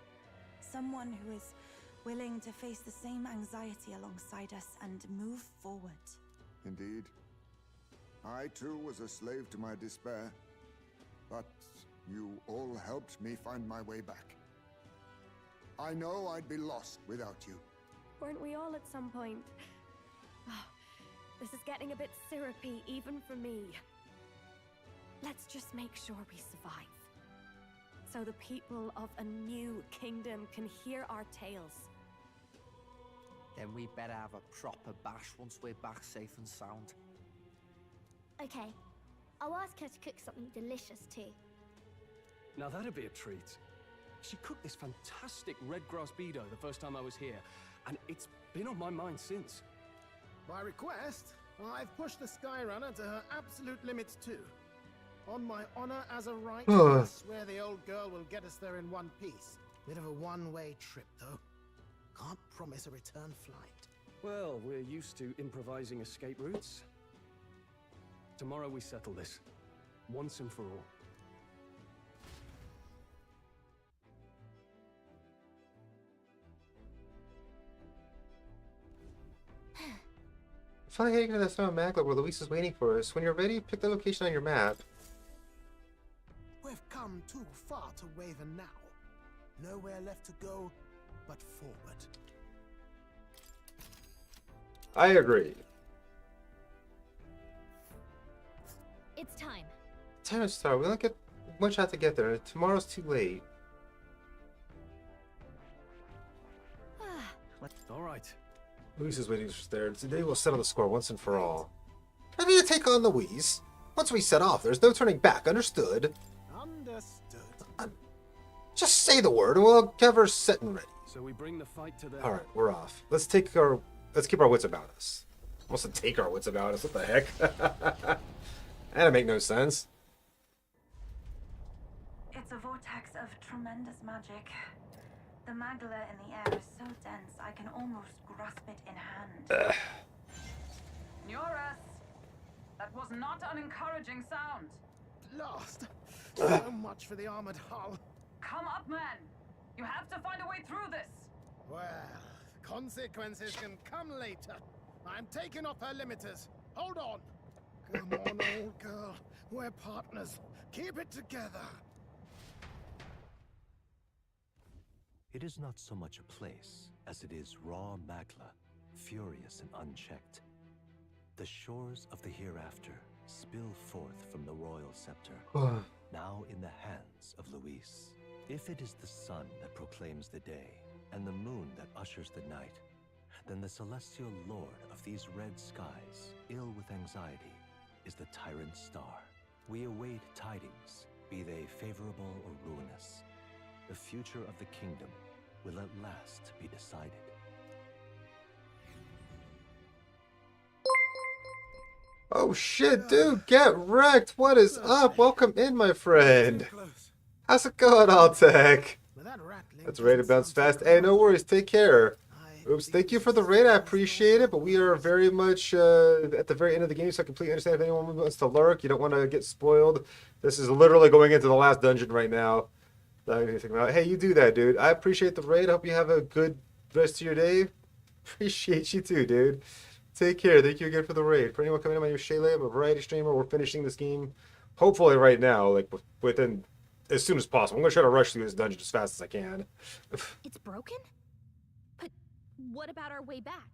Someone who is willing to face the same anxiety alongside us and move forward. Indeed. I too was a slave to my despair, but you all helped me find my way back. I know I'd be lost without you. Weren't we all at some point? Oh, this is getting a bit syrupy, even for me. Let's just make sure we survive, so the people of a new kingdom can hear our tales. Then we better have a proper bash once we're back safe and sound. Okay, I'll ask her to cook something delicious too. Now that'd be a treat. She cooked this fantastic red grass bedo the first time I was here, and it's been on my mind since. By request, I've pushed the Skyrunner to her absolute limits too. On my honor as a right, I swear the old girl will get us there in one piece. Bit of a one-way trip, though. Can't promise a return flight. Well, we're used to improvising escape routes. Tomorrow we settle this, once and for all. Finally heading to the summit Magla where Luis is waiting for us. When you're ready, pick the location on your map. We've come too far to waver now. Nowhere left to go but forward. I agree. It's time. Time to start. We don't get much out to get there. Tomorrow's too late. All right. Luis is waiting there. Today we'll settle the score once and for all. Ready to take on Luis? Once we set off, there's no turning back. Understood? Understood. Just say the word and we'll have her set and ready. So we bring the fight to the... Alright, we're off. Let's keep our wits about us. Wants to take our wits about us. What the heck? That'd make no sense. It's a vortex of tremendous magic. The Magla in the air is so dense I can almost grasp it in hand. Nuras! That was not an encouraging sound. Lost. So much for the armored hull. Come up, man! You have to find a way through this! Well, consequences can come later. I'm taking off her limiters. Hold on. Come on, old girl. We're partners. Keep it together. It is not so much a place as it is raw Magla, furious and unchecked. The shores of the hereafter spill forth from the royal scepter, now in the hands of Luis. If it is the sun that proclaims the day, and the moon that ushers the night, then the celestial lord of these red skies, ill with anxiety, is the tyrant star. We await tidings, be they favorable or ruinous. The future of the kingdom will at last be decided. Oh shit, dude, get wrecked! What is up? Welcome in, my friend. How's it going, Altec? That's ready to bounce fast. Hey, no worries, take care. Oops, thank you for the raid, I appreciate it, but we are very much at the very end of the game, so I completely understand if anyone wants to lurk. You don't want to get spoiled. This is literally going into the last dungeon right now. Not anything about. Hey, you do that, dude. I appreciate the raid. Hope you have a good rest of your day. Appreciate you too, dude. Take care. Thank you again for the raid. For anyone coming in, my name is Shaylay. I'm a variety streamer. We're finishing this game, hopefully right now, like within as soon as possible. I'm gonna try to rush through this dungeon as fast as I can. It's broken? But what about our way back?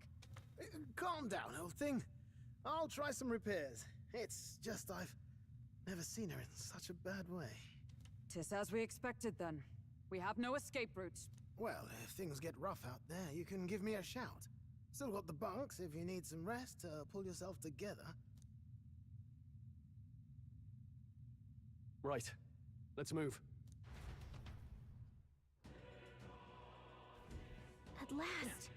Calm down, old thing. I'll try some repairs. It's just I've never seen her in such a bad way. 'Tis as we expected then. We have no escape routes. Well, if things get rough out there, you can give me a shout. Still got the bunks if you need some rest to pull yourself together. Right. Let's move. At last.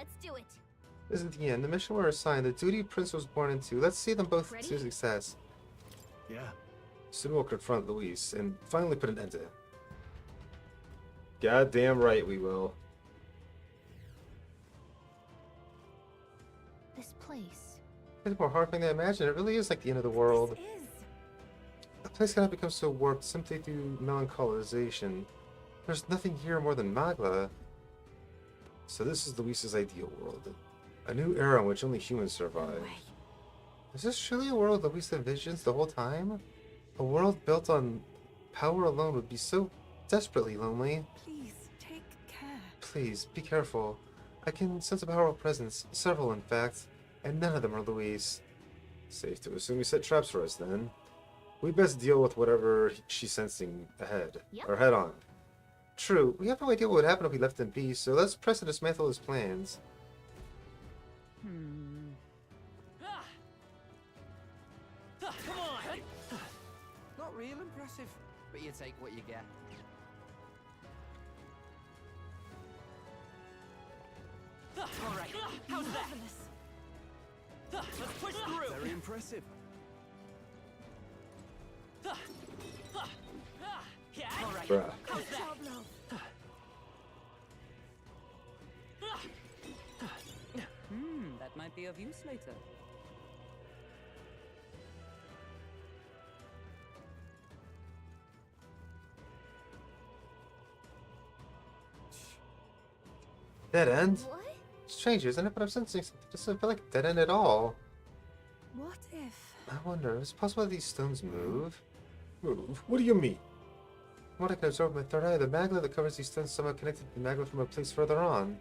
Let's do it. This is the end. The mission we're assigned. The duty Prince was born into. Let's see them both Ready? to success. Yeah. Soon we'll confront Luis and finally put an end to him. Goddamn right we will. This place. It's more horrifying than I imagined. It really is like the end of the world. A place cannot become so warped simply through melancholisation. There's nothing here more than Magla. So this is Luis's ideal world. A new era in which only humans survive. Is this truly a world Luis envisions the whole time? A world built on power alone would be so desperately lonely. Please, take care. Please, be careful. I can sense a powerful presence, several in fact, and none of them are Luis. Safe to assume he set traps for us then. We best deal with whatever she's sensing ahead, or head on. True, we have no idea what would happen if we left him be, so let's press and dismantle his plans. Come on! Not real impressive, but you take what you get. Alright, how's that? Let's push through! Very impressive. Alright, Bruh. how's that? That might be of use later. Dead end? What? Strange, isn't it? But I'm sensing something. It doesn't feel like a dead end at all. What if... I wonder, is it possible that these stones move? Move? What do you mean? From what I can absorb with my third eye, the magma that covers these stones is somehow connected to the magma from a place further on.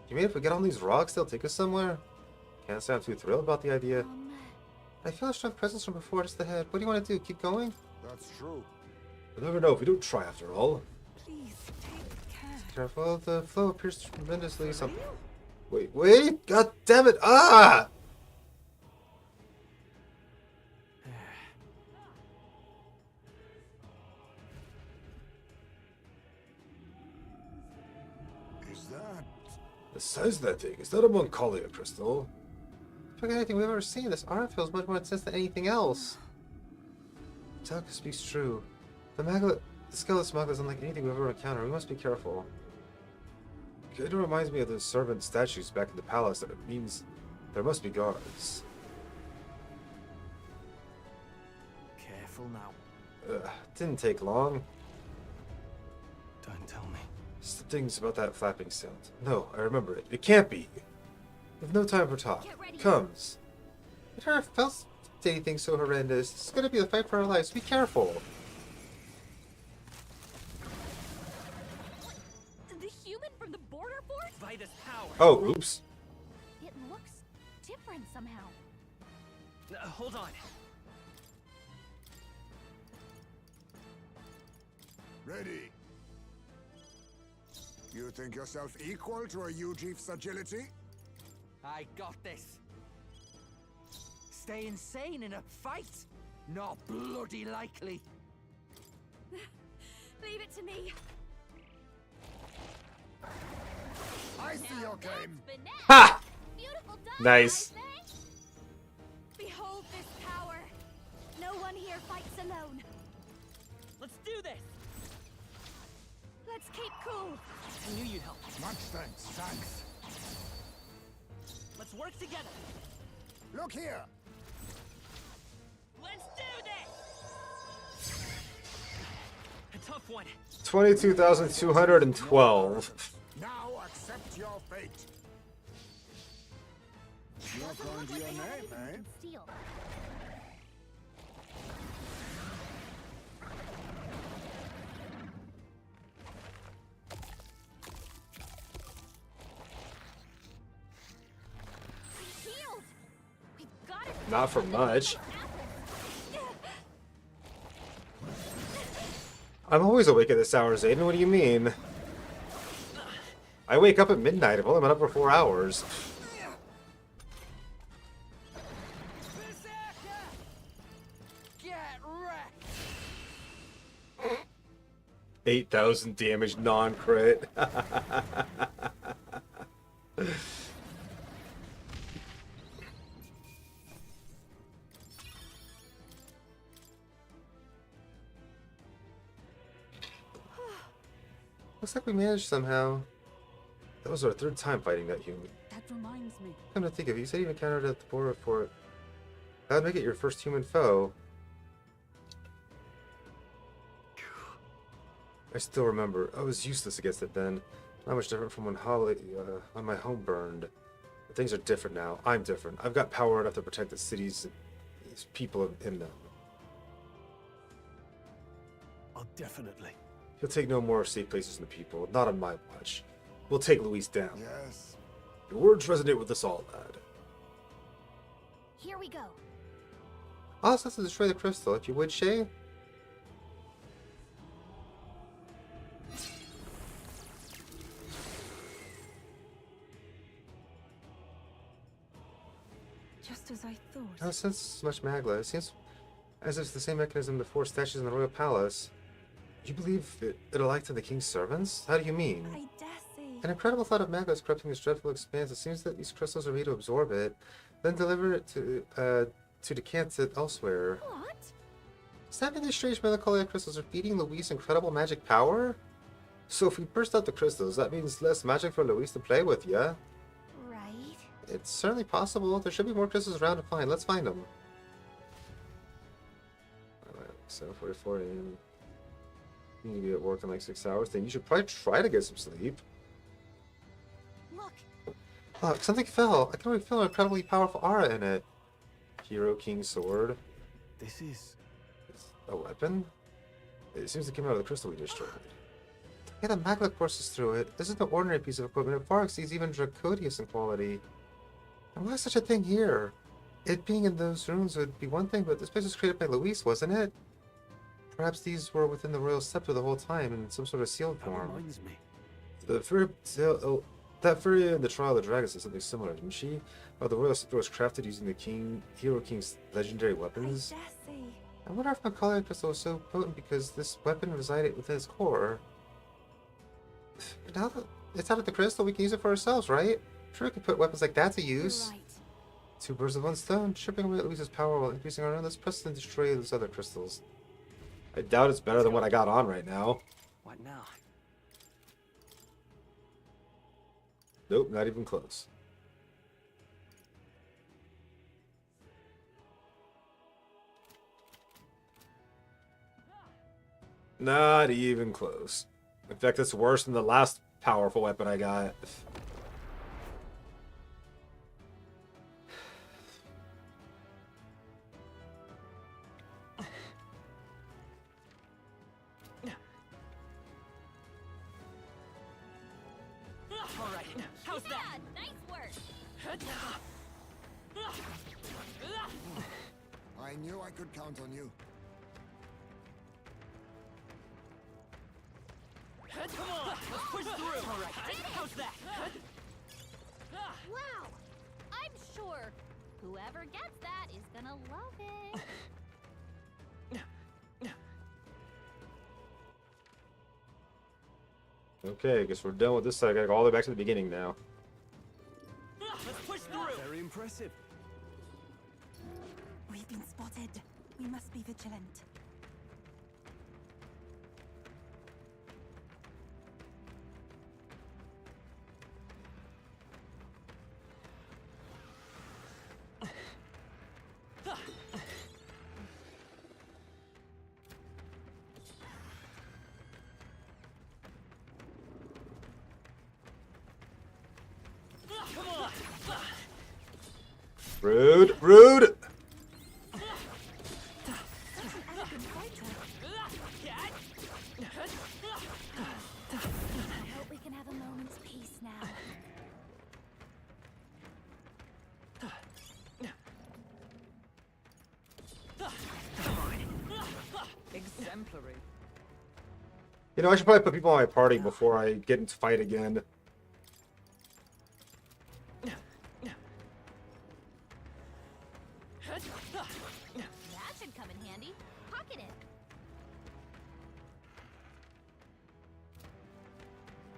You mean if we get on these rocks, they'll take us somewhere? Can't say I'm too thrilled about the idea. I feel a strong presence from before just ahead. What do you want to do? Keep going? That's true. We'll never know if we don't try after all. Please, take care. Careful, the flow appears tremendously something. Wait! God damn it! Ah! Is that... The size of that thing, is that a Moncalia crystal? It's like anything we've ever seen. This art feels much more intense than anything else. Telka speaks true. The skeleton magma is unlike anything we've ever encountered. We must be careful. It reminds me of the servant statues back in the palace, and it means there must be guards. Careful now. Didn't take long. Don't tell me. Some things about that flapping sound. No, I remember it. It can't be. We've no time for talk. Comes. I've never felt anything so horrendous. It's gonna be the fight for our lives. Be careful. The human from the border fort? By this power. Oh, oops. It looks different somehow. Hold on. Ready. You think yourself equal to a Ujief's agility? I got this. Stay insane in a fight? Not bloody likely. Leave it to me. I see your game. Ha! Beautiful done, Nice. I say. Behold this power. No one here fights alone. Let's do this! Let's keep cool. I knew you'd help. Much thanks. Let's work together. Look here. Let's do this! A tough one. 22,212. Now accept your fate. You're going to your name, eh? Steal. Healed. We've got it. Not for much. I'm always awake at this hour, Zayden. What do you mean? I wake up at midnight. I've only been up for 4 hours. Get wrecked! 8,000 damage non-crit. Looks like we managed somehow. That was our third time fighting that human. That reminds me. Come to think of it, you said you encountered at the border fort. That would make it your first human foe. I still remember. I was useless against it then. Not much different from when when my home burned. But things are different now. I'm different. I've got power enough to protect the cities and its people in them. Oh, definitely. He'll take no more safe places in the people. Not on my watch. We'll take Luis down. Yes. Your words resonate with us all, lad. Here we go. I'll also have to destroy the crystal, if you would, Shay. Just as I thought. No sense so much Magla. It seems as if it's the same mechanism before statues in the royal palace. You believe it'll act on the king's servants? How do you mean? I dare say. An incredible thought of Magla is corrupting this dreadful expanse. It seems that these crystals are made to absorb it, then deliver it to decant it elsewhere. What? Does that mean these strange melancholia crystals are feeding Luis incredible magic power? So if we burst out the crystals, that means less magic for Luis to play with, yeah? Right. It's certainly possible. There should be more crystals around to find. Let's find them. 7:44 a.m. You need to be at work in like 6 hours. Then you should probably try to get some sleep. Look. Look, something fell. I can already feel an incredibly powerful aura in it. Hero King Sword. This is a weapon? It seems to come out of the crystal we destroyed. Yeah, the magma courses through it. This is no ordinary piece of equipment. It far exceeds even Dracodius in quality. And why is such a thing here? It being in those rooms would be one thing, but this place was created by Luis, wasn't it? Perhaps these were within the royal scepter the whole time in some sort of sealed form. That reminds me. That fairy in the Trial of the Dragon said something similar, didn't she? Oh, the royal scepter was crafted using the Hero King's legendary weapons. I wonder if Macaulay crystal was so potent because this weapon resided within its core. Now that it's out of the crystal, we can use it for ourselves, right? Sure, we could put weapons like that to use. Right. Two birds with one stone, stripping away Luis's power while increasing our own. Let's press and destroy those other crystals. I doubt it's better than what I got on right now. What now? Nope, not even close. Not even close. In fact, it's worse than the last powerful weapon I got. Alright, how's that? Nice work. I knew I could count on you. Come on, let's push through. Alright, how's that? Wow! I'm sure whoever gets that is gonna love it. Okay, I guess we're done with this side. I gotta go all the way back to the beginning now. Let's push through. Very impressive. We've been spotted. We must be vigilant. Come on. Rude, rude! I hope we can have a moment's peace now. Exemplary. You know, I should probably put people on my party before I get into fight again. That should come in handy. Pocket it.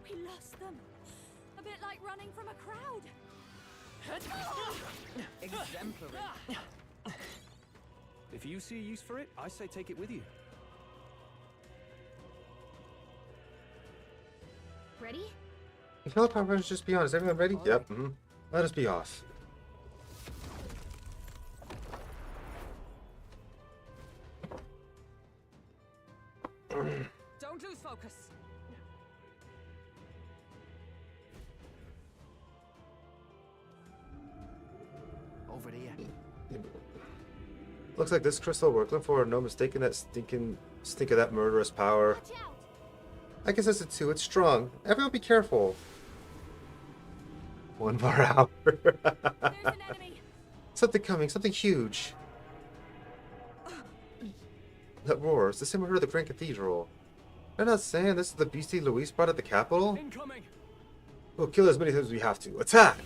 We lost them. A A bit like running from a crowd. Exemplary. If you see a use for it, I say take it with you. Ready? You feel the power just be on. Is everyone ready? Yep. Let us be off. Don't lose focus. Over here. Looks like this crystal we're looking for. No mistaking that stink of that murderous power. I guess that's it too. It's strong. Everyone be careful. 1 more hour. Something coming. Something huge. That roars. The same we heard at the Grand Cathedral. They're not saying this is the beastie Luis brought at the capital? Incoming. We'll kill as many times as we have to. Attack!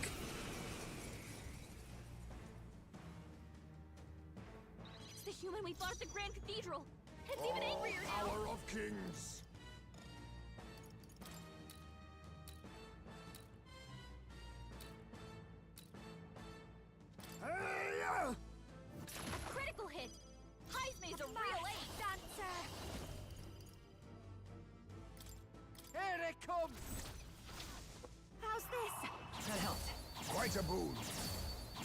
It's the human we fought at the Grand Cathedral. It's even angrier now. Power of kings. A critical hit. Heismay's a real ace. Dancer. Here it comes! How's this? That helped. Quite a boon.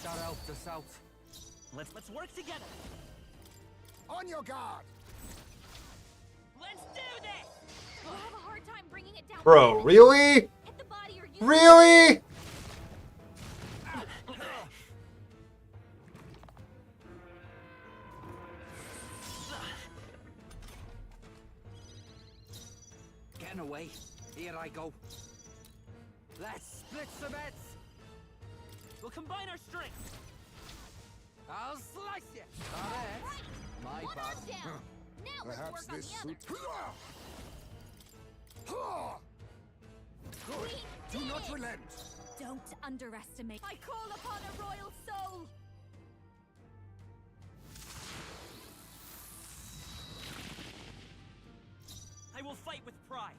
That helped us out. Let's work together. On your guard. Let's do this. We'll have a hard time bringing it down. Bro, really? Hit the body or you Really? Getting away. Here I go. Let's split some heads. We'll combine our strength. I'll slice you. My One bad. arm down. Now let's Perhaps work on this the other. suit. Good. Do not relent. Don't underestimate. I call upon a royal soul. I will fight with pride.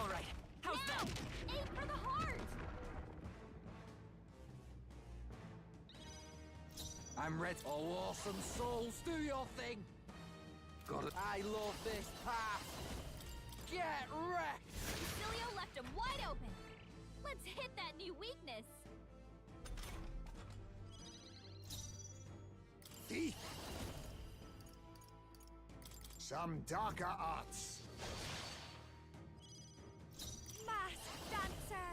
All right. How's that? Aim for the heart. I'm ready. Oh, awesome souls, do your thing. Got it. I love this path. Get wrecked. Lucilio left him wide open. Let's hit that new weakness. Thief. Some darker arts. Masked dancer.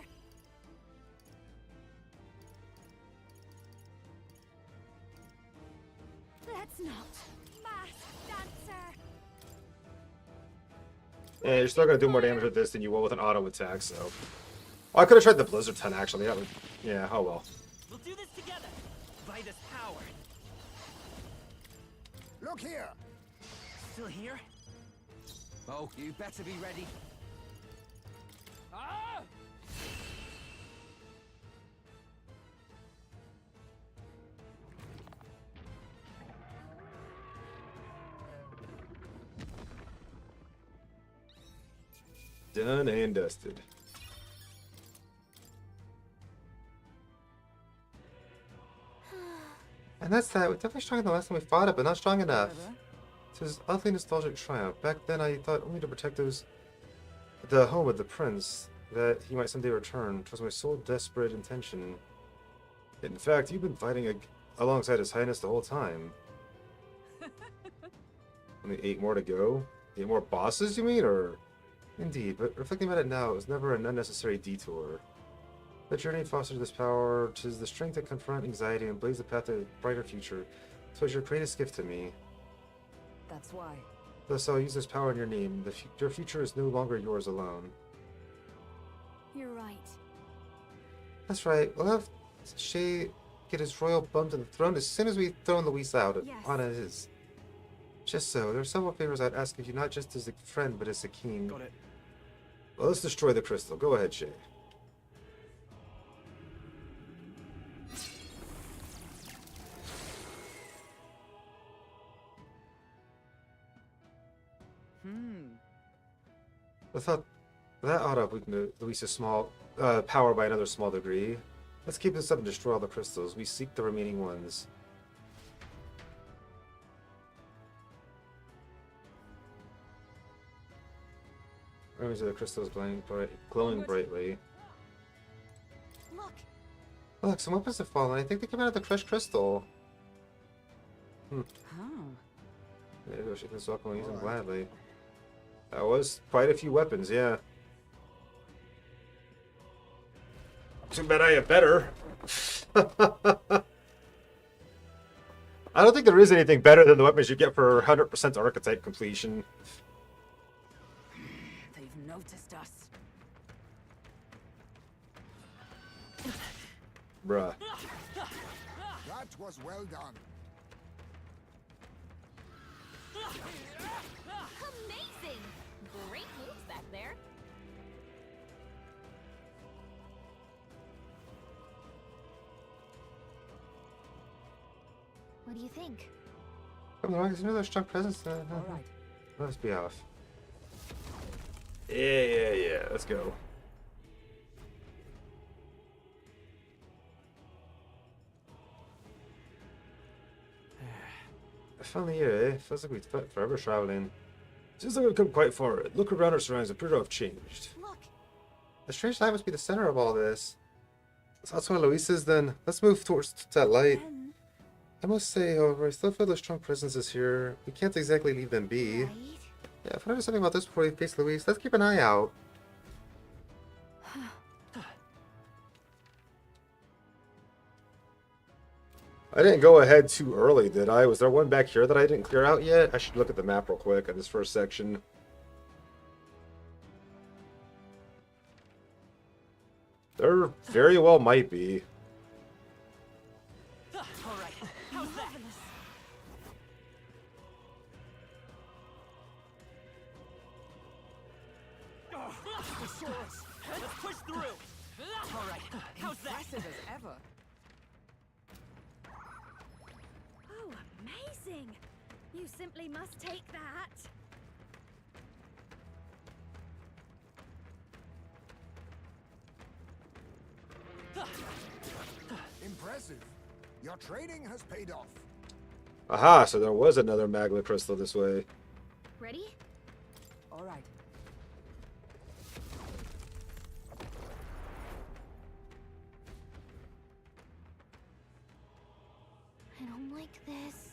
Let's not. Masked dancer. Yeah, you're still gonna do more damage with this than you will with an auto attack, so. Oh, I could have tried the Blizzard 10 actually. That would. Yeah, oh well. We'll do this together. By this power. Look here. Still here? Oh, you better be ready. Ah! Done and dusted. And that's that. We're definitely stronger than the last time we fought it, but not strong enough. It was utterly nostalgic triumph. Back then I thought only to protect the home of the prince, that he might someday return. 'Twas my sole desperate intention. In fact, you've been fighting alongside his highness the whole time. Only 8 more to go? 8 more bosses, you mean? Or... Indeed, but reflecting on it now, it was never an unnecessary detour. The journey fostered this power. 'Tis the strength to confront anxiety and blaze the path to a brighter future. So it's your greatest gift to me. That's why. Thus I'll use this power in your name. Your future is no longer yours alone. You're right. That's right. We'll have Shay get his royal bum to the throne as soon as we throw Luis out on his. Just so. There are several favors I'd ask of you, not just as a friend, but as a king. Got it. Well, let's destroy the crystal. Go ahead, Shay. I thought that ought to weaken Luis's small power by another small degree. Let's keep this up and destroy all the crystals. We seek the remaining ones. Remains of the crystals glowing brightly. Look, Look, some weapons have fallen. I think they came out of the crushed crystal. Oh. Maybe I should welcome and use them gladly. That was quite a few weapons, yeah. Too bad I have better. I don't think there is anything better than the weapons you get for 100% archetype completion. They've noticed us. Bruh. That was well done. Amazing! Great moves back there. What do you think? Come on, there's another strong presence. Alright. Let's be off. Yeah. Let's go. Finally here, eh? Feels like we've spent forever traveling. Seems like we've come quite far. Look around our surroundings, appear to have changed. look. The strange light must be the center of all this. So that's why Luis is then. Let's move towards that light. I must say, however, I still feel their strong presences here. We can't exactly leave them be. Right? Yeah, if I notice something about this before we face Luis, let's keep an eye out. I didn't go ahead too early, did I? Was there one back here that I didn't clear out yet? I should look at the map real quick on this first section. There very well might be. Alright, how's that? Let's push through! Alright, how's that? Impressive as ever. Oh, amazing! You simply must take that. Impressive. Your training has paid off. Aha, so there was another Magla crystal this way. Ready? Alright. I don't like this.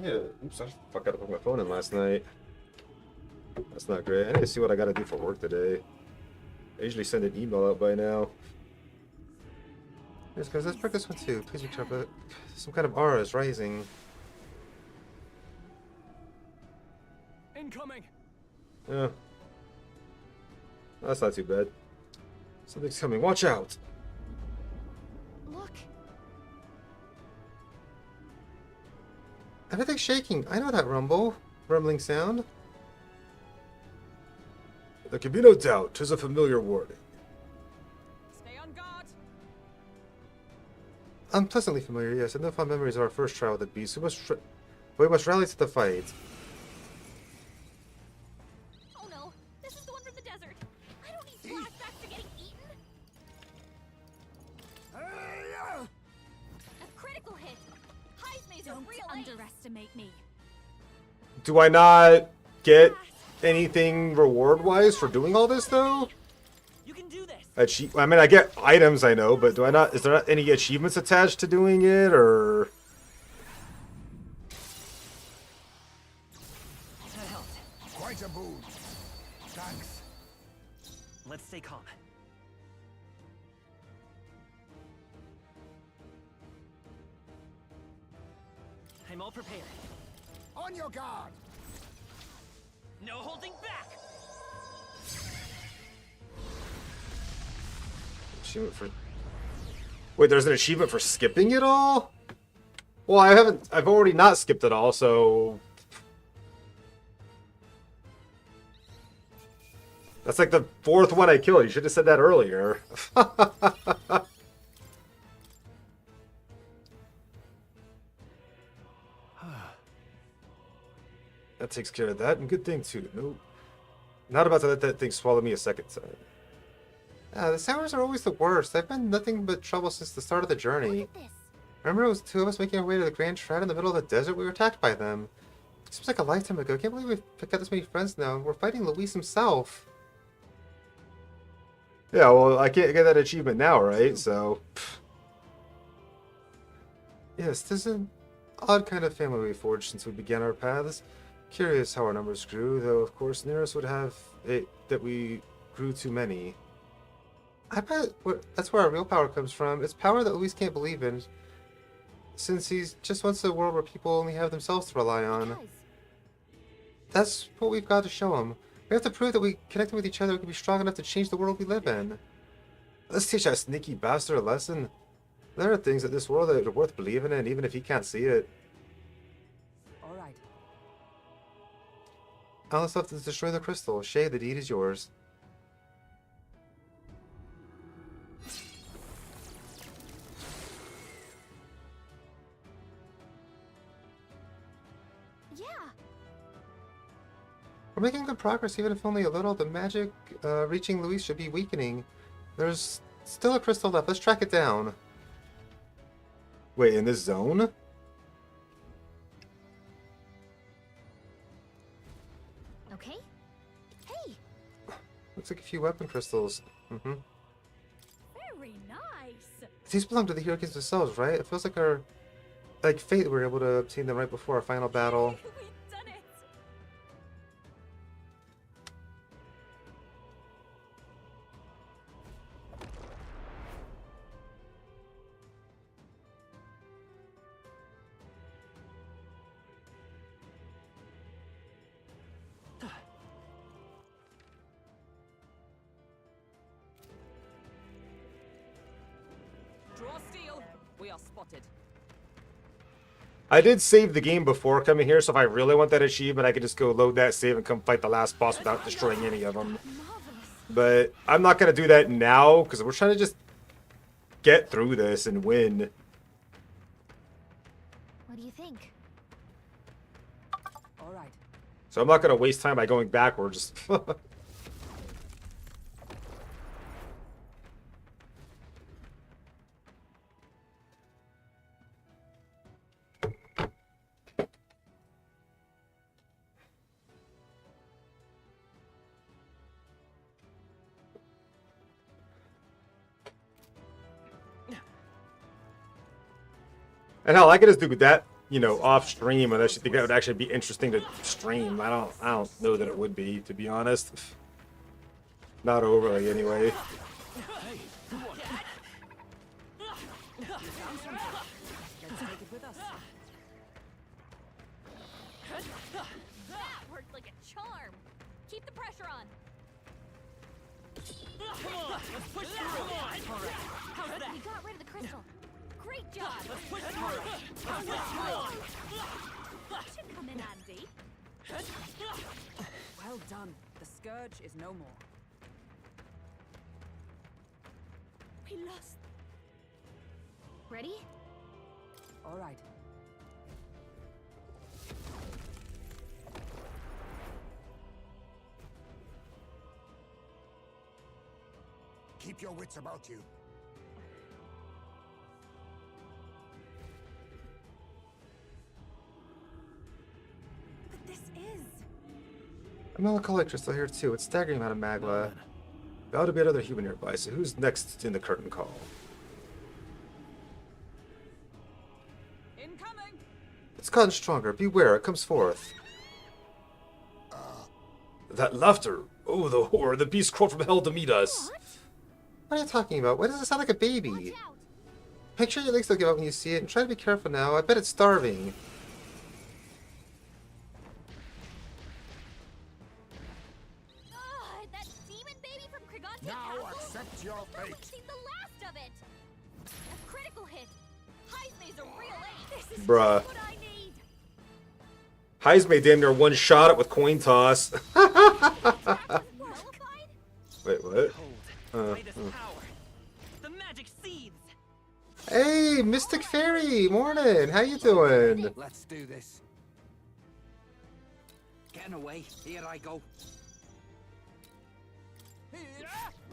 Yeah, oops, I forgot to put my phone in last night. That's not great. I need to see what I gotta do for work today. I usually send an email out by now. Yes, guys, let's break this one too. Please be careful. Some kind of aura is rising. Incoming. Yeah. That's not too bad. Something's coming. Watch out! Look. Everything's shaking. I know that rumbling sound. There can be no doubt. 'Tis a familiar warning. Stay on guard. Unpleasantly familiar, yes. I know fond memories of our first trial with the beast. We must rally to the fight. Oh no, this is the one from the desert. I don't need flashbacks to getting eaten. A critical hit. Heismay's a Don't real underestimate me. Do I not get anything reward-wise for doing all this, though? You can do this! I mean, I get items, I know, but do I not? Is there not any achievements attached to doing it, or? That helped. Quite a boon. Thanks. Let's stay calm. I'm all prepared. On your guard. No holding back! Achievement for... Wait, there's an achievement for skipping it all? Well, I've already not skipped it all, so... That's like the fourth one I killed. You should have said that earlier. That takes care of that, and good thing too. Not about to let that thing swallow me a second time. The sours are always the worst. I've been nothing but trouble since the start of the journey. Remember it was two of us making our way to the Grand Shroud in the middle of the desert? We were attacked by them. It seems like a lifetime ago. I can't believe we've got this many friends now. We're fighting Luis himself. Yeah, well, I can't get that achievement now, right? So... Yes, this is an odd kind of family we forged since we began our paths. Curious how our numbers grew, though of course Nearest would have it that we grew too many. I bet that's where our real power comes from. It's power that Luis can't believe in, since he just wants a world where people only have themselves to rely on. That's what we've got to show him. We have to prove that we connected with each other, we can be strong enough to change the world we live in. Let's teach that sneaky bastard a lesson. There are things in this world that are worth believing in, even if he can't see it. Alright. All that's left is destroy the crystal. Shay, the deed is yours. Yeah. We're making good progress, even if only a little. The magic reaching Luis should be weakening. There's still a crystal left. Let's track it down. Wait, in this zone? Okay. Hey. Looks like a few weapon crystals. Very nice. These belong to the Hurricanes themselves, right? It feels like our... Like fate, we were able to obtain them right before our final battle. We've done it. Draw steel. We are spotted. I did save the game before coming here, so if I really want that achievement, I could just go load that save and come fight the last boss without destroying any of them. But I'm not going to do that now, because we're trying to just get through this and win. What do you think? Alright. So I'm not going to waste time by going backwards. And hell, I could just do that, you know, off stream, unless you think that would actually be interesting to stream. I don't know that it would be, to be honest. Not overly, anyway. That worked like a charm. Keep the pressure on. Come on, let's push through. Come on. How's that? We got rid of the crystal. Great job. Let's push through. Let's push through. That should come in handy. Well done. The scourge is no more. We lost. Ready? Alright. Keep your wits about you. But this is... A melancholic crystal here too. It's staggering amount of magma. There ought to be another human nearby, so who's next in the curtain call? Incoming! It's gotten stronger. Beware, it comes forth. That laughter! Oh, the horror! The beast crawled from hell to meet us! What are you talking about? Why does it sound like a baby? Make sure your legs don't give out when you see it, and try to be careful now. I bet it's starving. That demon baby from Krigantia Now Castle? accept your We've fate. seen the last of it. A critical hit. Heismay's a real ace. This is Bruh. just what I need. Heismay damn near one shot it with coin toss. Wait, what? The magic seeds. Hey, Mystic Fairy! Morning! How you doing? Let's do this. Getting away. Here I go.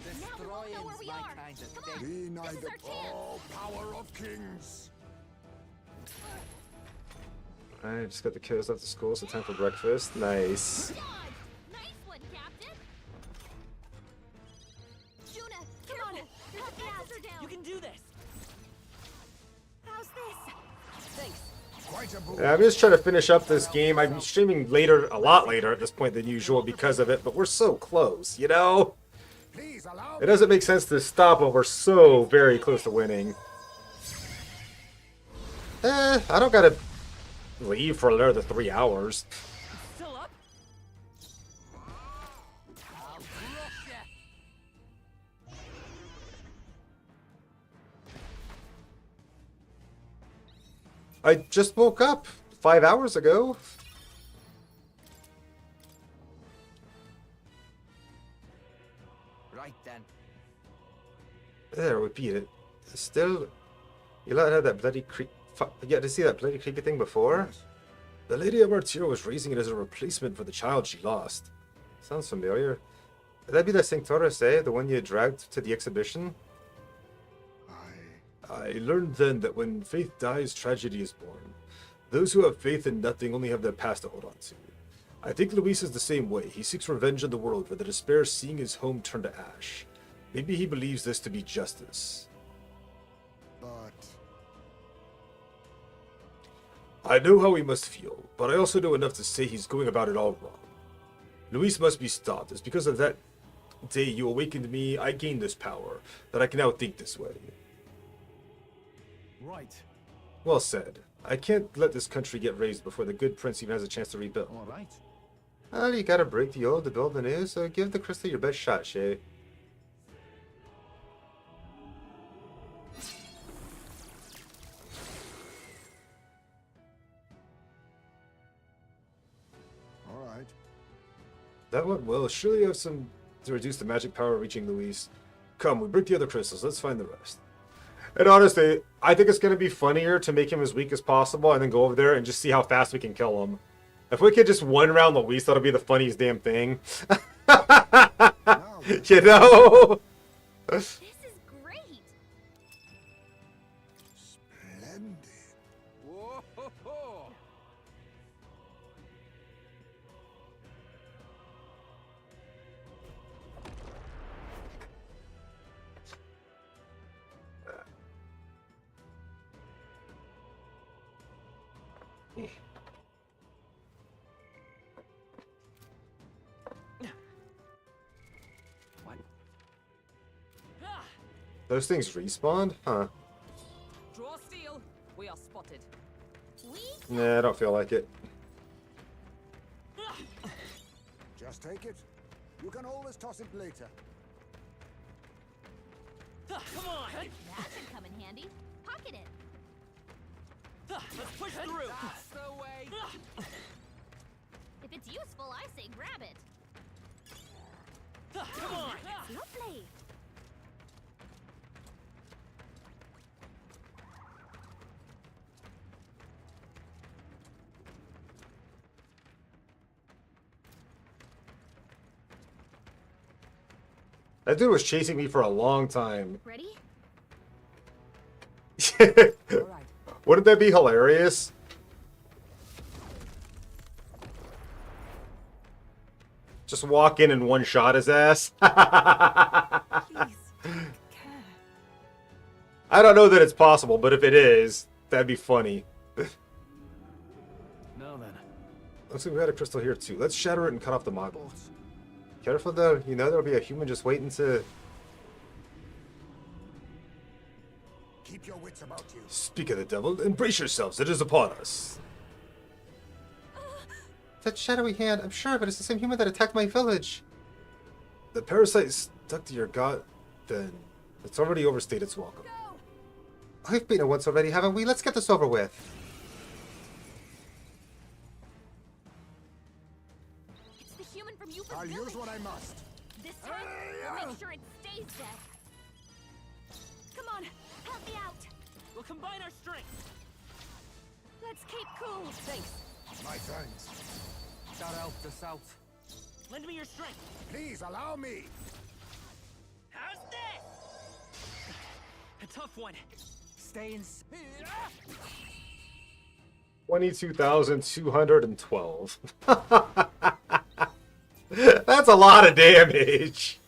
Destroying's my kind of thing. Deny the power of kings. I just got the kiddos off to school, so time for breakfast. Nice. Nice one, Captain. Juna, come on. Your defenses are down. You can do this. How's this? Thanks. Quite a boost. I'm just trying to finish up this game. I'm streaming later, a lot later at this point than usual because of it, but we're so close, you know? It doesn't make sense to stop when we're so very close to winning. I don't gotta leave for another 3 hours. Still up? I just woke up 5 hours ago. Right then. There, we beat it. Still, you let have that bloody yeah, to see that bloody creepy thing before? The Lady of Arturo was raising it as a replacement for the child she lost. Sounds familiar. Would that be the Sanctoris, eh? The one you dragged to the exhibition? I learned then that when faith dies, tragedy is born. Those who have faith in nothing only have their past to hold on to. I think Luis is the same way. He seeks revenge on the world for the despair seeing his home turn to ash. Maybe he believes this to be justice. But I know how he must feel, but I also know enough to say he's going about it all wrong. Luis must be stopped. It's because of that day you awakened me, I gained this power, that I can now think this way. Right. Well said. I can't let this country get raised before the good prince even has a chance to rebuild. All right. Well, you gotta break the old to build the new, so give the crystal your best shot, Shay. all right. That went well. Surely you have some to reduce the magic power reaching Luis. Come, we break the other crystals. Let's find the rest. And honestly, I think it's going to be funnier to make him as weak as possible and then go over there and just see how fast we can kill him. If we could just one round Luis, that'll be the funniest damn thing. You know? This is great. Splendid. Whoa ho ho! Those things respawned? Huh. Draw steel. We are spotted. Nah, I don't feel like it. Just take it. You can always toss it later. Come on! That should come in handy. Pocket it. Let's push through! That's the way! If it's useful, I say grab it. Come on! Lovely. That dude was chasing me for a long time. Ready? Wouldn't that be hilarious? Just walk in and one shot his ass. I don't know that it's possible, but if it is, that'd be funny. Now then. Looks like we got a crystal here too. Let's shatter it and cut off the model. Careful though, you know there'll be a human just waiting to... Keep your wits about you. Speak of the devil, embrace yourselves, it is upon us. That shadowy hand, I'm sure of it, it's the same human that attacked my village. The parasite stuck to your god, then. It's already overstayed its welcome. I've been it once already, haven't we? Let's get this over with. It's the human from Yufa's I'll village. use what I must. This time, we'll make sure it stays dead. Come on, help me out. We'll combine our strength! Let's keep cool. Thanks! My thanks. That helped us out. Lend me your strength! Please allow me. tough one. Stay in. 22,212. That's a lot of damage.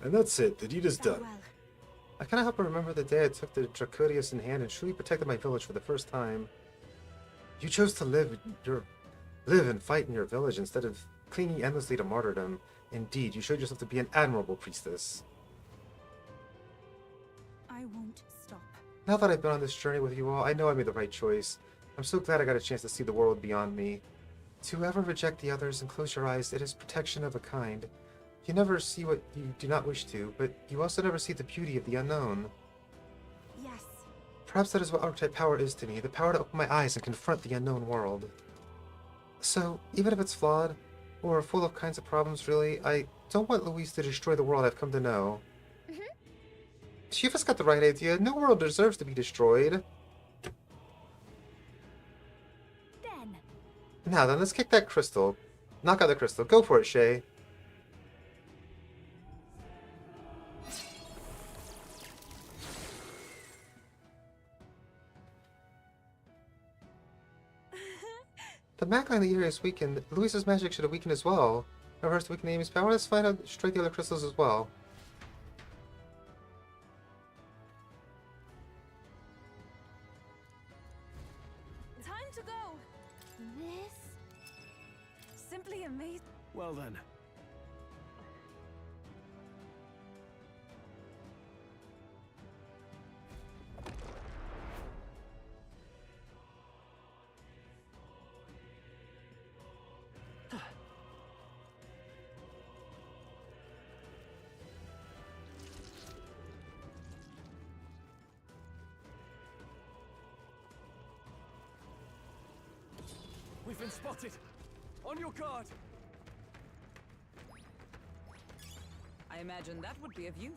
And that's it. The deed is done. I cannot help but remember the day I took the Dracodius in hand and truly protected my village for the first time. You chose to live and fight in your village instead of clinging endlessly to martyrdom. Indeed, you showed yourself to be an admirable priestess. I won't stop. Now that I've been on this journey with you all, I know I made the right choice. I'm so glad I got a chance to see the world beyond me. To ever reject the others and close your eyes, it is protection of a kind. You never see what you do not wish to, but you also never see the beauty of the unknown. Yes. Perhaps that is what archetype power is to me, the power to open my eyes and confront the unknown world. So, even if it's flawed, or full of kinds of problems, really, I don't want Louise to destroy the world I've come to know. Shiva's got the right idea. No world deserves to be destroyed. Then. Now then, let's kick that crystal. Knock out the crystal. Go for it, Shay. The Magline in the area is weakened. Louise's magic should have weakened as well. Reverse to weaken Amy's power. Let's find out, strike the other crystals as well. Time to go. This simply amazing. Well then. We've been spotted! On your guard! I imagine that would be of use.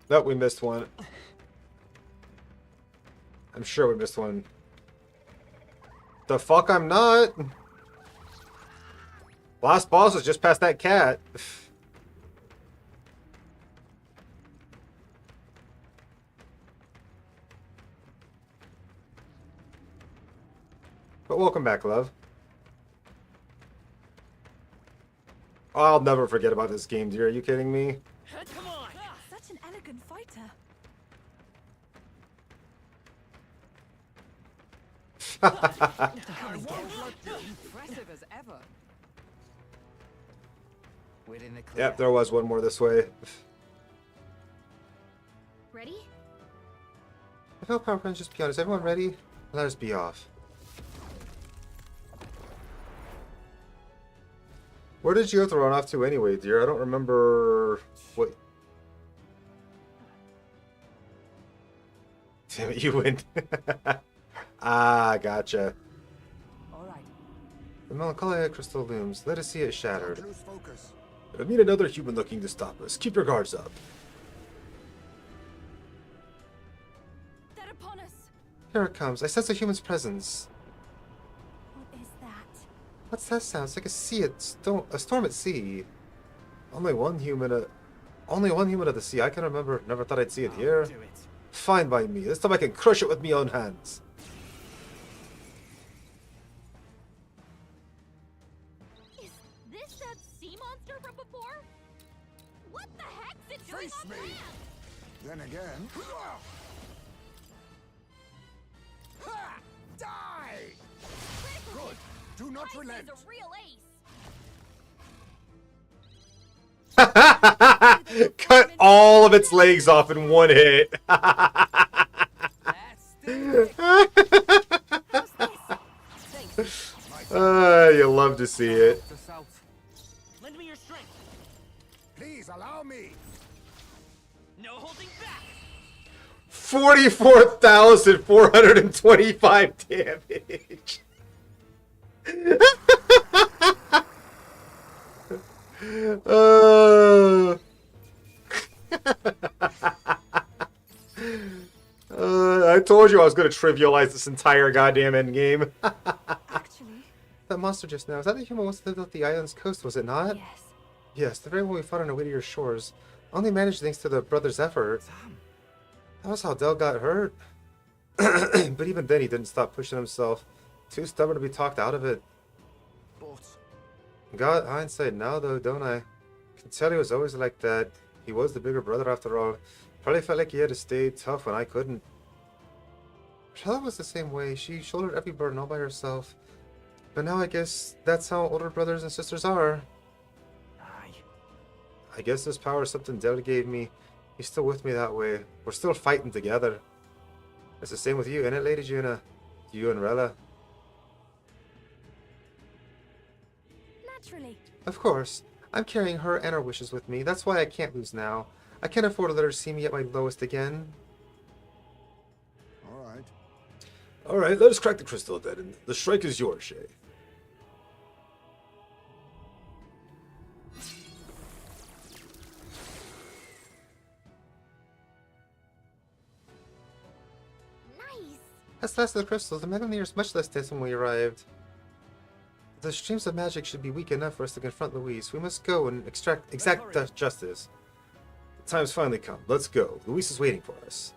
Nope, we missed one. I'm sure we missed one. The fuck I'm not! Last boss was just past that cat. But welcome back, love. I'll never forget about this game, dear. Are you kidding me? Come on! Such an elegant fighter. Impressive as ever. We're in the clear. Yep, there was one more this way. Ready? I feel power crunch. Just be honest. Everyone ready? Let us be off. Where did you have to run off to anyway, dear? I don't remember what. Damn it, you win. Ah, gotcha. All right. The melancholia crystal looms. Let us see it shattered. Lose focus. I need another human looking to stop us. Keep your guards up. They're upon us. Here it comes. I sense a human's presence. What is that? What's that sound? It's like a storm at sea. Only one human of the sea. I can remember. Never thought I'd see it here. Do it. Fine by me. This time I can crush it with my own hands. Is this that sea monster from before? What the heck's it doing Face on me. land? Then again. Ha! Die! Good. Do not Bryce relent. is a real ace. Cut all of its legs off in one hit. You love to see it. Lend me your strength. Please allow me. No holding back. 44,425 damage. told you I was going to trivialize this entire goddamn endgame. Actually, That monster just now, is that the human once lived off the island's coast, was it not? Yes. Yes, the very one we fought on our way to your shores. Only managed thanks to the brothers' effort. That was how Del got hurt. But even then, he didn't stop pushing himself. Too stubborn to be talked out of it. But Got hindsight now, though, don't I? Can tell he was always like that. He was the bigger brother after all. Probably felt like he had to stay tough when I couldn't. Charlotte was the same way. She shouldered every burden all by herself. But now I guess that's how older brothers and sisters are. I guess this power is something Del gave me. He's still with me that way. We're still fighting together. It's the same with you, isn't it, Lady Juna? You and Rella. Naturally. Of course. I'm carrying her and her wishes with me. That's why I can't lose now. I can't afford to let her see me at my lowest again. Alright. Alright, let us crack the crystal then, and the strike is yours, Shay. That's the last of the crystals. The Megalneer is much less dense when we arrived. The streams of magic should be weak enough for us to confront Louise. We must go and exact justice. The time's finally come. Let's go. Luis is waiting for us.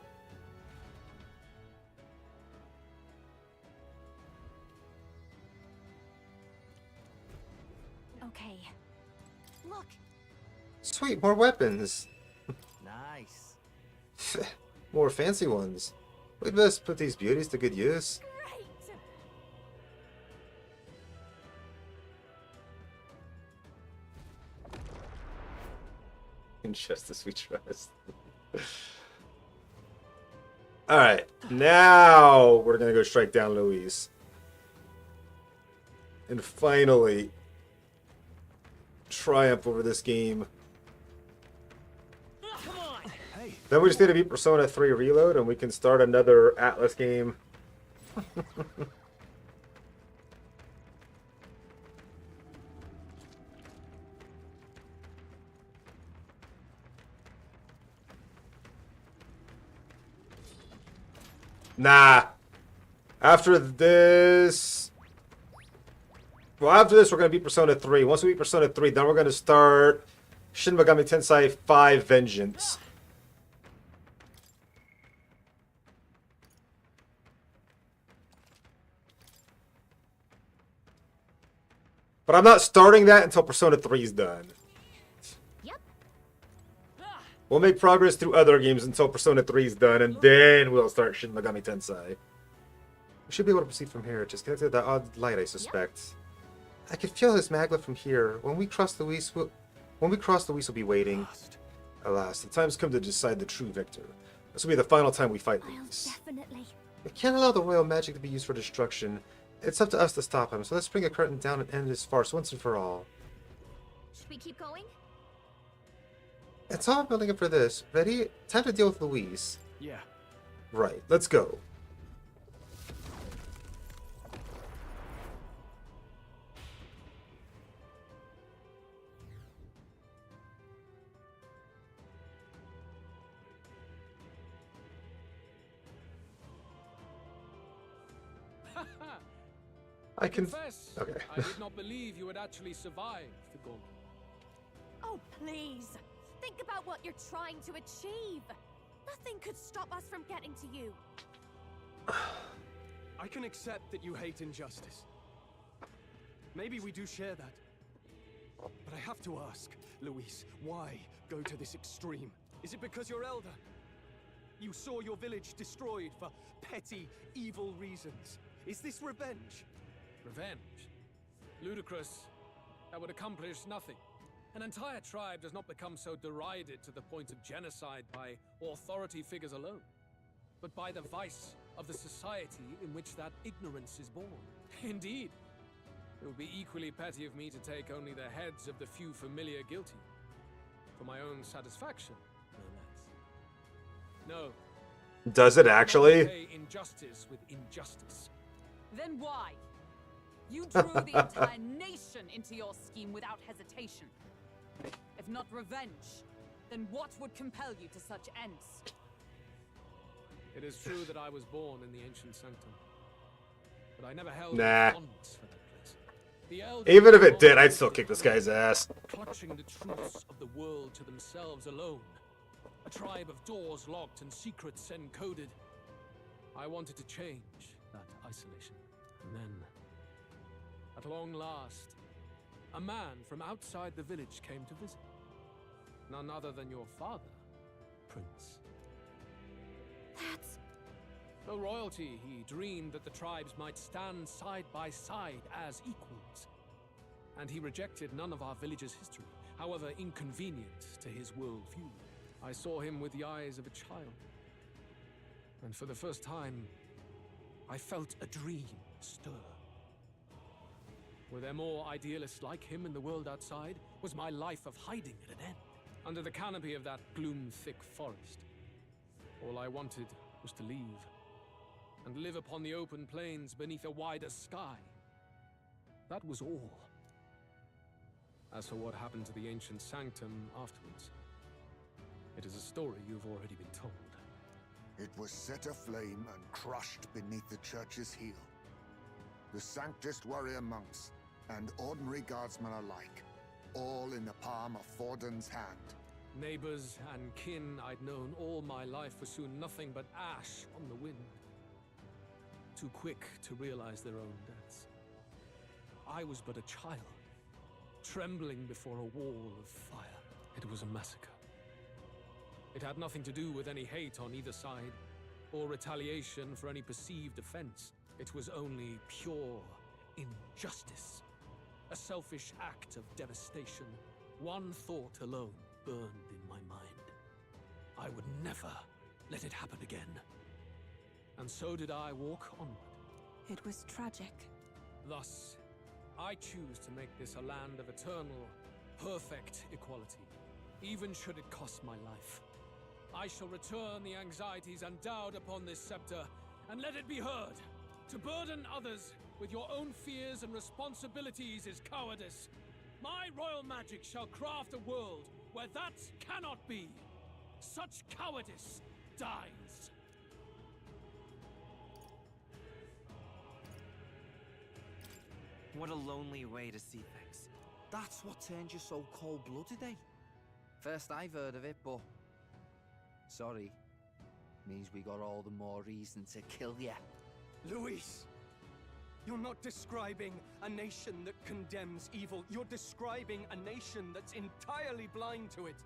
Okay. Look. Sweet, more weapons. Nice. More fancy ones. We'd best put these beauties to good use. Injustice we trust. Alright, now we're gonna go strike down Louise. And finally triumph over this game. Then we just need to beat Persona 3 Reload and we can start another Atlas game. Nah. After this... Well, after this, we're going to beat Persona 3. Once we beat Persona 3, then we're going to start Shin Megami Tensei 5 Vengeance. But I'm not starting that until Persona 3 is done. We'll make progress through other games until Persona 3 is done, and then we'll start Shin Megami Tensei. We should be able to proceed from here. Just connected to that odd light, I suspect. I can feel this maglet from here. When we cross the Luis, we'll be waiting. Alas, the time's come to decide the true victor. This will be the final time we fight Luis. Definitely. We can't allow the royal magic to be used for destruction. It's up to us to stop him, so let's bring a curtain down and end this farce once and for all. Should we keep going? It's all building up for this. Ready? Time to deal with Louise. Yeah. Right, let's go. I can... confess, Okay. I did not believe you would actually survive the gauntlet. Oh, please. Think about what you're trying to achieve. Nothing could stop us from getting to you. I can accept that you hate injustice. Maybe we do share that. But I have to ask, Luis, why go to this extreme? Is it because you're elder? You saw your village destroyed for petty, evil reasons. Is this revenge? Revenge? Ludicrous. That would accomplish nothing. An entire tribe does not become so derided to the point of genocide by authority figures alone, but by the vice of the society in which that ignorance is born. Indeed, it would be equally petty of me to take only the heads of the few familiar guilty, for my own satisfaction, no less. No. Does it actually? I pay injustice with injustice. Then why? You drew the entire nation into your scheme without hesitation. If not revenge, then what would compel you to such ends? It is true that I was born in the ancient sanctum, but I never held Nah. a fondness for that place. The elders Even if it did, longed I'd still for kick this the guy's ass. clutching the truths of the world to themselves alone. A tribe of doors locked and secrets encoded. I wanted to change that isolation. And then, at long last, a man from outside the village came to visit. None other than your father, Prince. That's... Though royalty, he dreamed that the tribes might stand side by side as equals. And he rejected none of our village's history, however inconvenient to his worldview. I saw him with the eyes of a child. And for the first time, I felt a dream stir. Were there more idealists like him in the world outside? Was my life of hiding at an end? Under the canopy of that gloom-thick forest, all I wanted was to leave, and live upon the open plains beneath a wider sky. That was all. As for what happened to the ancient sanctum afterwards, it is a story you've already been told. It was set aflame and crushed beneath the church's heel. The Sanctist warrior monks and ordinary guardsmen alike, all in the palm of Forden's hand. Neighbors and kin I'd known all my life were soon nothing but ash on the wind. Too quick to realize their own deaths. I was but a child, trembling before a wall of fire. It was a massacre. It had nothing to do with any hate on either side, or retaliation for any perceived offense. It was only pure injustice. A selfish act of devastation. One thought alone burned in my mind. I would never let it happen again. And so did I walk onward. It was tragic. Thus, I choose to make this a land of eternal, perfect equality, even should it cost my life. I shall return the anxieties endowed upon this scepter, and let it be heard. To burden others with your own fears and responsibilities is cowardice. My royal magic shall craft a world where that cannot be. Such cowardice dies. What a lonely way to see things. That's what turned you so cold-blooded, eh? First I've heard of it, but... sorry. Means we got all the more reason to kill you. Luis! You're not describing a nation that condemns evil. You're describing a nation that's entirely blind to it.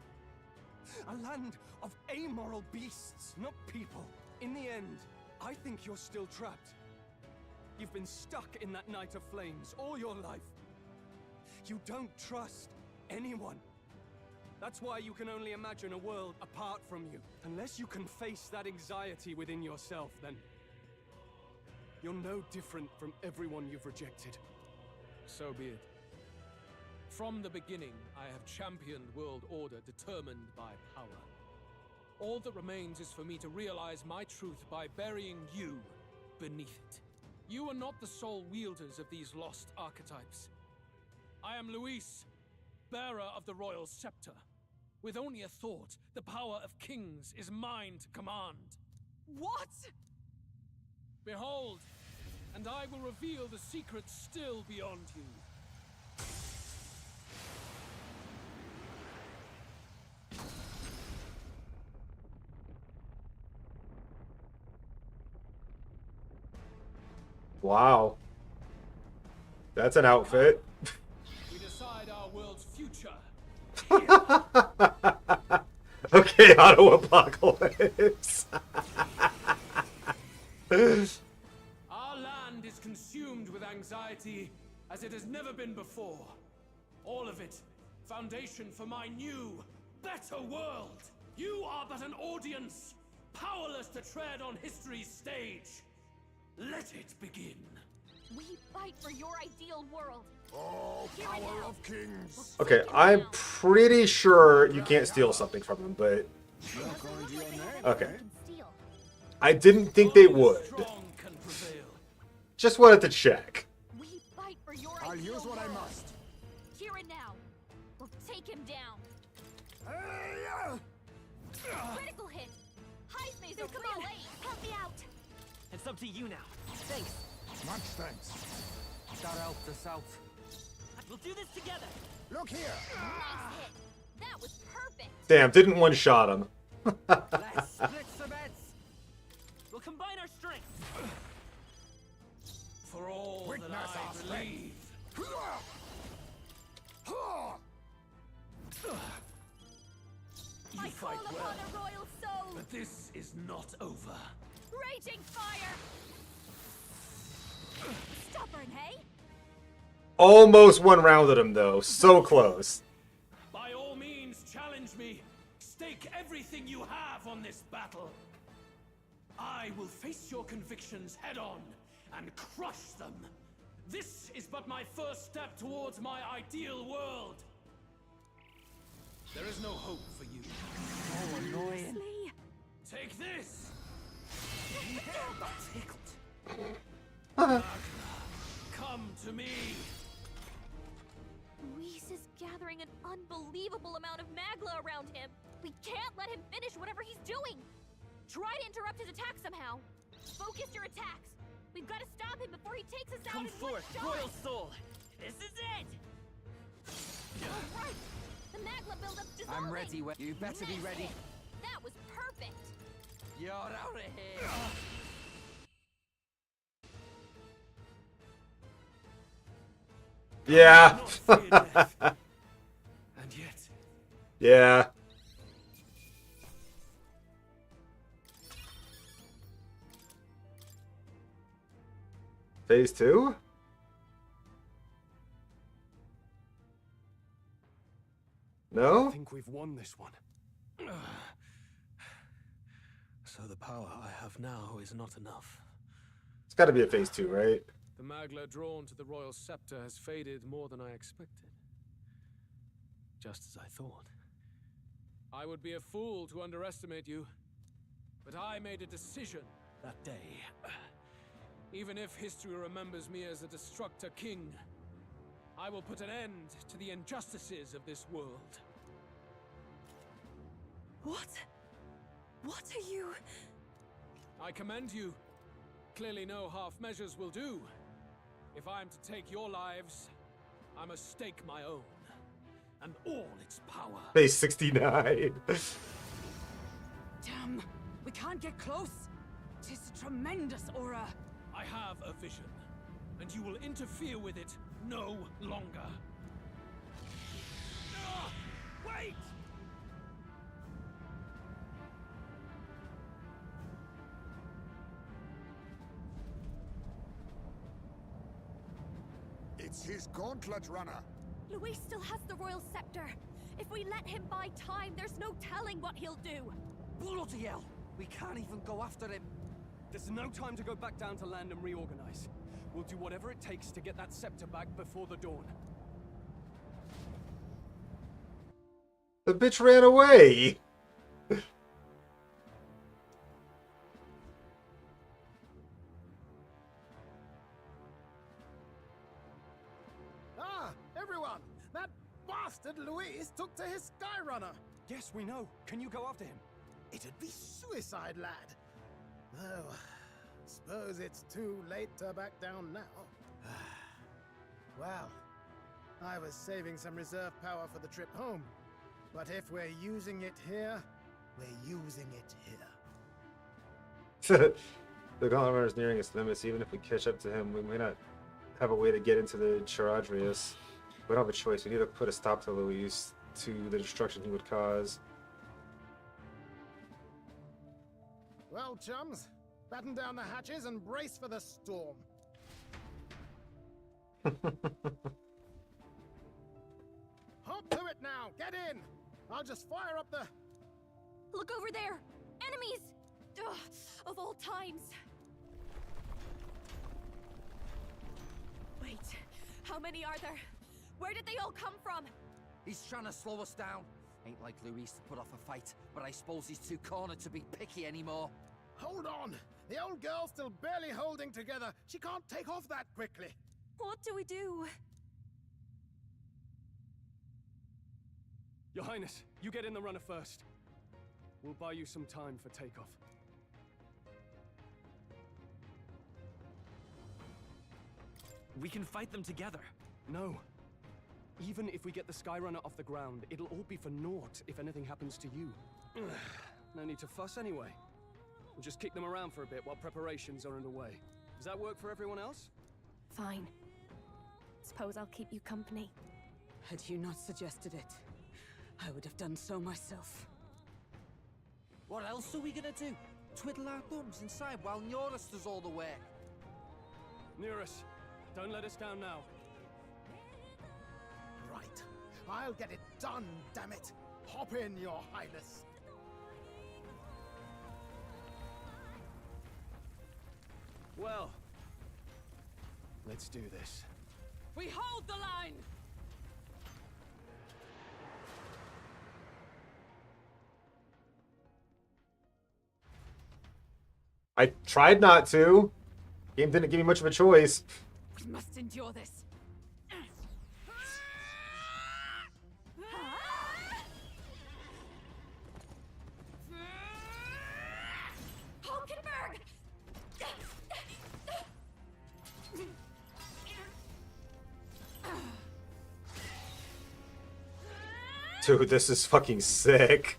A land of amoral beasts, not people. In the end, I think you're still trapped. You've been stuck in that night of flames all your life. You don't trust anyone. That's why you can only imagine a world apart from you. Unless you can face that anxiety within yourself, then you're no different from everyone you've rejected. So be it. From the beginning, I have championed world order determined by power. All that remains is for me to realize my truth by burying you beneath it. You are not the sole wielders of these lost archetypes. I am Luis, bearer of the royal scepter. With only a thought, the power of kings is mine to command. What? Behold, and I will reveal the secrets still beyond you. Wow. That's an outfit. We decide our world's future. Okay, auto apocalypse. Our land is consumed with anxiety as it has never been before. All of it, foundation for my new, better world. You are but an audience, powerless to tread on history's stage. Let it begin. We fight for your ideal world. Oh, power of kings. Okay, I'm pretty sure you can't steal something from them, but okay. I didn't think they would. Just wanted to check. We fight for your I'll ideal use what I world. must. Here and now. We'll take him down. Critical hit. surprise me, so No, come on, late. help me out. It's up to you now. Thanks. Much thanks. That helped us out. We'll do this together. Look here. Nice hit. That was perfect. Damn, didn't one shot him. Let's split some heads. We'll combine our strength. For all Witness that I our believe. I call fight upon well. a royal soul. But this is not over. Raging fire. Stubborn, hey? Almost one-rounded him, though. So close. By all means, challenge me. Stake everything you have on this battle. I will face your convictions head-on and crush them. This is but my first step towards my ideal world. There is no hope for you. Oh, annoying. Take this! Come to me! Luis is gathering an unbelievable amount of magla around him. We can't let him finish whatever he's doing. Try to interrupt his attack somehow. Focus your attacks. We've got to stop him before he takes us out Come in one forth, shot. Royal Soul. This is it. All right. The magma buildup's dissolving. I'm ready. You better be Nice ready. hit. That was perfect. You're out of here. Yeah. And yet, Yeah. Phase 2? I No? think we've won this one. So the power I have now is not enough. It's got to be a phase 2, right? The magla drawn to the royal scepter has faded more than I expected. Just as I thought. I would be a fool to underestimate you, but I made a decision that day. Even if history remembers me as a destructor king, I will put an end to the injustices of this world. What? What are you? I commend you. Clearly no half measures will do. If I am to take your lives, I must stake my own, and all its power. Phase 69. Damn, we can't get close. Tis a tremendous aura. I have a vision, and you will interfere with it no longer. wait! It's his gauntlet runner. Luis still has the royal scepter. If we let him buy time, there's no telling what he'll do. Bloody hell! We can't even go after him. There's no time to go back down to land and reorganize. We'll do whatever it takes to get that scepter back before the dawn. The bitch ran away. Ah, everyone! That bastard Luis took to his Skyrunner! Yes, we know. Can you go after him? It'd be suicide, lad. Oh, suppose it's too late to back down now. Well, I was saving some reserve power for the trip home. But if we're using it here, we're using it here. The gauntlet runner is nearing its limits. Even if we catch up to him, we may not have a way to get into the Charadrius. We don't have a choice. We need to put a stop to Luis, to the destruction he would cause. Well, chums, batten down the hatches and brace for the storm. Hop to it now! Get in! I'll just fire up the... Look over there! Enemies! Ugh, of all times! Wait, how many are there? Where did they all come from? He's trying to slow us down. Ain't like Luis to put off a fight, but I suppose he's too cornered to be picky anymore. Hold on! The old girl's still barely holding together. She can't take off that quickly. What do we do? Your Highness, you get in the runner first. We'll buy you some time for takeoff. We can fight them together. No. Even if we get the Skyrunner off the ground, it'll all be for naught if anything happens to you. No need to fuss anyway. We'll just kick them around for a bit while preparations are underway. Does that work for everyone else? Fine. Suppose I'll keep you company. Had you not suggested it, I would have done so myself. What else are we gonna do? Twiddle our thumbs inside while Norris does all the work? Nearest, don't let us down now. Right. I'll get it done, damn it. Hop in, Your Highness. Well, let's do this. We hold the line! I tried not to. Game didn't give me much of a choice. We must endure this. Hulkenberg! Dude, this is fucking sick.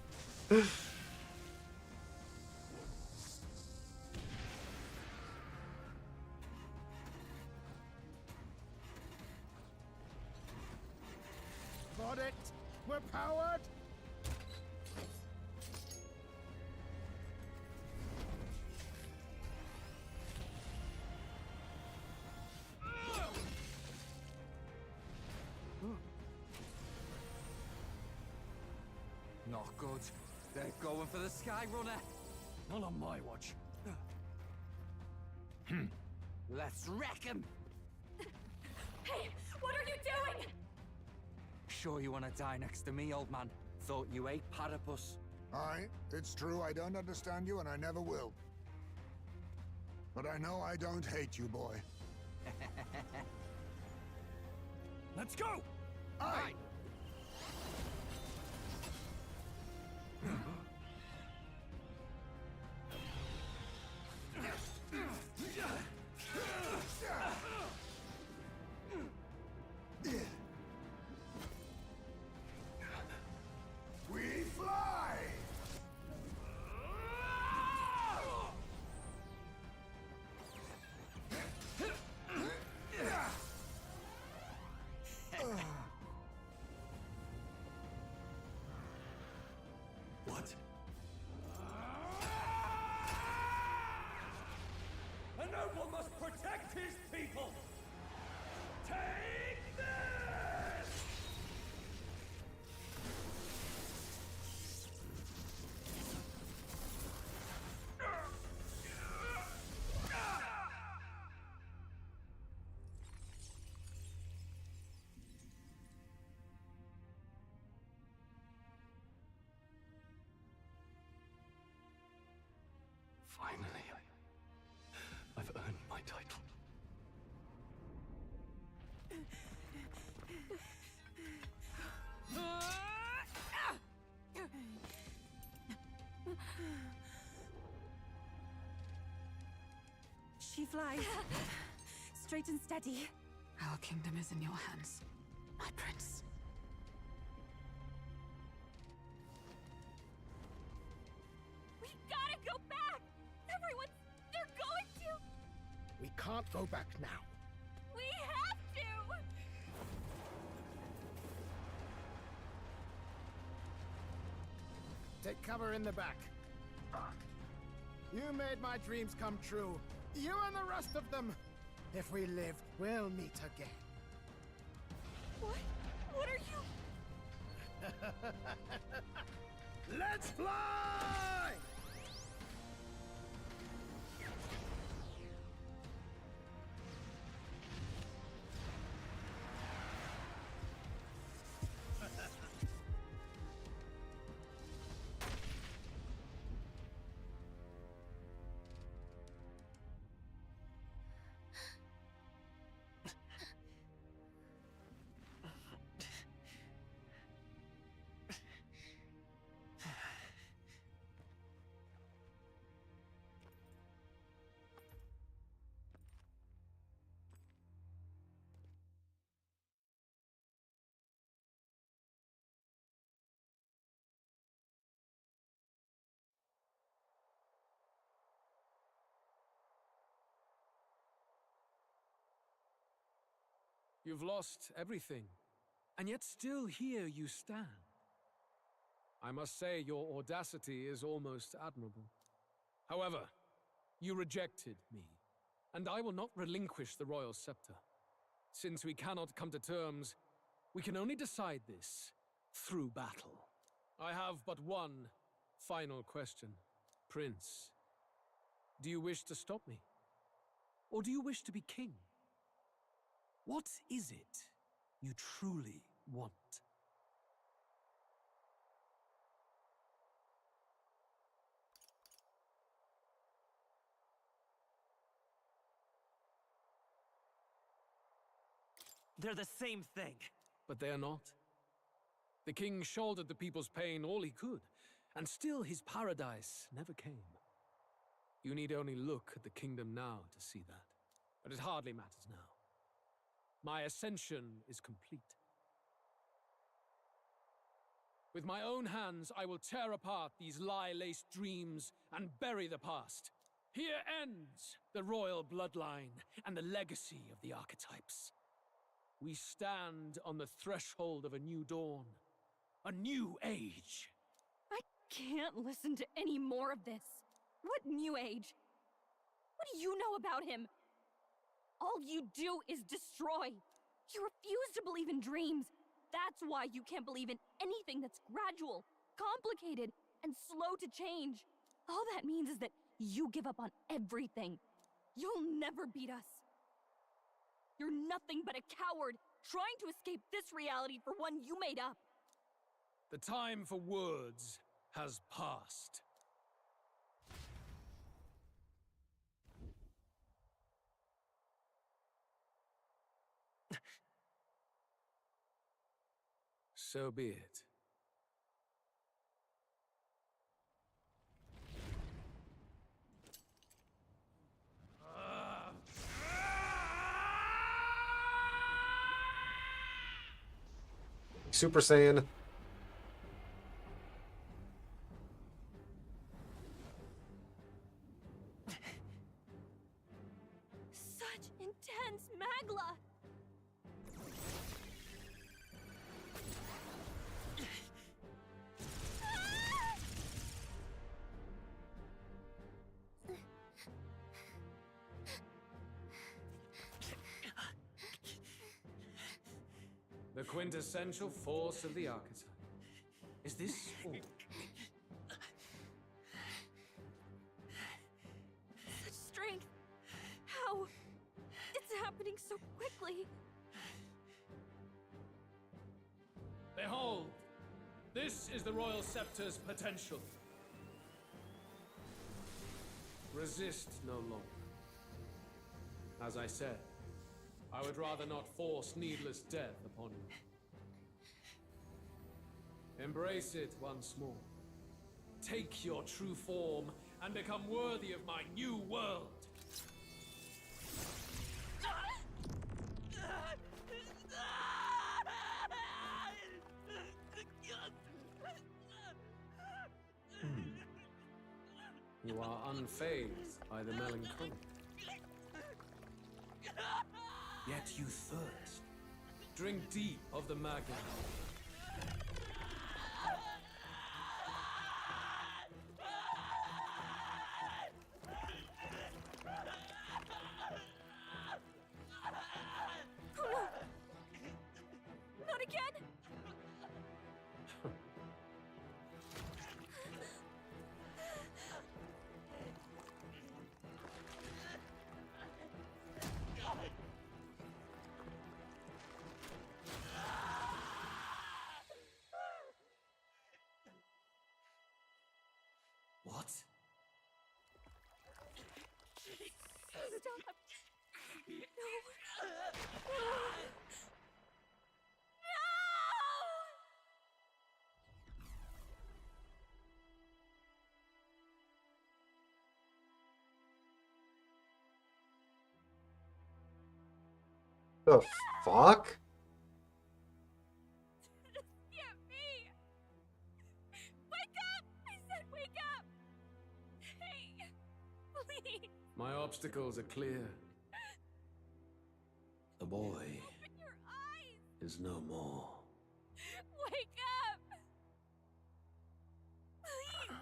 Got it. We're powered. Not good. They're going for the Skyrunner. Not on my watch. Let's wreck him. Hey, what are you doing? Sure you want to die next to me, old man? Thought you ate platypus. Aye, it's true I don't understand you and I never will. But I know I don't hate you, boy. Let's go! Aye! We fly! What? A noble must protect his people! Take this! Finally, I've earned my title. She flies. Straight and steady. Our kingdom is in your hands, my prince. We gotta go back! Everyone, they're going to! We can't go back now. We have to! Take cover in the back. You made my dreams come true. You and the rest of them. If we live, we'll meet again. What? What are you... Let's fly! You've lost everything, and yet still here you stand. I must say your audacity is almost admirable. However, you rejected me, and I will not relinquish the royal scepter. Since we cannot come to terms, we can only decide this through battle. I have but one final question. Prince, do you wish to stop me? Or do you wish to be king? What is it you truly want? They're the same thing. But they are not. The king shouldered the people's pain all he could, and still his paradise never came. You need only look at the kingdom now to see that. But it hardly matters now. My ascension is complete. With my own hands, I will tear apart these lie-laced dreams and bury the past. Here ends the royal bloodline and the legacy of the archetypes. We stand on the threshold of a new dawn, a new age. I can't listen to any more of this. What new age? What do you know about him? All you do is destroy. You refuse to believe in dreams. That's why you can't believe in anything that's gradual, complicated, and slow to change. All that means is that you give up on everything. You'll never beat us. You're nothing but a coward, trying to escape this reality for one you made up. The time for words has passed. So be it. Super Saiyan. Such intense magla! The quintessential force of the archetype. Is this all? Such strength! How? It's happening so quickly! Behold! This is the Royal Scepter's potential. Resist no longer. As I said, I would rather not force needless death upon you. Embrace it once more. Take your true form and become worthy of my new world. You are unfazed by the melancholy. Yet you thirst. Drink deep of the magma. Not again! What? Stop! No! The fuck? Get me! Wake up! I said wake up! Hey! Please! My obstacles are clear. The boy Open your is no more. Wake up! Please!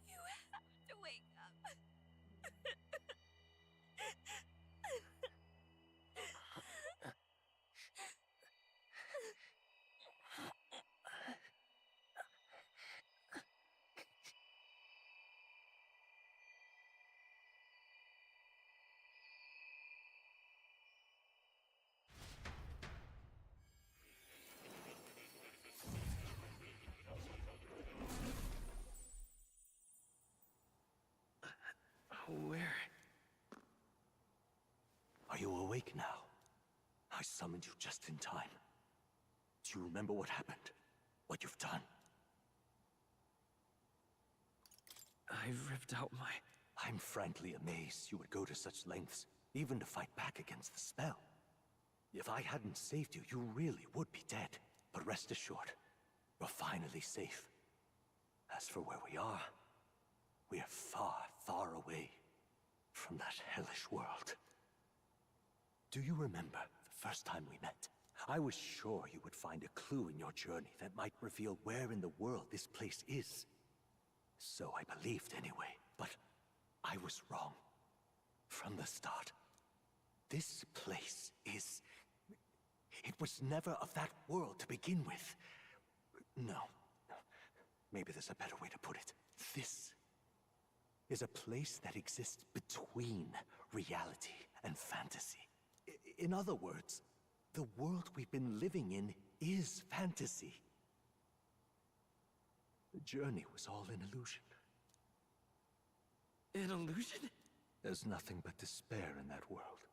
You have to wake up. Where? Are you awake now? I summoned you just in time. Do you remember what happened? What you've done? I've ripped out my... I'm frankly amazed you would go to such lengths, even to fight back against the spell. If I hadn't saved you, you really would be dead. But rest assured, you're finally safe. As for where we are far, far away from that hellish world. Do you remember the first time we met? I was sure you would find a clue in your journey that might reveal where in the world this place is. So I believed anyway, but I was wrong. From the start. This place is... It was never of that world to begin with. No. Maybe there's a better way to put it. This is a place that exists between reality and fantasy. In other words, the world we've been living in is fantasy. The journey was all an illusion. An illusion? There's nothing but despair in that world.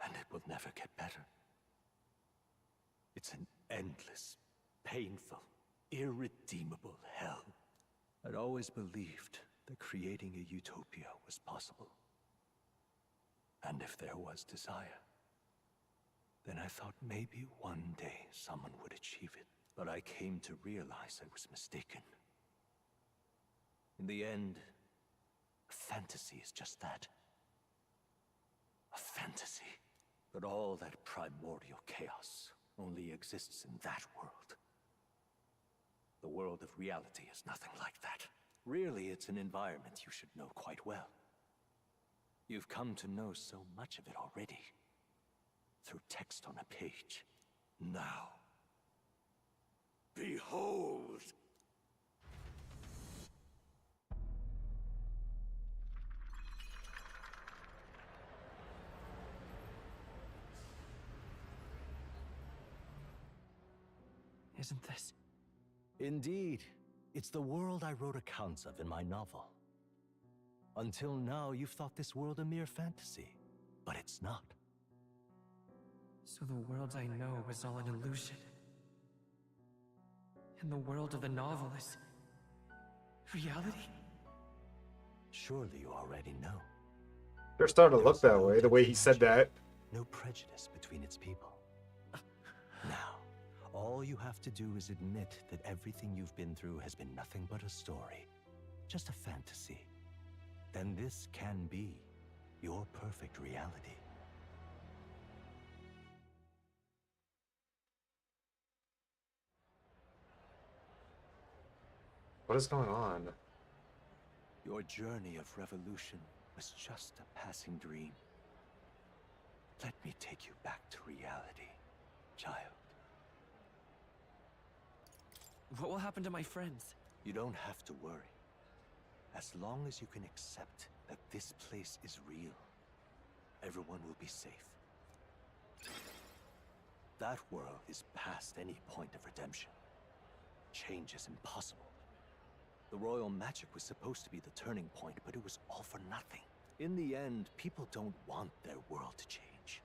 And it will never get better. It's an endless, painful, irredeemable hell. I'd always believed that creating a utopia was possible. And if there was desire, then I thought maybe one day someone would achieve it. But I came to realize I was mistaken. In the end, fantasy is just that. A fantasy. But all that primordial chaos only exists in that world. The world of reality is nothing like that. Really, it's an environment you should know quite well. You've come to know so much of it already. Through text on a page. Now, behold! Isn't this? Indeed. It's the world I wrote accounts of in my novel. Until now, you've thought this world a mere fantasy. But it's not. So the world I know is all an illusion. And the world of the novel is... reality? Surely you already know. They're starting to look that way, the way he said that. No prejudice between its people. Now, all you have to do is admit that everything you've been through has been nothing but a story. Just a fantasy. Then this can be your perfect reality. What is going on? Your journey of revolution was just a passing dream. Let me take you back to reality, child. What will happen to my friends? You don't have to worry. As long as you can accept that this place is real, everyone will be safe. That world is past any point of redemption. Change is impossible. The royal magic was supposed to be the turning point, but it was all for nothing. In the end, people don't want their world to change.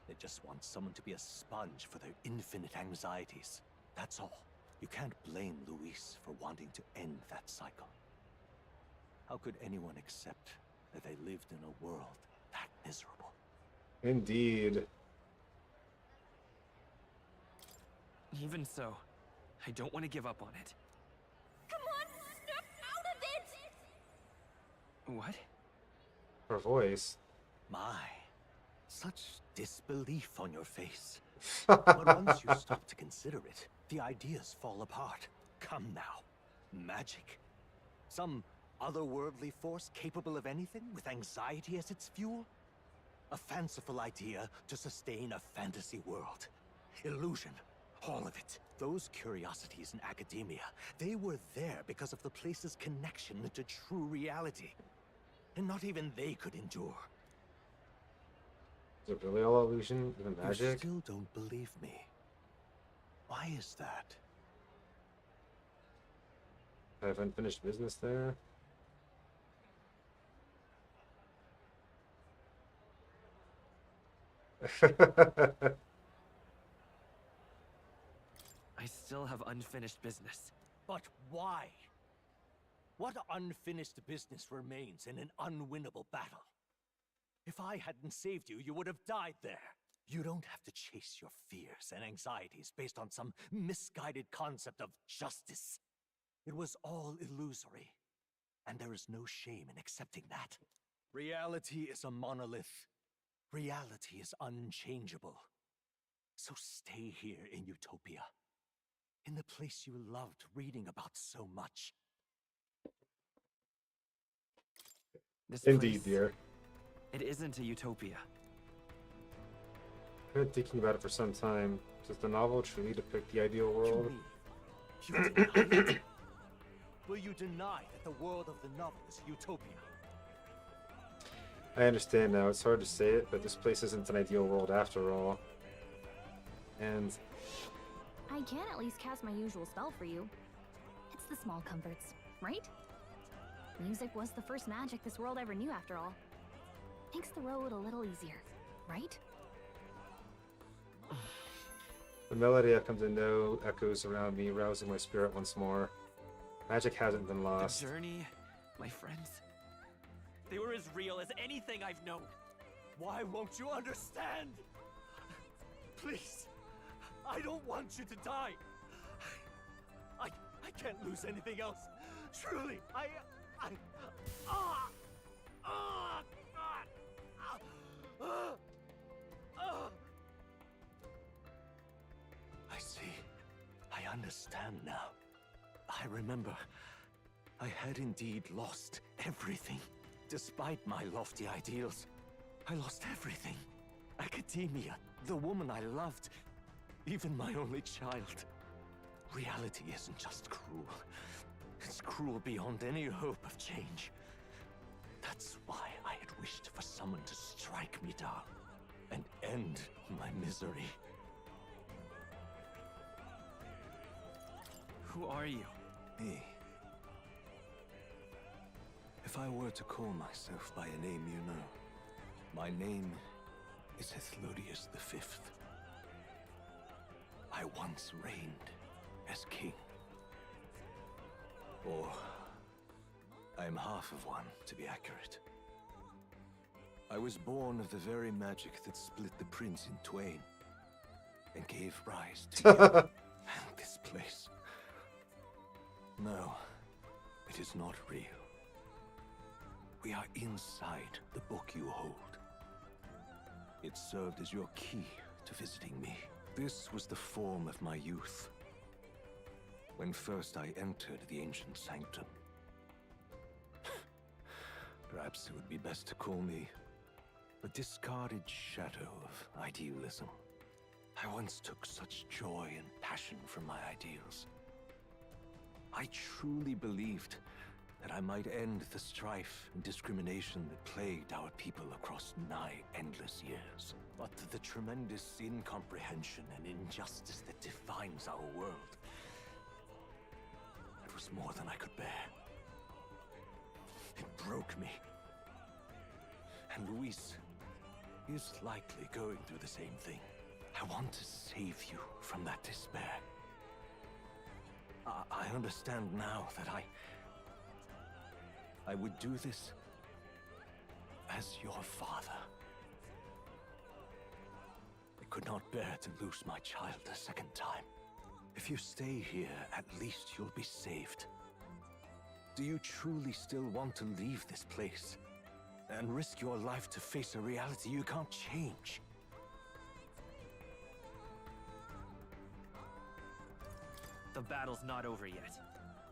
They just want someone to be a sponge for their infinite anxieties. That's all. You can't blame Luis for wanting to end that cycle. How could anyone accept that they lived in a world that miserable? Indeed. Even so, I don't want to give up on it. Come on, snap out of it! What? Her voice. My, such disbelief on your face. But once you stop to consider it, the ideas fall apart. Come now. Magic? Some otherworldly force capable of anything with anxiety as its fuel? A fanciful idea to sustain a fantasy world. Illusion. All of it. Those curiosities in academia, they were there because of the place's connection to true reality. And not even they could endure. Is it really all illusion, even You magic? still don't believe me. Why is that? I have unfinished business there. I still have unfinished business. But why? What unfinished business remains in an unwinnable battle? If I hadn't saved you, you would have died there. You don't have to chase your fears and anxieties based on some misguided concept of justice. It was all illusory, and there is no shame in accepting that. Reality is a monolith. Reality is unchangeable. So stay here in Utopia, in the place you loved reading about so much. This Indeed, place, dear. it isn't a utopia. I've been thinking about it for some time. Does the novel truly depict the ideal world? You deny it? Will you deny that the world of the novel is utopia? I understand now. It's hard to say it, but this place isn't an ideal world after all. And I can at least cast my usual spell for you. It's the small comforts, right? Music was the first magic this world ever knew after all. Makes the road a little easier, right? the melody I've come to know echoes around me, rousing my spirit once more. Magic hasn't been lost. The journey, my friends, they were as real as anything I've known. Why won't you understand? Please, I don't want you to die. I can't lose anything else. Truly, I see. I understand now. I remember. I had indeed lost everything. Despite my lofty ideals, I lost everything. Academia, the woman I loved, even my only child. Reality isn't just cruel. It's cruel beyond any hope of change. That's why I had wished for someone to strike me down and end my misery. Who are you? Me. If I were to call myself by a name you know, my name is Hethlodius V. I once reigned as king. Or, I am half of one, to be accurate. I was born of the very magic that split the prince in twain and gave rise to you and this place. No, it is not real. We are inside the book you hold. It served as your key to visiting me. This was the form of my youth, when first I entered the ancient sanctum. Perhaps it would be best to call me a discarded shadow of idealism. I once took such joy and passion from my ideals. I truly believed that I might end the strife and discrimination that plagued our people across nigh endless years. But the tremendous incomprehension and injustice that defines our world, it was more than I could bear. It broke me. And Luis is likely going through the same thing. I want to save you from that despair. I understand now that I would do this as your father. I could not bear to lose my child a second time. If you stay here, at least you'll be saved. Do you truly still want to leave this place and risk your life to face a reality you can't change? The battle's not over yet.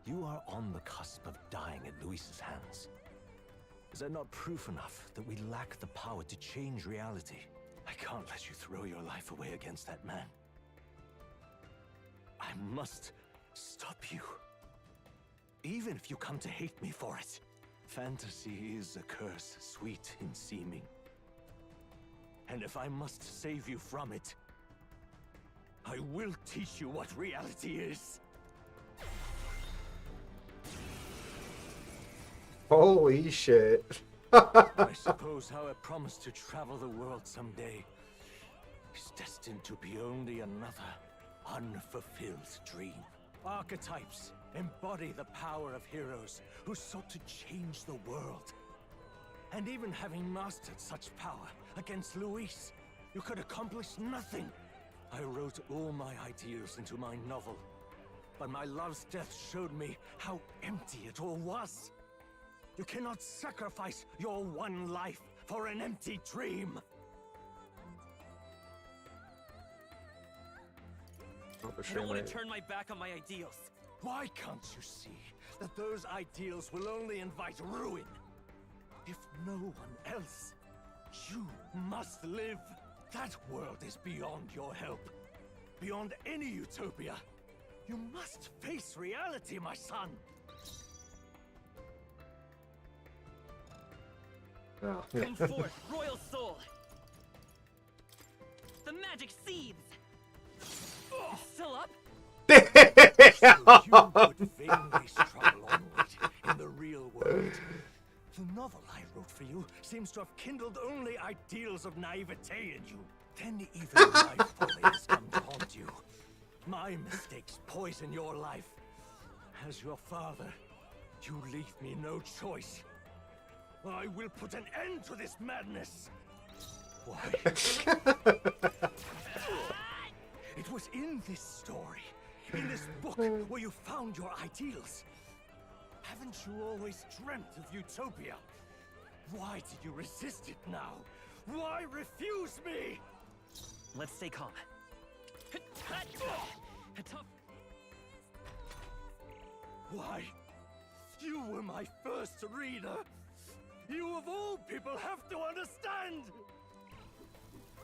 You are on the cusp of dying at Luis's hands. Is that not proof enough that we lack the power to change reality? I can't let you throw your life away against that man. I must stop you. Even if you come to hate me for it. Fantasy is a curse, sweet in seeming. And if I must save you from it, I will teach you what reality is. Holy shit. I suppose how I promised to travel the world someday is destined to be only another unfulfilled dream. Archetypes embody the power of heroes who sought to change the world. And even having mastered such power against Luis, you could accomplish nothing. I wrote all my ideals into my novel, but my love's death showed me how empty it all was. You cannot sacrifice your one life for an empty dream. I don't want to turn my back on my ideals. Why can't you see that those ideals will only invite ruin? If no one else, you must live. That world is beyond your help. Beyond any utopia. You must face reality, my son. Oh. Come forth, royal soul. The magic seethes. It's still up? So you would vainly struggle onward in the real world. The novel I wrote for you seems to have kindled only ideals of naivete in you. Then even my folly has come to haunt you. My mistakes poison your life. As your father, you leave me no choice. I will put an end to this madness. Why? It was in this story, in this book, where you found your ideals. Haven't you always dreamt of utopia? Why did you resist it now? Why refuse me? Let's stay calm. Why? You were my first reader. You of all people have to understand.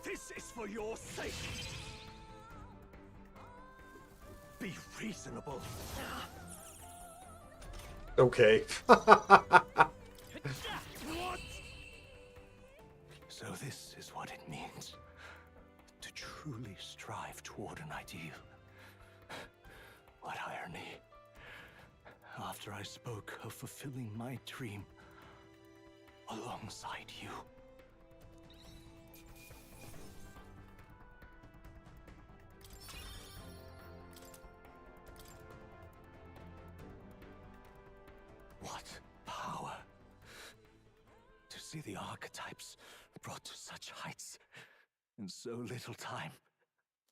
This is for your sake. Be reasonable. Okay. What? So this is what it means to truly strive toward an ideal. What irony. After I spoke of fulfilling my dream alongside you. What power to see the archetypes brought to such heights in so little time.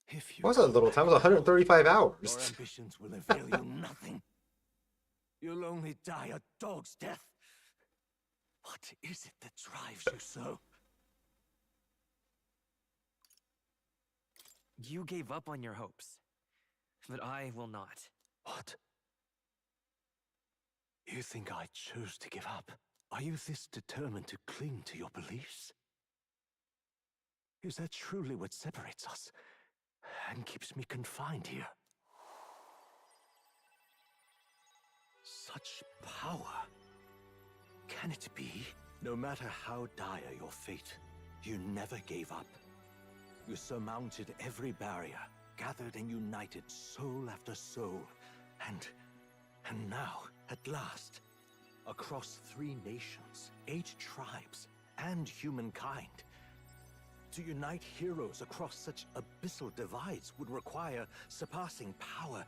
If you What was that little time? It was 135 your hours. ambitions will avail you nothing. You'll only die a dog's death. What is it that drives you so? You gave up on your hopes, but I will not. What? You think I chose to give up? Are you this determined to cling to your beliefs? Is that truly what separates us and keeps me confined here? Such power. Can it be? No matter how dire your fate, you never gave up. You surmounted every barrier, gathered and united soul after soul, and now, at last, across 3 nations, 8 tribes, and humankind. To unite heroes across such abyssal divides would require surpassing power.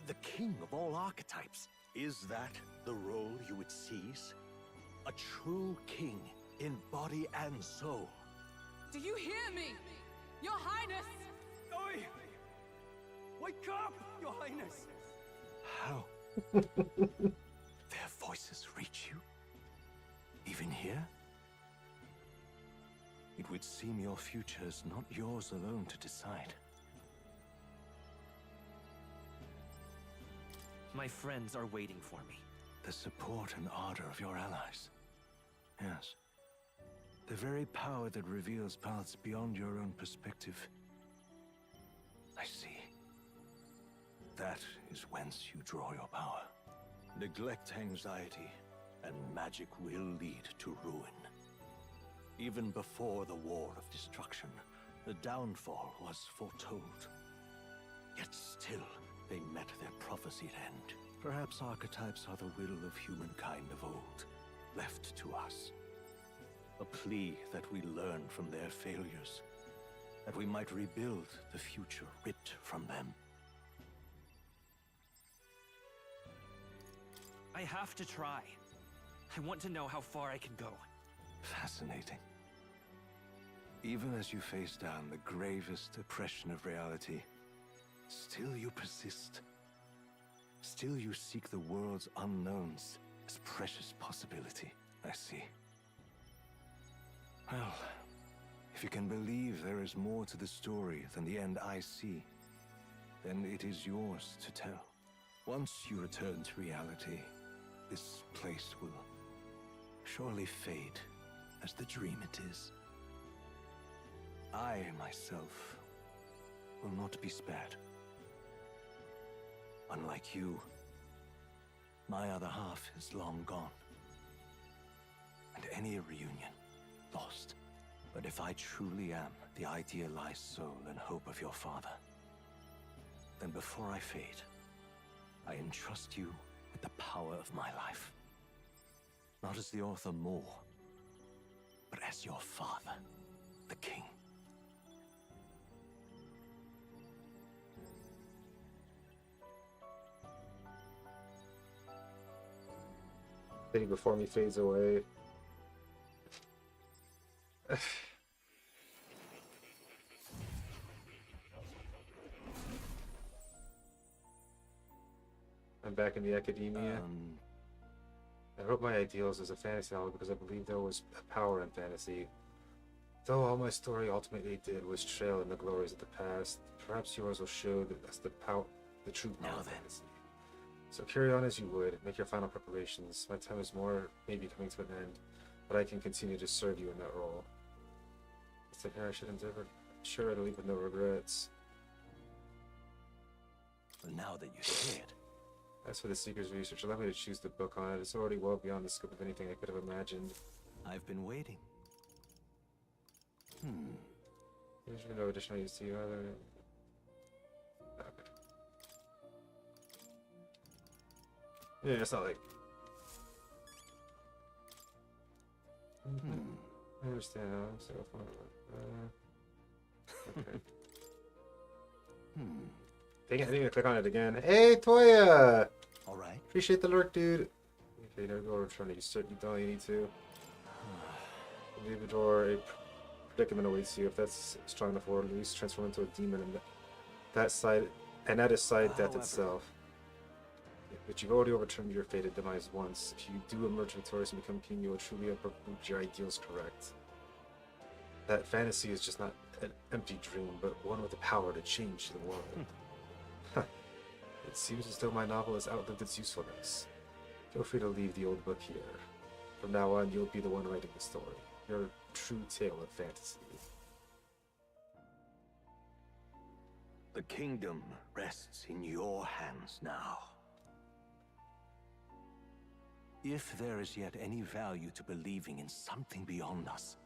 The king of all archetypes. Is that the role you would seize? A true king in body and soul. Do you hear me? Your Highness! Oi! Wake up, Your Highness! How? Their voices reach you? Even here? It would seem your future is not yours alone to decide. My friends are waiting for me. The support and ardor of your allies. Yes. The very power that reveals paths beyond your own perspective. I see. That is whence you draw your power. Neglect anxiety, and magic will lead to ruin. Even before the War of Destruction, the downfall was foretold. Yet still, they met their prophesied end. Perhaps archetypes are the will of humankind of old, left to us. A plea that we learn from their failures, that we might rebuild the future ripped from them. I have to try. I want to know how far I can go. Fascinating. Even as you face down the gravest oppression of reality, still you persist. Still you seek the world's unknowns as precious possibility. I see. Well, if you can believe there is more to the story than the end I see, then it is yours to tell. Once you return to reality, this place will surely fade as the dream it is. I, myself, will not be spared. Unlike you, my other half is long gone. And any reunion, lost. But if I truly am the idealized soul and hope of your father, then before I fade, I entrust you with the power of my life. Not as the author more, but as your father, the king. Thing before me fades away. I'm back in the academia. I wrote my ideals as a fantasy novel because I believed there was power in fantasy. Though all my story ultimately did was trail in the glories of the past, perhaps yours will show that that's the true power of fantasy. So carry on as you would, make your final preparations. My time is maybe coming to an end, but I can continue to serve you in that role. It's like I should endeavor. Sure, to leave with no regrets. Well, now that you say it. As for the Seeker's research, allow me to choose the book on it. It's already well beyond the scope of anything I could have imagined. I've been waiting. There's no additional use to you either. Okay. Yeah, it's not like... I understand now. So okay. Dang it, I didn't even click on it again. Hey, Toya! Alright. Appreciate the lurk, dude. Okay, now go return to you. You don't really need to. Leave the door. A predicament awaits you. If that's strong enough for at least transform into a demon and that side is side death itself. But you've already overturned your fated demise once. If you do emerge victorious and become king, you will truly uproot your ideals correct. That fantasy is just not an empty dream, but one with the power to change the world. It seems as though my novel has outlived its usefulness. Feel free to leave the old book here. From now on, you'll be the one writing the story. Your true tale of fantasy. The kingdom rests in your hands now. If there is yet any value to believing in something beyond us,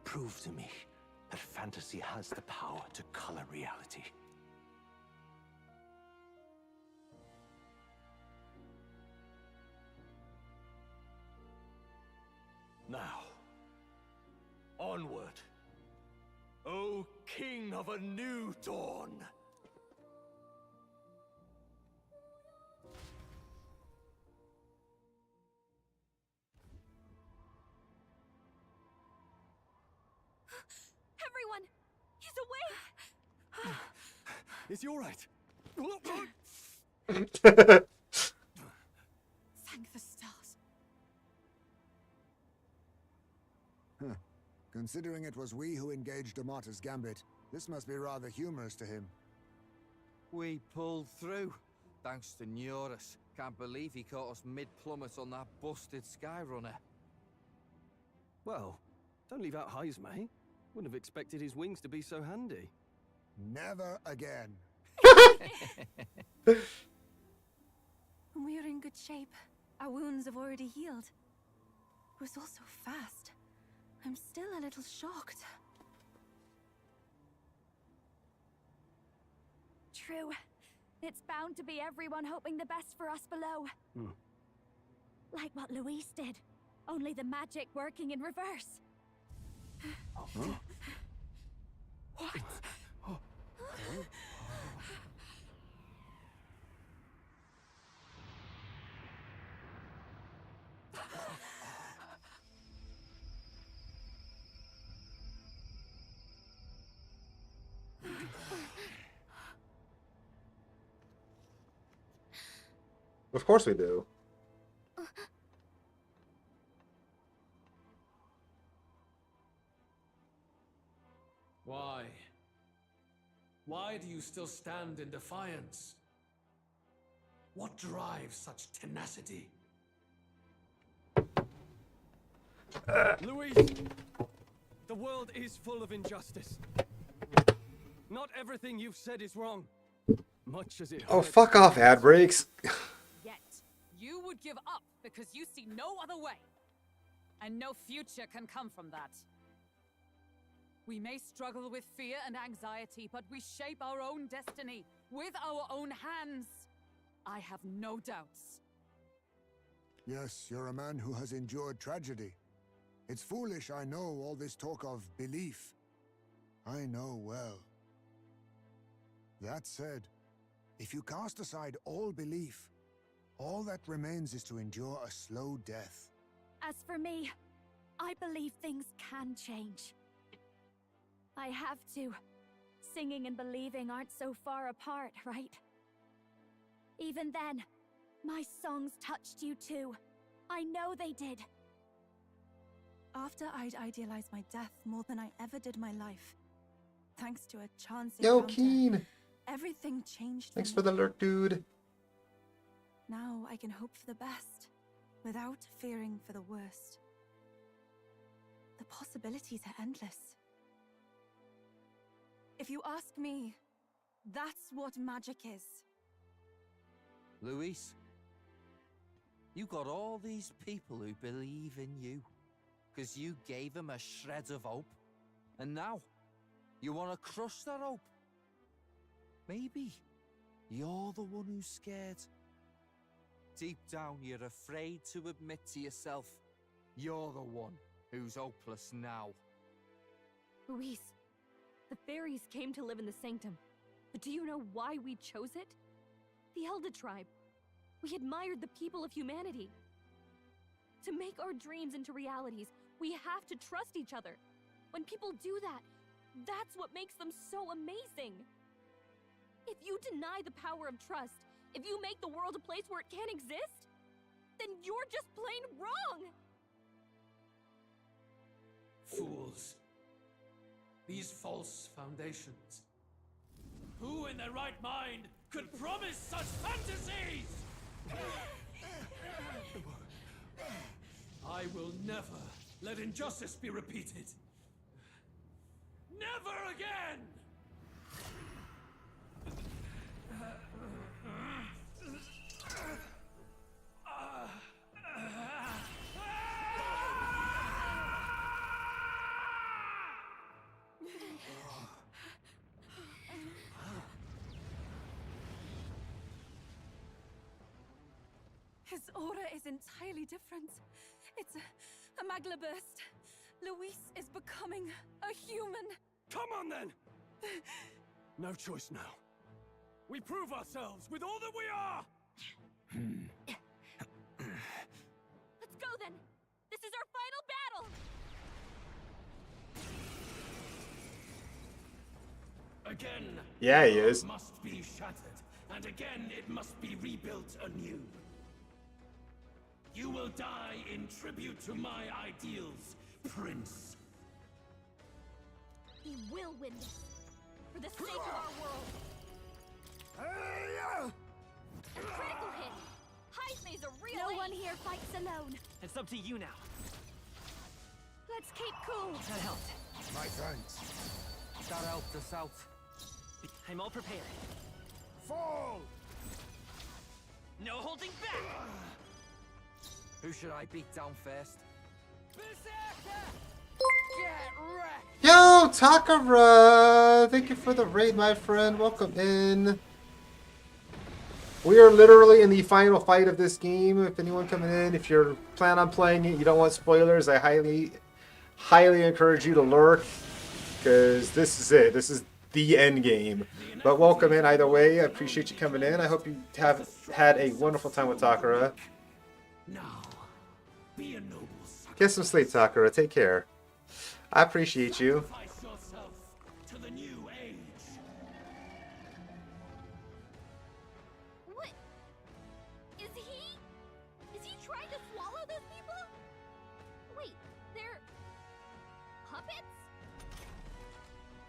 prove to me that fantasy has the power to color reality. Now, onward, O King of a new dawn! Everyone! He's awake! Is he alright? Thank the stars. Huh. Considering it was we who engaged Amata's gambit, this must be rather humorous to him. We pulled through. Thanks to Neurus. Can't believe he caught us mid-plummet on that busted Skyrunner. Well, don't leave out Heis, mate. Wouldn't have expected his wings to be so handy. Never again. We're in good shape. Our wounds have already healed. It was all so fast. I'm still a little shocked. True. It's bound to be everyone hoping the best for us below. Like what Luis did. Only the magic working in reverse. What? Of course we do. Why? Why do you still stand in defiance? What drives such tenacity? Luis! The world is full of injustice. Not everything you've said is wrong. Much as it Oh, hurts. fuck off, ad breaks. Yet, you would give up because you see no other way. And no future can come from that. We may struggle with fear and anxiety, but we shape our own destiny with our own hands. I have no doubts. Yes, you're a man who has endured tragedy. It's foolish, I know, all this talk of belief. I know well. That said, if you cast aside all belief, all that remains is to endure a slow death. As for me, I believe things can change. I have to. Singing and believing aren't so far apart, right? Even then, my songs touched you too. I know they did. After I'd idealized my death more than I ever did my life, thanks to a chance Yo, encounter, Keen. everything changed. Thanks me. for the lurk, dude. Now I can hope for the best, without fearing for the worst. The possibilities are endless. If you ask me, that's what magic is. Luis, you got all these people who believe in you, because you gave them a shred of hope. And now, you want to crush that hope. Maybe you're the one who's scared. Deep down, you're afraid to admit to yourself, you're the one who's hopeless now. Luis, the fairies came to live in the Sanctum. But do you know why we chose it? The Elder Tribe. We admired the people of humanity. To make our dreams into realities, we have to trust each other. When people do that, that's what makes them so amazing. If you deny the power of trust, if you make the world a place where it can't exist, then you're just plain wrong! Fools. These false foundations. Who in their right mind could promise such fantasies? I will never let injustice be repeated. Never again! His aura is entirely different. It's a magla burst. Luis is becoming a human. Come on then! No choice now. We prove ourselves with all that we are! Let's go then! This is our final battle! Again, Yeah, he is. must be shattered, and again it must be rebuilt anew. You will die in tribute to my ideals, Prince. We will win this. For the sake of our world. alone. It's up to you now. Let's keep cool. That helped. My thanks. That helped us out. I'm all prepared. Fall! No holding back! Who should I beat down first? Berserker! Get wrecked! Yo, Takara! Thank you for the raid, my friend. Welcome in. We are literally in the final fight of this game. If anyone coming in, if you're planning on playing it, you don't want spoilers, I highly encourage you to lurk, because this is it. This is the end game. But welcome in either way. I appreciate you coming in. I hope you have had a wonderful time with Takara. Get some sleep, Takara. Take care. I appreciate you. What? Is he trying to swallow those people? Wait, they're puppets?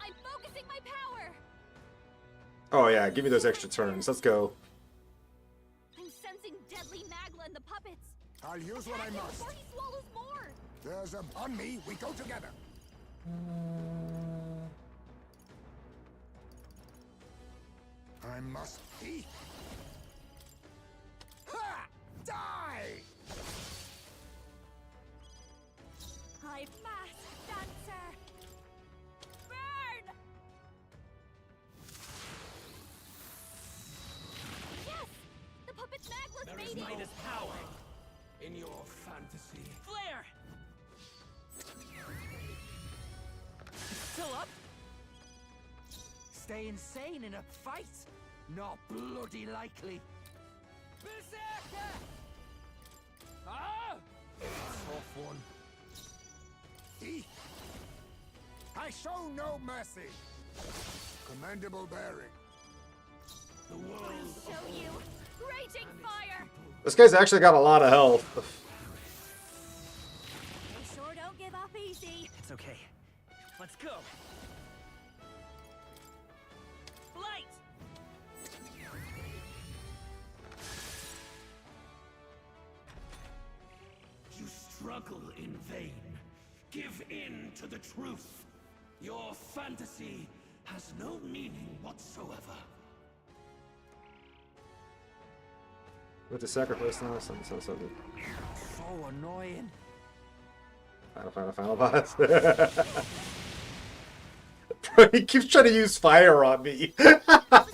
I'm focusing my power. Oh yeah, give me those extra turns. Let's go. I'm sensing deadly Magla in the puppets. I'll use what I must. Before he swallows more. There's a... On me, we go together. I must eat. Ha! Die! I'm mass dancer. Burn! Yes! The puppet's Magla's There is mating. Midas power in your fantasy. Flare! Still up? Stay insane in a fight? Not bloody likely. Berserker! Ah! Tough one. Eat. I show no mercy. Commendable bearing. The world Show you. Raging fire. This guy's actually got a lot of health. They sure don't give up easy. It's okay. Let's go. Light! You struggle in vain. Give in to the truth. Your fantasy has no meaning whatsoever. With the sacrifice now, something. So annoying. Final boss. Bro, he keeps trying to use fire on me. Some kind of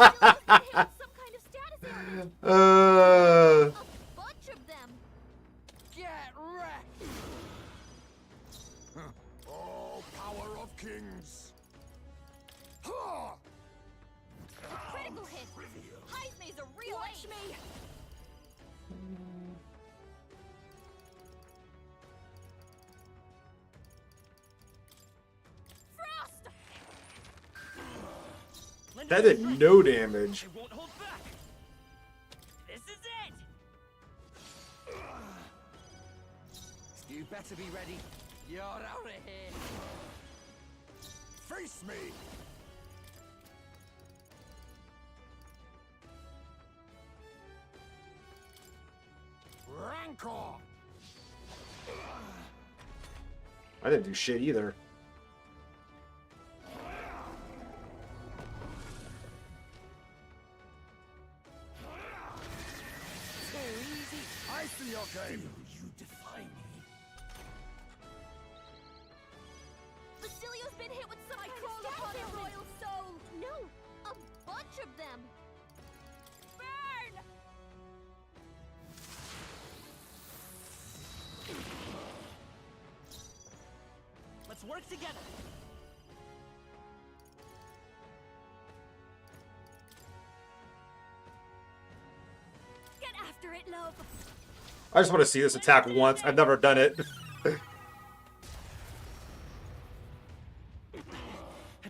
status ailment. A bunch of them. Get wrecked! Oh, power of kings. Ha! Critical hit. Heisme's a real Watch ace. me. Frost! That did no damage. I won't hold back. This is it. You better be ready. You're out of here. Face me. Rancor. I didn't do shit either. So easy. I see your game. You defy me. Basilio's been hit with some I kind call of upon status the ailment. royal soul. No, a bunch of them. Burn! Let's work together. Get after it, love. I just want to see this attack once. I've never done it. A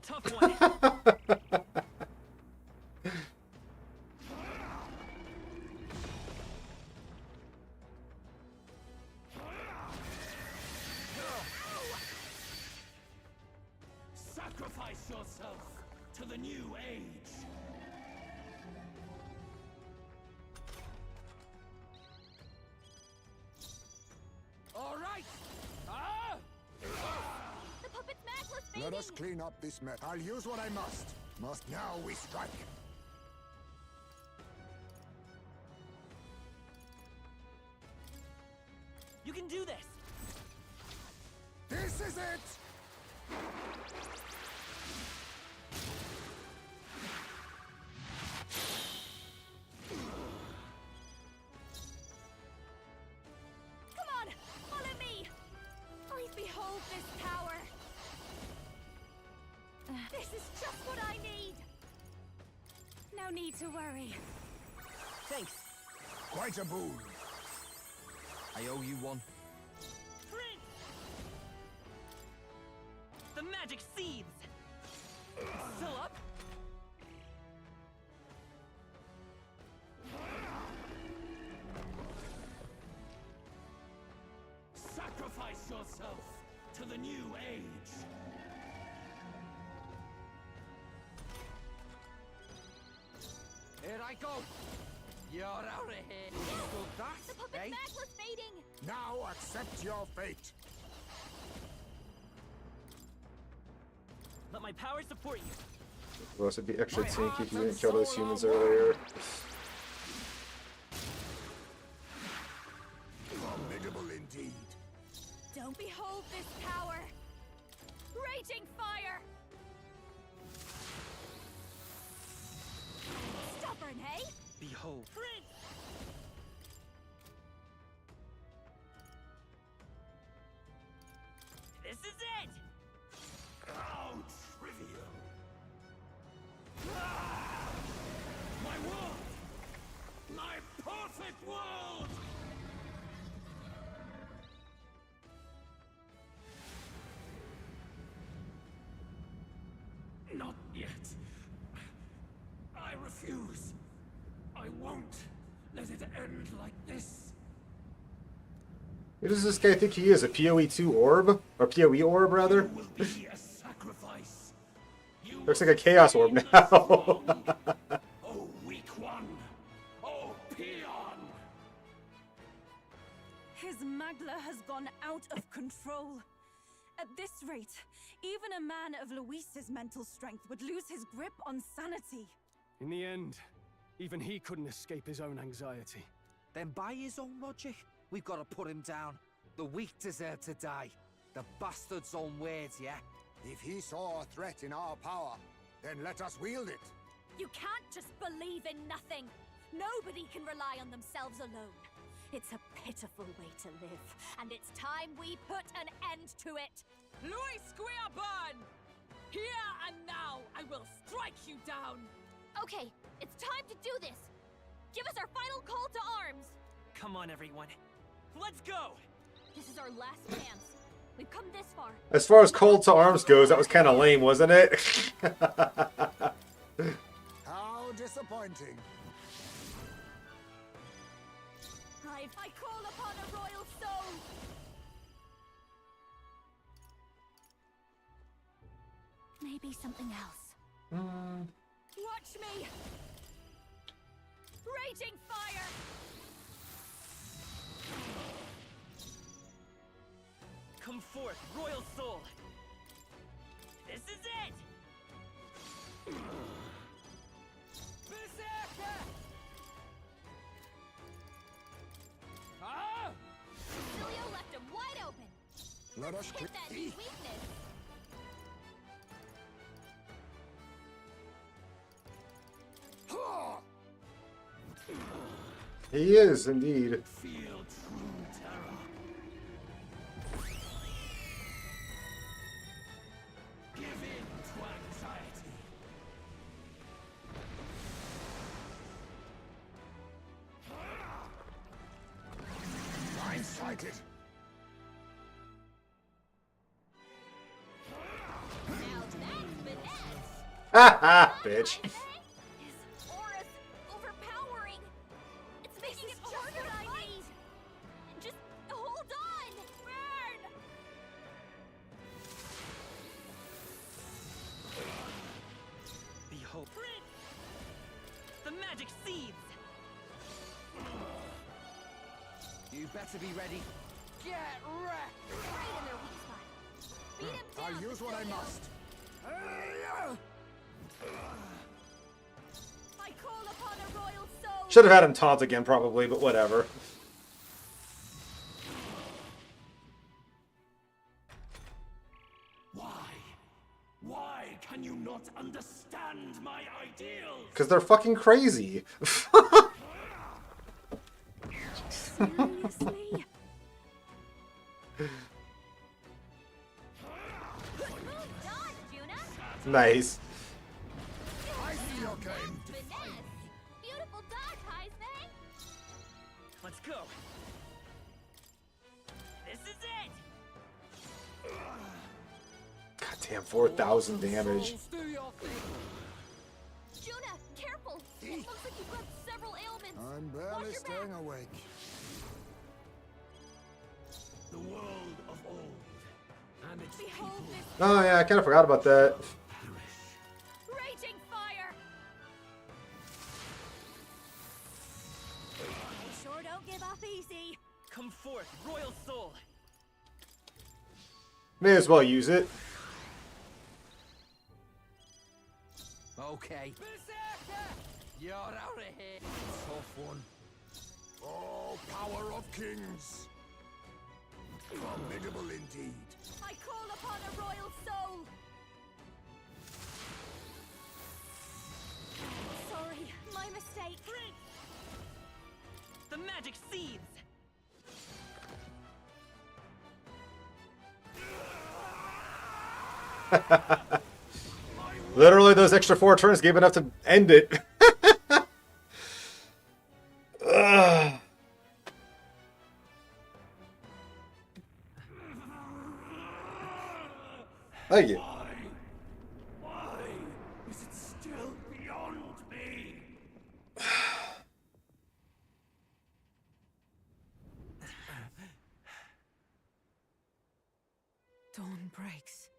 tough one. Sacrifice yourself to the new age. us clean up this mess. I'll use what I must. Now we strike. You can do this! This is it! Come on, follow me! Please behold this power. This is just what I need. No need to worry. Thanks. Quite a boon. I owe you one. Prince! The magic seeds! Still up? Sacrifice yourself to the new age. Here I go. You're out of here. So that's The puppet eh? Magla's fading! Now accept your fate. Let my power support you. We'll also be extra tanky if you didn't kill those humans earlier. Formidable indeed. Don't behold this power. Raging fire. Stubborn, hey? Behold. Prince! This is it! How trivial. Ah! My world! My perfect world! Not yet. I refuse. I won't let it end like this. Who does this guy think he is? A PoE2 orb? Or PoE orb, rather? Will be a sacrifice. Looks like a Chaos orb now. Oh, weak one. Oh, peon. His Magla has gone out of control. At this rate, even a man of Luis's mental strength would lose his grip on sanity. In the end, even he couldn't escape his own anxiety. Then by his own logic, we've got to put him down. The weak deserve to die. The bastard's own words, yeah? If he saw a threat in our power, then let us wield it. You can't just believe in nothing. Nobody can rely on themselves alone. It's a pitiful way to live, and it's time we put an end to it. Luis Squeaburn! Here and now, I will strike you down! Okay, it's time to do this! Give us our final call to arms! Come on, everyone. Let's go! This is our last chance. We've come this far. As far as cold to arms goes, that was kind of lame, wasn't it? How disappointing. I call upon a royal soul. Maybe something else. Watch me! Raging fire! Come forth, royal soul! This is it! Berserker! Ah! Cilio left him wide open! Let us Hit that weakness! He is, indeed. Feel true terror. Give in to anxiety. Blindsided. Now that's finesse! Ha ha, bitch. His aura's overpowering! It's making it harder to fight! Just hold on! Burn! Behold, Prince! The magic seeds! You better be ready. Get wrecked! Right in their weak spot. Beat him down! I'll use what I Cilio. must. I call upon a royal soul. Should have had him taunt again, probably, but whatever. Why can you not understand my ideals? Because they're fucking crazy. Seriously? Nice. I see your game. Beautiful dodge, Heisman. Let's go. This is it. Goddamn, 4,000 damage. Juna, careful. It looks like you've got several ailments. I'm Watch barely your staying back. awake. The world of old and its Behold this Oh yeah, I kind of forgot about that. raging fire. They sure don't give up easy. Come forth, royal soul. May as well use it. Okay. You're out of here. Tough one. Oh, power of kings! Formidable indeed. I call upon a royal soul. Sorry, my mistake. The magic seeds. Literally, those extra 4 turns gave enough to end it. Ugh. Thank you. Why is it still beyond me? Dawn breaks.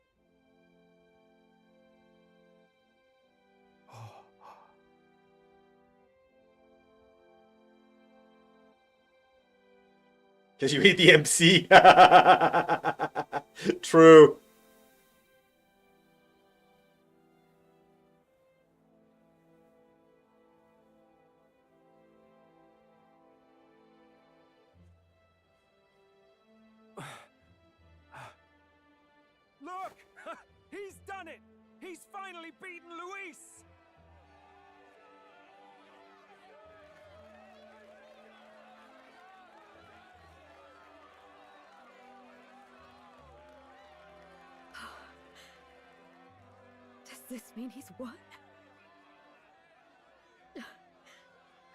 Because you hate the MC. True. Look! He's done it! He's finally beaten Luis! Does this mean he's won?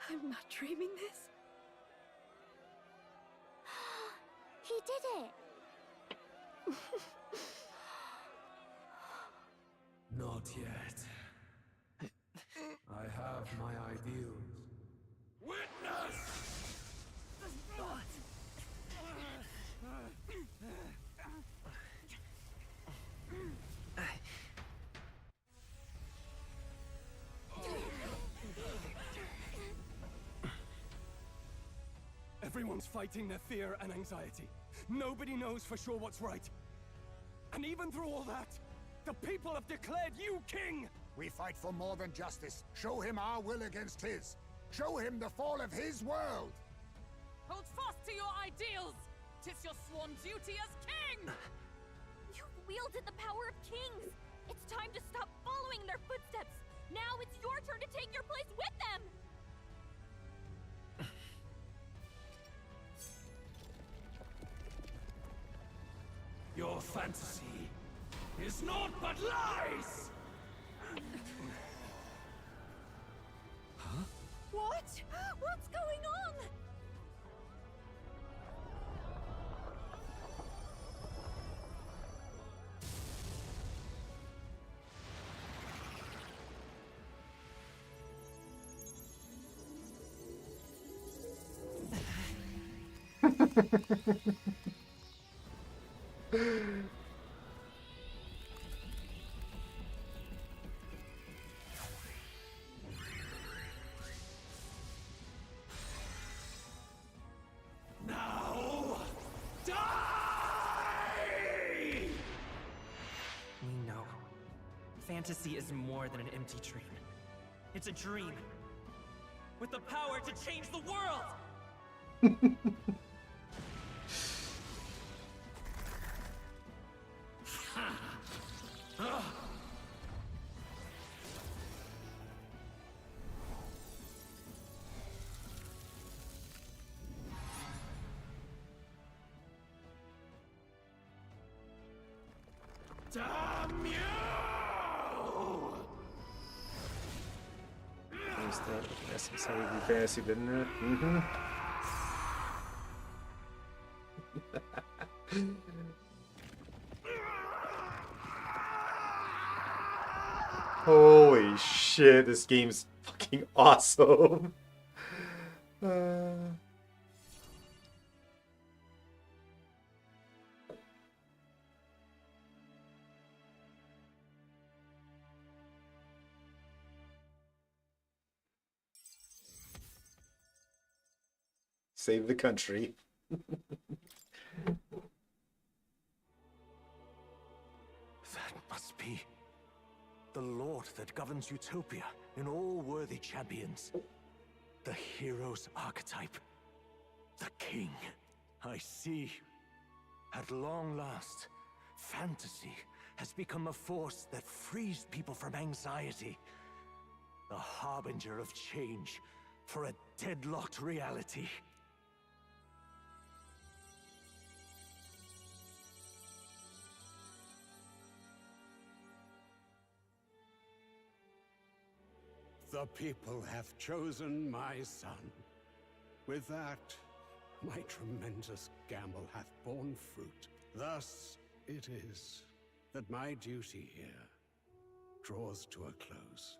I'm not dreaming this. He did it! Not yet. I have my ideals. Witness! Everyone's fighting their fear and anxiety. Nobody knows for sure what's right. And even through all that, the people have declared you king! We fight for more than justice. Show him our will against his. Show him the fall of his world. Hold fast to your ideals! 'Tis your sworn duty as king! You've wielded the power of kings. It's time to stop following their footsteps. Now it's your turn to take your place with them. Your fantasy is naught but lies! What? What's going on? Now, die! We know. fantasy is more than an empty dream. It's a dream with the power to change the world! Damn you! There's that essence of the fantasy, didn't it? Mm-hmm. Holy shit, this game's fucking awesome. Save the country. That must be the Lord that governs Utopia in all worthy champions. The hero's archetype. The king. I see. At long last, fantasy has become a force that frees people from anxiety. The harbinger of change for a deadlocked reality. The people have chosen my son. With that, my tremendous gamble hath borne fruit. Thus it is that my duty here draws to a close.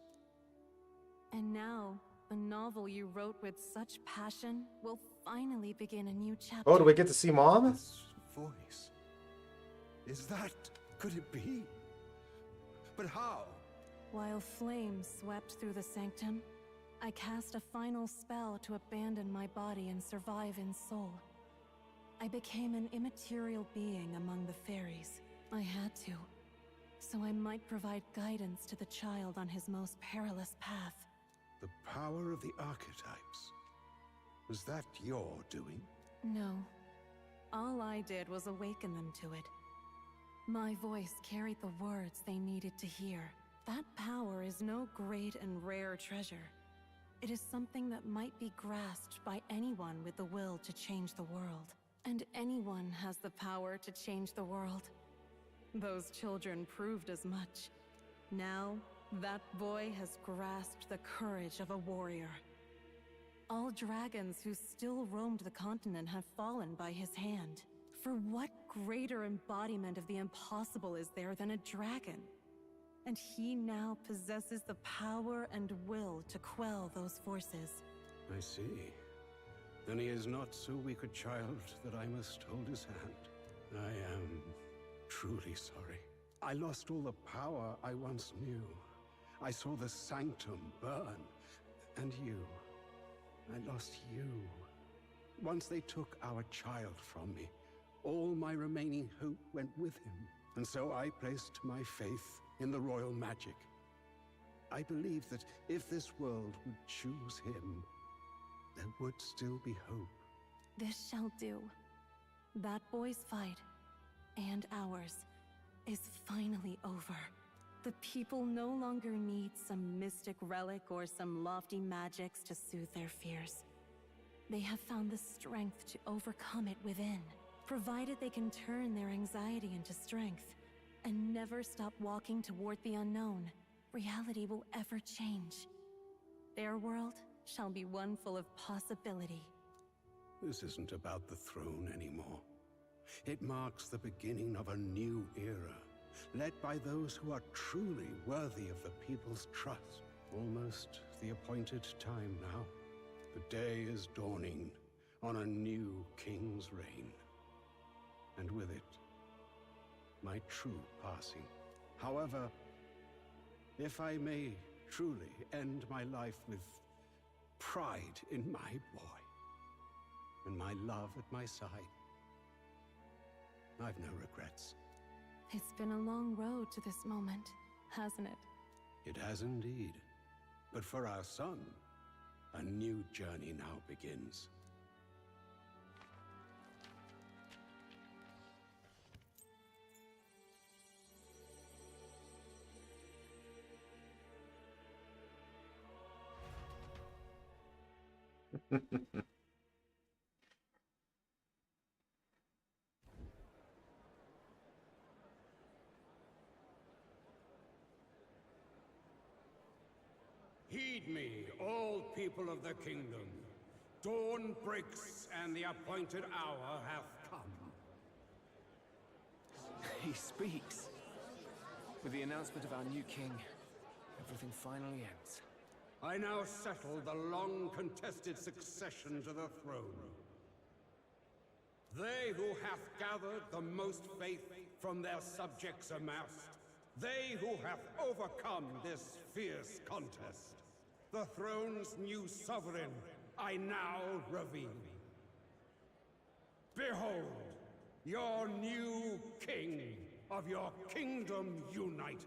And now, a novel you wrote with such passion will finally begin a new chapter. Oh, do we get to see Mom? This voice. Is that... could it be? But how? While flames swept through the sanctum, I cast a final spell to abandon my body and survive in soul. I became an immaterial being among the fairies. I had to, so I might provide guidance to the child on his most perilous path. The power of the archetypes. Was that your doing? No. All I did was awaken them to it. My voice carried the words they needed to hear. That power is no great and rare treasure. It is something that might be grasped by anyone with the will to change the world. And anyone has the power to change the world. Those children proved as much. Now, that boy has grasped the courage of a warrior. All dragons who still roamed the continent have fallen by his hand. For what greater embodiment of the impossible is there than a dragon? And he now possesses the power and will to quell those forces. I see. Then he is not so weak a child that I must hold his hand. I am truly sorry. I lost all the power I once knew. I saw the sanctum burn. And you. I lost you. Once they took our child from me, all my remaining hope went with him. And so I placed my faith in the royal magic. I believe that if this world would choose him, there would still be hope. This shall do. That boy's fight, and ours, is finally over. The people no longer need some mystic relic or some lofty magics to soothe their fears. They have found the strength to overcome it within, provided they can turn their anxiety into strength and never stop walking toward the unknown. Reality will ever change. Their world shall be one full of possibility. This isn't about the throne anymore. It marks the beginning of a new era, led by those who are truly worthy of the people's trust. Almost the appointed time now. The day is dawning on a new king's reign. And with it, my true passing. However, if I may truly end my life with pride in my boy, and my love at my side, I've no regrets. It's been a long road to this moment, hasn't it? It has indeed. But for our son, a new journey now begins. Heed me, all people of the kingdom. Dawn breaks, and the appointed hour hath come. He speaks. With the announcement of our new king, everything finally ends. I now settle the long-contested succession to the throne. They who hath gathered the most faith from their subjects amassed, they who hath overcome this fierce contest, the throne's new sovereign, I now reveal. Behold, your new king of your kingdom united.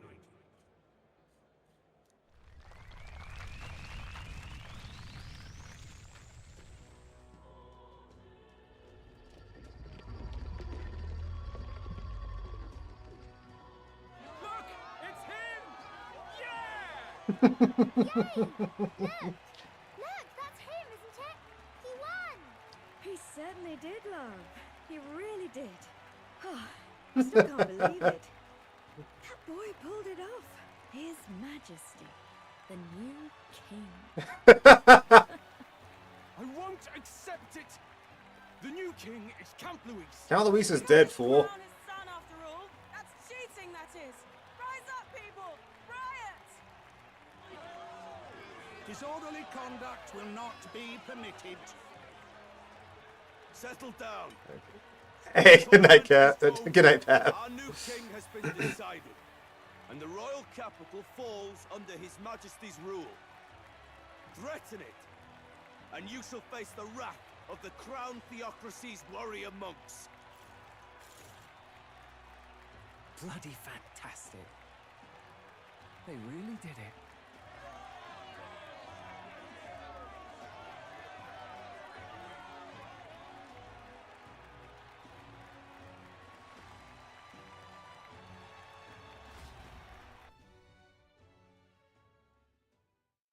Look! It's him! Yeah! Yay! Look, that's him, isn't it? He won! He certainly did, love. He really did. Oh, I still can't believe it. That boy pulled it off. His Majesty, the new king. I won't accept it! The new king is Count Luis. Count Luis is dead, fool. Son, after all. That's cheating, that is. Rise up, people! Riot! Disorderly conduct will not be permitted. Settle down. Hey, good night, Cat. Good night, Pat. Our new king has been decided, and the royal capital falls under His Majesty's rule. Threaten it, and you shall face the wrath of the Crown Theocracy's warrior monks. Bloody fantastic. They really did it.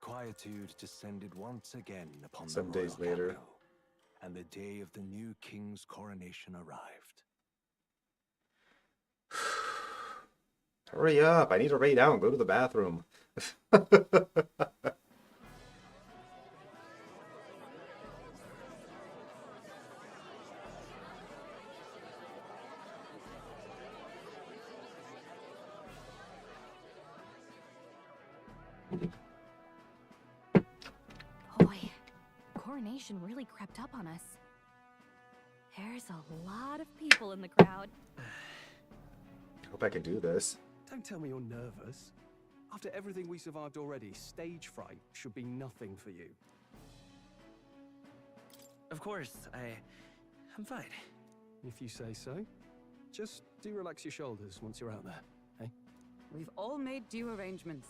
Quietude descended once again upon Some the royal days later. capital, and the day of the new king's coronation arrived. Hurry up. I need to raid out and go to the bathroom. Boy, coronation really crept up on us. There's a lot of people in the crowd. Hope I can do this. Don't tell me you're nervous. After everything we survived already, stage fright should be nothing for you. Of course, I'm fine. If you say so. Just do relax your shoulders once you're out there, eh? We've all made due arrangements.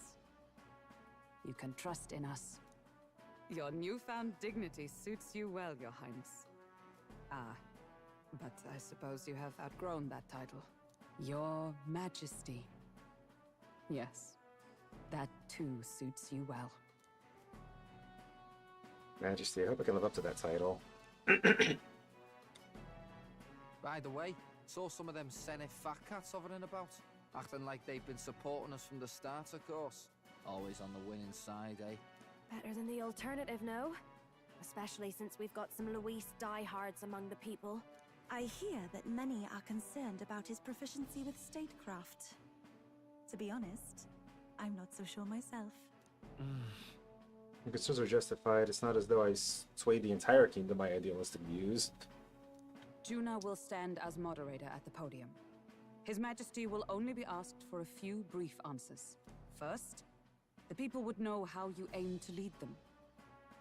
You can trust in us. Your newfound dignity suits you well, Your Highness. Ah, but I suppose you have outgrown that title. Your Majesty. Yes, that too suits you well. Majesty, I hope I can live up to that title. By the way, saw some of them Senate fat cats hovering about, acting like they've been supporting us from the start, of course. Always on the winning side, eh? Better than the alternative, no? Especially since we've got some Luis diehards among the people. I hear that many are concerned about his proficiency with statecraft. To be honest, I'm not so sure myself. Your concerns are justified. It's not as though I swayed the entire kingdom by idealistic views. Juna will stand as moderator at the podium. His Majesty will only be asked for a few brief answers. First, the people would know how you aim to lead them.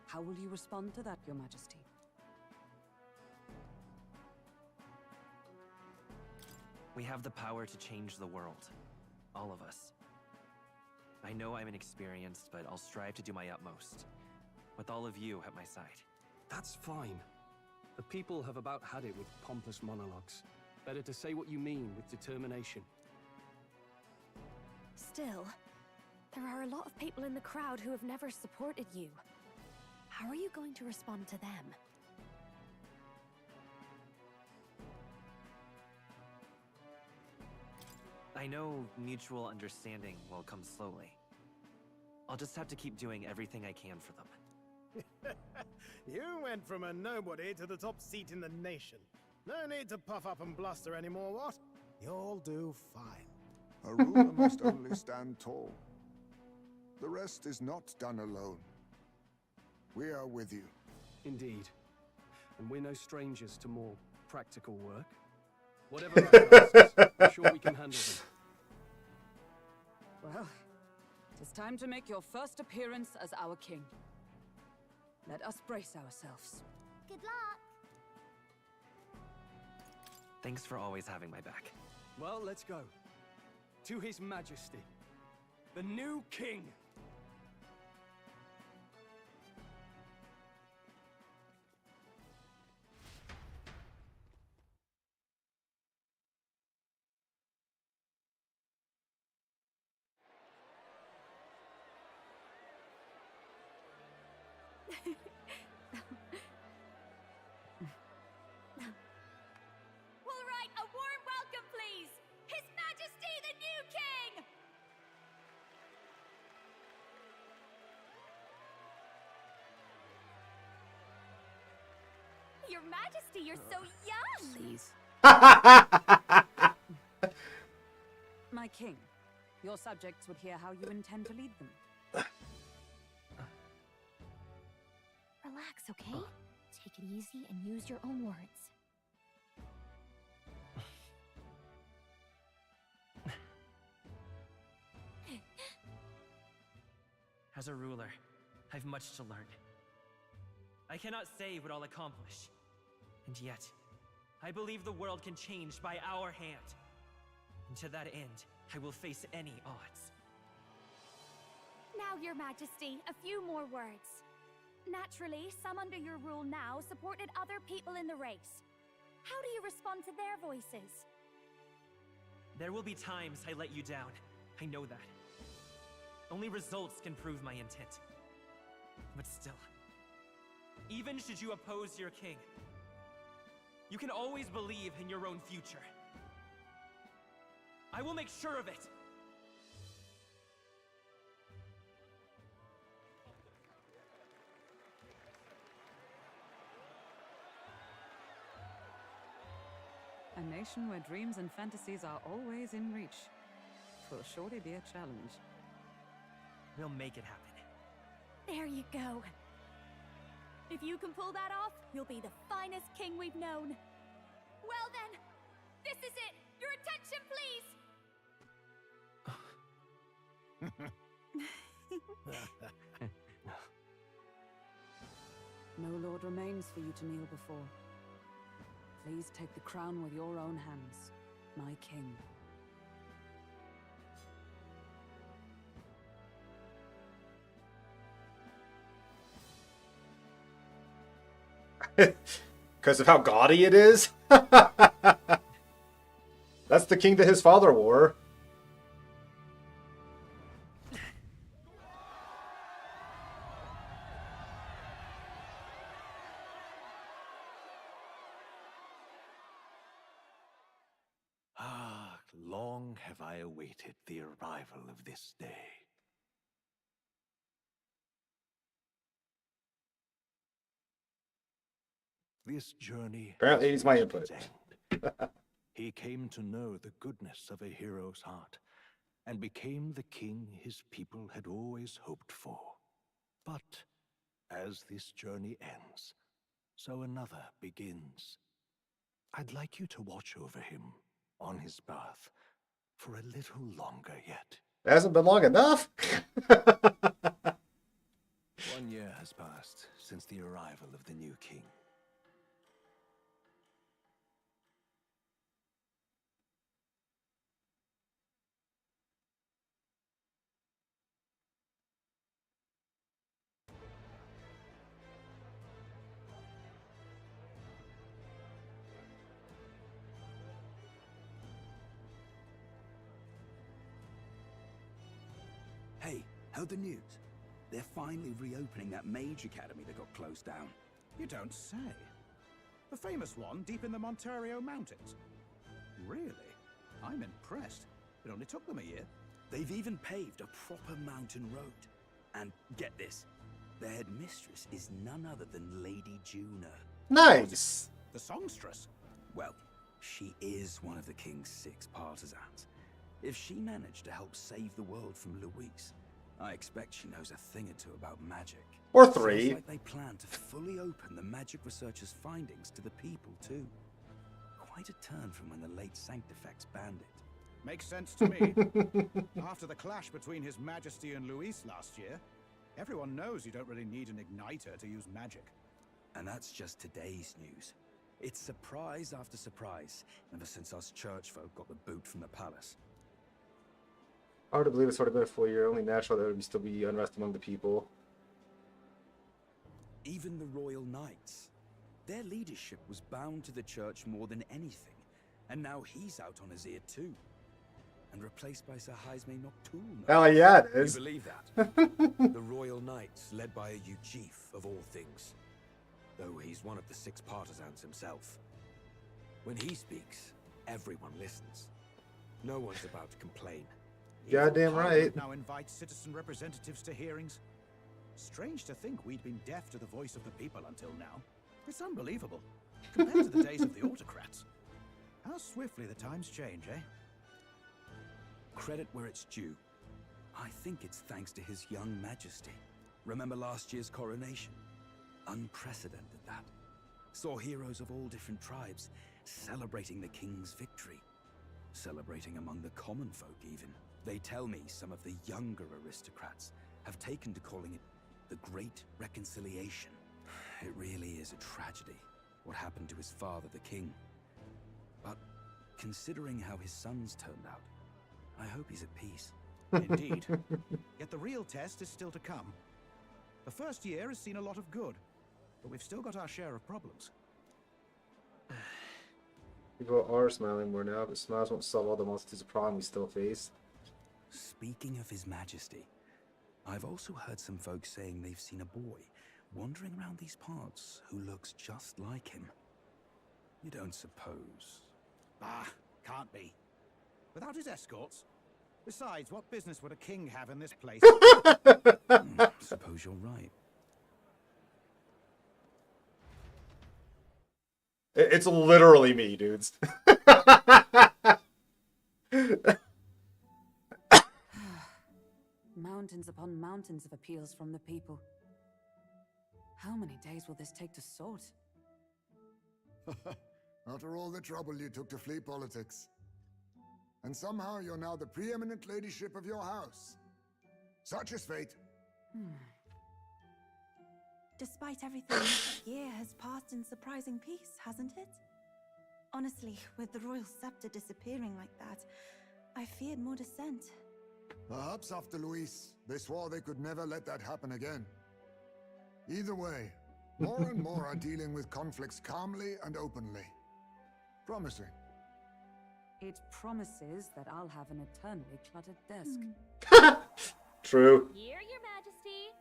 How will you respond to that, Your Majesty? We have the power to change the world. All of us. I know I'm inexperienced, but I'll strive to do my utmost. With all of you at my side. That's fine. The people have about had it with pompous monologues. Better to say what you mean with determination. Still, there are a lot of people in the crowd who have never supported you. How are you going to respond to them? I know mutual understanding will come slowly. I'll just have to keep doing everything I can for them. You went from a nobody to the top seat in the nation. No need to puff up and bluster anymore, what? You'll do fine. A ruler must only stand tall. The rest is not done alone. We are with you. Indeed. And we're no strangers to more practical work. Whatever our tasks, I'm sure we can handle them. Well, it is time to make your first appearance as our king. Let us brace ourselves. Good luck. Thanks for always having my back. Well, let's go. To His Majesty, the new king. All right, a warm welcome, please! His Majesty the new king! Your Majesty, you're so young! Please. My king, your subjects would hear how you intend to lead them. Relax, okay? Take it easy and use your own words. As a ruler, I've much to learn. I cannot say what I'll accomplish. And yet, I believe the world can change by our hand. And to that end, I will face any odds. Now, Your Majesty, a few more words. Naturally, some under your rule now supported other people in the race. How do you respond to their voices? There will be times I let you down. I know that. Only results can prove my intent. But still, even should you oppose your king, you can always believe in your own future. I will make sure of it. A nation where dreams and fantasies are always in reach. Will surely be a challenge. We'll make it happen. There you go. If you can pull that off, you'll be the finest king we've known. Well then, this is it. Your attention, please. No lord remains for you to kneel before. Please take the crown with your own hands, my king. Because of how gaudy it is? That's the king that his father wore. Ah, long have I awaited the arrival of this day. This journey Apparently has he's my reached input. its end. He came to know the goodness of a hero's heart, and became the king his people had always hoped for. But as this journey ends, so another begins. I'd like you to watch over him on his path for a little longer yet. It hasn't been long enough. 1 year has passed since the arrival of the new king. Heard the news? They're finally reopening that mage academy that got closed down. You don't say. The famous one deep in the Montario Mountains. Really? I'm impressed. It only took them a year. They've even paved a proper mountain road. And get this, their headmistress is none other than Lady Juna. Nice. The songstress? Well, she is one of the king's 6 partisans. If she managed to help save the world from Luis, I expect she knows a thing or two about magic. Or 3. Sounds like they plan to fully open the magic researchers' findings to the people too. Quite a turn from when the late Sanctifex banned it. Makes sense to me. After the clash between His Majesty and Luis last year, everyone knows you don't really need an igniter to use magic. And that's just today's news. It's surprise after surprise, ever since us church folk got the boot from the palace. Hard to believe it's already been a full year. Only natural there would still be unrest among the people. Even the Royal Knights. Their leadership was bound to the church more than anything, and now he's out on his ear too. And replaced by Sir Jaime Nocturne. Hell yeah, it is. You believe that? The Royal Knights, led by a Uchief of all things. Though he's one of the 6 partisans himself. When he speaks, everyone listens. No one's about to complain. Goddamn right. Now invite citizen representatives to hearings. Strange to think we'd been deaf to the voice of the people until now. It's unbelievable. Compared to the days of the autocrats. How swiftly the times change, eh? Credit where it's due. I think it's thanks to His young majesty. Remember last year's coronation? Unprecedented, that. Saw heroes of all different tribes celebrating the king's victory. Celebrating among the common folk, even. They tell me some of the younger aristocrats have taken to calling it the Great Reconciliation. It really is a tragedy, what happened to his father, the king. But considering how his sons turned out, I hope he's at peace. Indeed. Yet the real test is still to come. The first year has seen a lot of good, but we've still got our share of problems. People are smiling more now, but smiles won't solve all the multitudes of problems we still face. Speaking of His Majesty, I've also heard some folks saying they've seen a boy wandering around these parts who looks just like him. You don't suppose? Ah, can't be. Without his escorts? Besides, what business would a king have in this place? Suppose you're right. It's literally me, dudes. Mountains upon mountains of appeals from the people. How many days will this take to sort? After all the trouble you took to flee politics. And somehow you're now the preeminent ladyship of your house. Such is fate. Despite everything, this year has passed in surprising peace, hasn't it? Honestly, with the royal scepter disappearing like that, I feared more dissent. Perhaps after Luis, they swore they could never let that happen again. Either way, more and more are dealing with conflicts calmly and openly. Promising. It promises that I'll have an eternally cluttered desk. True. Here, Your Majesty.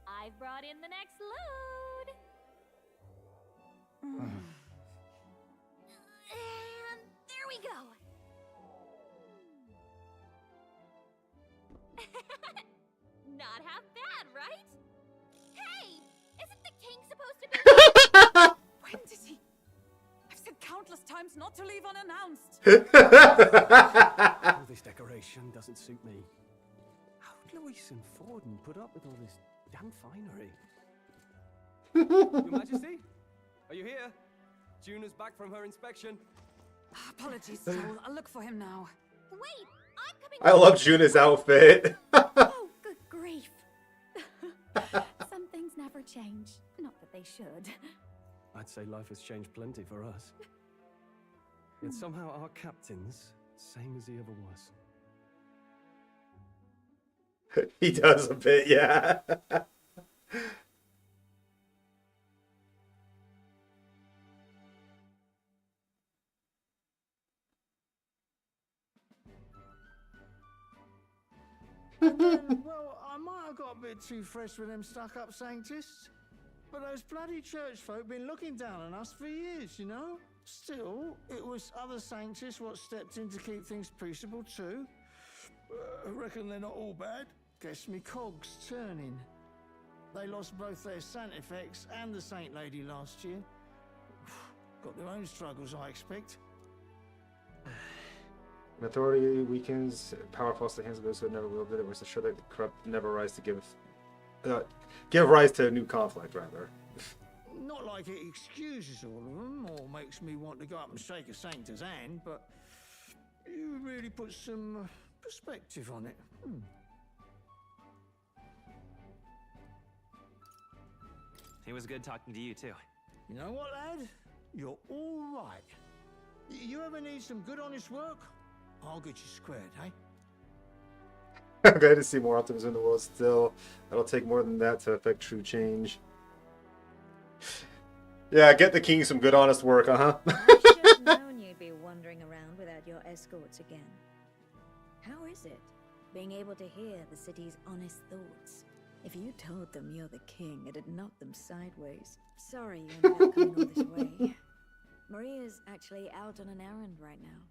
I've brought in the next load. And there we go. Not half bad, right? Hey, isn't the king supposed to be... When did he? I've said countless times not to leave unannounced. All this decoration doesn't suit me. How would Luis and Forden put up with all this damn finery? Your Majesty? Are you here? Juna's back from her inspection. Apologies, Joel. I'll look for him now. Wait, I'm coming... I love Juna's outfit. Oh, good grief. Some things never change. Not that they should. I'd say life has changed plenty for us. Yet somehow our captain's same as he ever was. He does a bit, yeah. Well, I I got a bit too fresh with them stuck-up sanctists. But those bloody church folk been looking down on us for years, you know? Still, it was other sanctists what stepped in to keep things peaceable too. I reckon they're not all bad. Guess me cogs turning. They lost both their Sanctifex and the Saint Lady last year. Got their own struggles, I expect. An authority weakens, power falls to the hands of those who have never wielded it, was to show that the corrupt never rise to give rise to a new conflict, rather. Not like it excuses all of them or makes me want to go up and shake a sanctor's hand, but you really put some perspective on it. It was good talking to you, too. You know what, lad? You're all right. You ever need some good, honest work? I'll get you squared, eh? I'm glad to see more optimism in the world still. That'll take more than that to affect true change. Yeah, get the king some good, honest work, uh-huh. I should have known you'd be wandering around without your escorts again. How is it, being able to hear the city's honest thoughts? If you told them you're the king, it'd knock them sideways. Sorry you ended up coming all this way. Maria's actually out on an errand right now.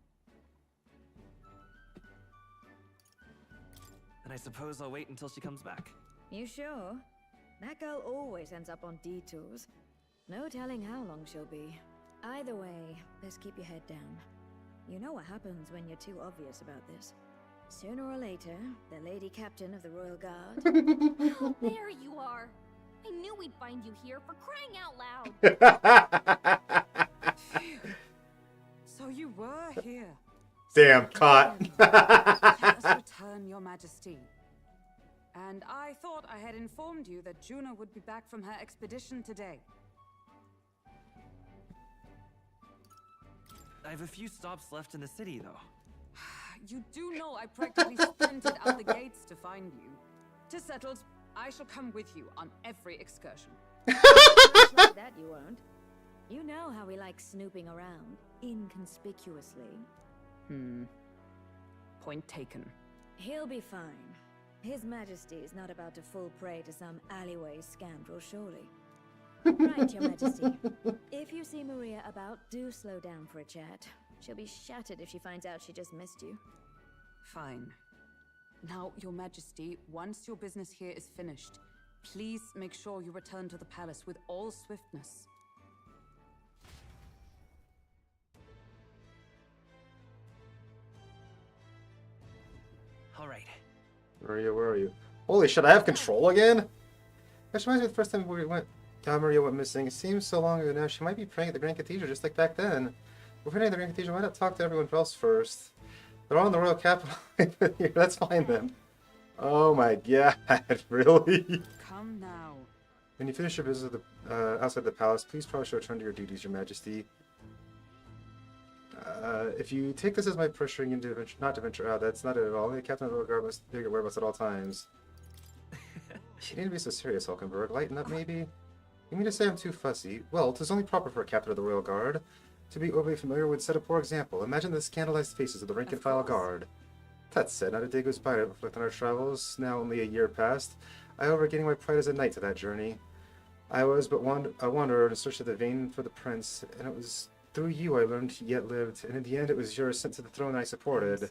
And I suppose I'll wait until she comes back. You sure? That girl always ends up on detours. No telling how long she'll be. Either way, best keep your head down. You know what happens when you're too obvious about this. Sooner or later, the lady captain of the Royal Guard... Oh, there you are! I knew we'd find you here, for crying out loud! So you were here. Damn, caught. Let us return, Your Majesty. And I thought I had informed you that Juno would be back from her expedition today. I have a few stops left in the city, though. You do know I practically sprinted out the gates to find you. 'Tis settled. I shall come with you on every excursion. Like that you won't. You know how we like snooping around, inconspicuously. Point taken. He'll be fine. His Majesty is not about to fall prey to some alleyway scoundrel, surely. Right, Your Majesty. If you see Maria about, do slow down for a chat. She'll be shattered if she finds out she just missed you. Fine. Now, Your Majesty, once your business here is finished, please make sure you return to the palace with all swiftness. All right. Maria, where are you? Holy shit, I have control again? That reminds me of the first time Maria went missing. It seems so long ago now. She might be praying at the Grand Cathedral just like back then. We're praying at the Grand Cathedral. Why not talk to everyone else first? They're all in the Royal Capital. Let's find them. Oh my god, really? Come now. When you finish your visit outside the palace, please probably should return to your duties, Your Majesty. If you take this as my pressuring you not to venture out, that's not it at all. The Captain of the Royal Guard must know your whereabouts at all times. You need to be so serious, Hulkenberg. Lighten up, maybe? You mean to say I'm too fussy? Well, 'tis only proper for a Captain of the Royal Guard. To be overly familiar would set a poor example. Imagine the scandalized faces of the rank-and-file guard. That said, not a day goes by to reflect on our travels. Now only a year past. I owe regaining my pride as a knight to that journey. I was but a wanderer in search of the vein for the prince, and it was through you I learned he yet lived, and in the end it was yours sent to the throne I supported.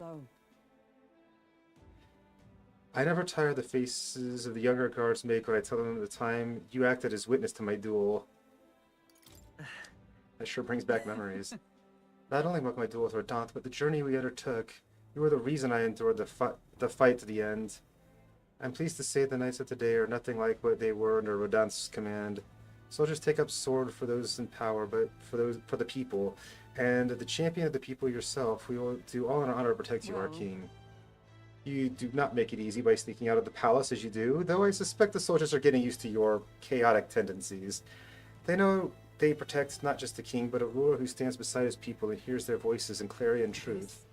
I never tire the faces of the younger guards make when I tell them at the time you acted as witness to my duel. That sure brings back memories. Not only my duel with Rodant, but the journey we undertook. You were the reason I endured the fight to the end. I'm pleased to say the knights of today are nothing like what they were under Rodant's command. Soldiers take up sword for those in power, but for the people. And the champion of the people yourself, we will do all in our honor to protect you, our king. You do not make it easy by sneaking out of the palace as you do, though I suspect the soldiers are getting used to your chaotic tendencies. They know they protect not just the king, but a ruler who stands beside his people and hears their voices in clarity and truth.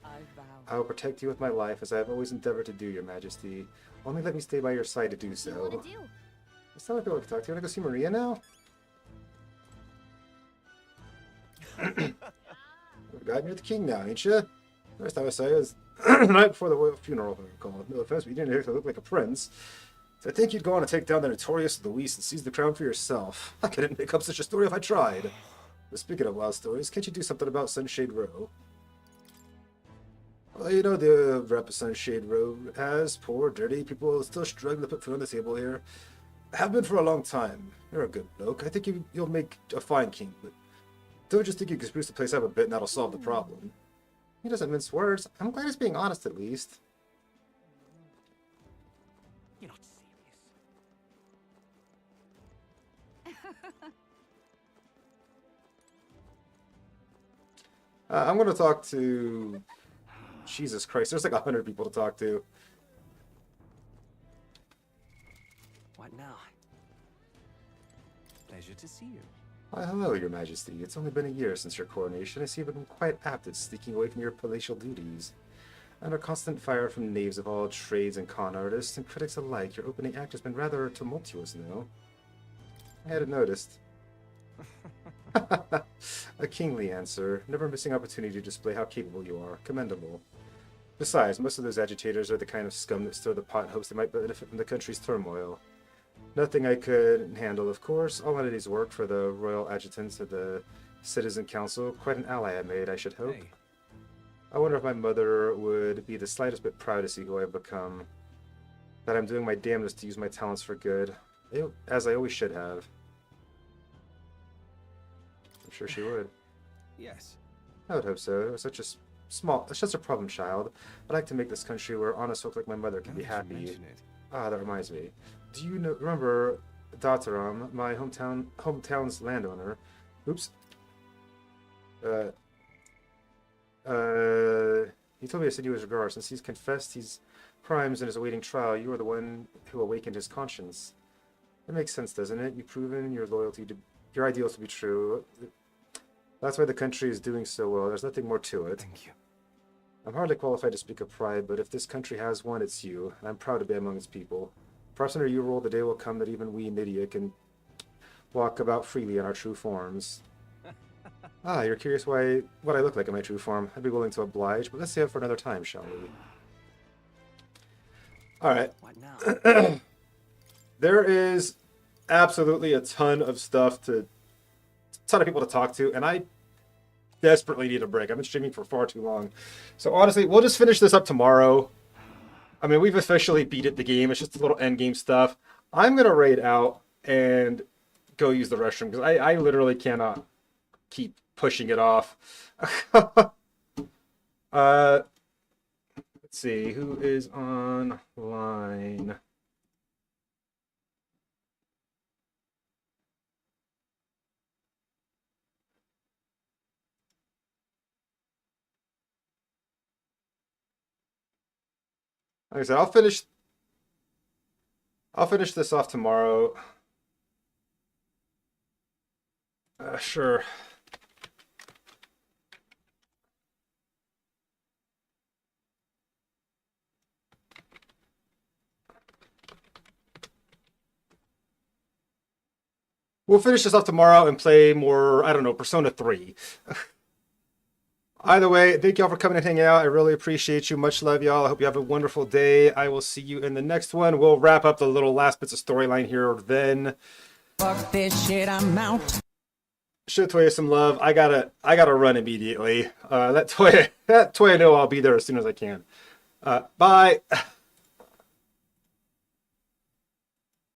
I will protect you with my life, as I have always endeavored to do, Your Majesty. Only let me stay by your side to do so. What do you want to do? It's not like people I can talk to. You want to go see Maria now? God, you're the king now, ain't you? First time I saw you was the night before the royal funeral. No offense, but you didn't look like a prince. I think you'd go on to take down the notorious Luis and seize the crown for yourself. I couldn't make up such a story if I tried. But speaking of wild stories, can't you do something about Sunshade Row? Well, you know the rep Sunshade Row has. Poor, dirty people still struggling to put food on the table here. Have been for a long time. You're a good bloke. I think you'll make a fine king, but don't just think you can spruce the place up a bit and that'll solve the problem. He doesn't mince words. I'm glad he's being honest at least. You're not I'm going to talk to... Jesus Christ, there's like 100 people to talk to. What now? Pleasure to see you. Why, hello, Your Majesty. It's only been a year since your coronation. I see you've been quite apt at sneaking away from your palatial duties. Under constant fire from knaves of all trades and con artists and critics alike, your opening act has been rather tumultuous now. I hadn't noticed. A kingly answer, never missing opportunity to display how capable you are. Commendable. Besides, most of those agitators are the kind of scum that stir the pot in hopes they might benefit from the country's turmoil. Nothing I could handle, of course. All entities work for the royal adjutants of the Citizen Council. Quite an ally I made, I should hope. Hey. I wonder if my mother would be the slightest bit proud to see who I've become. That I'm doing my damnedest to use my talents for good. As I always should have. I'm sure she would. Yes. I would hope so. It was such a problem child. I'd like to make this country where honest folk like my mother can be happy. Ah, that reminds me. Do you remember Dataram, my hometown's landowner? Oops. He told me to send you his regards. Since he's confessed his crimes and is awaiting trial, you are the one who awakened his conscience. It makes sense, doesn't it? You've proven your ideals to be true. That's why the country is doing so well. There's nothing more to it. Thank you. I'm hardly qualified to speak of pride, but if this country has one, it's you. And I'm proud to be among its people. Perhaps under your rule, the day will come that even we, Nydia, can walk about freely in our true forms. Ah, you're curious what I look like in my true form. I'd be willing to oblige, but let's save it for another time, shall we? Alright. What now? There is absolutely a ton of people to talk to, and I desperately need a break. I've been streaming for far too long. So honestly, we'll just finish this up tomorrow. I mean, we've officially beaten the game. It's just a little end game stuff. I'm going to raid out and go use the restroom because I literally cannot keep pushing it off. Let's see, who is online? Like I said, I'll finish this off tomorrow. Sure. We'll finish this off tomorrow and play more, I don't know, Persona 3. Either way, thank y'all for coming and hanging out. I really appreciate you. Much love, y'all. I hope you have a wonderful day. I will see you in the next one. We'll wrap up the little last bits of storyline here then. Fuck this shit, I'm out. Show Toya some love. I gotta run immediately. That Toya know I'll be there as soon as I can. Bye.